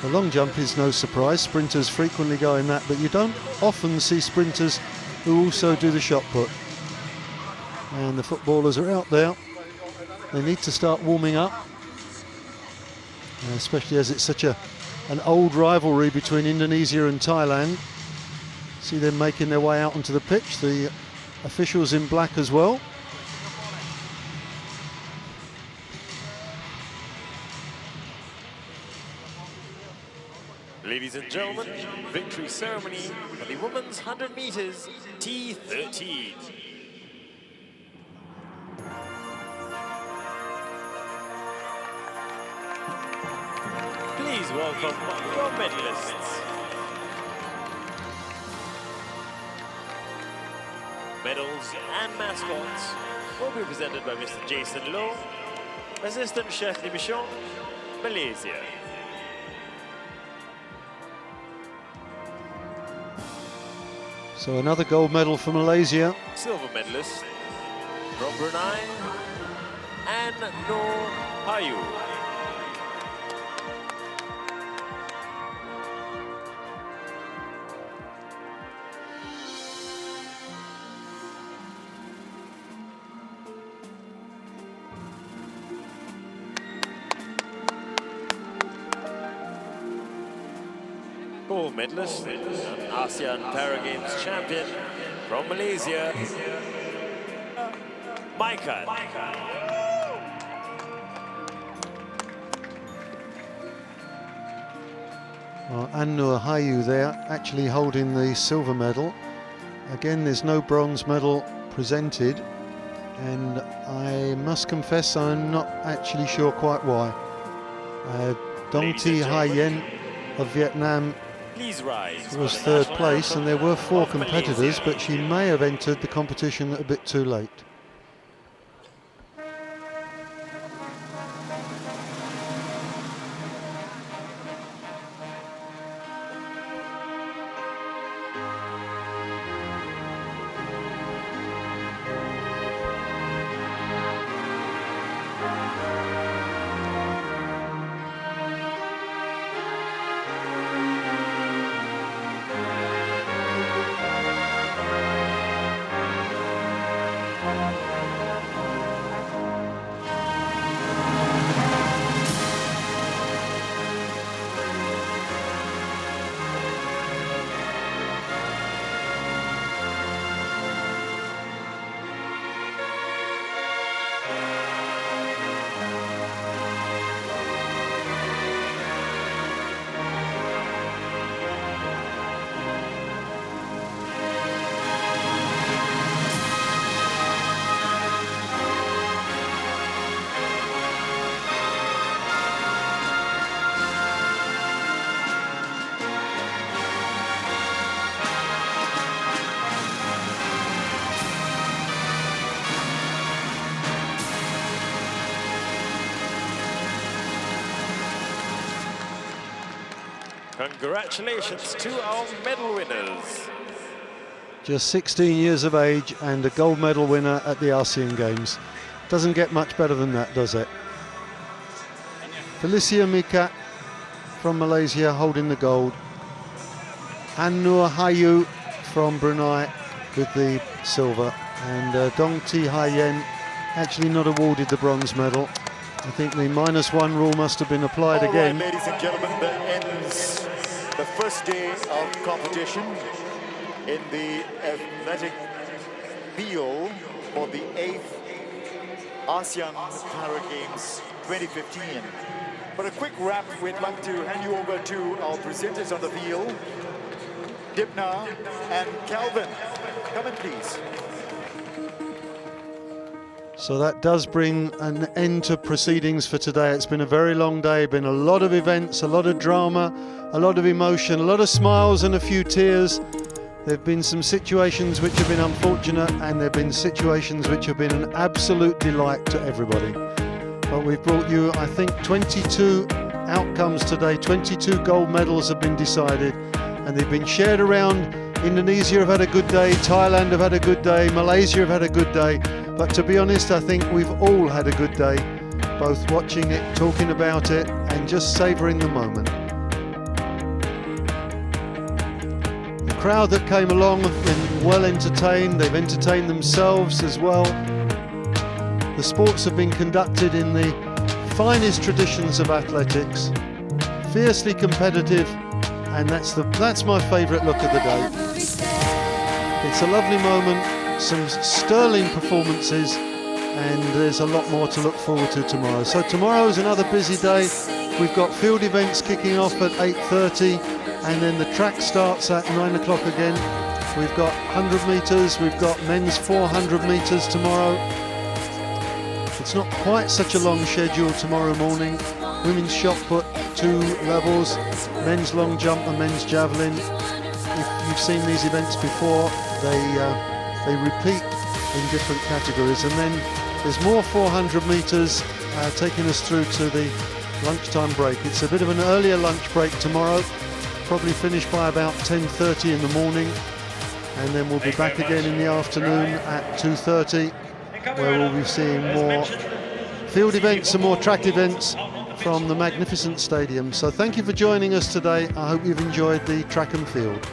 S1: The long jump is no surprise, sprinters frequently go in that, but you don't often see sprinters who also do the shot put. And the footballers are out there. They need to start warming up, especially as it's such an old rivalry between Indonesia and Thailand. See them making their way out onto the pitch, the officials in black as well.
S2: Ladies and gentlemen, victory ceremony for the women's 100 meters T13. Please welcome your medalists. Medals and mascots will be presented by Mr. Jason Lowe, Assistant Chef de Mission, Malaysia.
S1: So another gold medal for Malaysia.
S2: Silver medalist from Brunei, Annur Hayu. Gold medalist, an ASEAN Paragames champion from Malaysia, Mikat.
S1: Well, Annur Hayu there, actually holding the silver medal. Again, there's no bronze medal presented, and I must confess I'm not actually sure quite why. Dong Thi Hai Yen of Vietnam was third place, and there were 4 competitors, but she may have entered the competition a bit too late.
S2: Congratulations to our medal winners.
S1: Just 16 years of age and a gold medal winner at the ASEAN Games. Doesn't get much better than that, does it? Felicia Mikat from Malaysia holding the gold. Annur Hayu from Brunei with the silver. And Dong Thi Hai Yen actually not awarded the bronze medal. I think the -1 rule must have been applied again.
S3: All right, ladies and gentlemen, that ends the first day of competition in the athletic field for the 8th ASEAN Paragames 2015. For a quick wrap, we'd like to hand you over to our presenters on the field, Dipna and Calvin. Come in, please.
S1: So that does bring an end to proceedings for today. It's been a very long day, been a lot of events, a lot of drama, a lot of emotion, a lot of smiles and a few tears. There have been some situations which have been unfortunate, and there have been situations which have been an absolute delight to everybody. But we've brought you, I think, 22 outcomes today. 22 gold medals have been decided, and they've been shared around. Indonesia have had a good day, Thailand have had a good day, Malaysia have had a good day. But to be honest, I think we've all had a good day, both watching it, talking about it, and just savouring the moment. The crowd that came along have been well entertained. They've entertained themselves as well. The sports have been conducted in the finest traditions of athletics, fiercely competitive, and that's my favourite look of the day. It's a lovely moment, some sterling performances, and there's a lot more to look forward to tomorrow. So tomorrow is another busy day. We've got field events kicking off at 8:30, and then the track starts at 9 o'clock again. We've got 100 metres, we've got men's 400 metres tomorrow. It's not quite such a long schedule tomorrow morning. Women's shot put 2 levels, men's long jump and men's javelin. If you've seen these events before, they repeat in different categories. And then there's more 400 metres taking us through to the lunchtime break. It's a bit of an earlier lunch break tomorrow, probably finish by about 10:30 in the morning, and then we'll be back again in the afternoon at 2:30, where we'll be seeing more field events and more track events from the magnificent stadium. So thank you for joining us today. I hope you've enjoyed the track and field.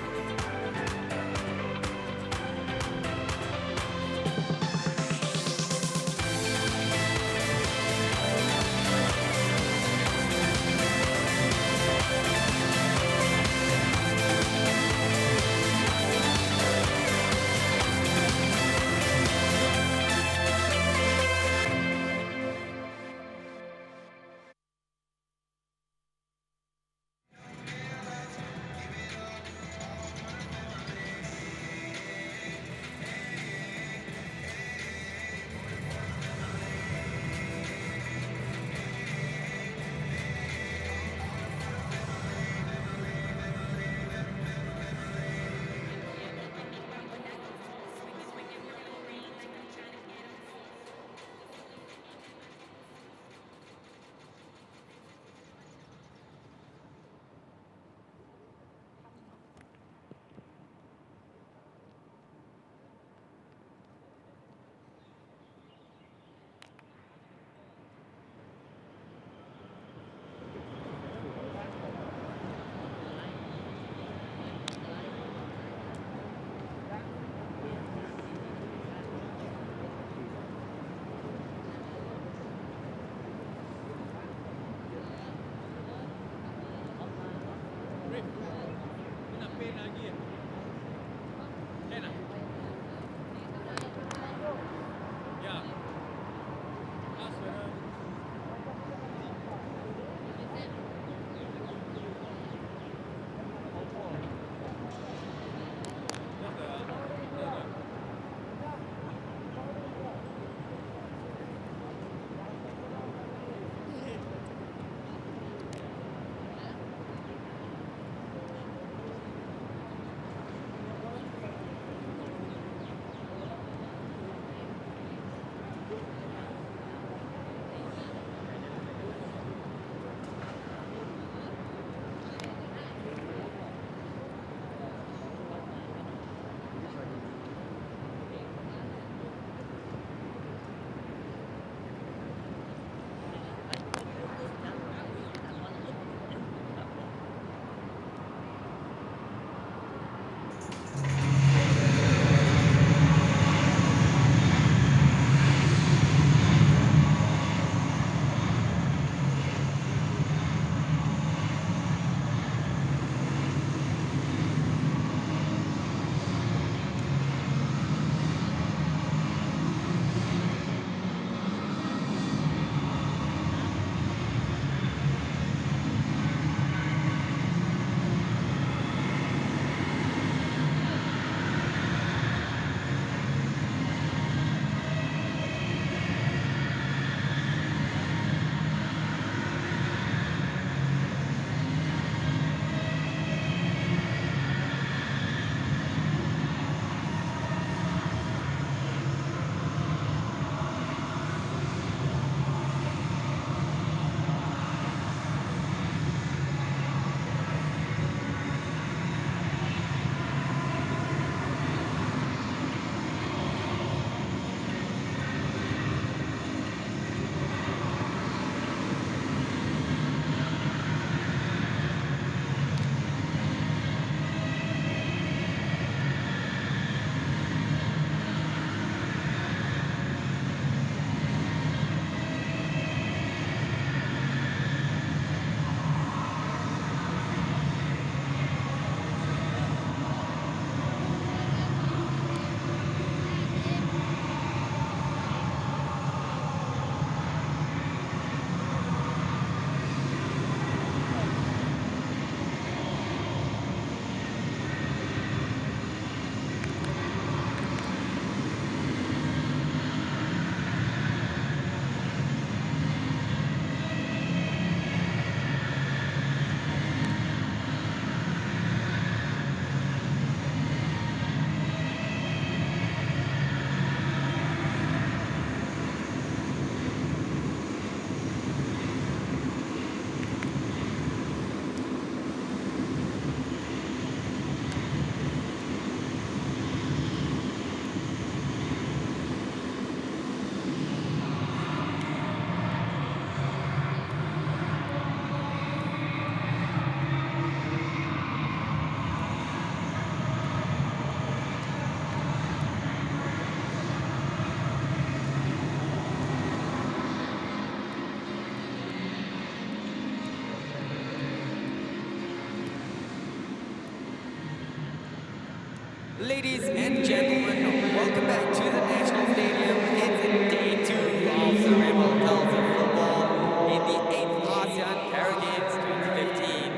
S5: Ladies and gentlemen, welcome back to the National Stadium. It's day 2 of cerebral palsy football in the 8th ASEAN Para Games 2015.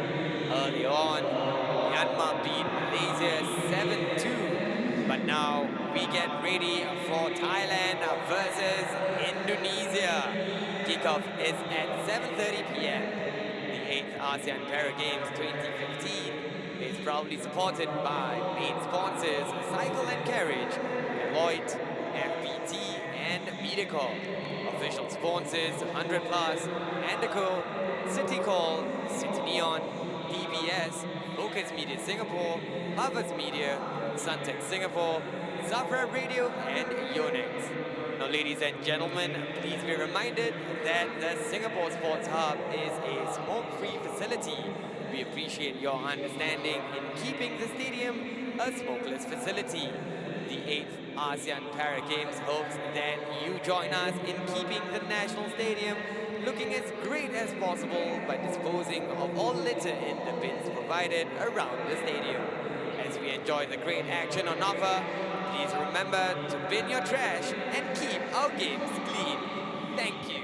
S5: Early on, Myanmar beat Malaysia 7-2. But now we get ready for Thailand versus Indonesia. Kickoff is at 7:30 p.m. The 8th ASEAN Para Games 2015 is proudly supported by main sponsors Cycle and Carriage, Deloitte, FPT, and Mediacorp. Official sponsors 100 Plus, Andaco, Citycall, City Neon, DBS, Focus Media Singapore, Harvest Media, Suntech Singapore, Zafra Radio, and Yonex. Now, ladies and gentlemen, please be reminded that the Singapore Sports Hub is a smoke-free facility. We appreciate your understanding in keeping the stadium a smokeless facility. The 8th ASEAN Para Games hopes that you join us in keeping the National Stadium looking as great as possible by disposing of all litter in the bins provided around the stadium. As we enjoy the great action on offer, please remember to bin your trash and keep our games clean. Thank you.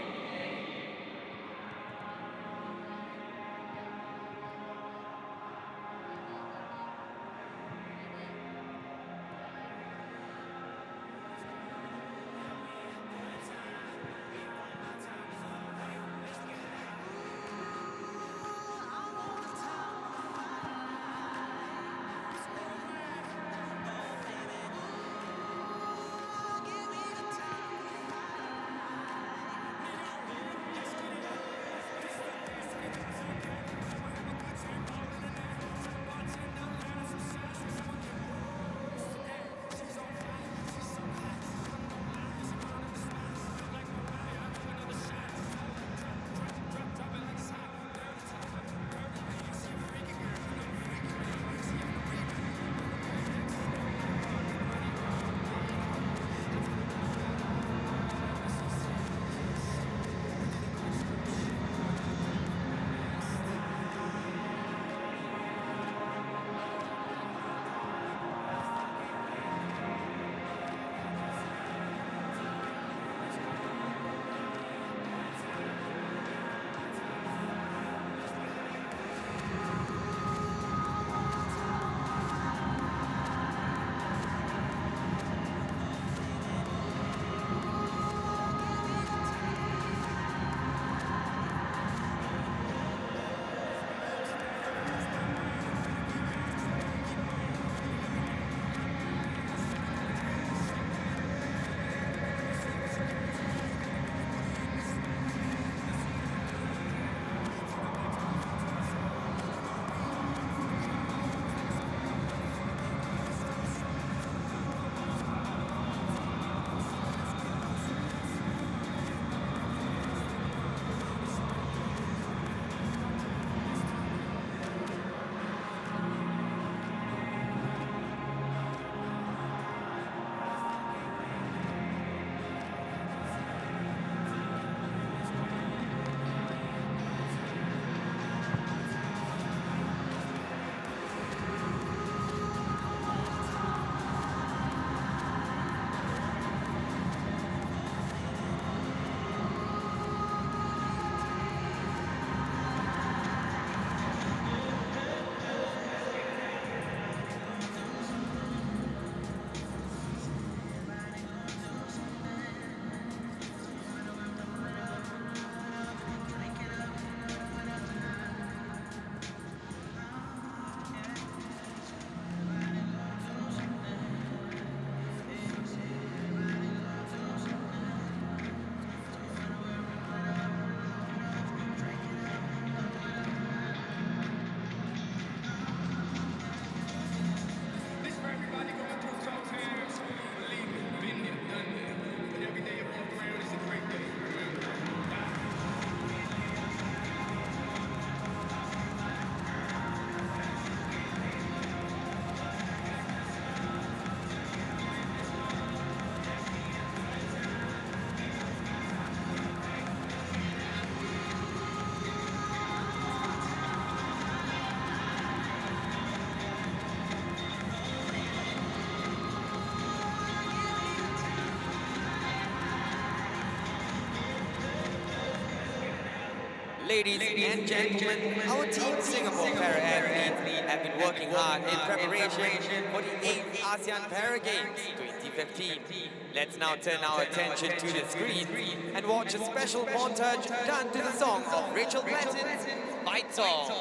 S11: Ladies and gentlemen, our Team Singapore para-athletes have been working hard in preparation for the 8th ASEAN Para Games 2015. Let's now turn our attention to the screen and watch a special montage done to the song of Rachel Platin's Fight Song.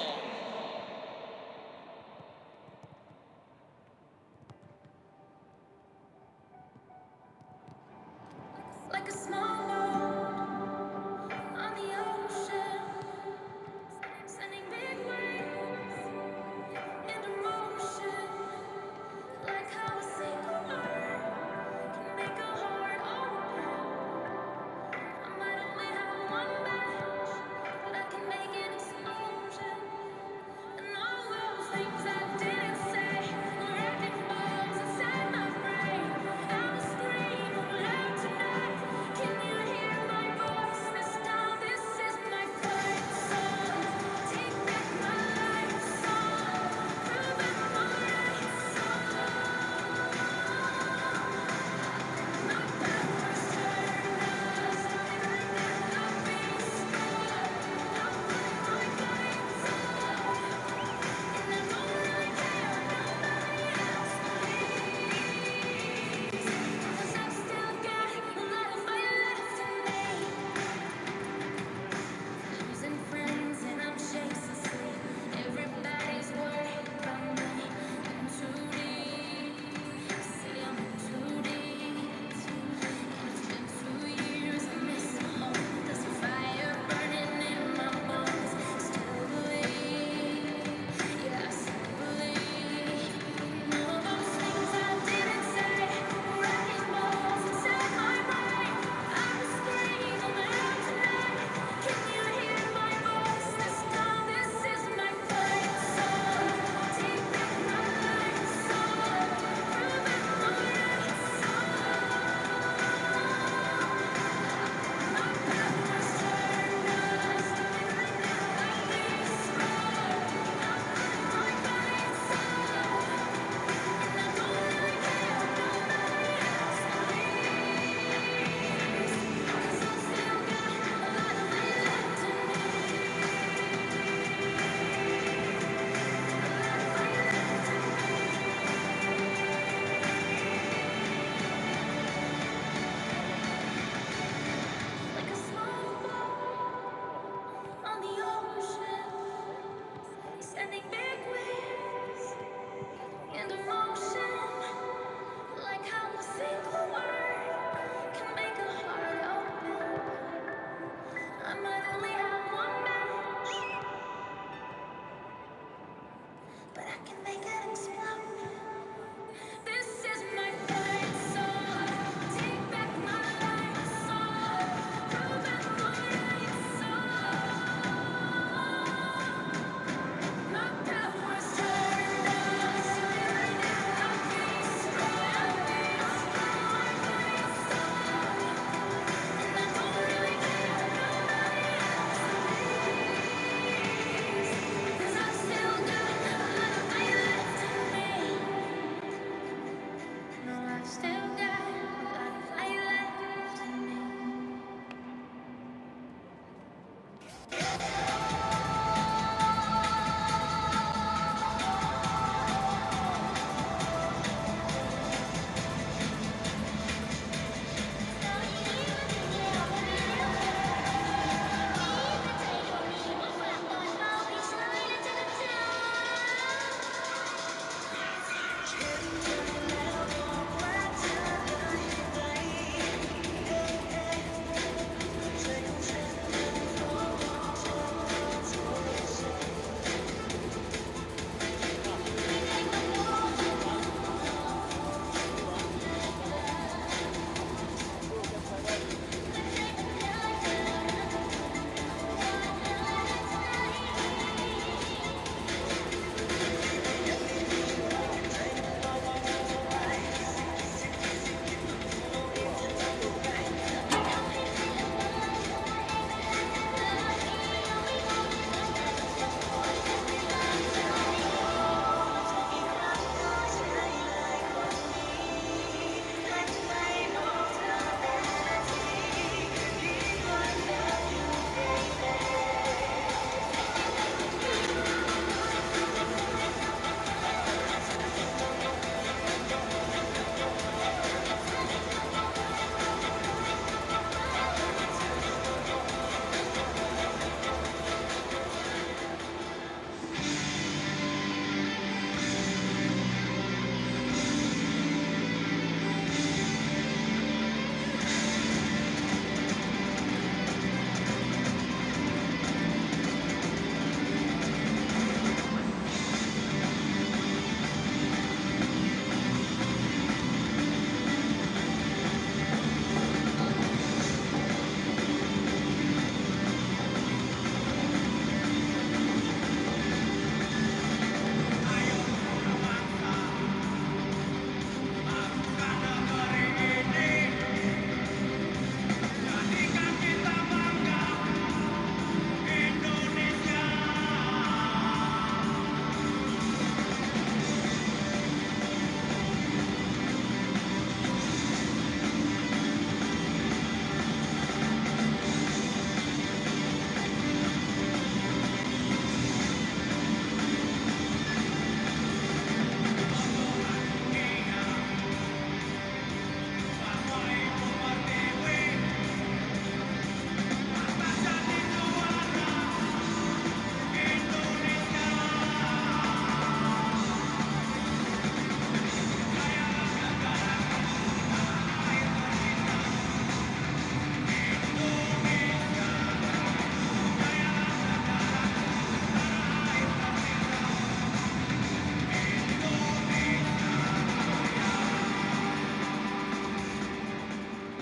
S12: Like a small boat on the ocean, sending big waves into motion. Like how a single word can make a heart open. I might only have one match, but I can make an explosion.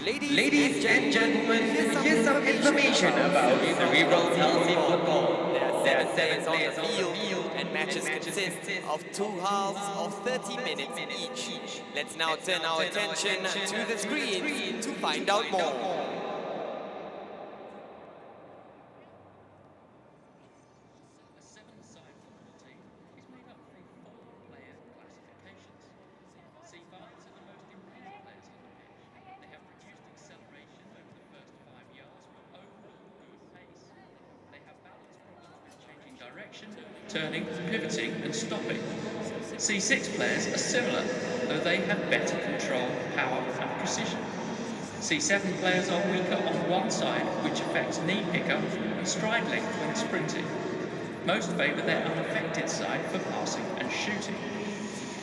S11: Ladies and gentlemen, here's some information about cerebral palsy football. There are 7 players on the field, and matches consist of 2 halves of 30 minutes each. Let's now turn our attention to the screens to find out more.
S4: Turning, pivoting and stopping. C6 players are similar, though they have better control, power and precision. C7 players are weaker on one side, which affects knee pickup and stride length when sprinting. Most favour their unaffected side for passing and shooting.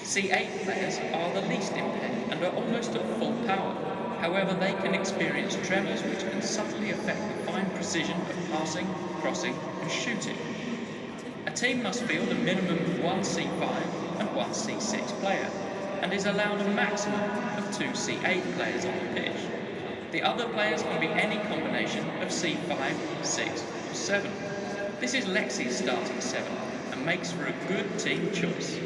S4: C8 players are the least impaired and are almost at full power. However, they can experience tremors which can subtly affect the fine precision of passing, crossing and shooting. A team must field a minimum of 1 C5 and 1 C6 player, and is allowed a maximum of 2 C8 players on the pitch. The other players can be any combination of C5, 6 or 7. This is Lexi's starting 7 and makes for a good team choice.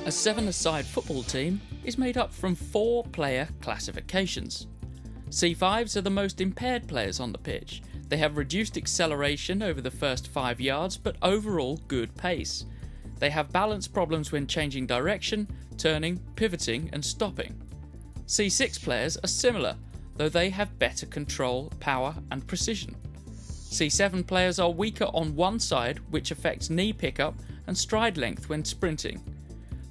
S4: A 7-a-side football team is made up from 4 player classifications. C5s are the most impaired players on the pitch. They have reduced acceleration over the first 5 yards, but overall good pace. They have balance problems when changing direction, turning, pivoting and stopping. C6 players are similar, though they have better control, power and precision. C7 players are weaker on one side, which affects knee pickup and stride length when sprinting.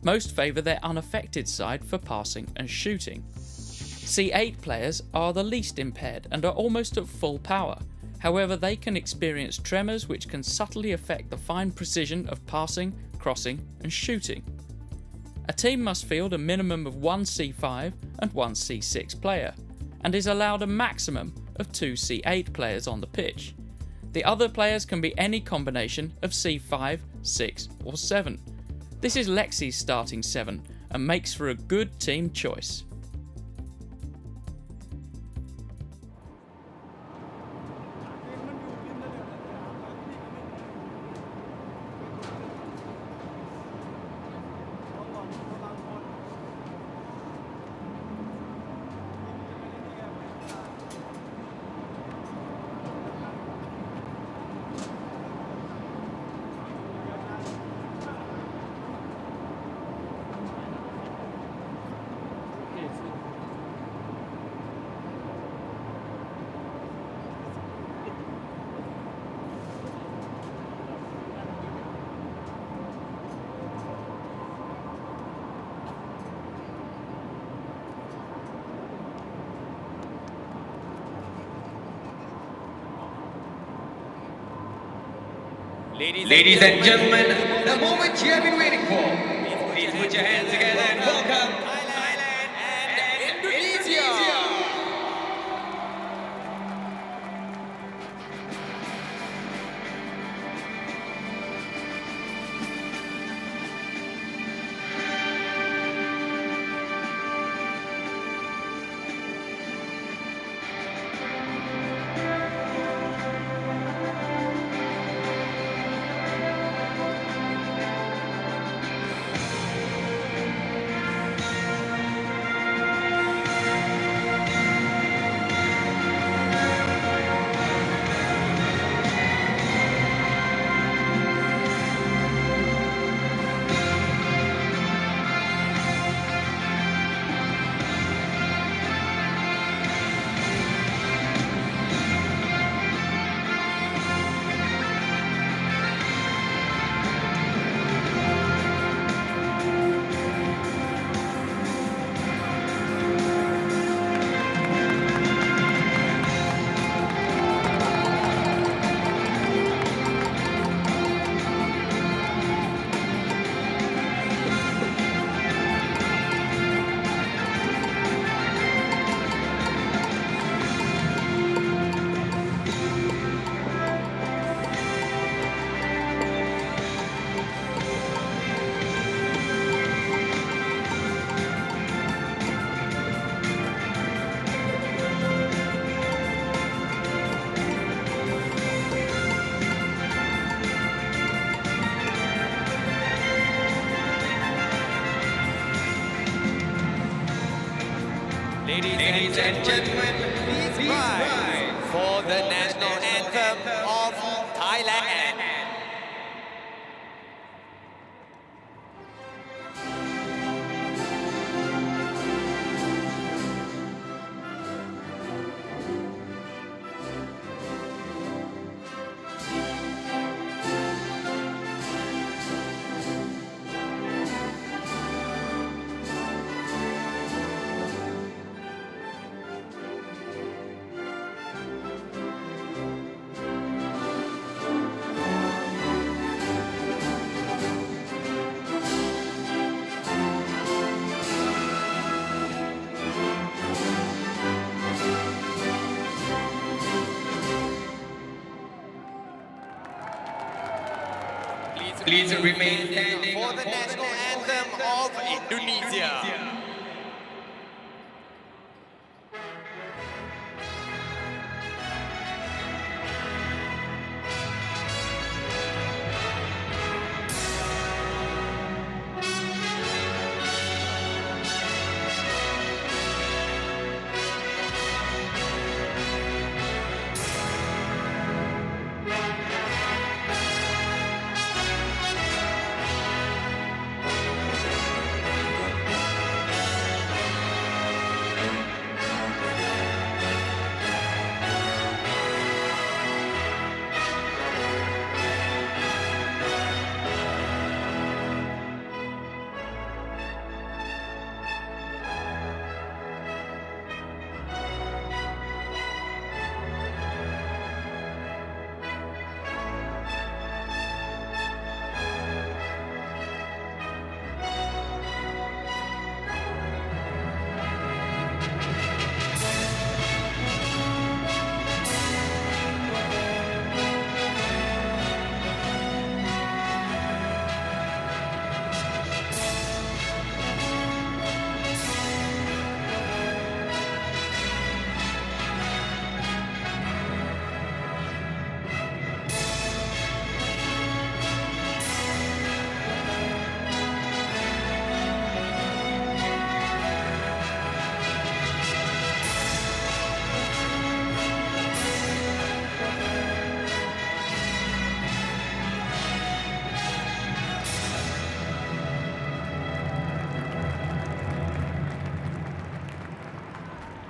S4: Most favour their unaffected side for passing and shooting. C8 players are the least impaired and are almost at full power. However, they can experience tremors which can subtly affect the fine precision of passing, crossing and shooting. A team must field a minimum of 1 C5 and 1 C6 player, and is allowed a maximum of 2 C8 players on the pitch. The other players can be any combination of C5, 6 or 7. This is Lexi's starting 7 and makes for a good team choice.
S11: Ladies and gentlemen, the moment you have been waiting for. Please put your hands together and welcome Thailand and Indonesia. Ladies and gentlemen, please rise for the national anthem of Thailand. Please remain standing for the national anthem of Indonesia.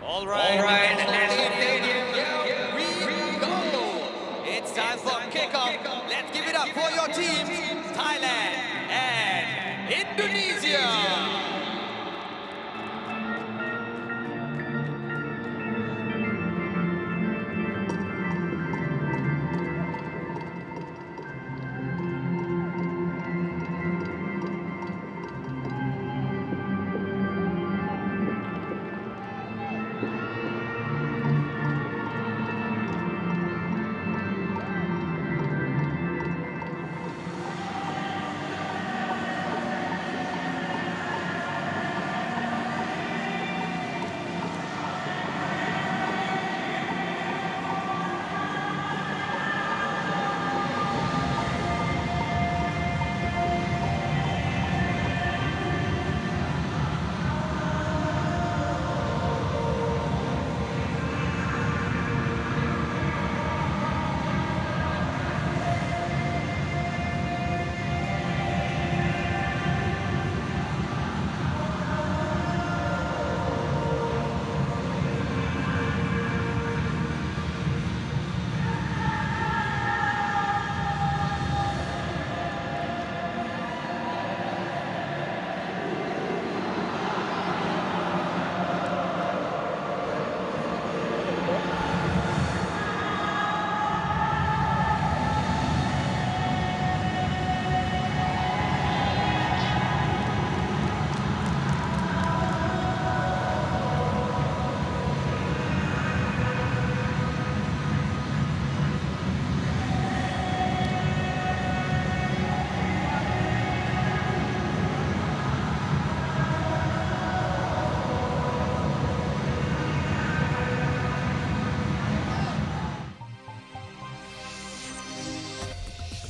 S11: All right, here we go. It's time for kickoff. Let's give it up for your teams, Thailand and Indonesia.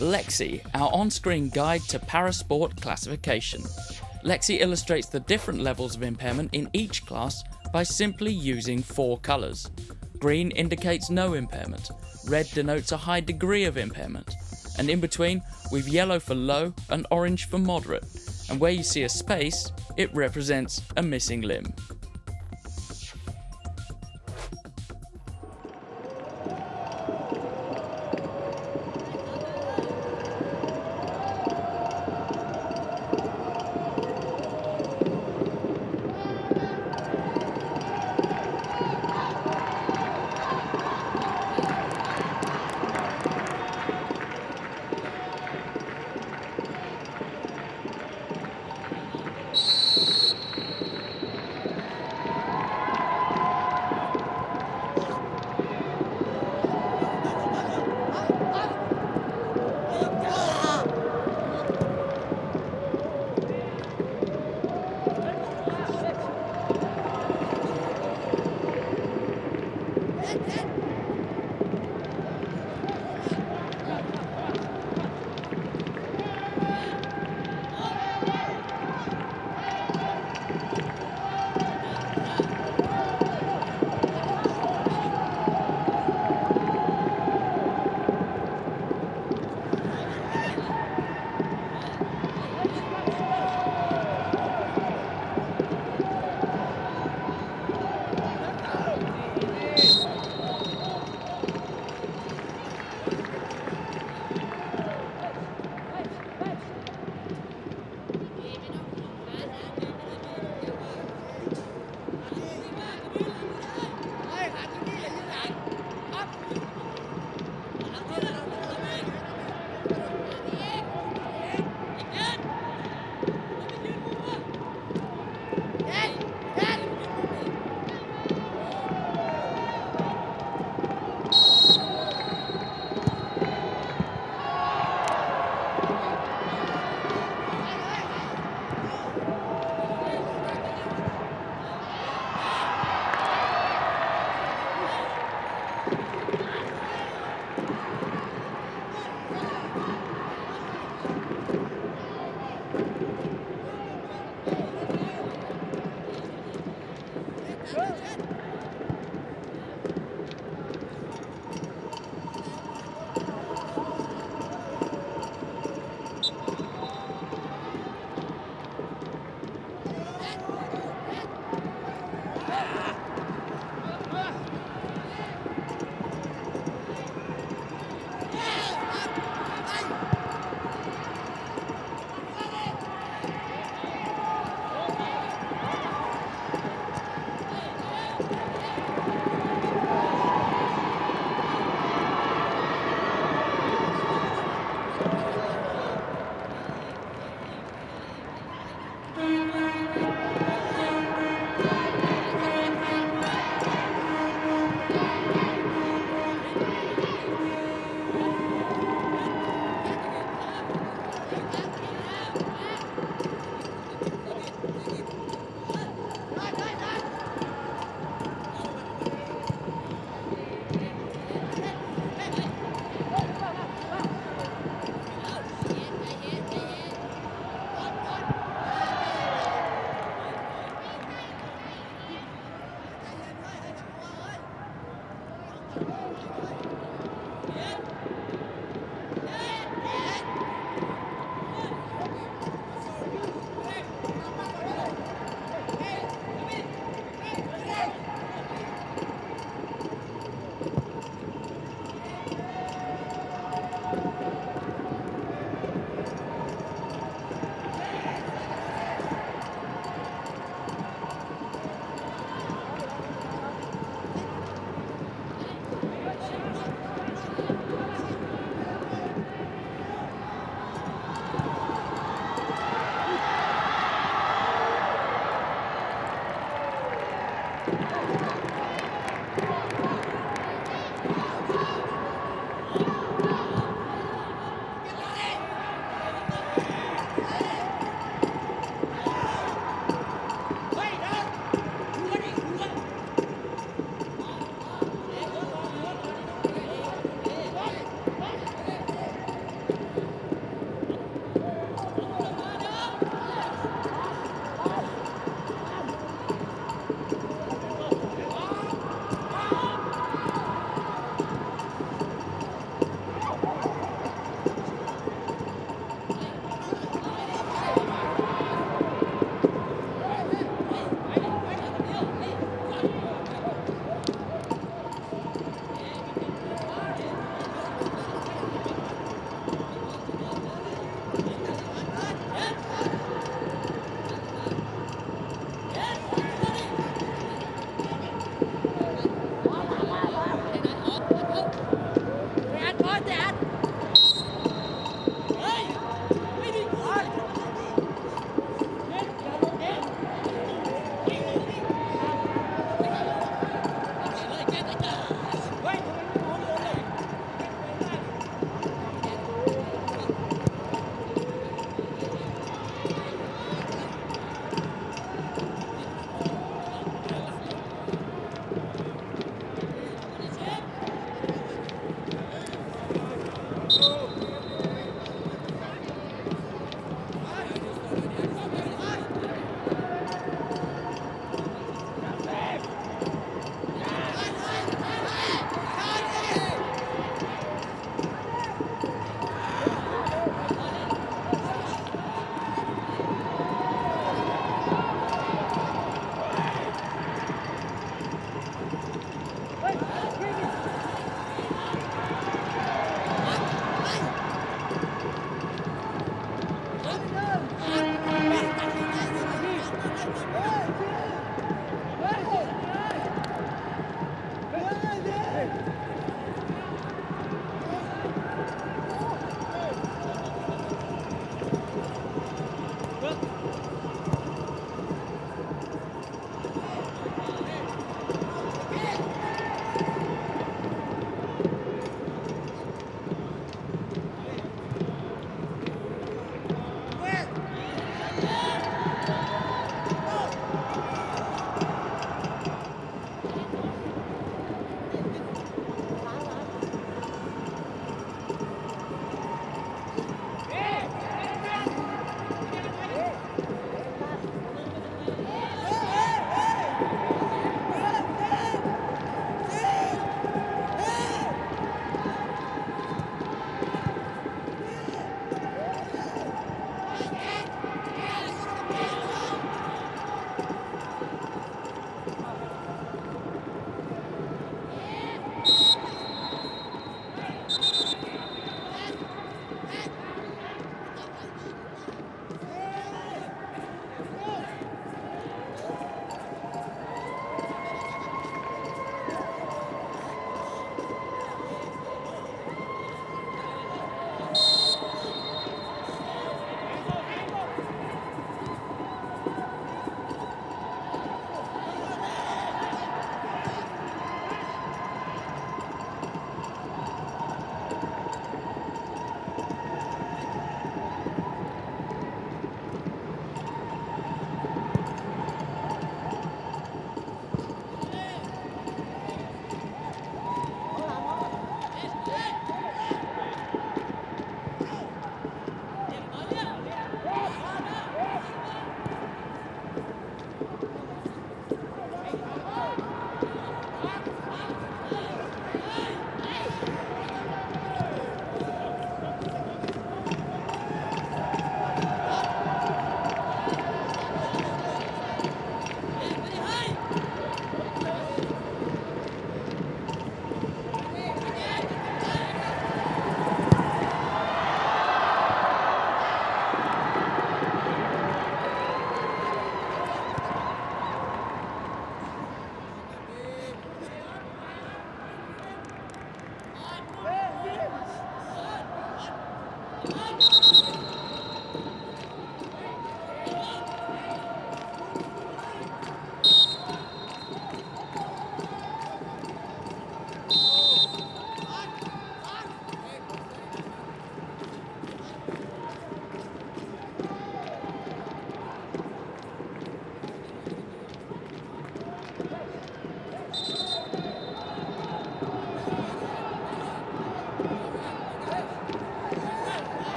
S4: Lexi, our on-screen guide to parasport classification. Lexi illustrates the different levels of impairment in each class by simply using 4 colours. Green indicates no impairment, red denotes a high degree of impairment, and in between we've yellow for low and orange for moderate, and where you see a space, it represents a missing limb.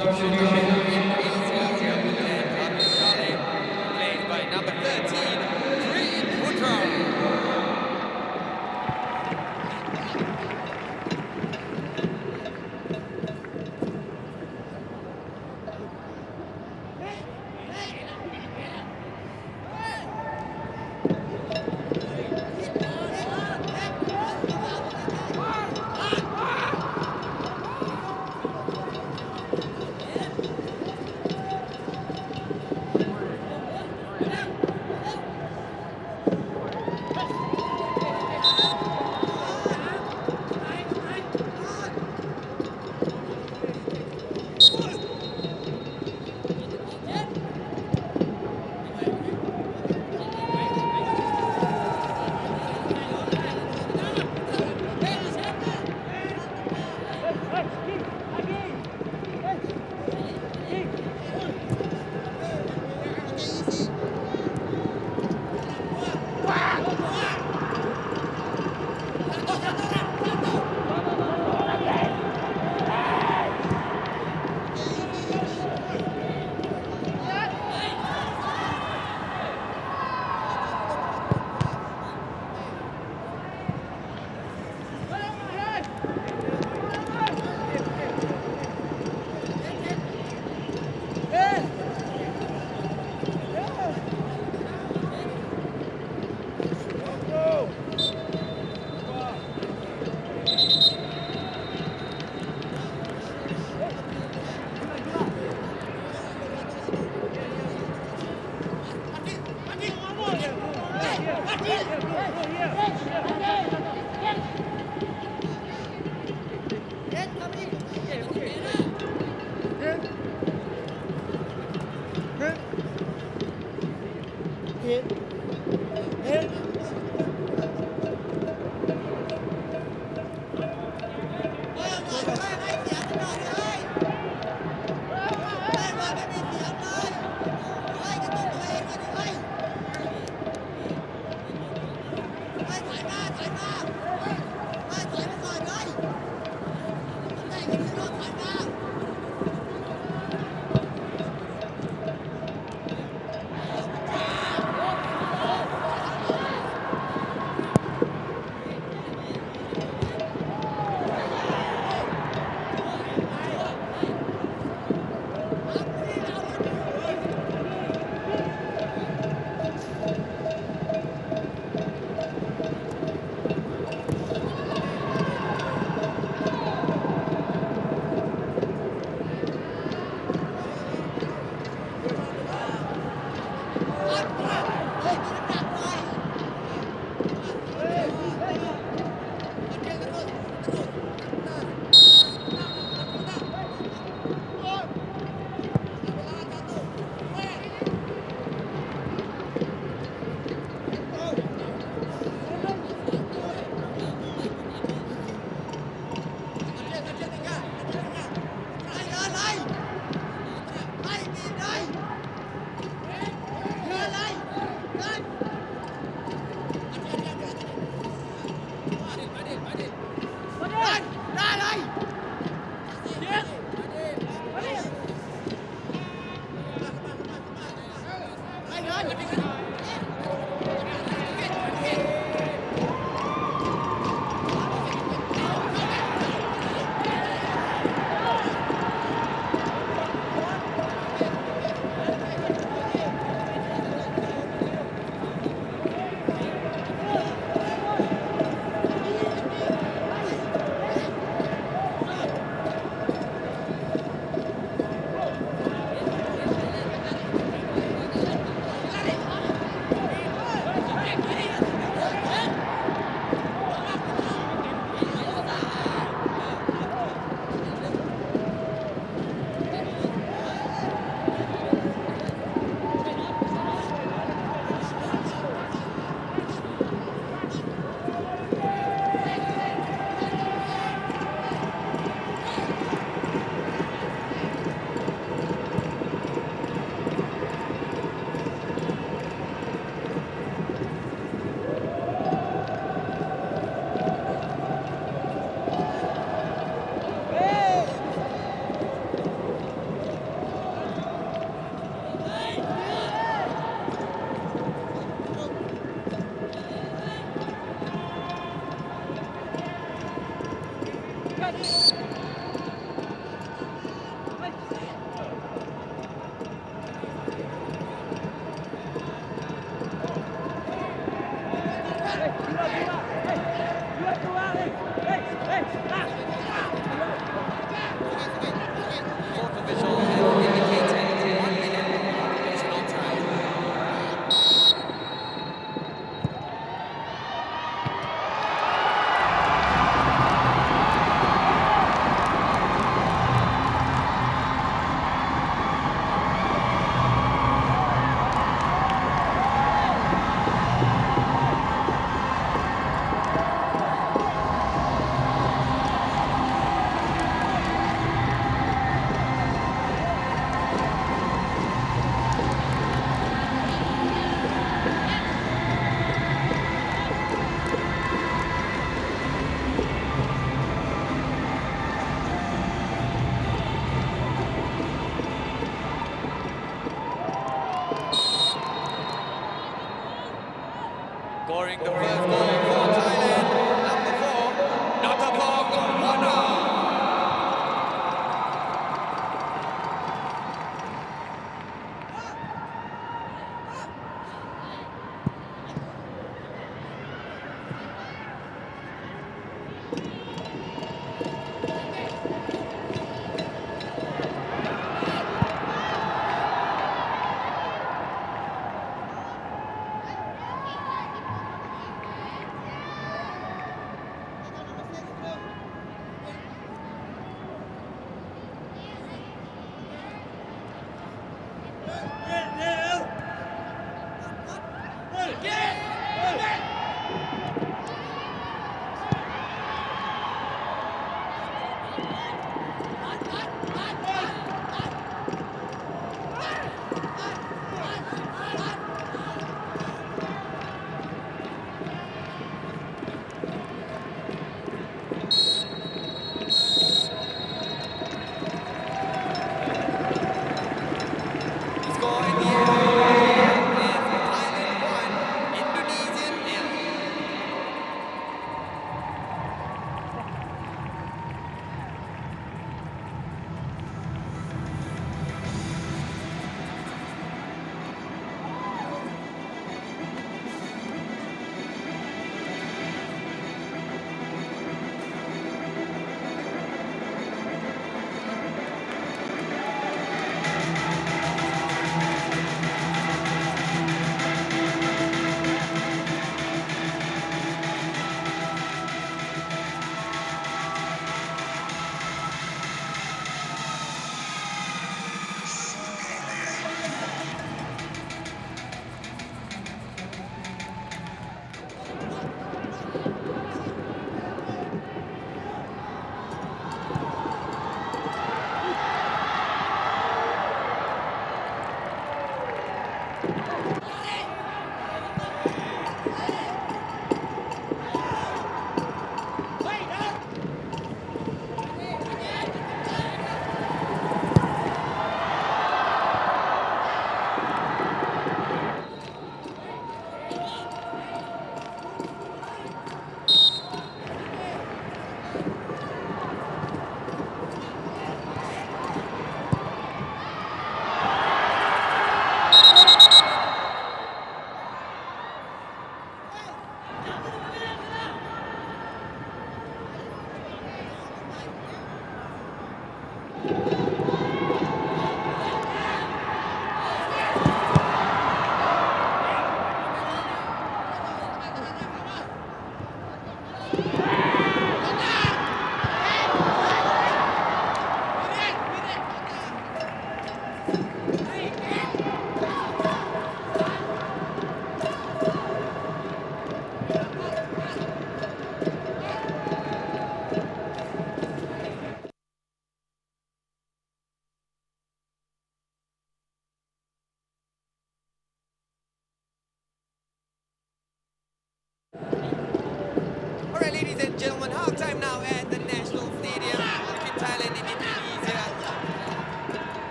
S11: shooter from Indonesia, number 10, Abid Saleh, replaced by number 13, Tri Putra.
S5: Fourth official has indicated 1 minute additional time. Scoring the first goal for Thailand, number 4, Nottapong Wana. Score in the end.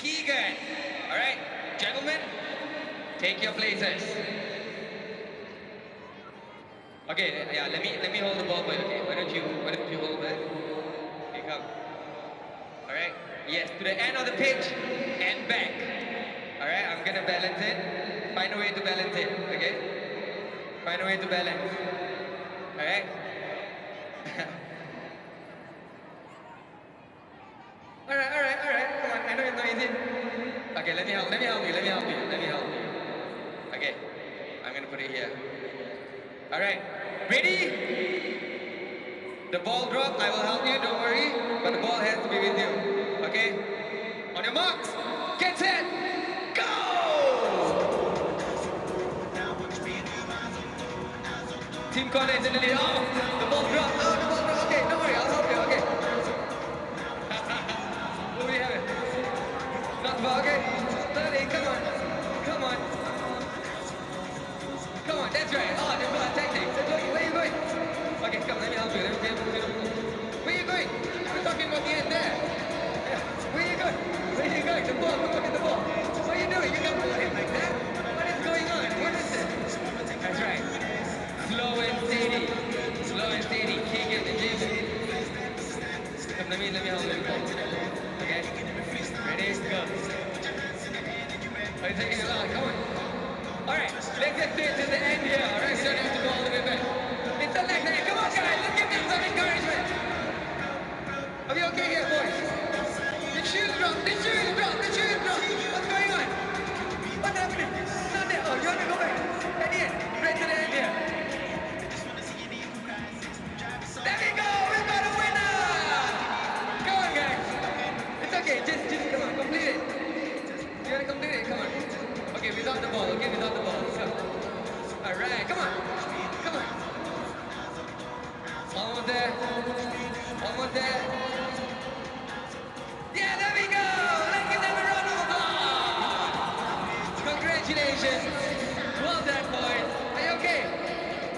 S13: Keegan. All right, gentlemen, take your places. Okay, yeah, let me hold the ball for you. Okay, why don't you hold that? Okay, come. All right, yes, to the end of the pitch and back. All right, I'm gonna balance it. Find a way to balance it. Okay, find a way to balance. All right. All right. Come on, I know it's not easy. Okay, let me help you. Okay, I'm gonna put it here. All right, ready? The ball drop, I will help you, don't worry, but the ball has to be with you. Okay? On your marks, get set, go! Team corner is in the lead. Oh, the ball dropped. Okay, don't worry, I'll help you. Okay. What do we have? Not the ball. Okay. 30. Come on. That's right. Oh, they've got tactics. That's okay. Where are you going? Okay, come. Let me help you. Where are you going? We're talking about the end there. Yeah. Where are you going? The ball. Look at the ball. What are you doing? You can't pull it like that. What is going on? What is this? That's right. Slow and steady. Kick it to Jason. Come, let me help you. Okay? Ready? Go. Oh, you're taking it long. Come on. Alright, let's get straight to the end here. Alright, so you have to go all the way back. It's the next end. Come on, guys. Let's give them some encouragement. Are we okay here, boys? The shoes drop. What's going on? What's happening? Not there. Oh, you want to go back? At the end. Right to the end here. There we go! We've got a winner! Come on, guys. It's okay. Just come on. Complete it. You gotta complete it. Come on. Okay, without the ball. So. Alright, come on. Almost there. Yeah, there we go! Let's give them a round of applause! Congratulations! Well done, boys. Are you okay?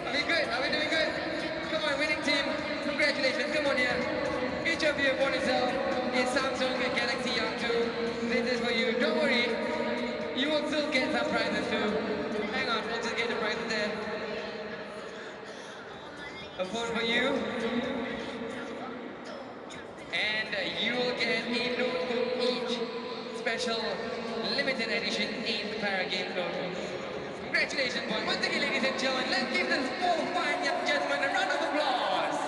S13: Are we good? Are we doing good? Come on, winning team. Congratulations. Come on here. Each of you have won yourself a Samsung Galaxy Young 2. This is for you. Don't worry. You will still get some prizes too. Hang on, we'll just get the prizes there. A phone for you. And you will get a notebook each. Special limited edition 8th Para Games notebook. Congratulations, boys. Once again, ladies and gentlemen, let's give this 4 fine young gentlemen a round of applause.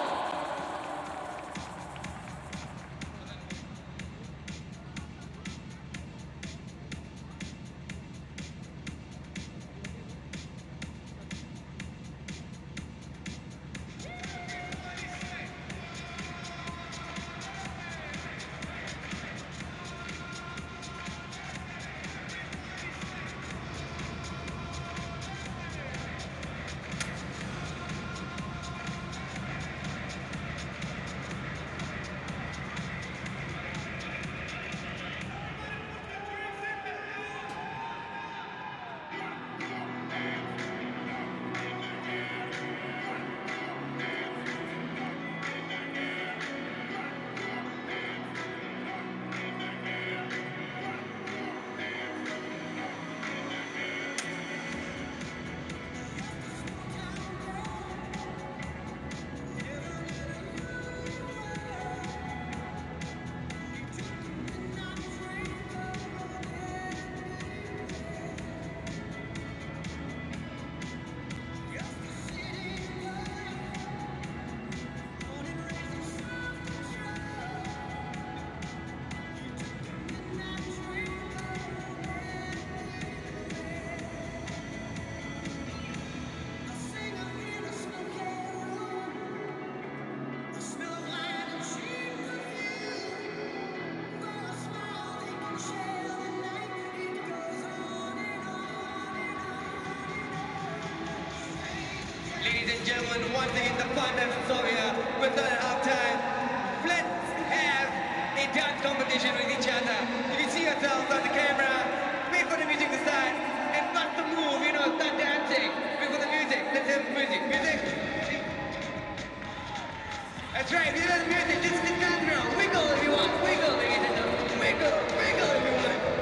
S13: Ladies and gentlemen, once again the fun doesn't stop here. We're done at halftime. Let's have a dance competition with each other. If you see yourselves on the camera, wait for the music to start and bust the move, start dancing. Wait for the music. Let's have music. That's right, if you love music, just dance around. Wiggle if you want. Wiggle, ladies and gentlemen. Wiggle if you want.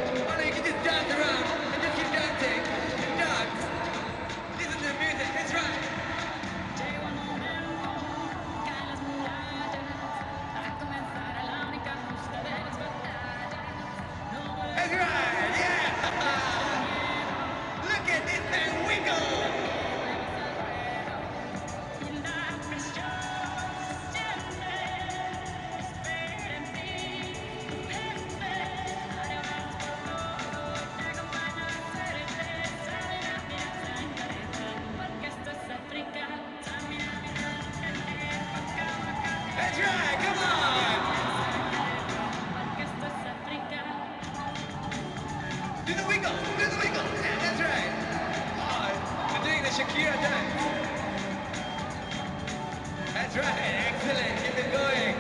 S13: That's right, come on! Do the wiggle, yeah, that's right. Oh, you're doing the Shakira dance. That's right, excellent, keep it going.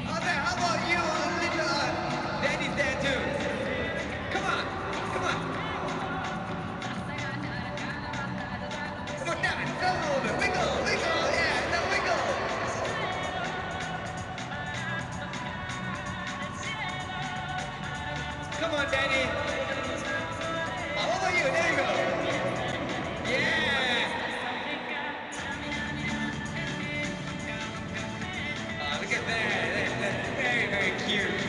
S13: Oh, there, how about you, little Danny's there too. Come on, come on. Come on, down, come over, wiggle, yeah, the wiggle. Come on, Danny. Oh, what about you? There you go. Yeah. Oh, look at that. That's very, very cute.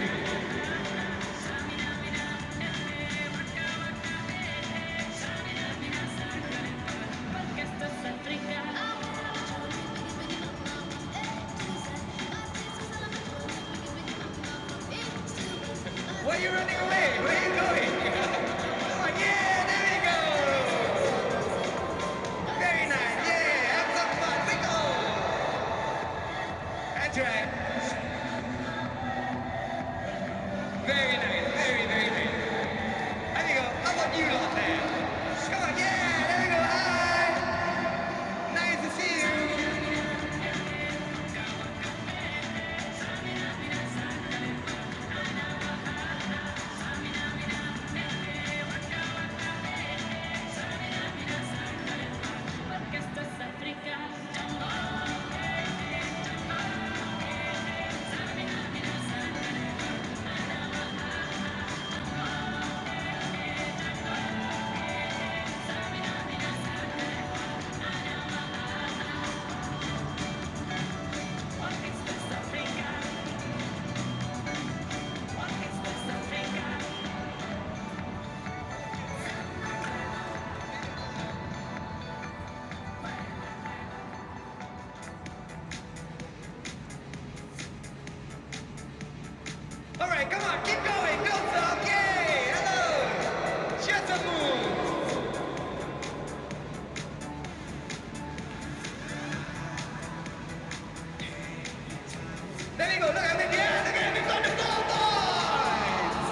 S13: Why are you running away? Where are you going? Come on, yeah, there we go. Very nice, yeah, have some fun, wiggle. That's right. Very nice, very, very nice. There you go, how about you lot there? Come on, yeah, there we go, hi. Nice to see you. All right, come on, keep going, go stop, yay, hello, just a move. There we go, look at me, yeah, look at me, got the ball, boys.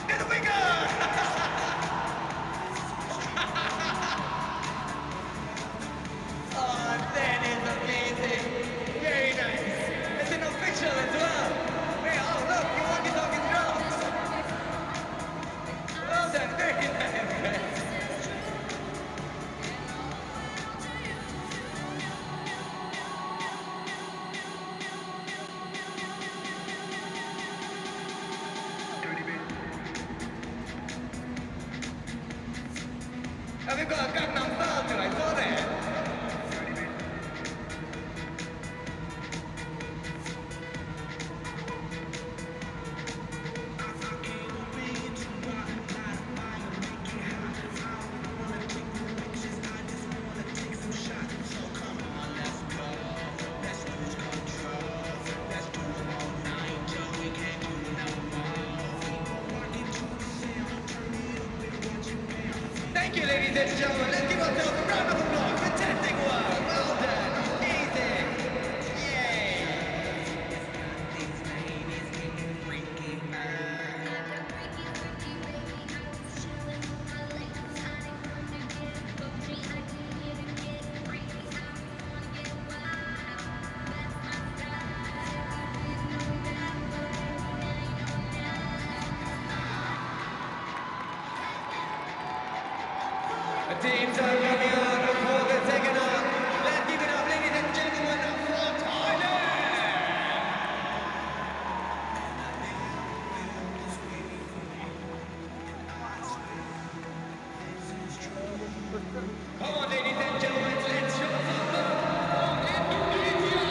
S13: There we go. Oh, that is amazing, very nice. It's an official as well. Hey, oh look, you want to talk in drums. Well done, very nice, guys. Have you got a Gangnam Style too? I saw that. Thank you, ladies and gentlemen. Let's give ourselves a round of applause. Fantastic work. Well done. Amazing. Yay. The teams are coming out before the second half. Let's give it up, ladies and gentlemen, for Thailand! Come on, ladies and gentlemen, let's show some love for Indonesia!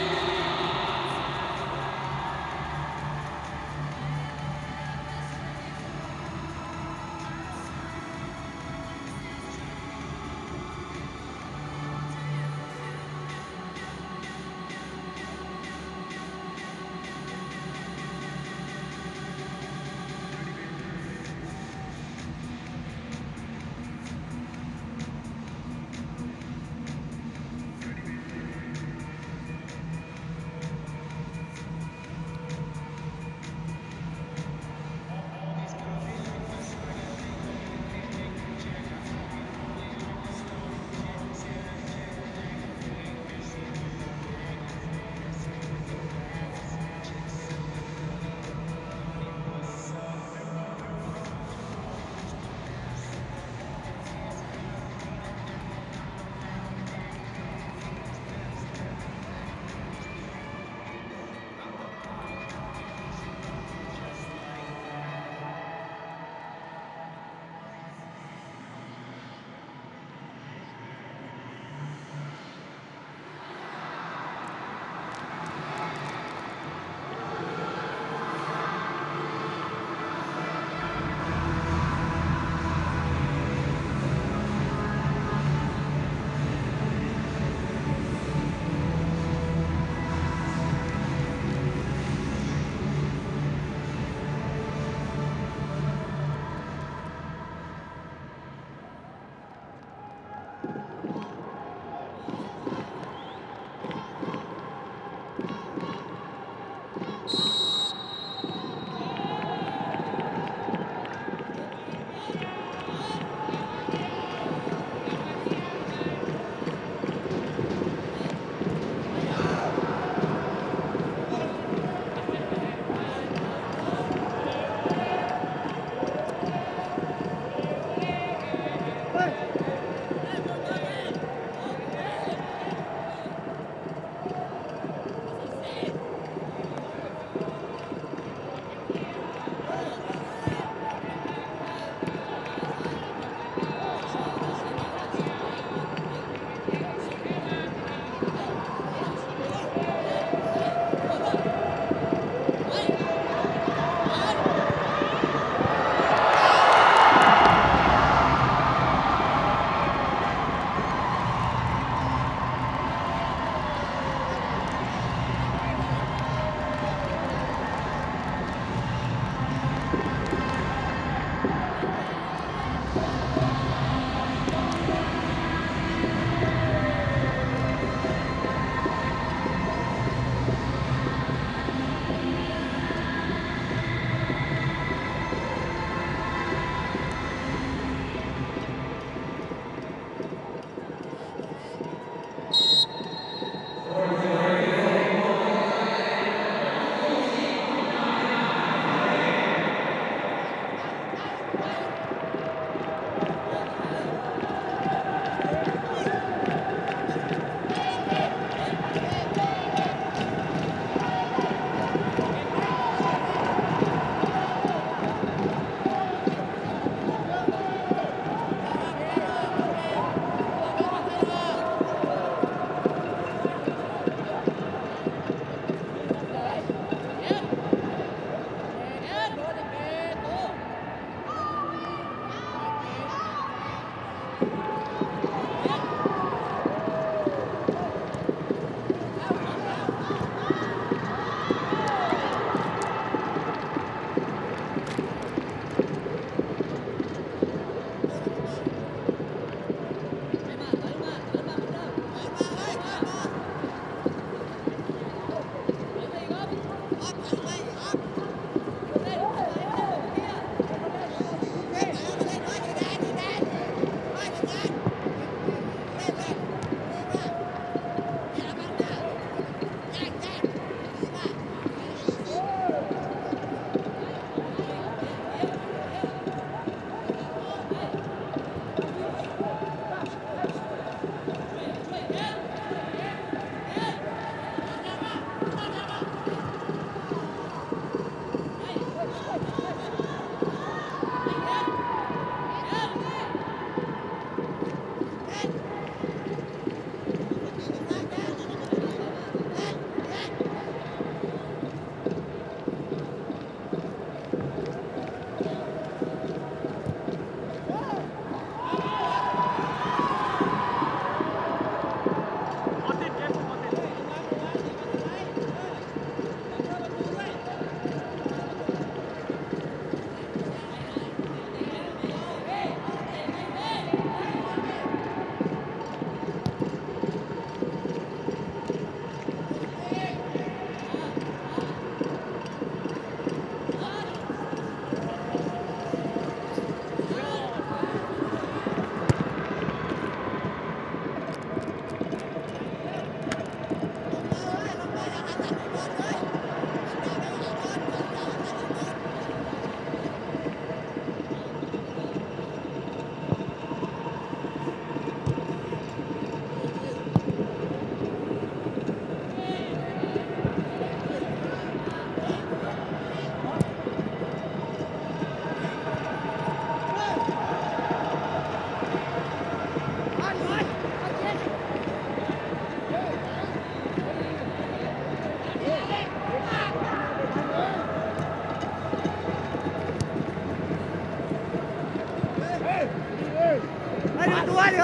S13: Hey!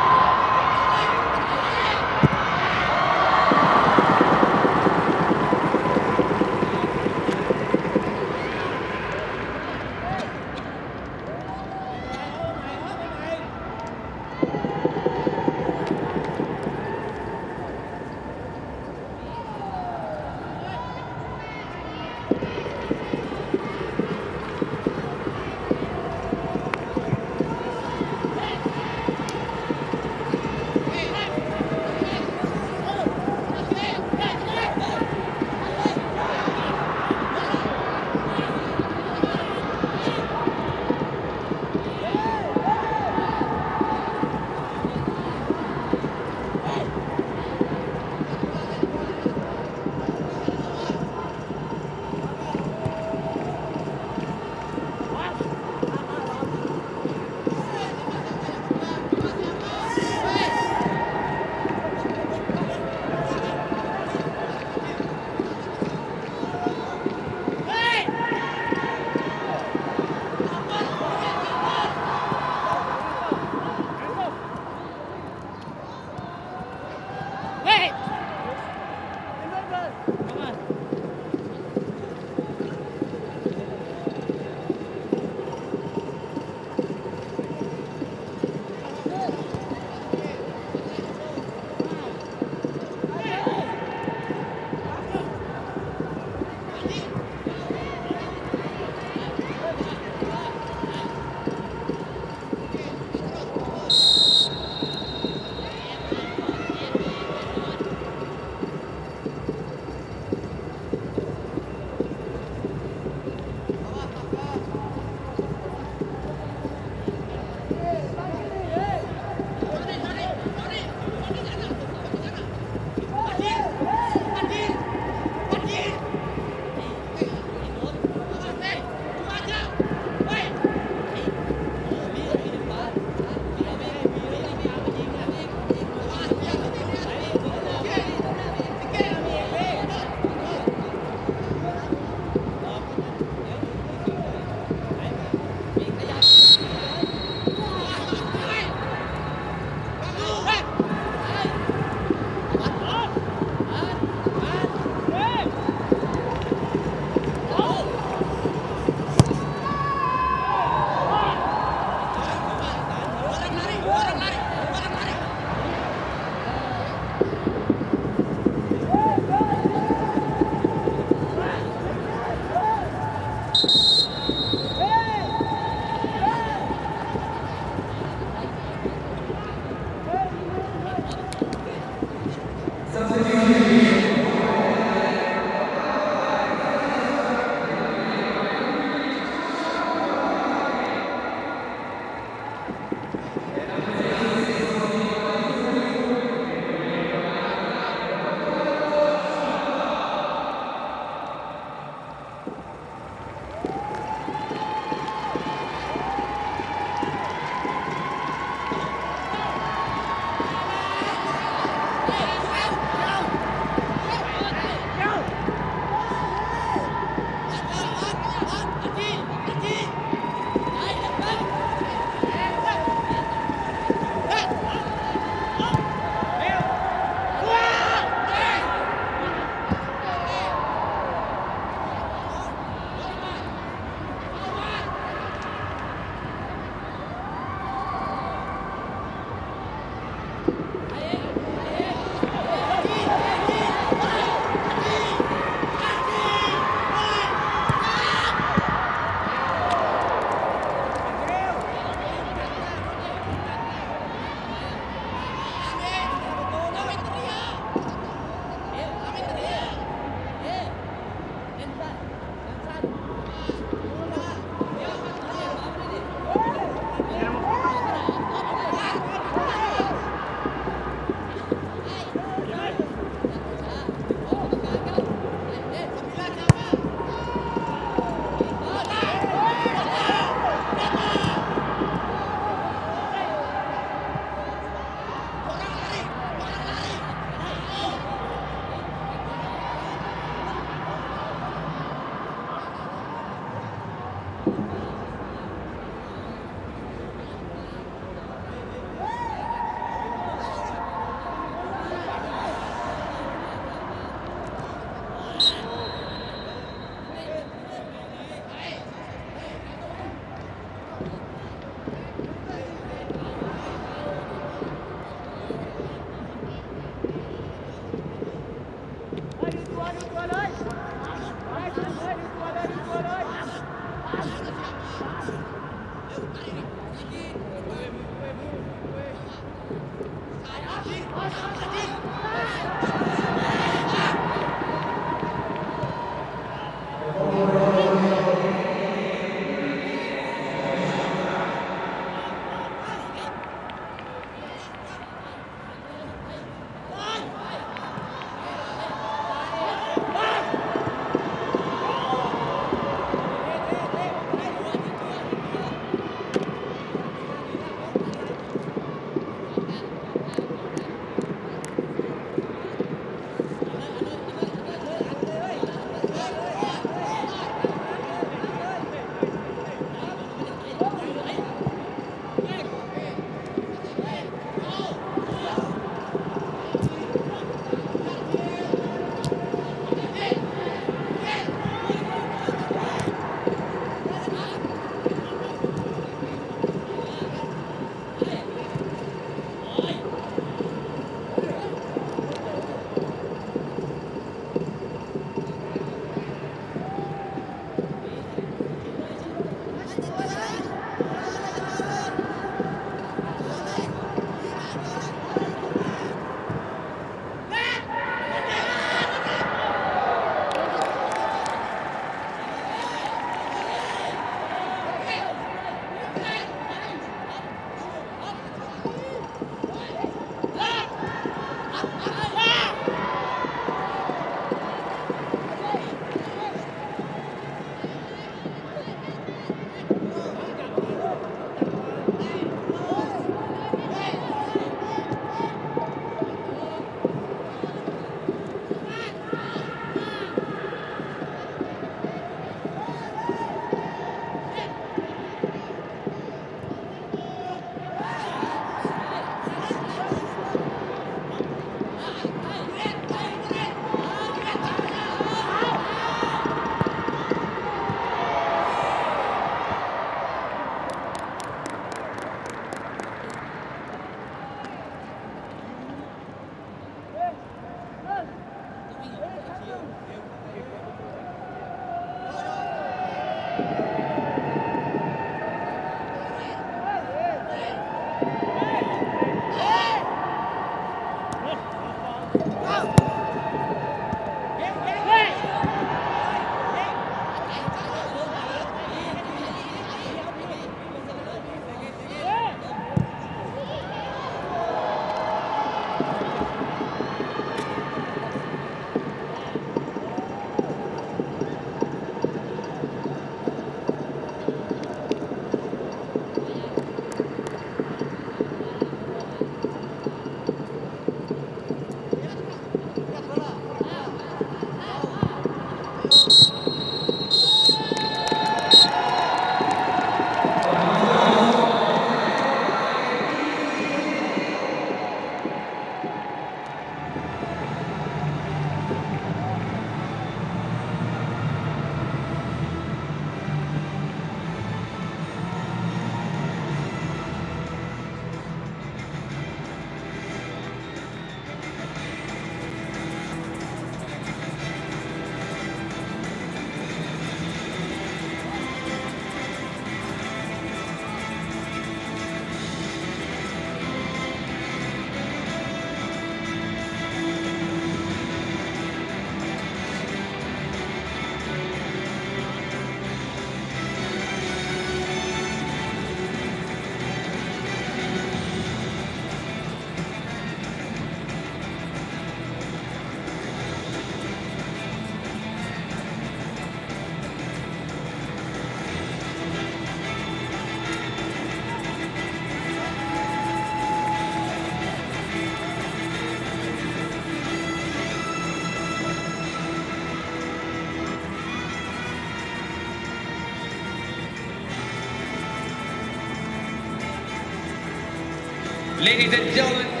S13: Ladies and gentlemen,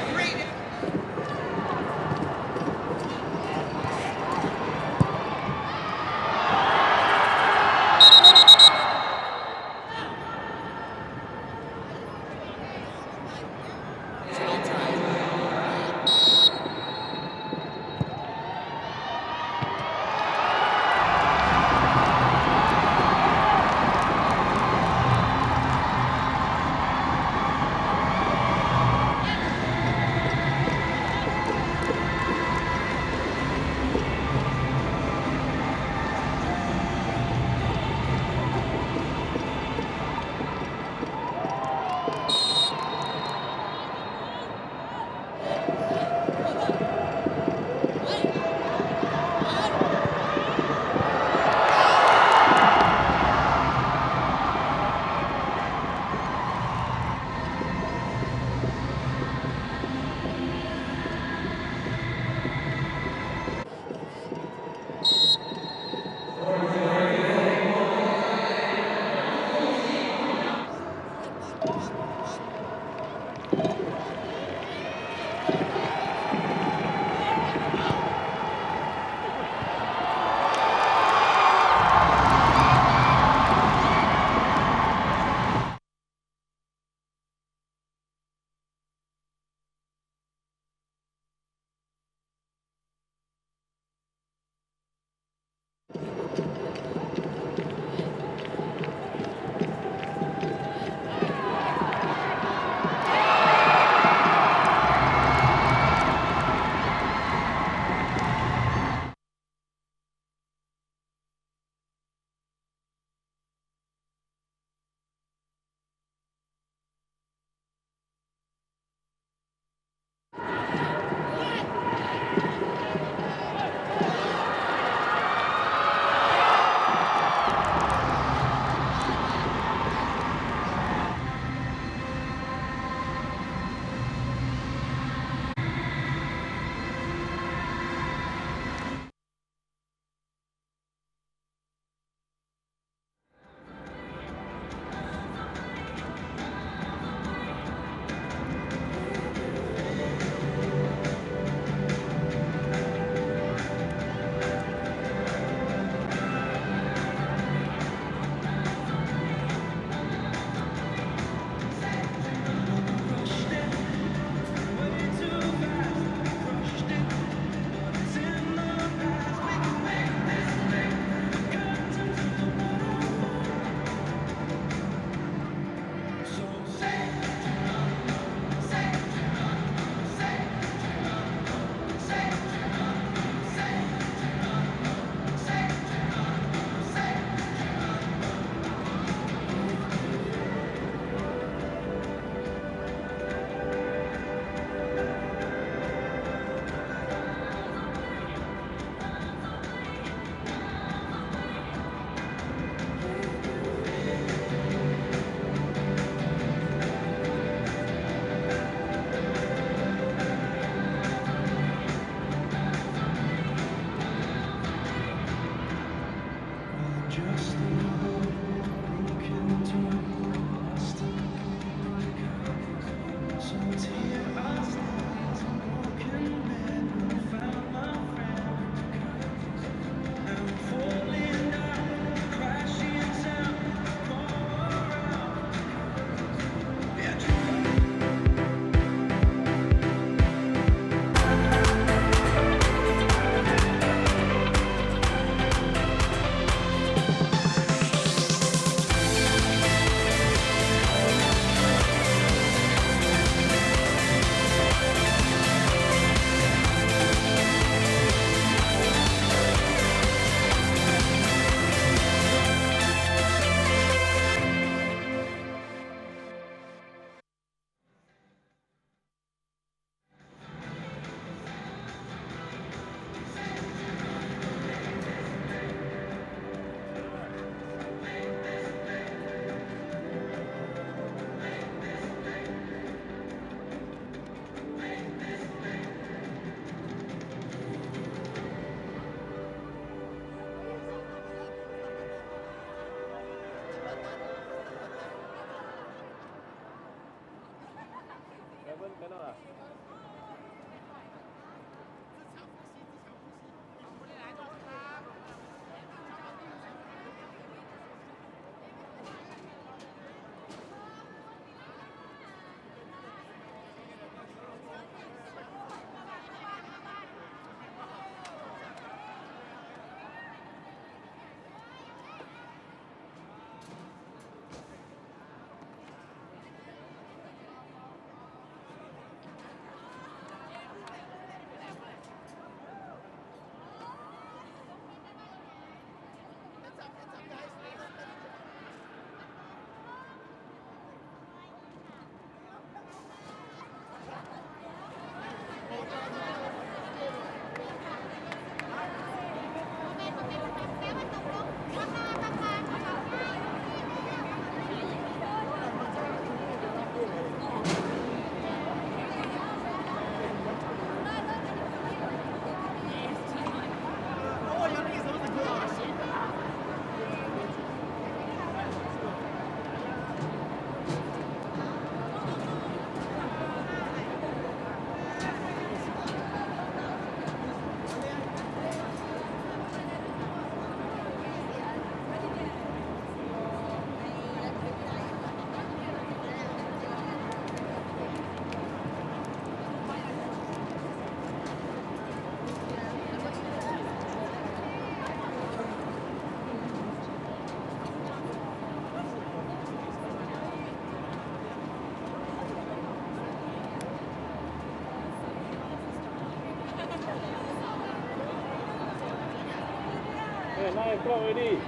S14: 9 o'clock already.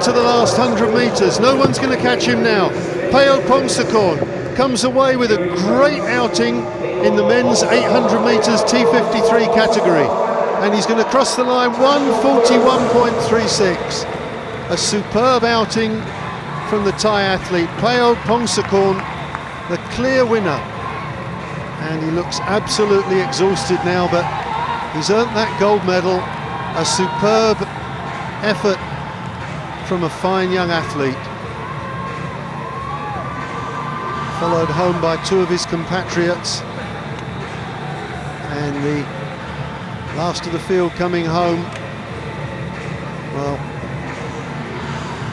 S1: into the last 100 metres. No one's going to catch him now. Peo Pongsakorn comes away with a great outing in the men's 800 metres T53 category. And he's going to cross the line 1:41.36. A superb outing from the Thai athlete. Peo Pongsakorn, the clear winner. And he looks absolutely exhausted now, but he's earned that gold medal. A superb effort from a fine young athlete. Followed home by two of his compatriots. And the last of the field coming home. Well,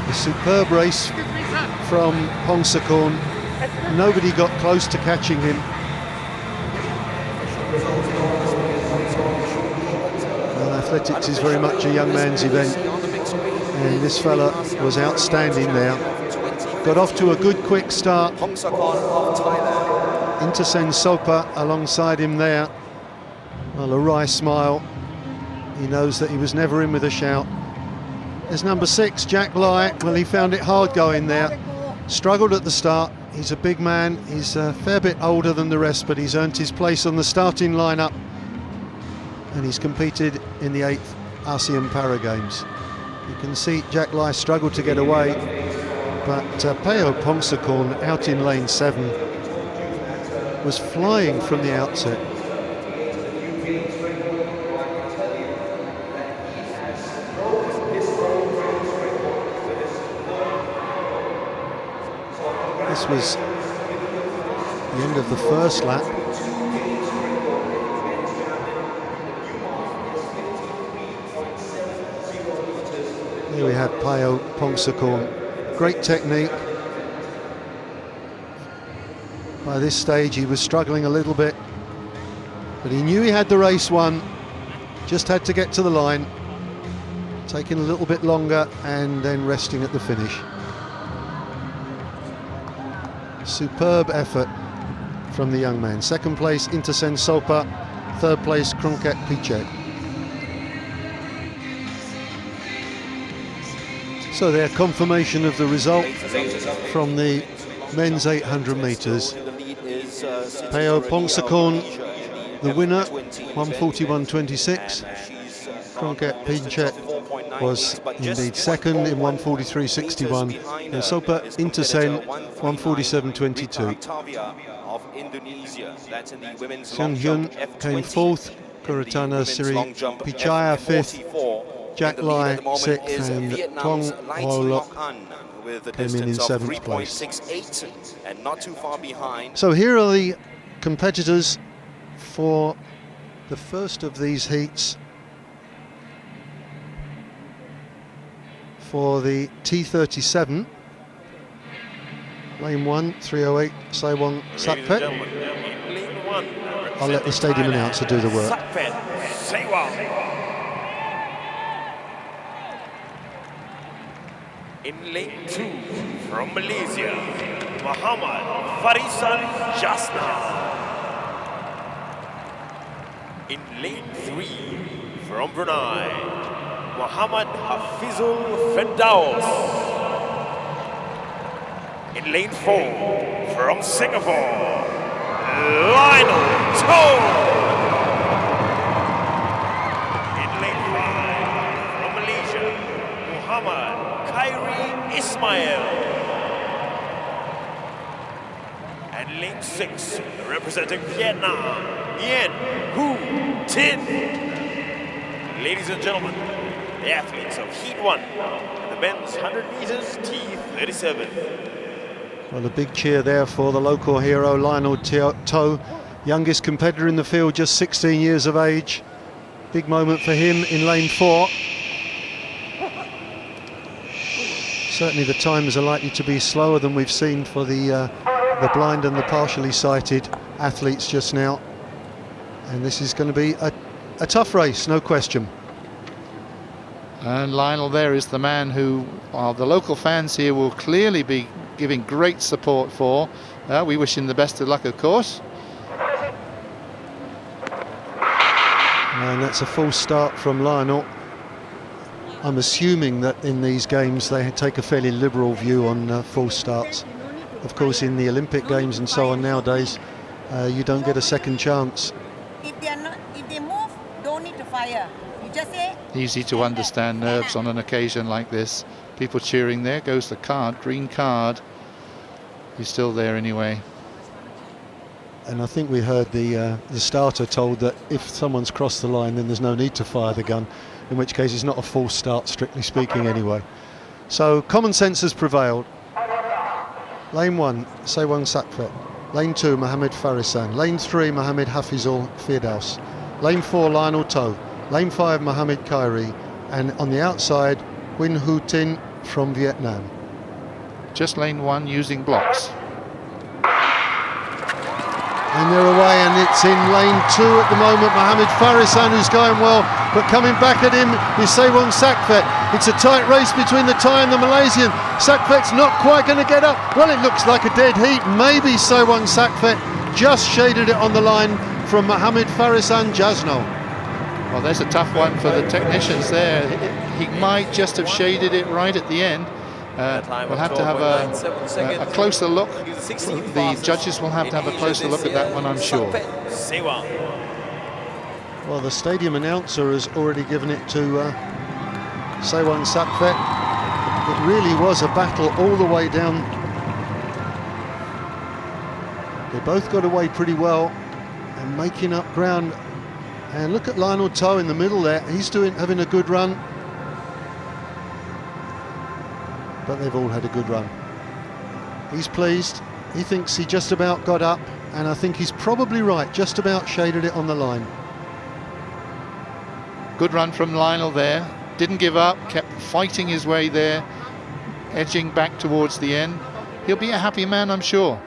S1: a superb race from Pongsakorn. Nobody got close to catching him. Well, athletics is very much a young man's event, and this fella was outstanding there. Got off to a good quick start. Intersen Sopa alongside him there. Well, a wry smile. He knows that he was never in with a shout. There's number 6, Jack Lai. Well, he found it hard going there. Struggled at the start. He's a big man. He's a fair bit older than the rest, but he's earned his place on the starting lineup. And he's competed in the 8th ASEAN Para Games. You can see Jack Lai struggled to get away, but Peo Pongsakorn out in lane 7 was flying from the outset. This was the end of the first lap. Here we have Peo Pongsakorn. Great technique. By this stage he was struggling a little bit, but he knew he had the race won. Just had to get to the line. Taking a little bit longer and then resting at the finish. Superb effort from the young man. Second place, Intersen Sopa. Third place, Krungket Pichek. So their confirmation of the result from the men's 800 metres. Peo Pongsakorn, the winner, 1:41.26. Krungket Pichek was indeed second in 1:43.61, and Sopa Intersen 1:47.22. Seung Hyun came fourth, Kuratana Siri Pichaya fifth, Jack Lai sixth, and Thong Ho Lok came in 7th place. So here are the competitors for the first of these heats. For the T37, lane 1, 308, Saiwong Satpet. I'll let the stadium announcer do the work.
S2: In lane 2, from Malaysia, Muhammad Farisan Jasna. In lane 3, from Brunei, Muhammad Hafizul Firdaus. In lane 4, from Singapore, Lionel Toh. In lane 5, from Malaysia, Muhammad Khairi Ismail. And lane 6, representing Vietnam, Nguyen Hu Tin. Ladies and gentlemen, the athletes of Heat 1 and the men's 100 meters T37.
S1: Well, a big cheer there for the local hero, Lionel Toh, youngest competitor in the field, just 16 years of age. Big moment for him in lane 4. Certainly the times are likely to be slower than we've seen for the blind and the partially sighted athletes just now. And this is going to be a tough race, no question.
S14: And Lionel there is the man who the local fans here will clearly be giving great support for. We wish him the best of luck, of course.
S1: And that's a full start from Lionel. I'm assuming that in these games they take a fairly liberal view on false starts. Of course, in the Olympic Games and so on nowadays, you don't get a second chance.
S15: If they move, don't need to fire. You just say.
S14: Easy to understand nerves on an occasion like this. People cheering. There goes the card, green card. He's still there anyway.
S1: And I think we heard the starter told that if someone's crossed the line, then there's no need to fire the gun, in which case it's not a false start, strictly speaking, anyway. So common sense has prevailed. Lane 1, Sewang Sakphet. Lane 2, Mohamed Farisan. Lane 3, Mohamed Hafizul Firdaus. Lane 4, Lionel To. Lane 5, Mohamed Khairi. And on the outside, Nguyen Hu Tin from Vietnam.
S14: Just lane 1 using blocks.
S1: And they're away, and it's in lane 2 at the moment. Mohamed Farisan, who's going well, but coming back at him is Sewang Sakphet. It's a tight race between the Thai and the Malaysian. Sakphet's not quite going to get up. Well, it looks like a dead heat. Maybe Sewang Sakphet just shaded it on the line from Mohamed Farisan Jasno.
S14: Well, there's a tough one for the technicians there. He might just have shaded it right at the end. We'll have to have a closer look. The judges will have to have a closer look at that one, I'm sure.
S1: Well, the stadium announcer has already given it to Sewang Sakphet. It really was a battle all the way down. They both got away pretty well and making up ground. And look at Lionel To in the middle there. He's having a good run. But they've all had a good run. He's pleased. He thinks he just about got up, and I think he's probably right, just about shaded it on the line.
S14: Good run from Lionel there. Didn't give up, kept fighting his way there, edging back towards the end. He'll be a happy man, I'm sure.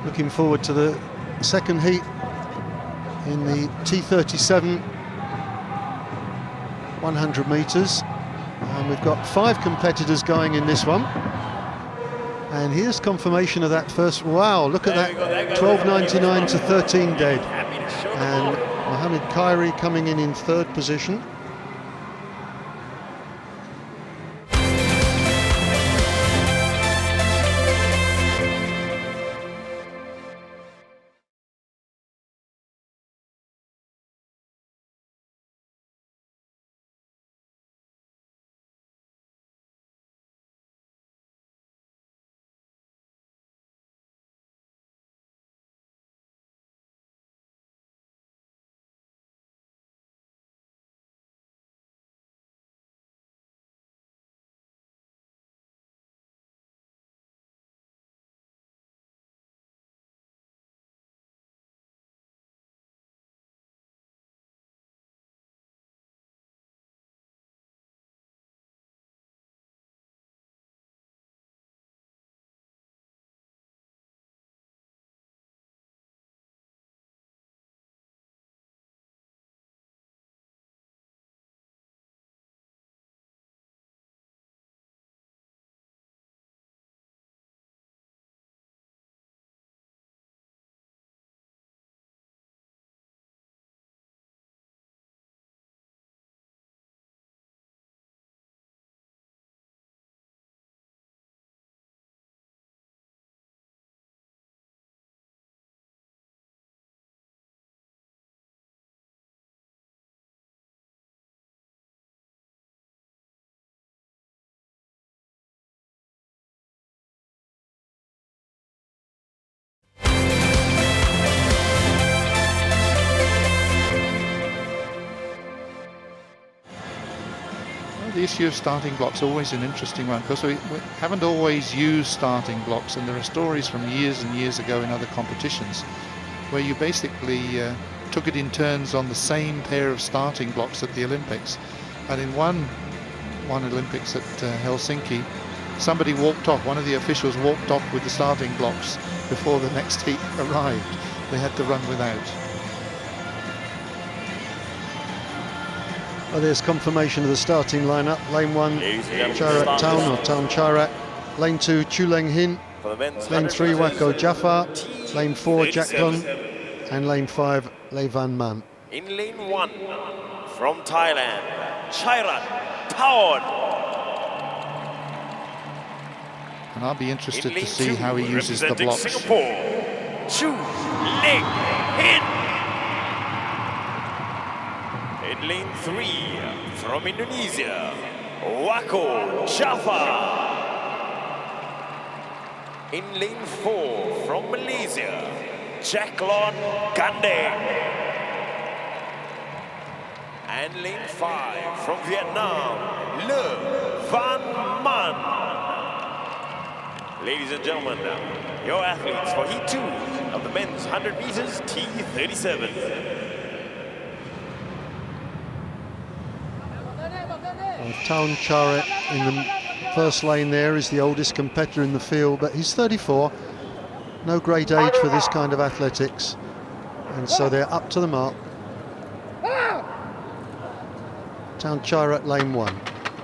S1: Looking forward to the second heat in the T37 100 metres. And we've got 5 competitors going in this one. And here's confirmation of that first. Wow, look at that. 12.99 to 13 dead. And Mohamed Khairi coming in 3rd position.
S14: The issue of starting blocks is always an interesting one, because we haven't always used starting blocks, and there are stories from years and years ago in other competitions where you basically took it in turns on the same pair of starting blocks at the Olympics. And in one Olympics at Helsinki, somebody walked off, one of the officials walked off with the starting blocks before the next heat arrived. They had to run without.
S1: Well, there's confirmation of the starting lineup. Lane 1, Chairat Town, or Town Chairat. Lane 2, Chuleng Hin. Lane 3, Wako Jafar. Lane 4, Jack Klung. And lane 5, Le Van Man.
S2: In lane 1, from Thailand, Chairat powered.
S14: And I'll be interested to see how he uses the blocks.
S2: Singapore, Chu Leng Hin. In lane 3 from Indonesia, Wako Jafar. In lane 4 from Malaysia, Jacklon Gandeng. And lane 5 from Vietnam, Le Van Man. Ladies and gentlemen, your athletes for Heat 2 of the men's 100 meters T37.
S1: Taun Charet in the first lane there is the oldest competitor in the field, but he's 34. No great age for this kind of athletics. And so they're up to the mark. Taun Charet lane 1,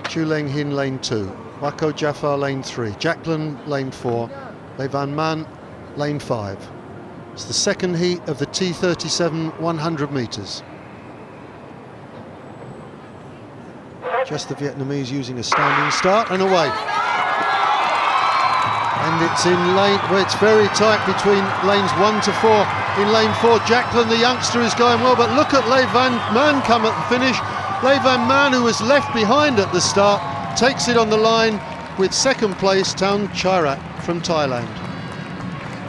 S1: Chu Leng Hin lane 2, Wako Jafar lane 3, Jacqueline lane 4, Le Van Man lane 5. It's the second heat of the T37 100 metres. Just the Vietnamese using a standing start and away. And it's in lane, well, it's very tight between lanes 1 to 4. In lane 4, Jacqueline, the youngster, is going well, but look at Le Van Man come at the finish. Le Van Man, who was left behind at the start, takes it on the line with second place, Taun Charet from Thailand.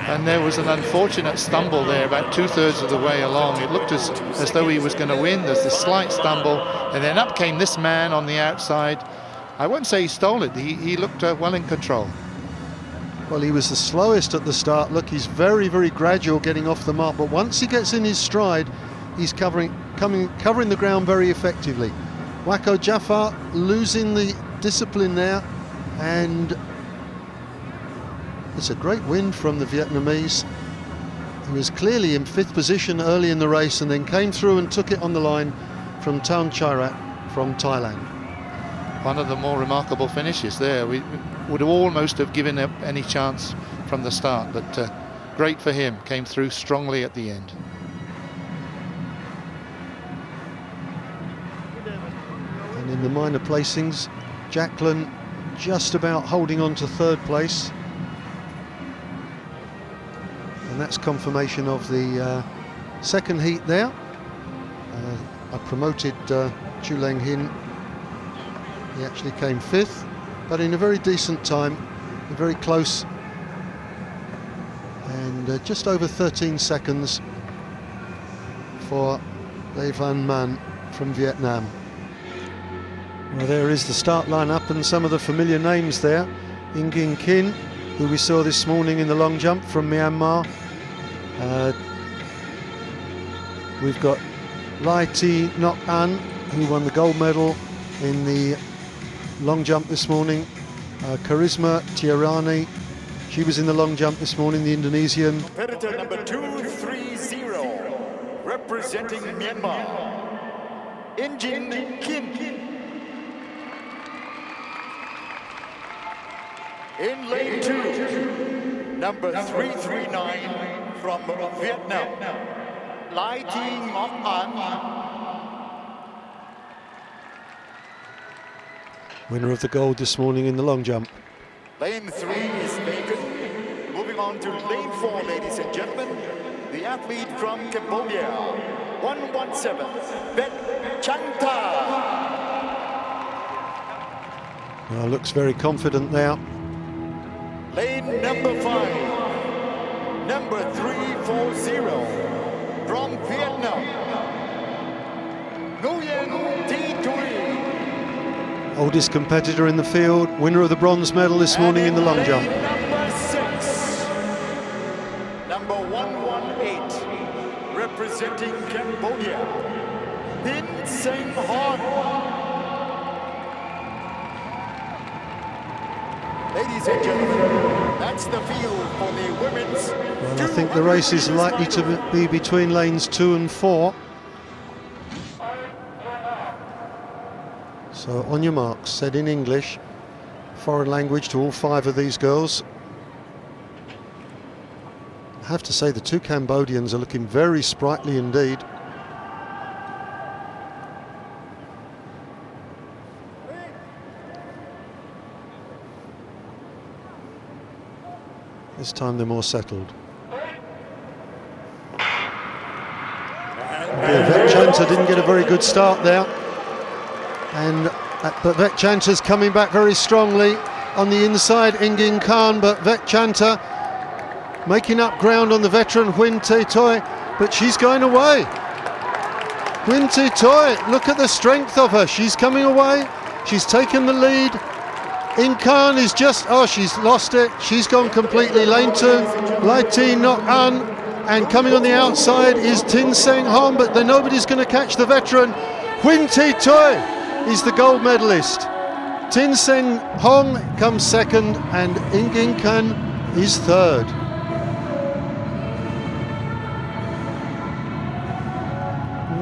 S14: And there was an unfortunate stumble there about 2/3 of the way along. It looked as though he was going to win. There's this slight stumble, and then up came this man on the outside. I won't say he stole it. He looked well in control.
S1: Well, he was the slowest at the start. Look, he's very, very gradual getting off the mark, but once he gets in his stride, he's covering the ground very effectively. Wako Jafar losing the discipline there, and it's a great win from the Vietnamese. He was clearly in 5th position early in the race and then came through and took it on the line from Taun Charet from Thailand.
S14: One of the more remarkable finishes there. We would almost have given up any chance from the start, but great for him. Came through strongly at the end.
S1: And in the minor placings, Jacqueline just about holding on to 3rd place. And that's confirmation of the second heat there. I promoted Chu Leng Hin. He actually came 5th, but in a very decent time, very close, and just over 13 seconds for Le Van Man from Vietnam. Well, there is the start lineup and some of the familiar names there. Ingin Kin, who we saw this morning in the long jump from Myanmar. We've got Lai Thi Nok An, who won the gold medal in the long jump this morning. Karisma Tiarani, she was in the long jump this morning, the Indonesian.
S3: Competitor number 230, representing Myanmar, Ingin Kin. In lane 2, number 339 from Vietnam, Lai Thi Nok An.
S1: Winner of the gold this morning in the long jump.
S3: Lane 3 is vacant. Moving on to lane 4, ladies and gentlemen. The athlete from Cambodia, 117, Bet Chanta.
S1: Well, looks very confident now.
S3: Lane number 5, number 340 from Vietnam, Nguyen Thi Thuy.
S1: Oldest competitor in the field, winner of the bronze medal this morning in the long jump.
S3: Number 6, number 118, representing Cambodia, Bin Seng Hon. Ladies and gentlemen, that's the field for the women's.
S1: Well, I think the race is likely to be between lanes 2 and 4. So on your marks, said in English, foreign language to all 5 of these girls. I have to say the 2 Cambodians are looking very sprightly indeed. This time they're more settled. Yeah, Vetchanta didn't get a very good start there, but Vetchanta's coming back very strongly on the inside. Ingin Khan, but Vetchanta making up ground on the veteran Huyn Te Toi, but she's going away. Huyn Te Toi, look at the strength of her. She's coming away. She's taken the lead. In Khan is just, she's lost it. She's gone completely. Lane 2, Lai Thi Nok An. And coming on the outside is Tin Seng Hong, but then nobody's going to catch the veteran. Huyn Te Toi is the gold medalist. Tin Seng Hong comes second, and Ingin Khan is third.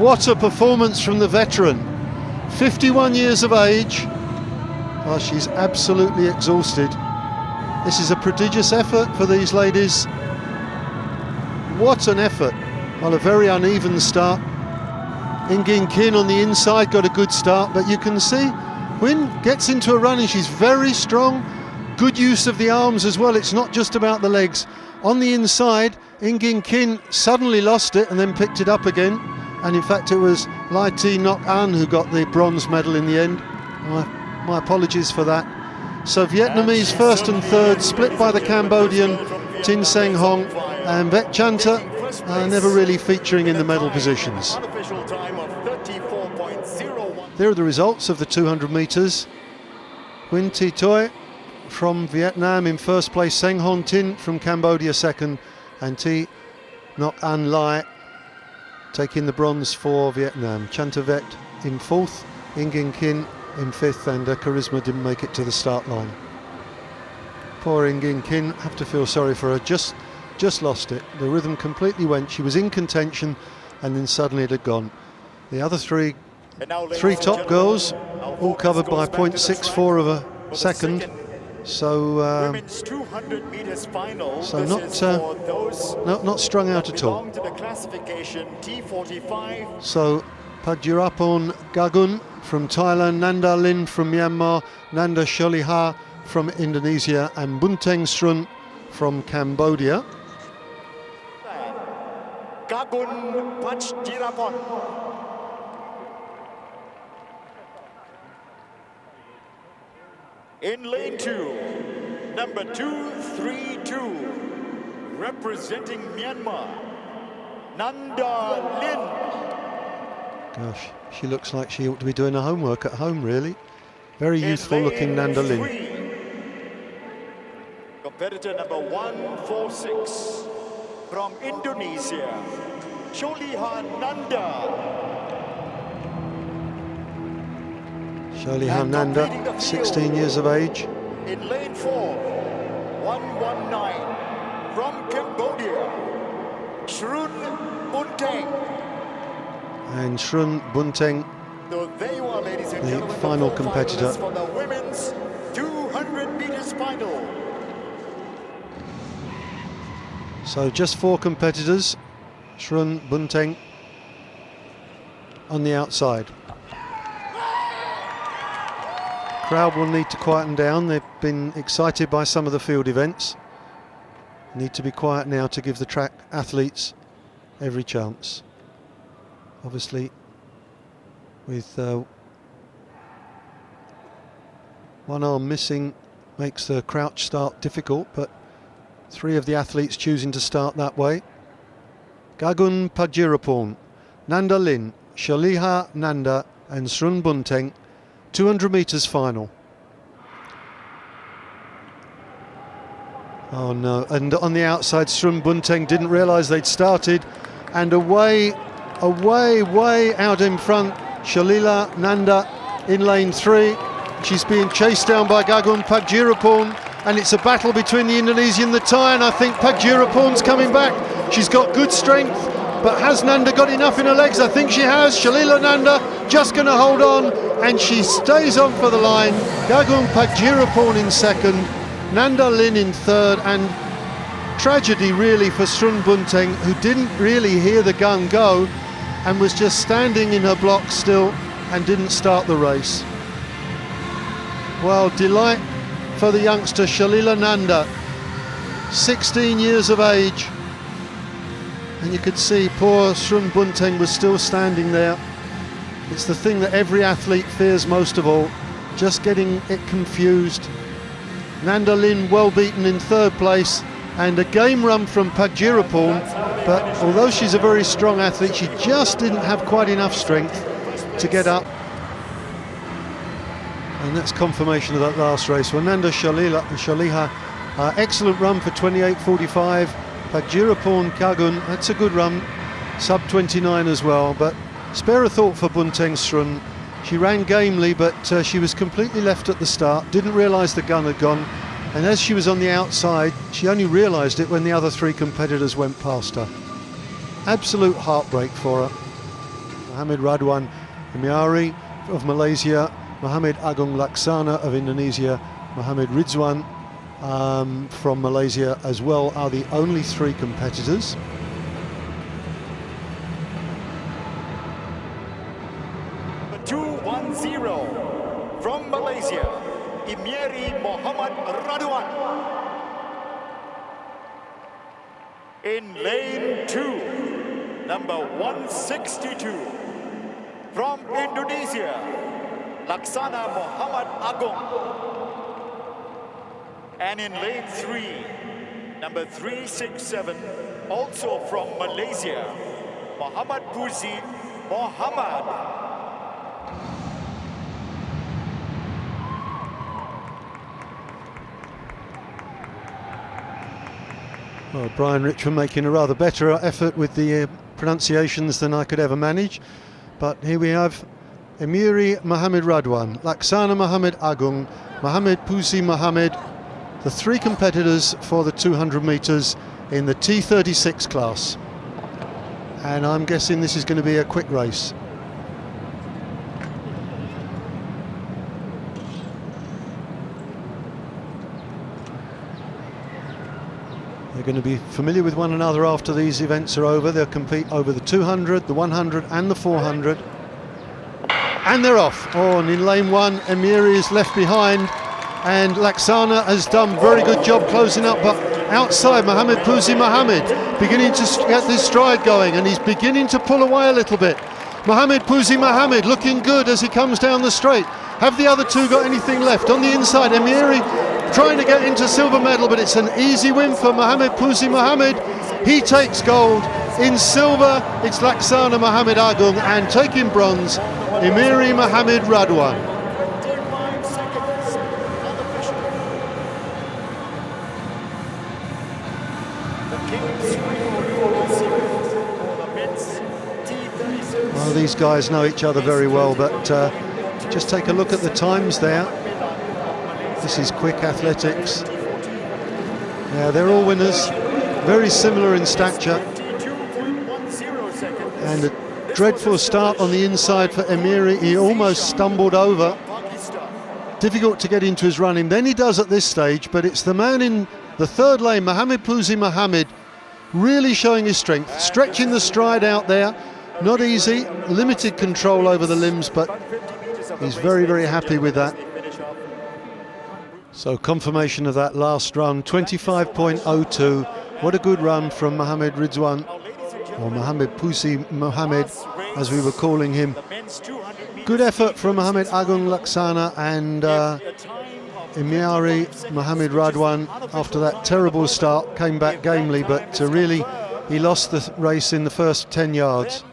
S1: What a performance from the veteran. 51 years of age. Oh, she's absolutely exhausted. This is a prodigious effort for these ladies. What an effort. Well, a very uneven start. Ingin Kin on the inside got a good start, but you can see Huyn gets into a run and she's very strong. Good use of the arms as well. It's not just about the legs. On the inside, Ingin Kin suddenly lost it and then picked it up again. And in fact, it was Lai Thi Nok An who got the bronze medal in the end. My apologies for that. So Vietnamese first and third, split by the Cambodian Tin Seng Hong, and Vetchanta never really featuring in the medal positions. There are the results of the 200 metres. Huyn Te Toi from Vietnam in first place, Seng Hon Tin from Cambodia second, and Thi Nok An Lai taking the bronze for Vietnam. Chantavet in fourth, Ingin Kin in fifth, and Charisma didn't make it to the start line. Poor Ingin Kin, have to feel sorry for her, just lost it. The rhythm completely went. She was in contention and then suddenly it had gone. The other three top girls all covered by 0.64 of a second. So not strung out at all. So Pagirapon Gagun from Thailand, Nanda Lin from Myanmar, Nanda Sholiha from Indonesia, and Bunteng Srun from Cambodia.
S3: Gagun Pagirapon. In lane 2, number 232, representing Myanmar, Nanda Lin.
S1: Gosh, she looks like she ought to be doing her homework at home, really. Very youthful looking Nanda Lin.
S3: Competitor number 146, from Indonesia, Sholiha Nanda.
S1: Sholiha Nanda, 16 years of age.
S3: In lane 4, 119, from Cambodia, Srun Bunteng.
S1: And Srun Bunteng,
S3: So there you are, ladies and
S1: the
S3: gentlemen,
S1: final
S3: the
S1: competitor.
S3: finalists for the women's 200 meters final.
S1: So just 4 competitors. Srun Bunteng on the outside. Crowd will need to quieten down. They've been excited by some of the field events. Need to be quiet now to give the track athletes every chance. Obviously, with one arm missing makes the crouch start difficult, but 3 of the athletes choosing to start that way. Gagun Pagirapon, Nanda Lin, Sholiha Nanda and Srun Bunteng, 200 metres final. Oh no, and on the outside Srun Bunteng didn't realise they'd started, and away out in front, Sholiha Nanda in lane 3. She's being chased down by Gagun Pagirapon, and it's a battle between the Indonesian and the Thai, and I think Pagirapon's coming back. She's got good strength, but has Nanda got enough in her legs? I think she has. Sholiha Nanda just going to hold on, and she stays on for the line. Gagun Pagirapon in second, Nanda Lin in third, and tragedy really for Srun Bunteng, who didn't really hear the gun go and was just standing in her block still and didn't start the race. Well, delight for the youngster Sholiha Nanda. 16 years of age. And you could see poor Srun Bunteng was still standing there. It's the thing that every athlete fears most of all, just getting it confused. Nanda Lin well beaten in third place, and a game run from Pagirapon, but although she's a very strong athlete, she just didn't have quite enough strength to get up. And that's confirmation of that last race. Well, Nanda Shaliha, excellent run for 28.45. Pagirapon Kagun, that's a good run, sub 29 as well, but spare a thought for Bunteng Srun. She ran gamely, but she was completely left at the start, didn't realise the gun had gone, and as she was on the outside, she only realised it when the other three competitors went past her. Absolute heartbreak for her. Mohamed Radwan Emiari of Malaysia, Mohamed Agung Laksana of Indonesia, Mohamed Ridwan from Malaysia as well are the only three competitors.
S3: From Malaysia, Emiari Mohamed Radwan. In lane 2, number 162. From Indonesia, Laksana Mohamed Agung. And in lane 3, number 367, also from Malaysia, Muhammad Puzi Muhammad.
S1: Well, Brian Richmond making a rather better effort with the pronunciations than I could ever manage. But here we have Emiari Mohamed Radwan, Laksana Mohamed Agung, Mohamed Puzi Mohamed, the three competitors for the 200 metres in the T36 class. And I'm guessing this is going to be a quick race. They're going to be familiar with one another after these events are over. They'll compete over the 200, the 100 and the 400. And they're off. Oh, and in lane 1, Emiari is left behind. And Laksana has done a very good job closing up. But outside, Mohamed Puzi Mohamed beginning to get this stride going. And he's beginning to pull away a little bit. Mohamed Puzi Mohamed looking good as he comes down the straight. Have the other two got anything left? On the inside, Emiari trying to get into silver medal, but it's an easy win for Mohamed Puzi Mohamed. He takes gold. In silver, it's Laksana Mohamed Agung, and taking bronze, Emiari Mohamed Radwan. Well, these guys know each other very well, but just take a look at the times there. This is quick athletics. Yeah, they're all winners, very similar in stature. And a dreadful start on the inside for Emiari. He almost stumbled over. Difficult to get into his running. Then he does at this stage, but it's the man in the third lane, Mohamed Puzi Mohamed, really showing his strength, stretching the stride out there. Not easy, limited control over the limbs, but he's very, very happy with that. So confirmation of that last run, 25.02. What a good run from Mohamed Ridwan, or Mohamed Puzi Mohamed, as we were calling him. Good effort from Mohamed Agung Laksana and Emiari Mohamed Radwan after that terrible start, came back gamely, but really he lost the race in the first 10 yards.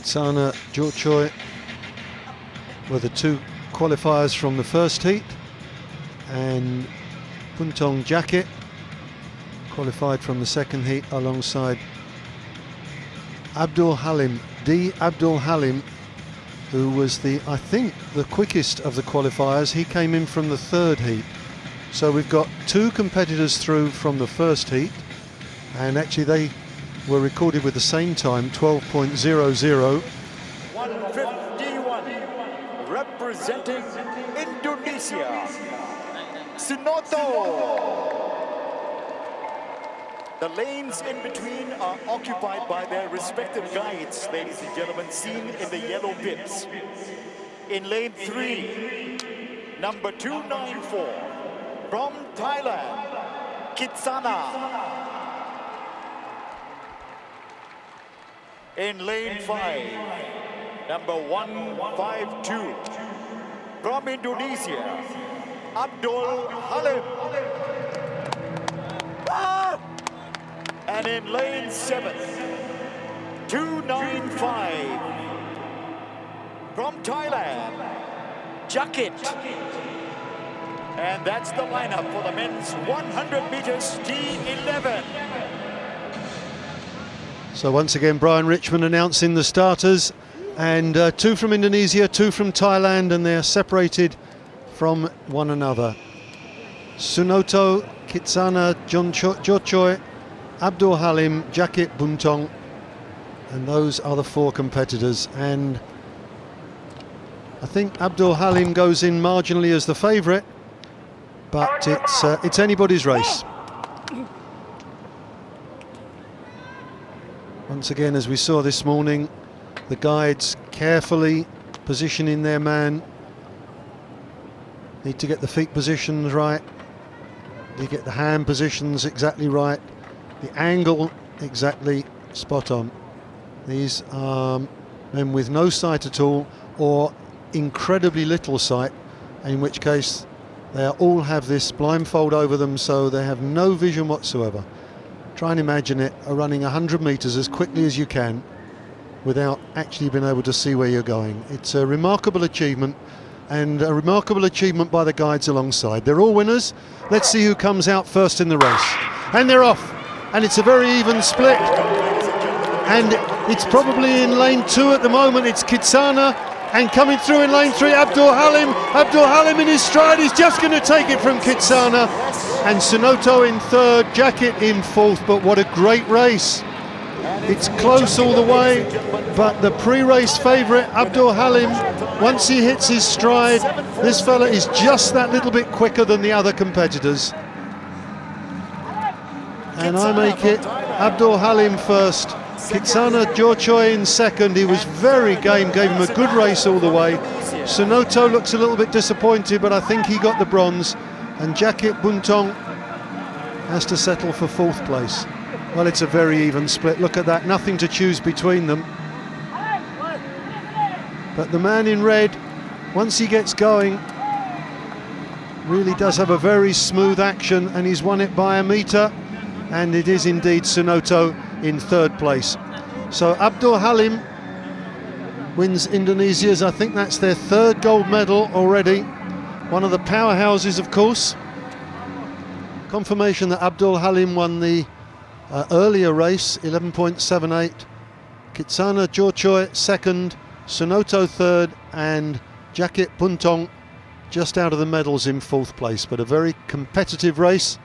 S1: Kitsana Jorchoi were the two qualifiers from the first heat, and Puntong Jacket qualified from the second heat alongside Abdul Halim, Abdul Halim, who was I think the quickest of the qualifiers. He came in from the third heat. So we've got two competitors through from the first heat, and actually they were recorded with the same time, 12.00.
S3: 151, representing Indonesia, Sunoto. The lanes in between are occupied by their respective guides, ladies and gentlemen, seen in the yellow bibs. In lane 3, number 294, from Thailand, Kitsana. In lane 5, number 152, from Indonesia, Abdul Halim. And in lane 7, 295, from Thailand, Jacket. And that's the lineup for the men's 100 meters T11.
S1: So once again, Brian Richmond announcing the starters, and two from Indonesia, two from Thailand, and they're separated from one another. Sunoto, Kitsana Jorchoi, Abdul Halim, Jacket Buntong, and those are the four competitors. And I think Abdul Halim goes in marginally as the favourite, but it's anybody's race. Once again, as we saw this morning, the guides carefully positioning their man. Need to get the feet positions right. Need to get the hand positions exactly right. The angle exactly spot on. These are men with no sight at all, or incredibly little sight, in which case they all have this blindfold over them, so they have no vision whatsoever. Try and imagine it, running 100 metres as quickly as you can without actually being able to see where you're going. It's a remarkable achievement, and a remarkable achievement by the guides alongside. They're all winners. Let's see who comes out first in the race. And they're off. And it's a very even split. And it's probably in lane 2 at the moment. It's Kitsana, and coming through in lane 3, Abdul Halim. Abdul Halim in his stride. He's just going to take it from Kitsana. And Sunoto in third, Jacket in fourth. But what a great race. It's close all the way, but the pre-race favourite, Abdul Halim, once he hits his stride, this fella is just that little bit quicker than the other competitors. And I make it Abdul Halim first, Kitsana Jorchoi in second. He was very game, gave him a good race all the way. Sunoto looks a little bit disappointed, but I think he got the bronze. And Jacket Buntong has to settle for fourth place. Well, it's a very even split. Look at that, nothing to choose between them. But the man in red, once he gets going, really does have a very smooth action, and he's won it by a metre. And it is indeed Sunoto in third place. So Abdul Halim wins Indonesia's, I think that's their third gold medal already. One of the powerhouses, of course. Confirmation that Abdul Halim won the earlier race, 11.78. Kitsana Jorchoi second, Sunoto third, and Jacket Buntong just out of the medals in fourth place. But a very competitive race,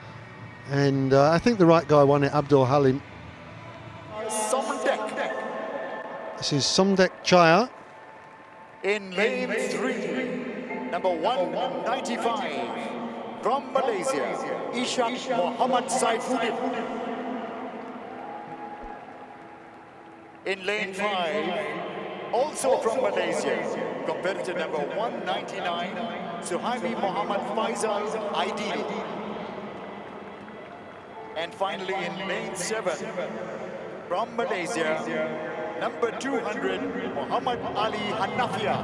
S1: and I think the right guy won it, Abdul Halim. This is Somdek Chaya.
S3: In lane 3, number 195, from Malaysia, Ishak Muhammad Saifuddin. In lane 5, also from Malaysia, competitor number 199, Suhaimi Muhammad Faisal Aidil. And finally in lane 7, from Malaysia, number 200, Muhammad Ali Hanafia.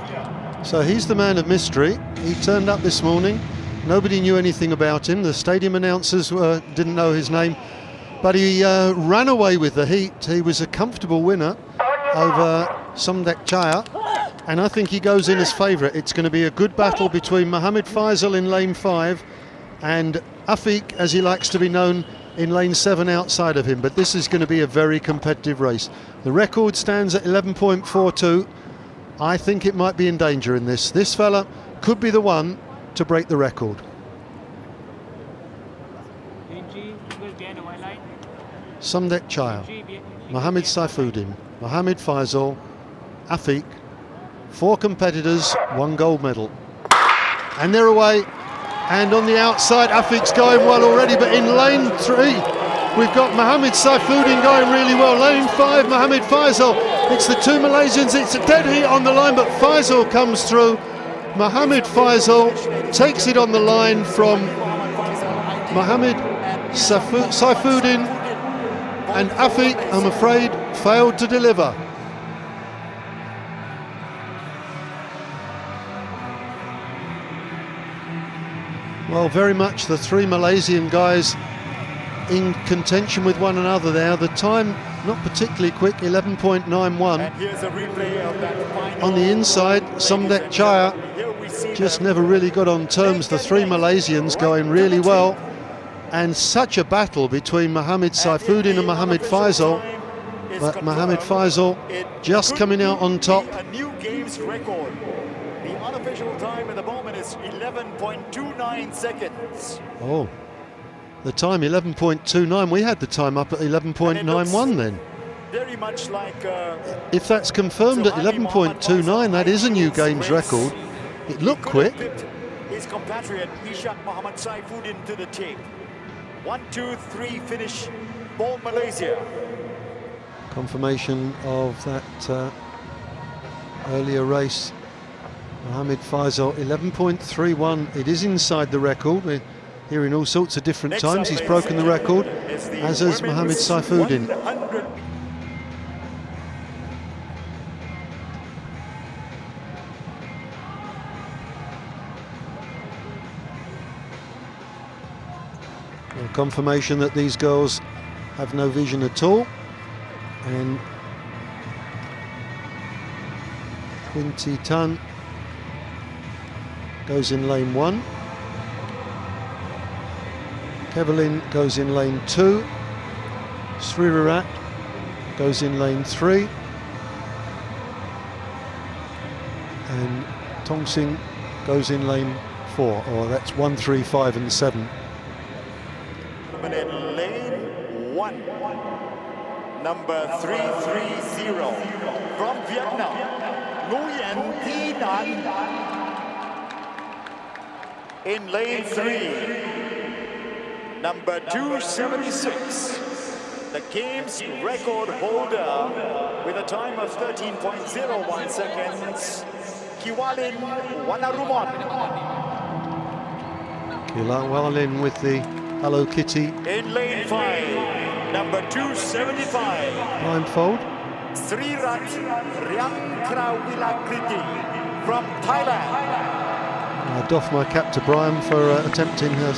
S1: So he's the man of mystery. He turned up this morning. Nobody knew anything about him. The stadium announcers didn't know his name. But he ran away with the heat. He was a comfortable winner over Somdek Chaya, and I think he goes in as favourite. It's going to be a good battle between Mohammed Faisal in lane 5 and Afiq, as he likes to be known, in lane 7 outside of him. But this is going to be a very competitive race. The record stands at 11.42. I think it might be in danger in this. This fella could be the one to break the record. Somdek Chaya, Mohammed Saifuddin, Mohammed Faisal, Afiq, 4 competitors, 1 gold medal. And they're away. And on the outside, Afiq's going well already, but in lane 3, we've got Mohammed Saifuddin going really well. Lane 5, Mohammed Faisal. It's the 2 Malaysians. It's a dead heat on the line, but Faisal comes through. Mohammed Faisal takes it on the line from Mohammed Saifuddin, and Afiq, I'm afraid, failed to deliver. Well, very much the 3 Malaysian guys in contention with one another there. The time not particularly quick, 11.91.
S3: And here's a replay of that final.
S1: On the inside, Somdek Chaya just never really got on terms. The 3 Malaysians going really well. And such a battle between Mohammed Saifuddin and Mohammed Faisal. But Mohammed Faisal just coming out on top.
S3: A new games record. The unofficial time at the moment is 11.29 seconds.
S1: Oh, the time 11.29. We had the time up at 11.91 then.
S3: Very much like...
S1: if that's confirmed at 11.29, that is a new games record. It looked quick.
S3: His compatriot Ishak Mohammed Saifuddin to the tape. 1, 2, 3 finish for Malaysia.
S1: Confirmation of that earlier race. Mohammed Faisal 11.31. It is inside the record. We're hearing all sorts of different times. He's broken the record, as has Mohammed Saifuddin. Confirmation that these girls have no vision at all, and Quinty Tan goes in lane 1, Kevlin goes in lane 2, Srivirat goes in lane 3, and Tongsing goes in lane 4, or that's 1, 3, 5 and 7.
S3: In lane 1, number 330 from Vietnam, Nguyen Thi Nan. In lane 3, number 276, the game's record holder with a time of 13.01 seconds, Kiwalin Wanarumon.
S1: Kiwalin with the Hello Kitty.
S3: In lane 5, number 275.
S1: Blindfold.
S3: Srirat Riangkrawilakriti from Thailand.
S1: I doff my cap to Brian for attempting her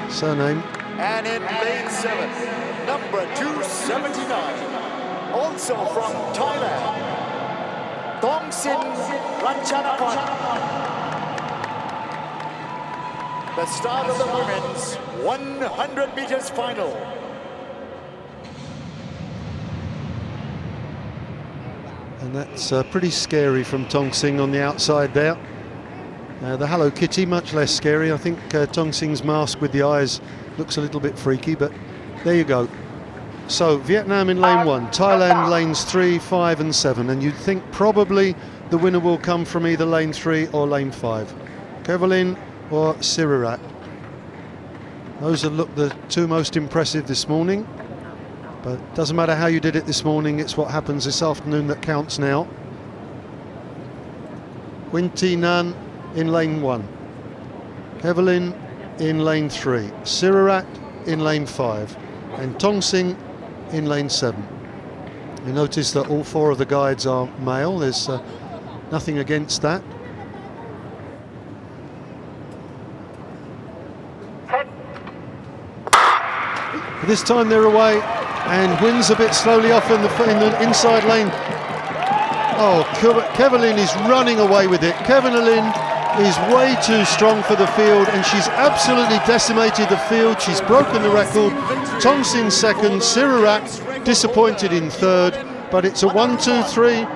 S1: surname.
S3: And in lane 7, number 279, also from Thailand, Tongsin Ranchanapan. The start of the women's 100 meters final.
S1: And that's pretty scary from Tongsing on the outside there. The Hello Kitty, much less scary. I think Tongsing's mask with the eyes looks a little bit freaky, but there you go. So Vietnam in lane 1, Thailand lanes 3, 5 and 7, and you'd think probably the winner will come from either lane 3 or lane 5. Kevlin or Srivirat. Those have looked the 2 most impressive this morning, but doesn't matter how you did it this morning, it's what happens this afternoon that counts now. Quinty Nan in lane 1, Kevlin in lane 3, Srivirat in lane 5 and Tongsing in lane 7. You notice that all 4 of the guides are male. There's nothing against that. This time they're away, and Wynn's a bit slowly off in the inside lane. Oh, Kevelyn is running away with it. Kevelyn is way too strong for the field, and she's absolutely decimated the field. She's broken the record. Tongsin second, Sirirat disappointed in third, but it's a 1-2-3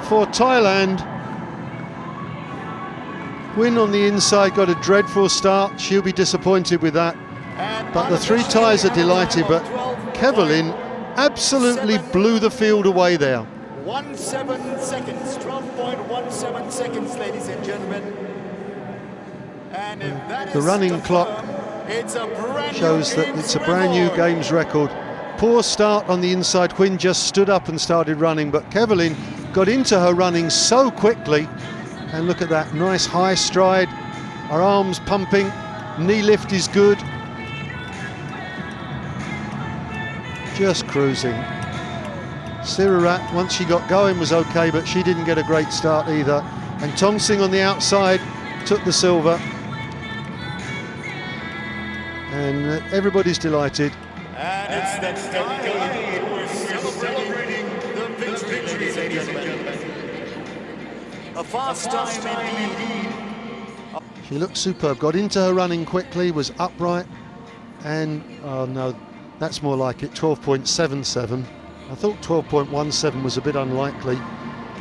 S1: for Thailand. Win on the inside got a dreadful start. She'll be disappointed with that. But the three Thais are delighted, but Kevelyn absolutely blew the field away there.
S3: 17 seconds, 12.17 seconds, ladies and gentlemen. And if that
S1: The
S3: is
S1: running
S3: confirmed,
S1: clock
S3: it's a brand
S1: shows that it's a brand new games record. Poor start on the inside. Quinn just stood up and started running, but Kevelyn got into her running so quickly. And look at that, nice high stride, her arms pumping, knee lift is good. Just cruising. Sirirat, once she got going, was okay, but she didn't get a great start either. And Tongsin on the outside took the silver. And everybody's delighted.
S3: And it's that guy who is celebrating the victory, ladies and gentlemen. A fast time indeed.
S1: She looked superb, got into her running quickly, was upright, and, oh no, that's more like it, 12.77. I thought 12.17 was a bit unlikely,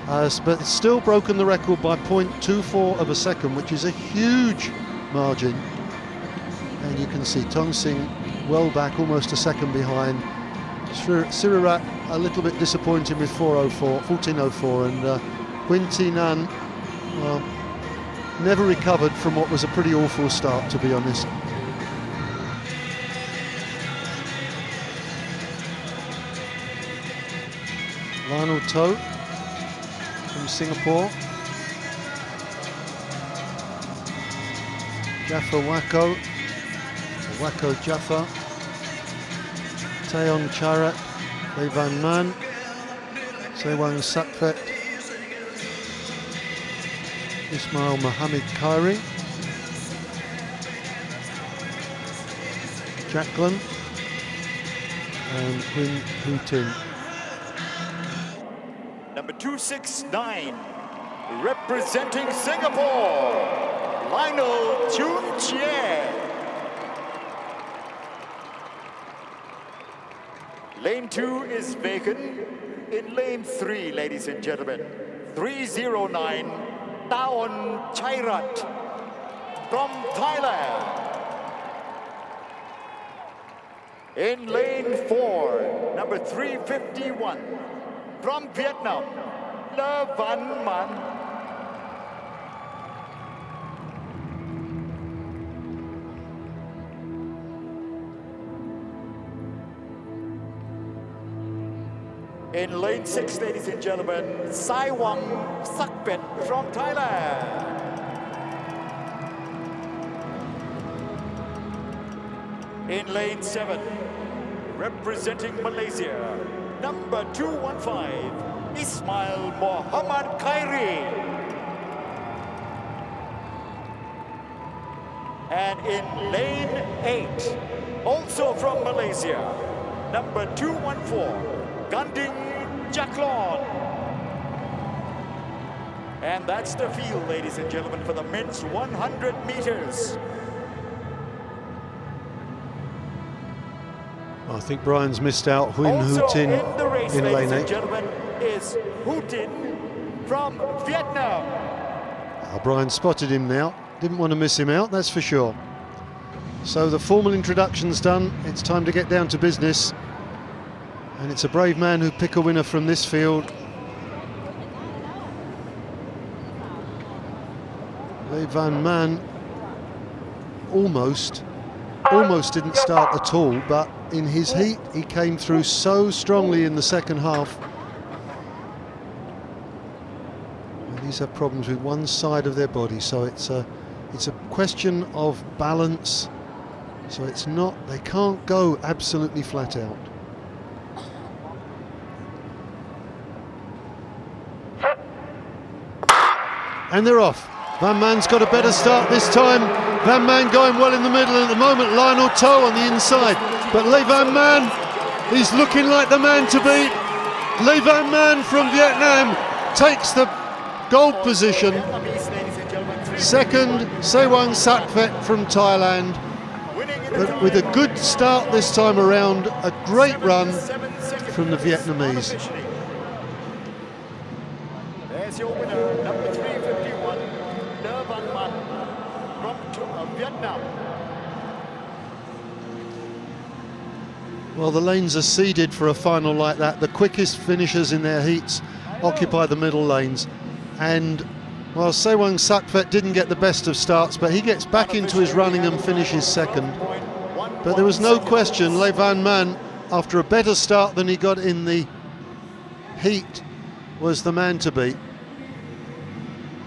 S1: but it's still broken the record by 0.24 of a second, which is a huge margin. And you can see Tongsin well back, almost a second behind. Sirirat a little bit disappointing with 14.04, and Quinn Nan, well, never recovered from what was a pretty awful start, to be honest. Lionel To from Singapore. Jaffa Wako Jaffa. Taeyon Charat, Lei Van Man, Sewang Sakphet, Ismail Mohammed Khairi, Jacqueline, and Quinn Hu Tin.
S3: Number 269, representing Singapore, Lionel Chun Chie. Lane 2 is vacant. In lane 3, ladies and gentlemen, 309, Taeyon Charat from Thailand. In lane 4, number 351, from Vietnam, Le Van Man. In lane 6, ladies and gentlemen, Saiwang Sakpet from Thailand. In lane 7, representing Malaysia, number 215, Ismail Mohammed Khairi. And in lane 8, also from Malaysia, number 214, Ganding Jacklon. And that's the field, ladies and gentlemen, for the men's 100 meters.
S1: I think Brian's missed out Huynh
S3: Also
S1: Hu Tin
S3: in the race,
S1: in
S3: ladies
S1: lane
S3: and
S1: 8.
S3: gentlemen, is Hu Tin from Vietnam.
S1: Brian spotted him now. Didn't want to miss him out, that's for sure. So the formal introduction's done. It's time to get down to business. And it's a brave man who'd pick a winner from this field. Le Van Man almost didn't start at all, but in his heat he came through so strongly in the second half. And these have problems with one side of their body, so it's a question of balance. So it's not, they can't go absolutely flat out. And they're off. Van Man's got a better start this time. Van Man going well in the middle, and at the moment Lionel To on the inside. But Le Van Man, he's looking like the man to beat. Le Van Man from Vietnam takes the gold position. Second, Sewang Sakphet from Thailand. But with a good start this time around, a great run from the Vietnamese.
S3: There's your winner, number 351, Le Van Man from Vietnam.
S1: Well, the lanes are seeded for a final like that. The quickest finishers in their heats occupy the middle lanes. And well, Sewang Sakphet didn't get the best of starts, but he gets back into his running and finishes second. But there was no question, Le Van Man, after a better start than he got in the heat, was the man to beat.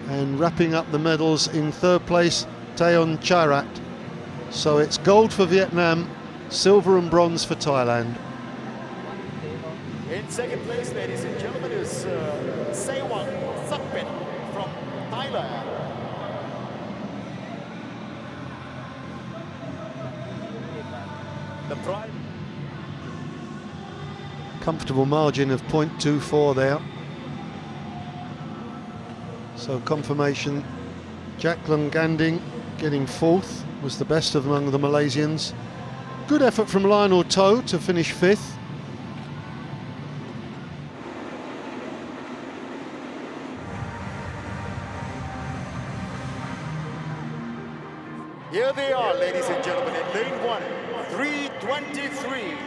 S1: And wrapping up the medals in third place, Theon Chairat. So it's gold for Vietnam, silver and bronze for Thailand.
S3: In second place, ladies and gentlemen, is Sewang Sakphet from Thailand. The prime.
S1: Comfortable margin of 0.24 there. So confirmation, Jacqueline Ganding getting fourth, was the best among the Malaysians. Good effort from Lionel To to finish fifth.
S3: Here they are, ladies and gentlemen, in lane 1, 323,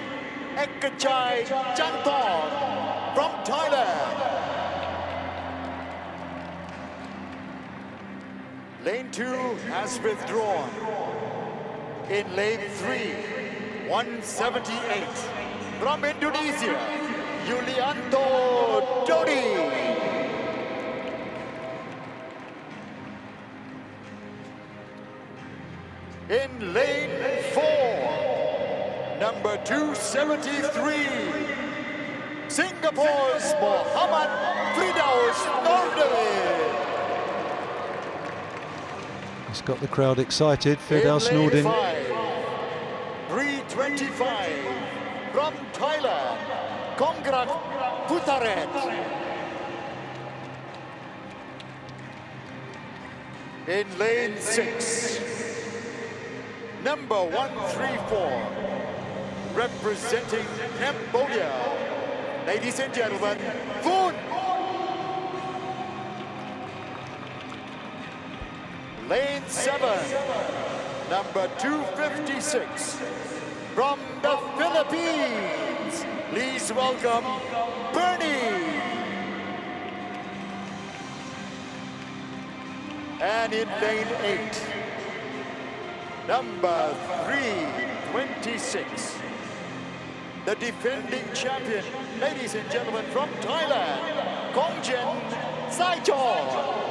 S3: Ekachai Chanthong from Thailand. Lane 2 has withdrawn. In lane 3, 178, from Indonesia, Yulianto Dodi. In lane 4, number 273, Singapore's Muhammad Firdaus Nordin.
S1: It's got the crowd excited. Firdaus Nordin.
S3: 325 from Thailand, Kongrat Putaret. In lane 6, number 134, representing Cambodia, ladies and gentlemen, Foon. Lane 7, number 256, from the Philippines, please welcome Bernie. And in lane 8, number 326, the defending champion, ladies and gentlemen, from Thailand, Kongjen Saichon.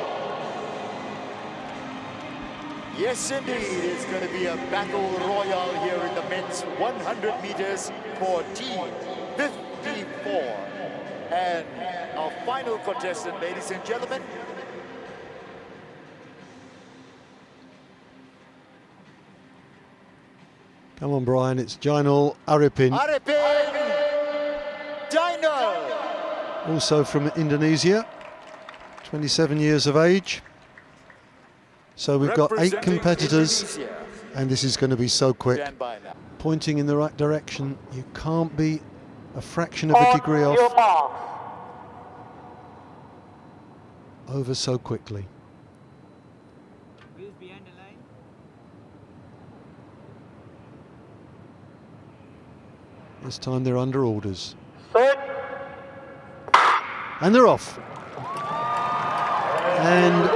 S3: Yes, indeed, it's going to be a battle royal here in the men's 100 meters for Team 54. And our final contestant, ladies and gentlemen,
S1: Come on, Brian, it's Jainal Arifin.
S3: Arifin Jainal.
S1: Also from Indonesia, 27 years of age. So we've got 8 competitors, and this is going to be so quick. Pointing in the right direction, you can't be a fraction of a degree off. Over so quickly. This time they're under orders. And they're off. And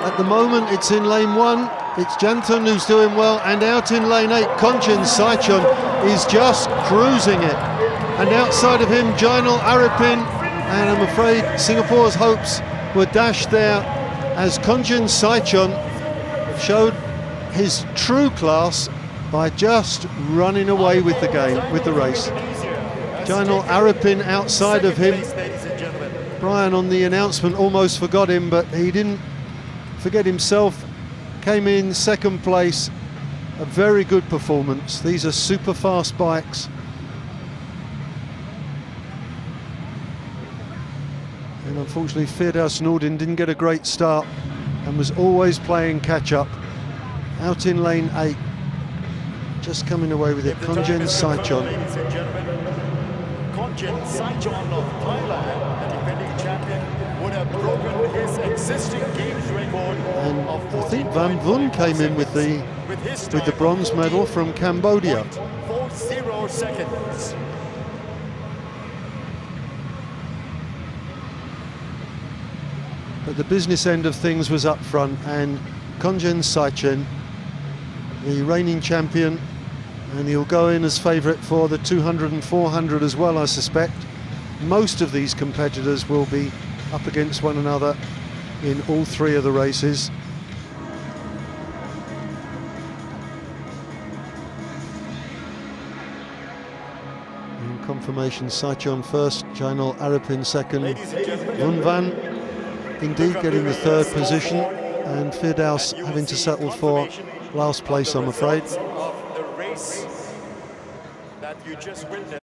S1: at the moment it's in lane 1, it's Janthun who's doing well, and out in lane 8, Kongjen Saichon is just cruising it. And outside of him, Jainal Arifin, and I'm afraid Singapore's hopes were dashed there as Kongjen Saichon showed his true class by just running away with the game, with the race. Jainal Arifin outside of him. Brian on the announcement almost forgot him, but he didn't forget himself. Came in second place. A very good performance. These are super fast bikes. And unfortunately Firdaus Nordin didn't get a great start and was always playing catch-up. Out in lane 8, just coming away with it, Konjen Saichon.
S3: Ladies and gentlemen, Konjen Saichon of Thailand, the defending champion, would have broken his existing games record
S1: And
S3: of
S1: I think Van Vun came in with the bronze medal from Cambodia.
S3: 40 seconds.
S1: But the business end of things was up front, and Konjen Saichon, the reigning champion, and he'll go in as favourite for the 200 and 400 as well, I suspect. Most of these competitors will be up against one another in all three of the races. In confirmation, Saichon first, Jainal Arapin second, Vun Van indeed getting the third position, and Firdaus having to settle for last place, I'm afraid.
S3: Of the race that you just witnessed.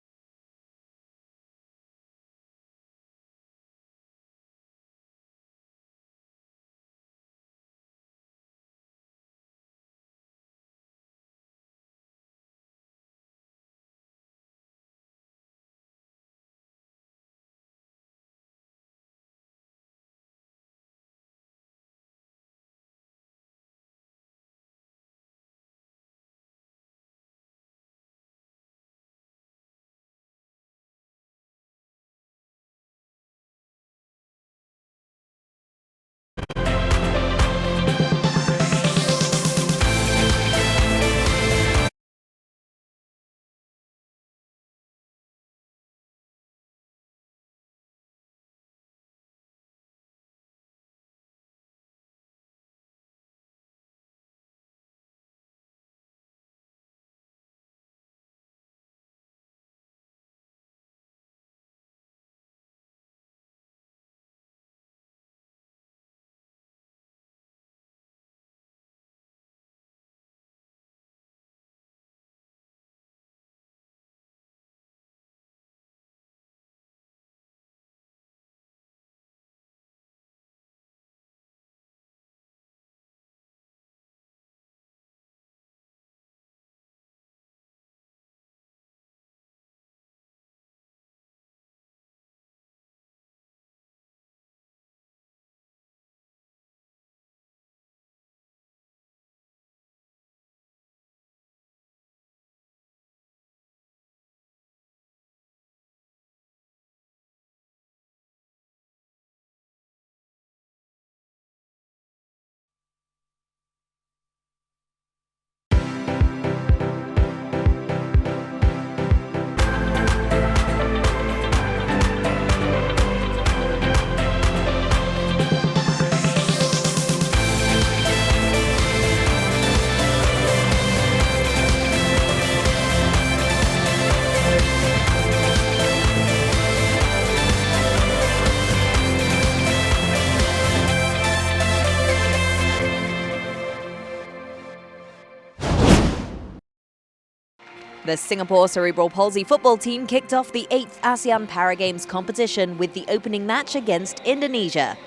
S16: The Singapore Cerebral Palsy football team kicked off the 8th ASEAN Paragames competition with the opening match against Indonesia.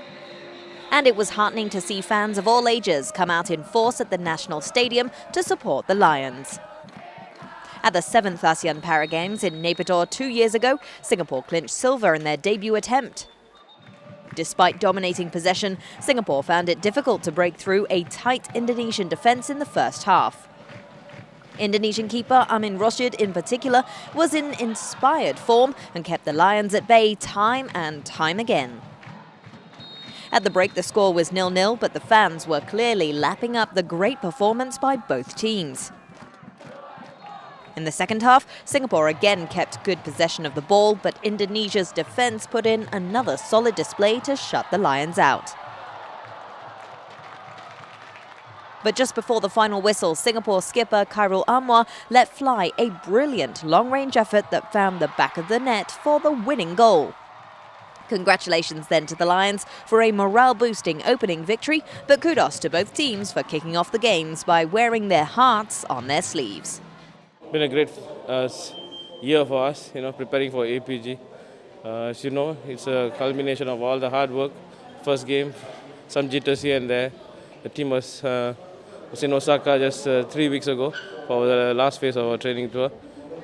S16: And it was heartening to see fans of all ages come out in force at the National Stadium to support the Lions. At the 7th ASEAN Paragames in Naypyidaw 2 years ago, Singapore clinched silver in their debut attempt. Despite dominating possession, Singapore found it difficult to break through a tight Indonesian defence in the first half. Indonesian keeper Amin Rashid, in particular, was in inspired form and kept the Lions at bay time and time again. At the break, the score was 0-0, but the fans were clearly lapping up the great performance by both teams. In the second half, Singapore again kept good possession of the ball, but Indonesia's defence put in another solid display to shut the Lions out. But just before the final whistle, Singapore skipper Khairul Anwar let fly a brilliant long-range effort that found the back of the net for the winning goal. Congratulations then to the Lions for a morale-boosting opening victory, but kudos to both teams for kicking off the games by wearing their hearts on their sleeves.
S17: Been a great year for us, preparing for APG. As you know, it's a culmination of all the hard work. First game, some jitters here and there. The team was in Osaka just 3 weeks ago for the last phase of our training tour.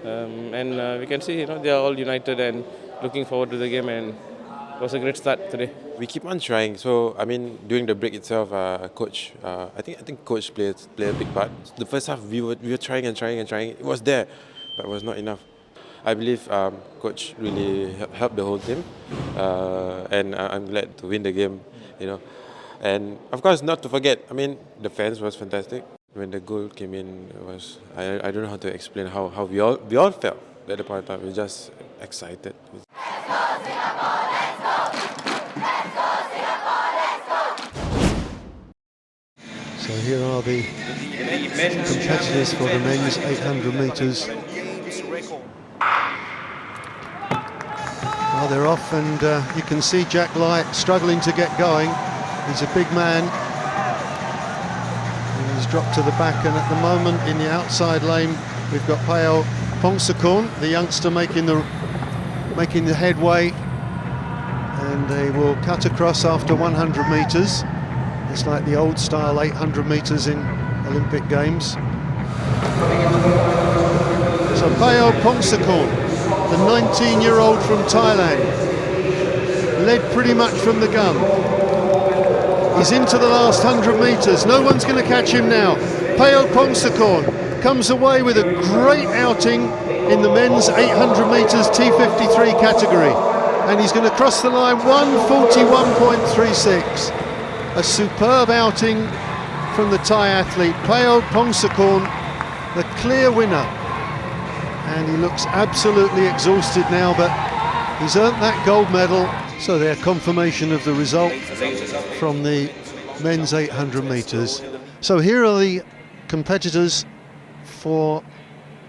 S17: And we can see, they are all united and looking forward to the game, and it was a great start today.
S18: We keep on trying. So I mean, during the break itself, coach, I think coach played a big part. The first half we were trying and trying and trying. It was there, but it was not enough. I believe coach really helped the whole team, and I'm glad to win the game. And of course, not to forget, I mean, the fans was fantastic. When the goal came in, it was I don't know how to explain how we all felt at the point of time. We were just excited.
S1: So here are the competitors for the men's 800 metres. Well, they're off, and you can see Jack Light struggling to get going. He's a big man. And he's dropped to the back, and at the moment in the outside lane we've got Pao Pongsakorn, the youngster, making the headway, and they will cut across after 100 metres. It's like the old style 800 metres in Olympic Games. So Pao Pongsakorn, the 19-year-old from Thailand, led pretty much from the gun. He's into the last 100 metres. No one's going to catch him now. Pao Pongsakorn comes away with a great outing in the men's 800 metres T53 category. And he's going to cross the line 1:41.36. A superb outing from the Thai athlete, Pao Pongsakorn, the clear winner. And he looks absolutely exhausted now, but he's earned that gold medal. So their confirmation of the result from the men's 800 metres. So here are the competitors for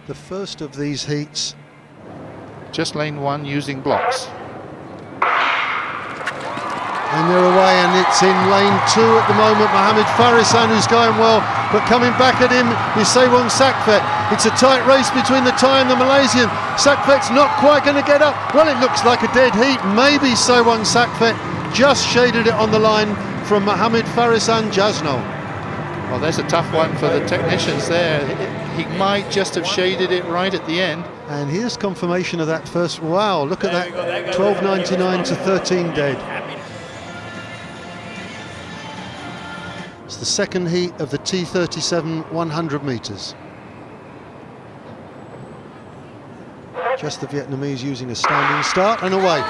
S1: the first of these heats.
S14: Just lane one using blocks.
S1: And they're away, and it's in lane two at the moment. Mohamed Farisan, who's going well, but coming back at him is Sewon Sakphet. It's a tight race between the Thai and the Malaysian. Sakphet's not quite going to get up. Well, it looks like a dead heat. Maybe Sewon Sakphet just shaded it on the line from Mohamed Farisan Jasno.
S14: Well, there's a tough one for the technicians there. He might just have shaded it right at the end.
S1: And here's confirmation of that first. Wow, look at that. 12.99 to 13 dead. It's the second heat of the T37 100 metres. Just the Vietnamese using a standing start, and away.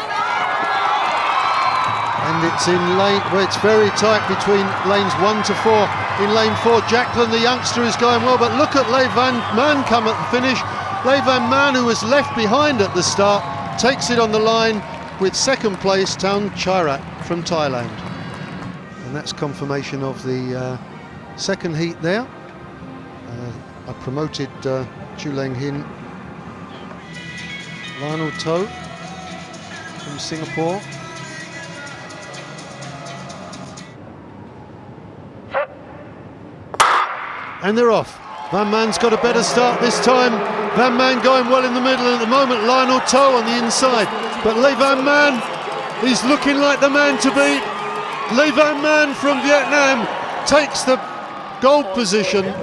S1: And it's in lane, well, it's very tight between lanes 1 to 4. In lane 4, Jacqueline, the youngster, is going well, but look at Le Van Man come at the finish. Le Van Man, who was left behind at the start, takes it on the line with second place, Taun Chairat from Thailand. And that's confirmation of the second heat there. I promoted Chu Leng Hin. Lionel To from Singapore. And they're off. Van Man's got a better start this time. Van Man going well in the middle, and at the moment Lionel To on the inside. But Le Van Man, he's looking like the man to beat. Le Van Man from Vietnam takes the gold position.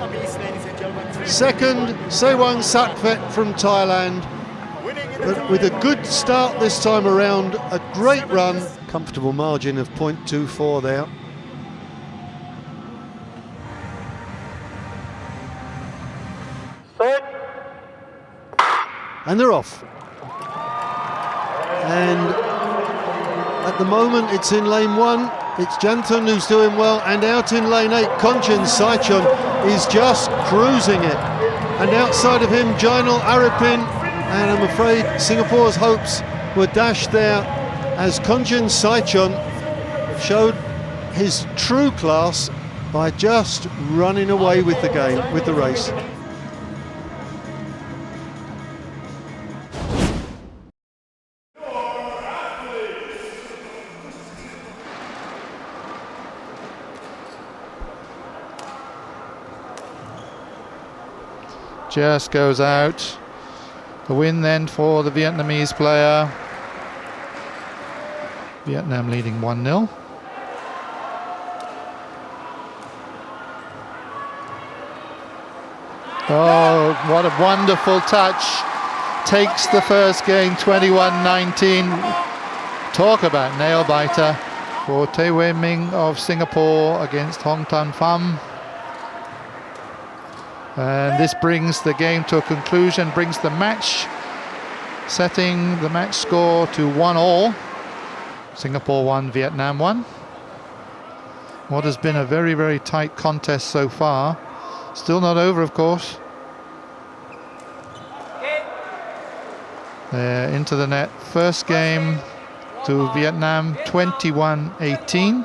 S1: Second, Sewon Sakphet from Thailand. But with a good start this time around, a great run. Comfortable margin of 0.24 there. And they're off. And at the moment it's in lane 1. It's Janthun who's doing well, and out in lane 8, Konchen Saichon is just cruising it. And outside of him, Jainal Aripin, and I'm afraid Singapore's hopes were dashed there as Konchen Saichon showed his true class by just running away with the game, with the race.
S14: Just goes out. The win then for the Vietnamese player. Vietnam leading 1-0. Oh, what a wonderful touch. Takes the first game 21-19. Talk about nail biter for Tay Wei Ming of Singapore against Hong Tan Pham. And this brings the game to a conclusion, brings the match, setting the match score to 1-1. Singapore 1, Vietnam 1. What has been a very, very tight contest so far. Still not over, of course. Into the net. First game to Vietnam, 21-18.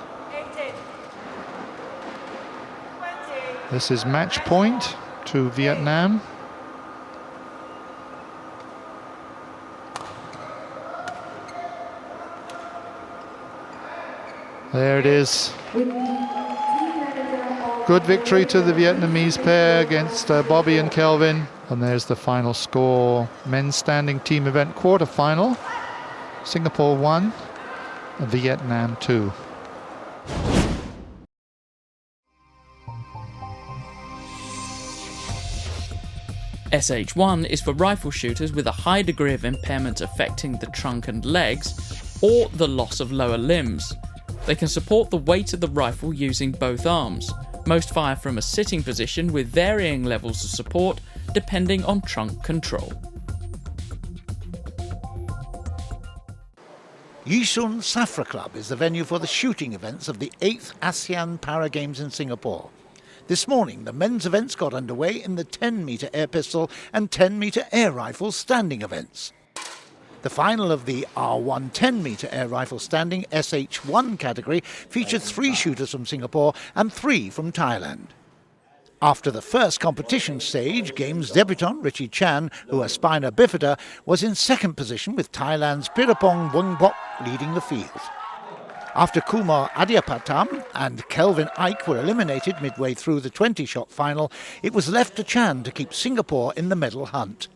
S14: This is match point to Vietnam. There it is. Good victory to the Vietnamese pair against Bobby and Kelvin. And there's the final score. Men's standing team event quarter-final. Singapore 1, Vietnam 2.
S4: SH1 is for rifle shooters with a high degree of impairment affecting the trunk and legs, or the loss of lower limbs. They can support the weight of the rifle using both arms. Most fire from a sitting position with varying levels of support depending on trunk control.
S19: Yishun Safra Club is the venue for the shooting events of the 8th ASEAN Para Games in Singapore. This morning, the men's events got underway in the 10-metre air pistol and 10-metre air rifle standing events. The final of the R1 10-metre air rifle standing SH1 category featured 3 shooters from Singapore and 3 from Thailand. After the first competition stage, Games debutant Richie Chan, who has spina bifida, was in second position with Thailand's Pirapong Wongbok leading the field. After Kumar Adiapatam and Kelvin Ike were eliminated midway through the 20-shot final, it was left to Chan to keep Singapore in the medal hunt.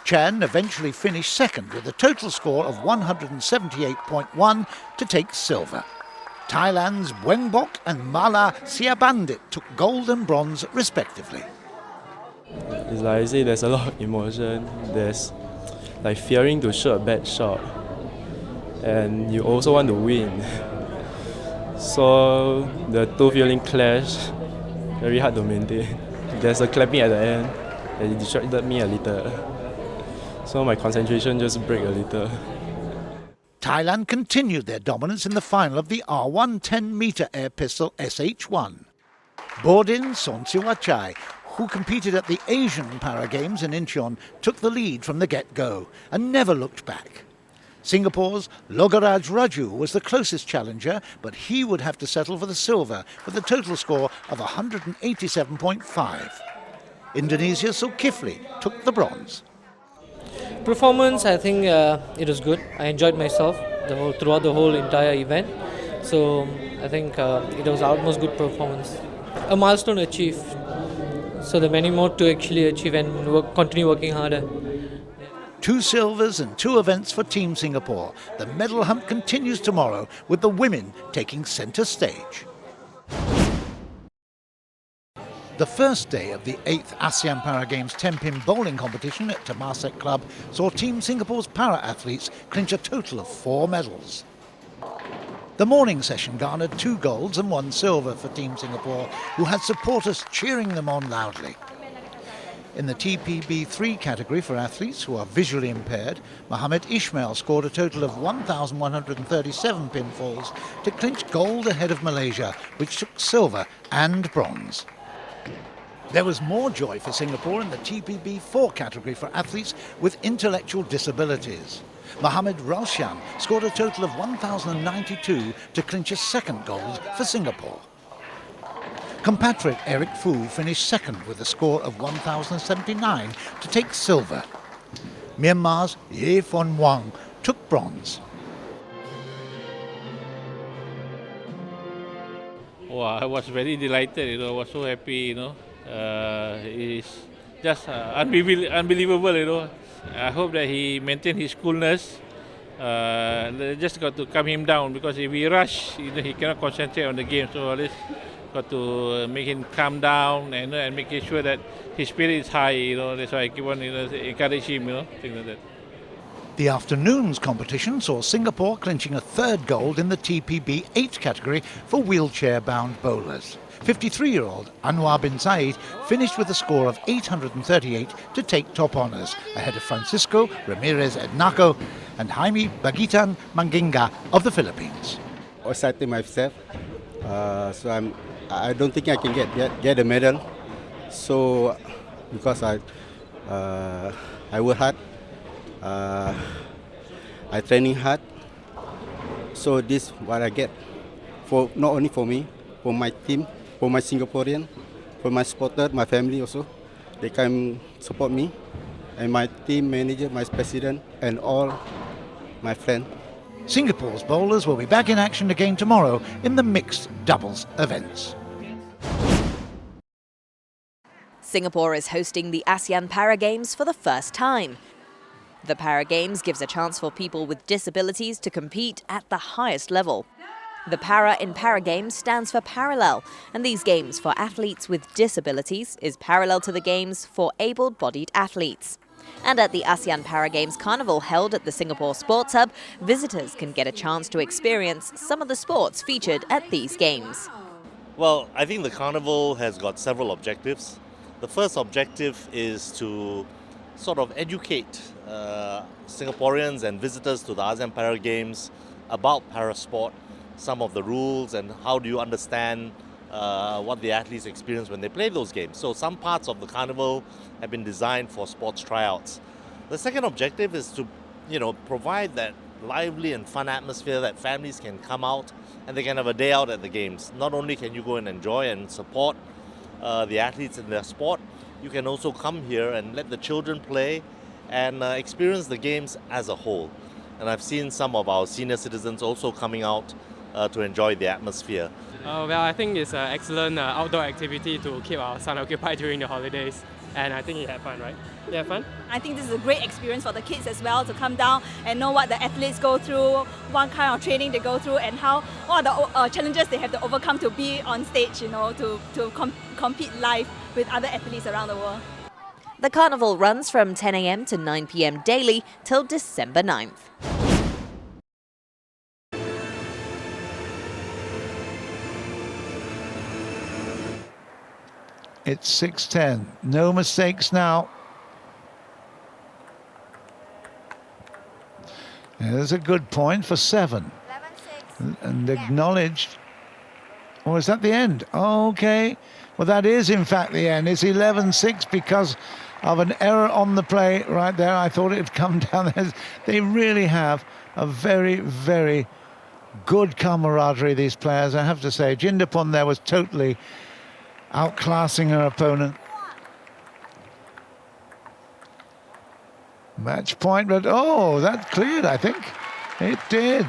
S19: Chan eventually finished second with a total score of 178.1 to take silver. Thailand's Wengbok and Mala Siabandit took gold and bronze respectively.
S20: It's like I say, there's a lot of emotion. There's like fearing to shoot a bad shot, and you also want to win. So the two feeling clash, very hard to maintain. There's a clapping at the end, and it distracted me a little. So my concentration just break a little.
S19: Thailand continued their dominance in the final of the R1 10-metre air pistol SH1. Bordin Sonsiwachai, who competed at the Asian Para Games in Incheon, took the lead from the get-go and never looked back. Singapore's Logaraj Raju was the closest challenger, but he would have to settle for the silver with a total score of 187.5. Indonesia's Zulkifli took the bronze.
S21: Performance, I think it was good. I enjoyed myself throughout the whole entire event. So I think it was almost good performance. A milestone achieved. So there are many more to actually achieve and continue working harder.
S19: 2 silvers and 2 events for Team Singapore. The medal hunt continues tomorrow with the women taking centre stage. The first day of the 8th ASEAN Para Games 10-pin bowling competition at Temasek Club saw Team Singapore's para-athletes clinch a total of 4 medals. The morning session garnered 2 golds and 1 silver for Team Singapore, who had supporters cheering them on loudly. In the TPB3 category for athletes who are visually impaired, Mohammed Ismail scored a total of 1,137 pinfalls to clinch gold ahead of Malaysia, which took silver and bronze. There was more joy for Singapore in the TPB4 category for athletes with intellectual disabilities. Mohammed Raushan scored a total of 1,092 to clinch a second gold for Singapore. Compatriot Eric Fu finished second with a score of 1,079 to take silver. Myanmar's Ye Fon Wang took bronze.
S22: Wow, I was very delighted, I was so happy, It's just unbelievable, I hope that he maintained his coolness Just got to calm him down, because if he rush, he cannot concentrate on the game. So at least got to make him calm down and making sure that his spirit is high. That's why I keep on encourage him. Things like that.
S19: The afternoon's competition saw Singapore clinching a third gold in the TPB 8 category for wheelchair-bound bowlers. 53-year-old Anwar bin Said finished with a score of 838 to take top honours, ahead of Francisco Ramirez Ednaco and Jaime Bagitan Manginga of the Philippines.
S6: Excited myself, so I don't think I can get a medal. So because I work hard, I training hard. So this what I get for not only for me, for my team, for my Singaporean, for my supporter, my family also. They can support me, and my team manager, my president, and all my friends.
S19: Singapore's bowlers will be back in action again tomorrow in the mixed doubles events.
S16: Singapore is hosting the ASEAN Para Games for the first time. The Para Games gives a chance for people with disabilities to compete at the highest level. The Para in Para Games stands for parallel, and these games for athletes with disabilities is parallel to the games for able-bodied athletes. And at the ASEAN Para Games Carnival held at the Singapore Sports Hub, visitors can get a chance to experience some of the sports featured at these games.
S7: Well, I think the carnival has got several objectives. The first objective is to sort of educate Singaporeans and visitors to the ASEAN Para Games about parasport, some of the rules, and how do you understand what the athletes experience when they play those games. So some parts of the carnival have been designed for sports tryouts. The second objective is to, provide that lively and fun atmosphere that families can come out and they can have a day out at the games. Not only can you go and enjoy and support the athletes in their sport, you can also come here and let the children play and experience the games as a whole. And I've seen some of our senior citizens also coming out to enjoy the atmosphere.
S23: Well, I think it's an excellent outdoor activity to keep our son occupied during the holidays. And I think he had fun, right? You had fun?
S24: I think this is a great experience for the kids as well to come down and know what the athletes go through, what kind of training they go through, and what are the challenges they have to overcome to be on stage, to compete live with other athletes around the world.
S16: The carnival runs from 10 a.m. to 9 p.m. daily till December 9th.
S19: It's 6:10. No mistakes now. There's a good point for 7. And acknowledged. Or is that the end? Okay. Well, that is in fact the end. It's 11-6 because of an error on the play right there. I thought it had come down there. They really have a very, very good camaraderie, these players, I have to say. Jindapon there was totally outclassing her opponent. Match point, but that cleared, I think. It did.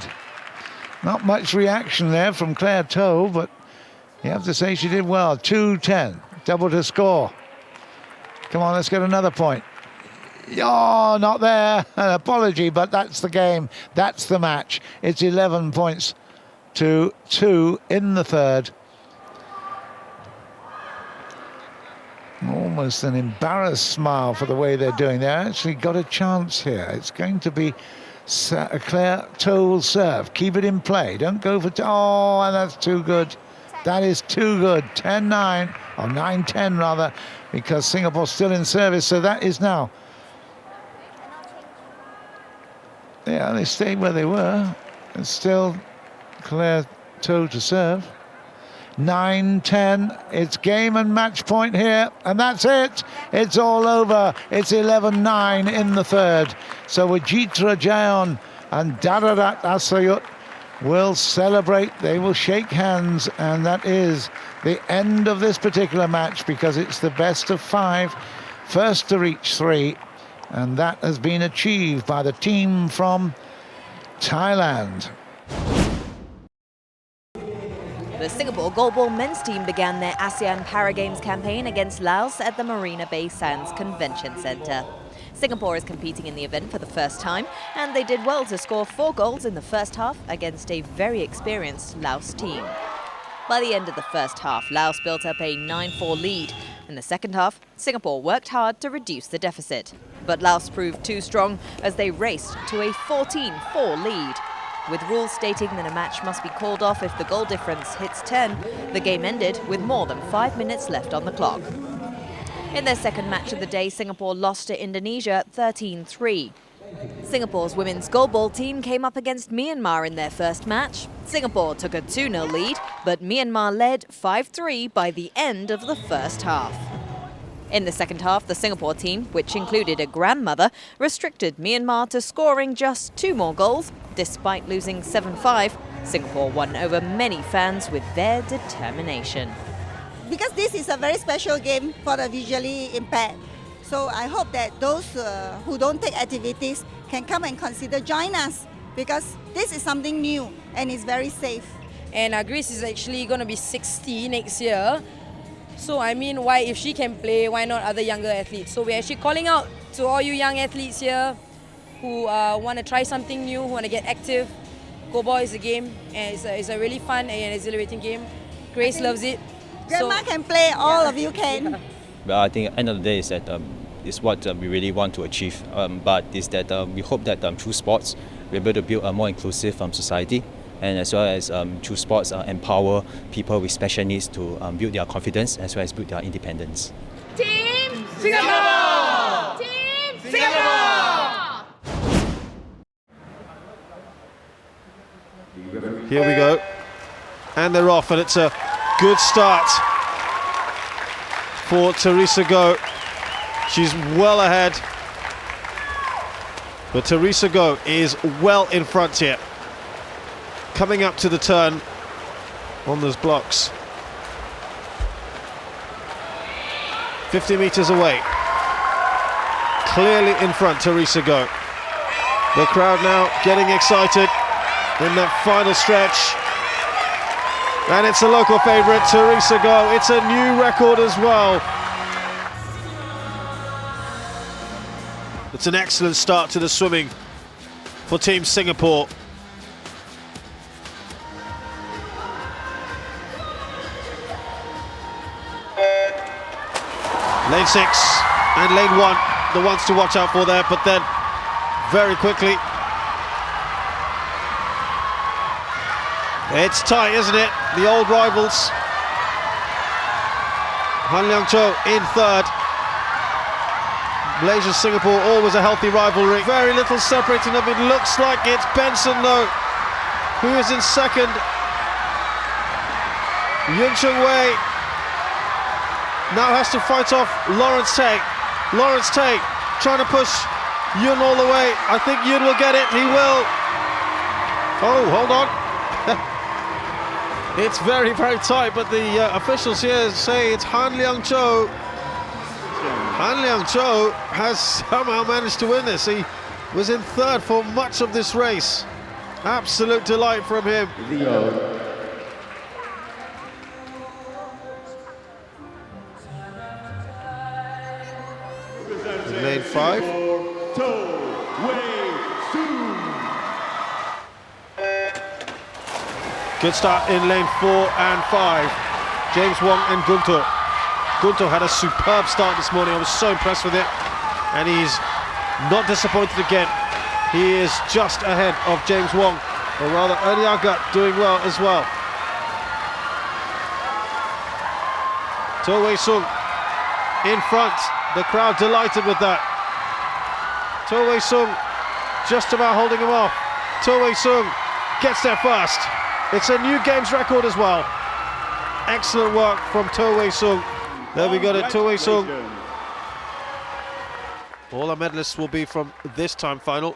S19: Not much reaction there from Claire Toe, but you have to say she did well. 2-10, doubled her score. Come on, let's get another point. Oh, not there. An apology, but that's the game. That's the match. It's 11 points to 2 in the third. Almost an embarrassed smile for the way they're doing. They actually got a chance here. It's going to be Claire Toe will serve. Keep it in play. Don't go for... and that's too good. That is too good. 10-9, or 9-10 rather, because Singapore's still in service. So that is now... Yeah, they stayed where they were. It's still Claire Toe to serve. 9-10, it's game and match point here, and that's it. It's all over. It's 11-9 in the third. So Wajitra Jayon and Dararat Asayut will celebrate. They will shake hands, and that is the end of this particular match because it's the best of 5, first to reach 3, and that has been achieved by the team from Thailand.
S16: The Singapore Goalball men's team began their ASEAN Para Games campaign against Laos at the Marina Bay Sands Convention Centre. Singapore is competing in the event for the first time, and they did well to score 4 goals in the first half against a very experienced Laos team. By the end of the first half, Laos built up a 9-4 lead. In the second half, Singapore worked hard to reduce the deficit. But Laos proved too strong as they raced to a 14-4 lead. With rules stating that a match must be called off if the goal difference hits 10, the game ended with more than 5 minutes left on the clock. In their second match of the day, Singapore lost to Indonesia 13-3. Singapore's women's goalball team came up against Myanmar in their first match. Singapore took a 2-0 lead, but Myanmar led 5-3 by the end of the first half. In the second half, the Singapore team, which included a grandmother, restricted Myanmar to scoring just 2 more goals. Despite losing 7-5, Singapore won over many fans with their determination.
S15: Because this is a very special game for the visually impaired. So I hope that those who don't take activities can come and consider join us, because this is something new and it's very safe.
S8: And Grace is actually going to be 60 next year. So I mean, why, if she can play, why not other younger athletes? So we're actually calling out to all you young athletes here who want to try something new, who want to get active. Goalball is a game, and it's a really fun and exhilarating game. Grace loves it.
S15: Grandma can play, all of you can.
S9: But I think at the end of the day is that is what we really want to achieve. But is that we hope that through sports we're able to build a more inclusive society, and as well as through sports empower people with special needs to build their confidence as well as build their independence.
S13: Team Singapore! Team Singapore!
S1: Here we go. And they're off, and it's a good start for Teresa Goh. She's well ahead, but Teresa Goh is well in front here. Coming up to the turn on those blocks. 50 metres away. Clearly in front, Teresa Goh. The crowd now getting excited in that final stretch. And it's a local favourite, Teresa Goh. It's a new record as well. It's an excellent start to the swimming for Team Singapore. Lane 6 and lane 1, the ones to watch out for there, but then very quickly. It's tight, isn't it? The old rivals. Han Leong Cho in third. Malaysia, Singapore, always a healthy rivalry. Very little separating them. It looks like it's Benson though, who is in second. Yun Chung Wei now has to fight off Lawrence Tay. Lawrence Tay trying to push Yun all the way. I think Yun will get it. He will. Oh, hold on. It's very, very tight, but the officials here say it's Han Leong Cho. Han Leong Cho has somehow managed to win this. He was in third for much of this race. Absolute delight from him. In lane 5. Good start in lane 4 and 5. James Wong and Guntur. Guntur had a superb start this morning. I was so impressed with it. And he's not disappointed again. He is just ahead of James Wong. Or rather, Erniaga doing well as well. To Wei Sung in front. The crowd delighted with that. To Wei Sung just about holding him off. To Wei Sung gets there first. It's a new games record as well. Excellent work from To Wei Sung. There we got it, To Wei Sung. All our medalists will be from this time final.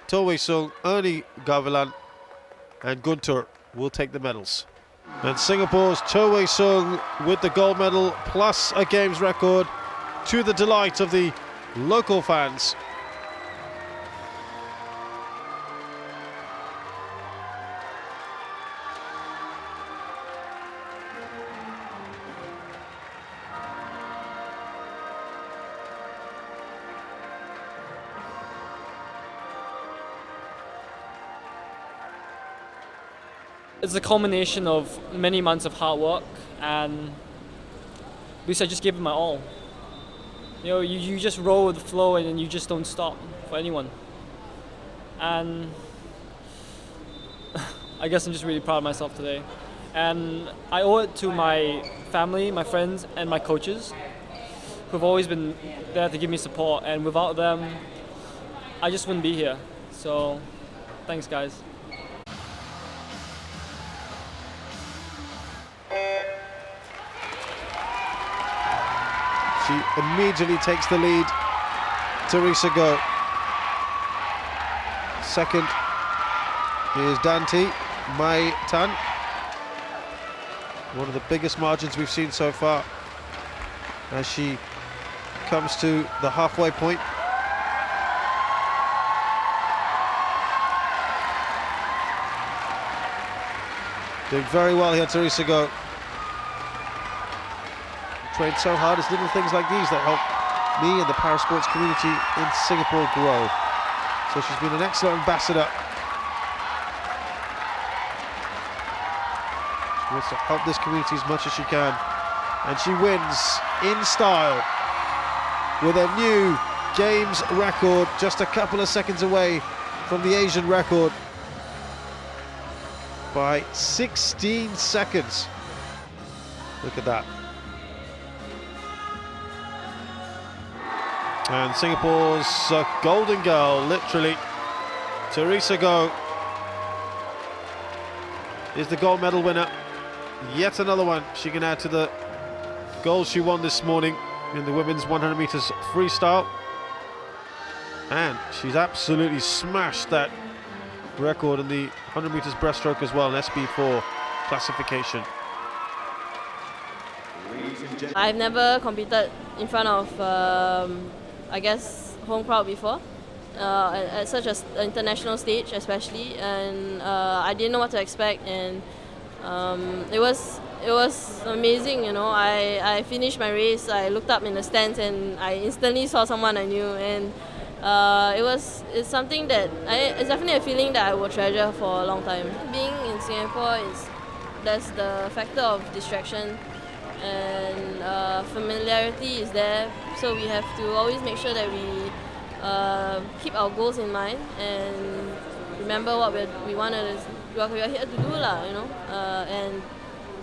S1: To Wei Sung, Ernie Gavilan and Guntur will take the medals. And Singapore's To Wei Sung with the gold medal plus a games record, to the delight of the local fans.
S21: it's a culmination of many months of hard work, and at least I just gave it my all. You know, you just roll with the flow and you just don't stop for anyone. And I guess I'm just really proud of myself today. And I owe it to my family, my friends, and my coaches, who've always been there to give me support. And without them, I just wouldn't be here. So, thanks, guys.
S1: She immediately takes the lead. Teresa Go. Second is Dante Mai Tan. One of the biggest margins we've seen so far as she comes to the halfway point. Doing very well here, Teresa Go. Trained so hard. It's little things like these that help me and the parasports community in Singapore grow. So she's been an excellent ambassador. She wants to help this community as much as she can. And she wins in style with a new Games record, just a couple of seconds away from the Asian record by 16 seconds. Look at that. And Singapore's golden girl, literally, Teresa Go, is the gold medal winner. Yet another one she can add to the goals she won this morning in the women's 100 meters freestyle. And she's absolutely smashed that record in the 100 meters breaststroke as well, an SB4 classification.
S5: I've never competed in front of I guess home crowd before, at such an international stage especially, and I didn't know what to expect, and it was amazing. You know, I finished my race, I looked up in the stands and I instantly saw someone I knew, and it's something that it's definitely a feeling that I will treasure for a long time. Being in Singapore there's the factor of distraction, and familiarity is there, so we have to always make sure that we keep our goals in mind and remember what we are here to do, you know. And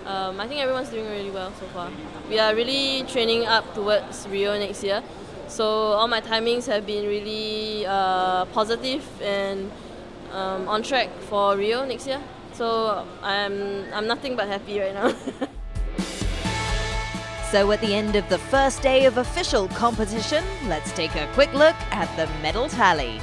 S5: I think everyone's doing really well so far. We are really training up towards Rio next year, so all my timings have been really positive and on track for Rio next year. So I'm nothing but happy right now.
S16: So at the end of the first day of official competition, let's take a quick look at the medal tally.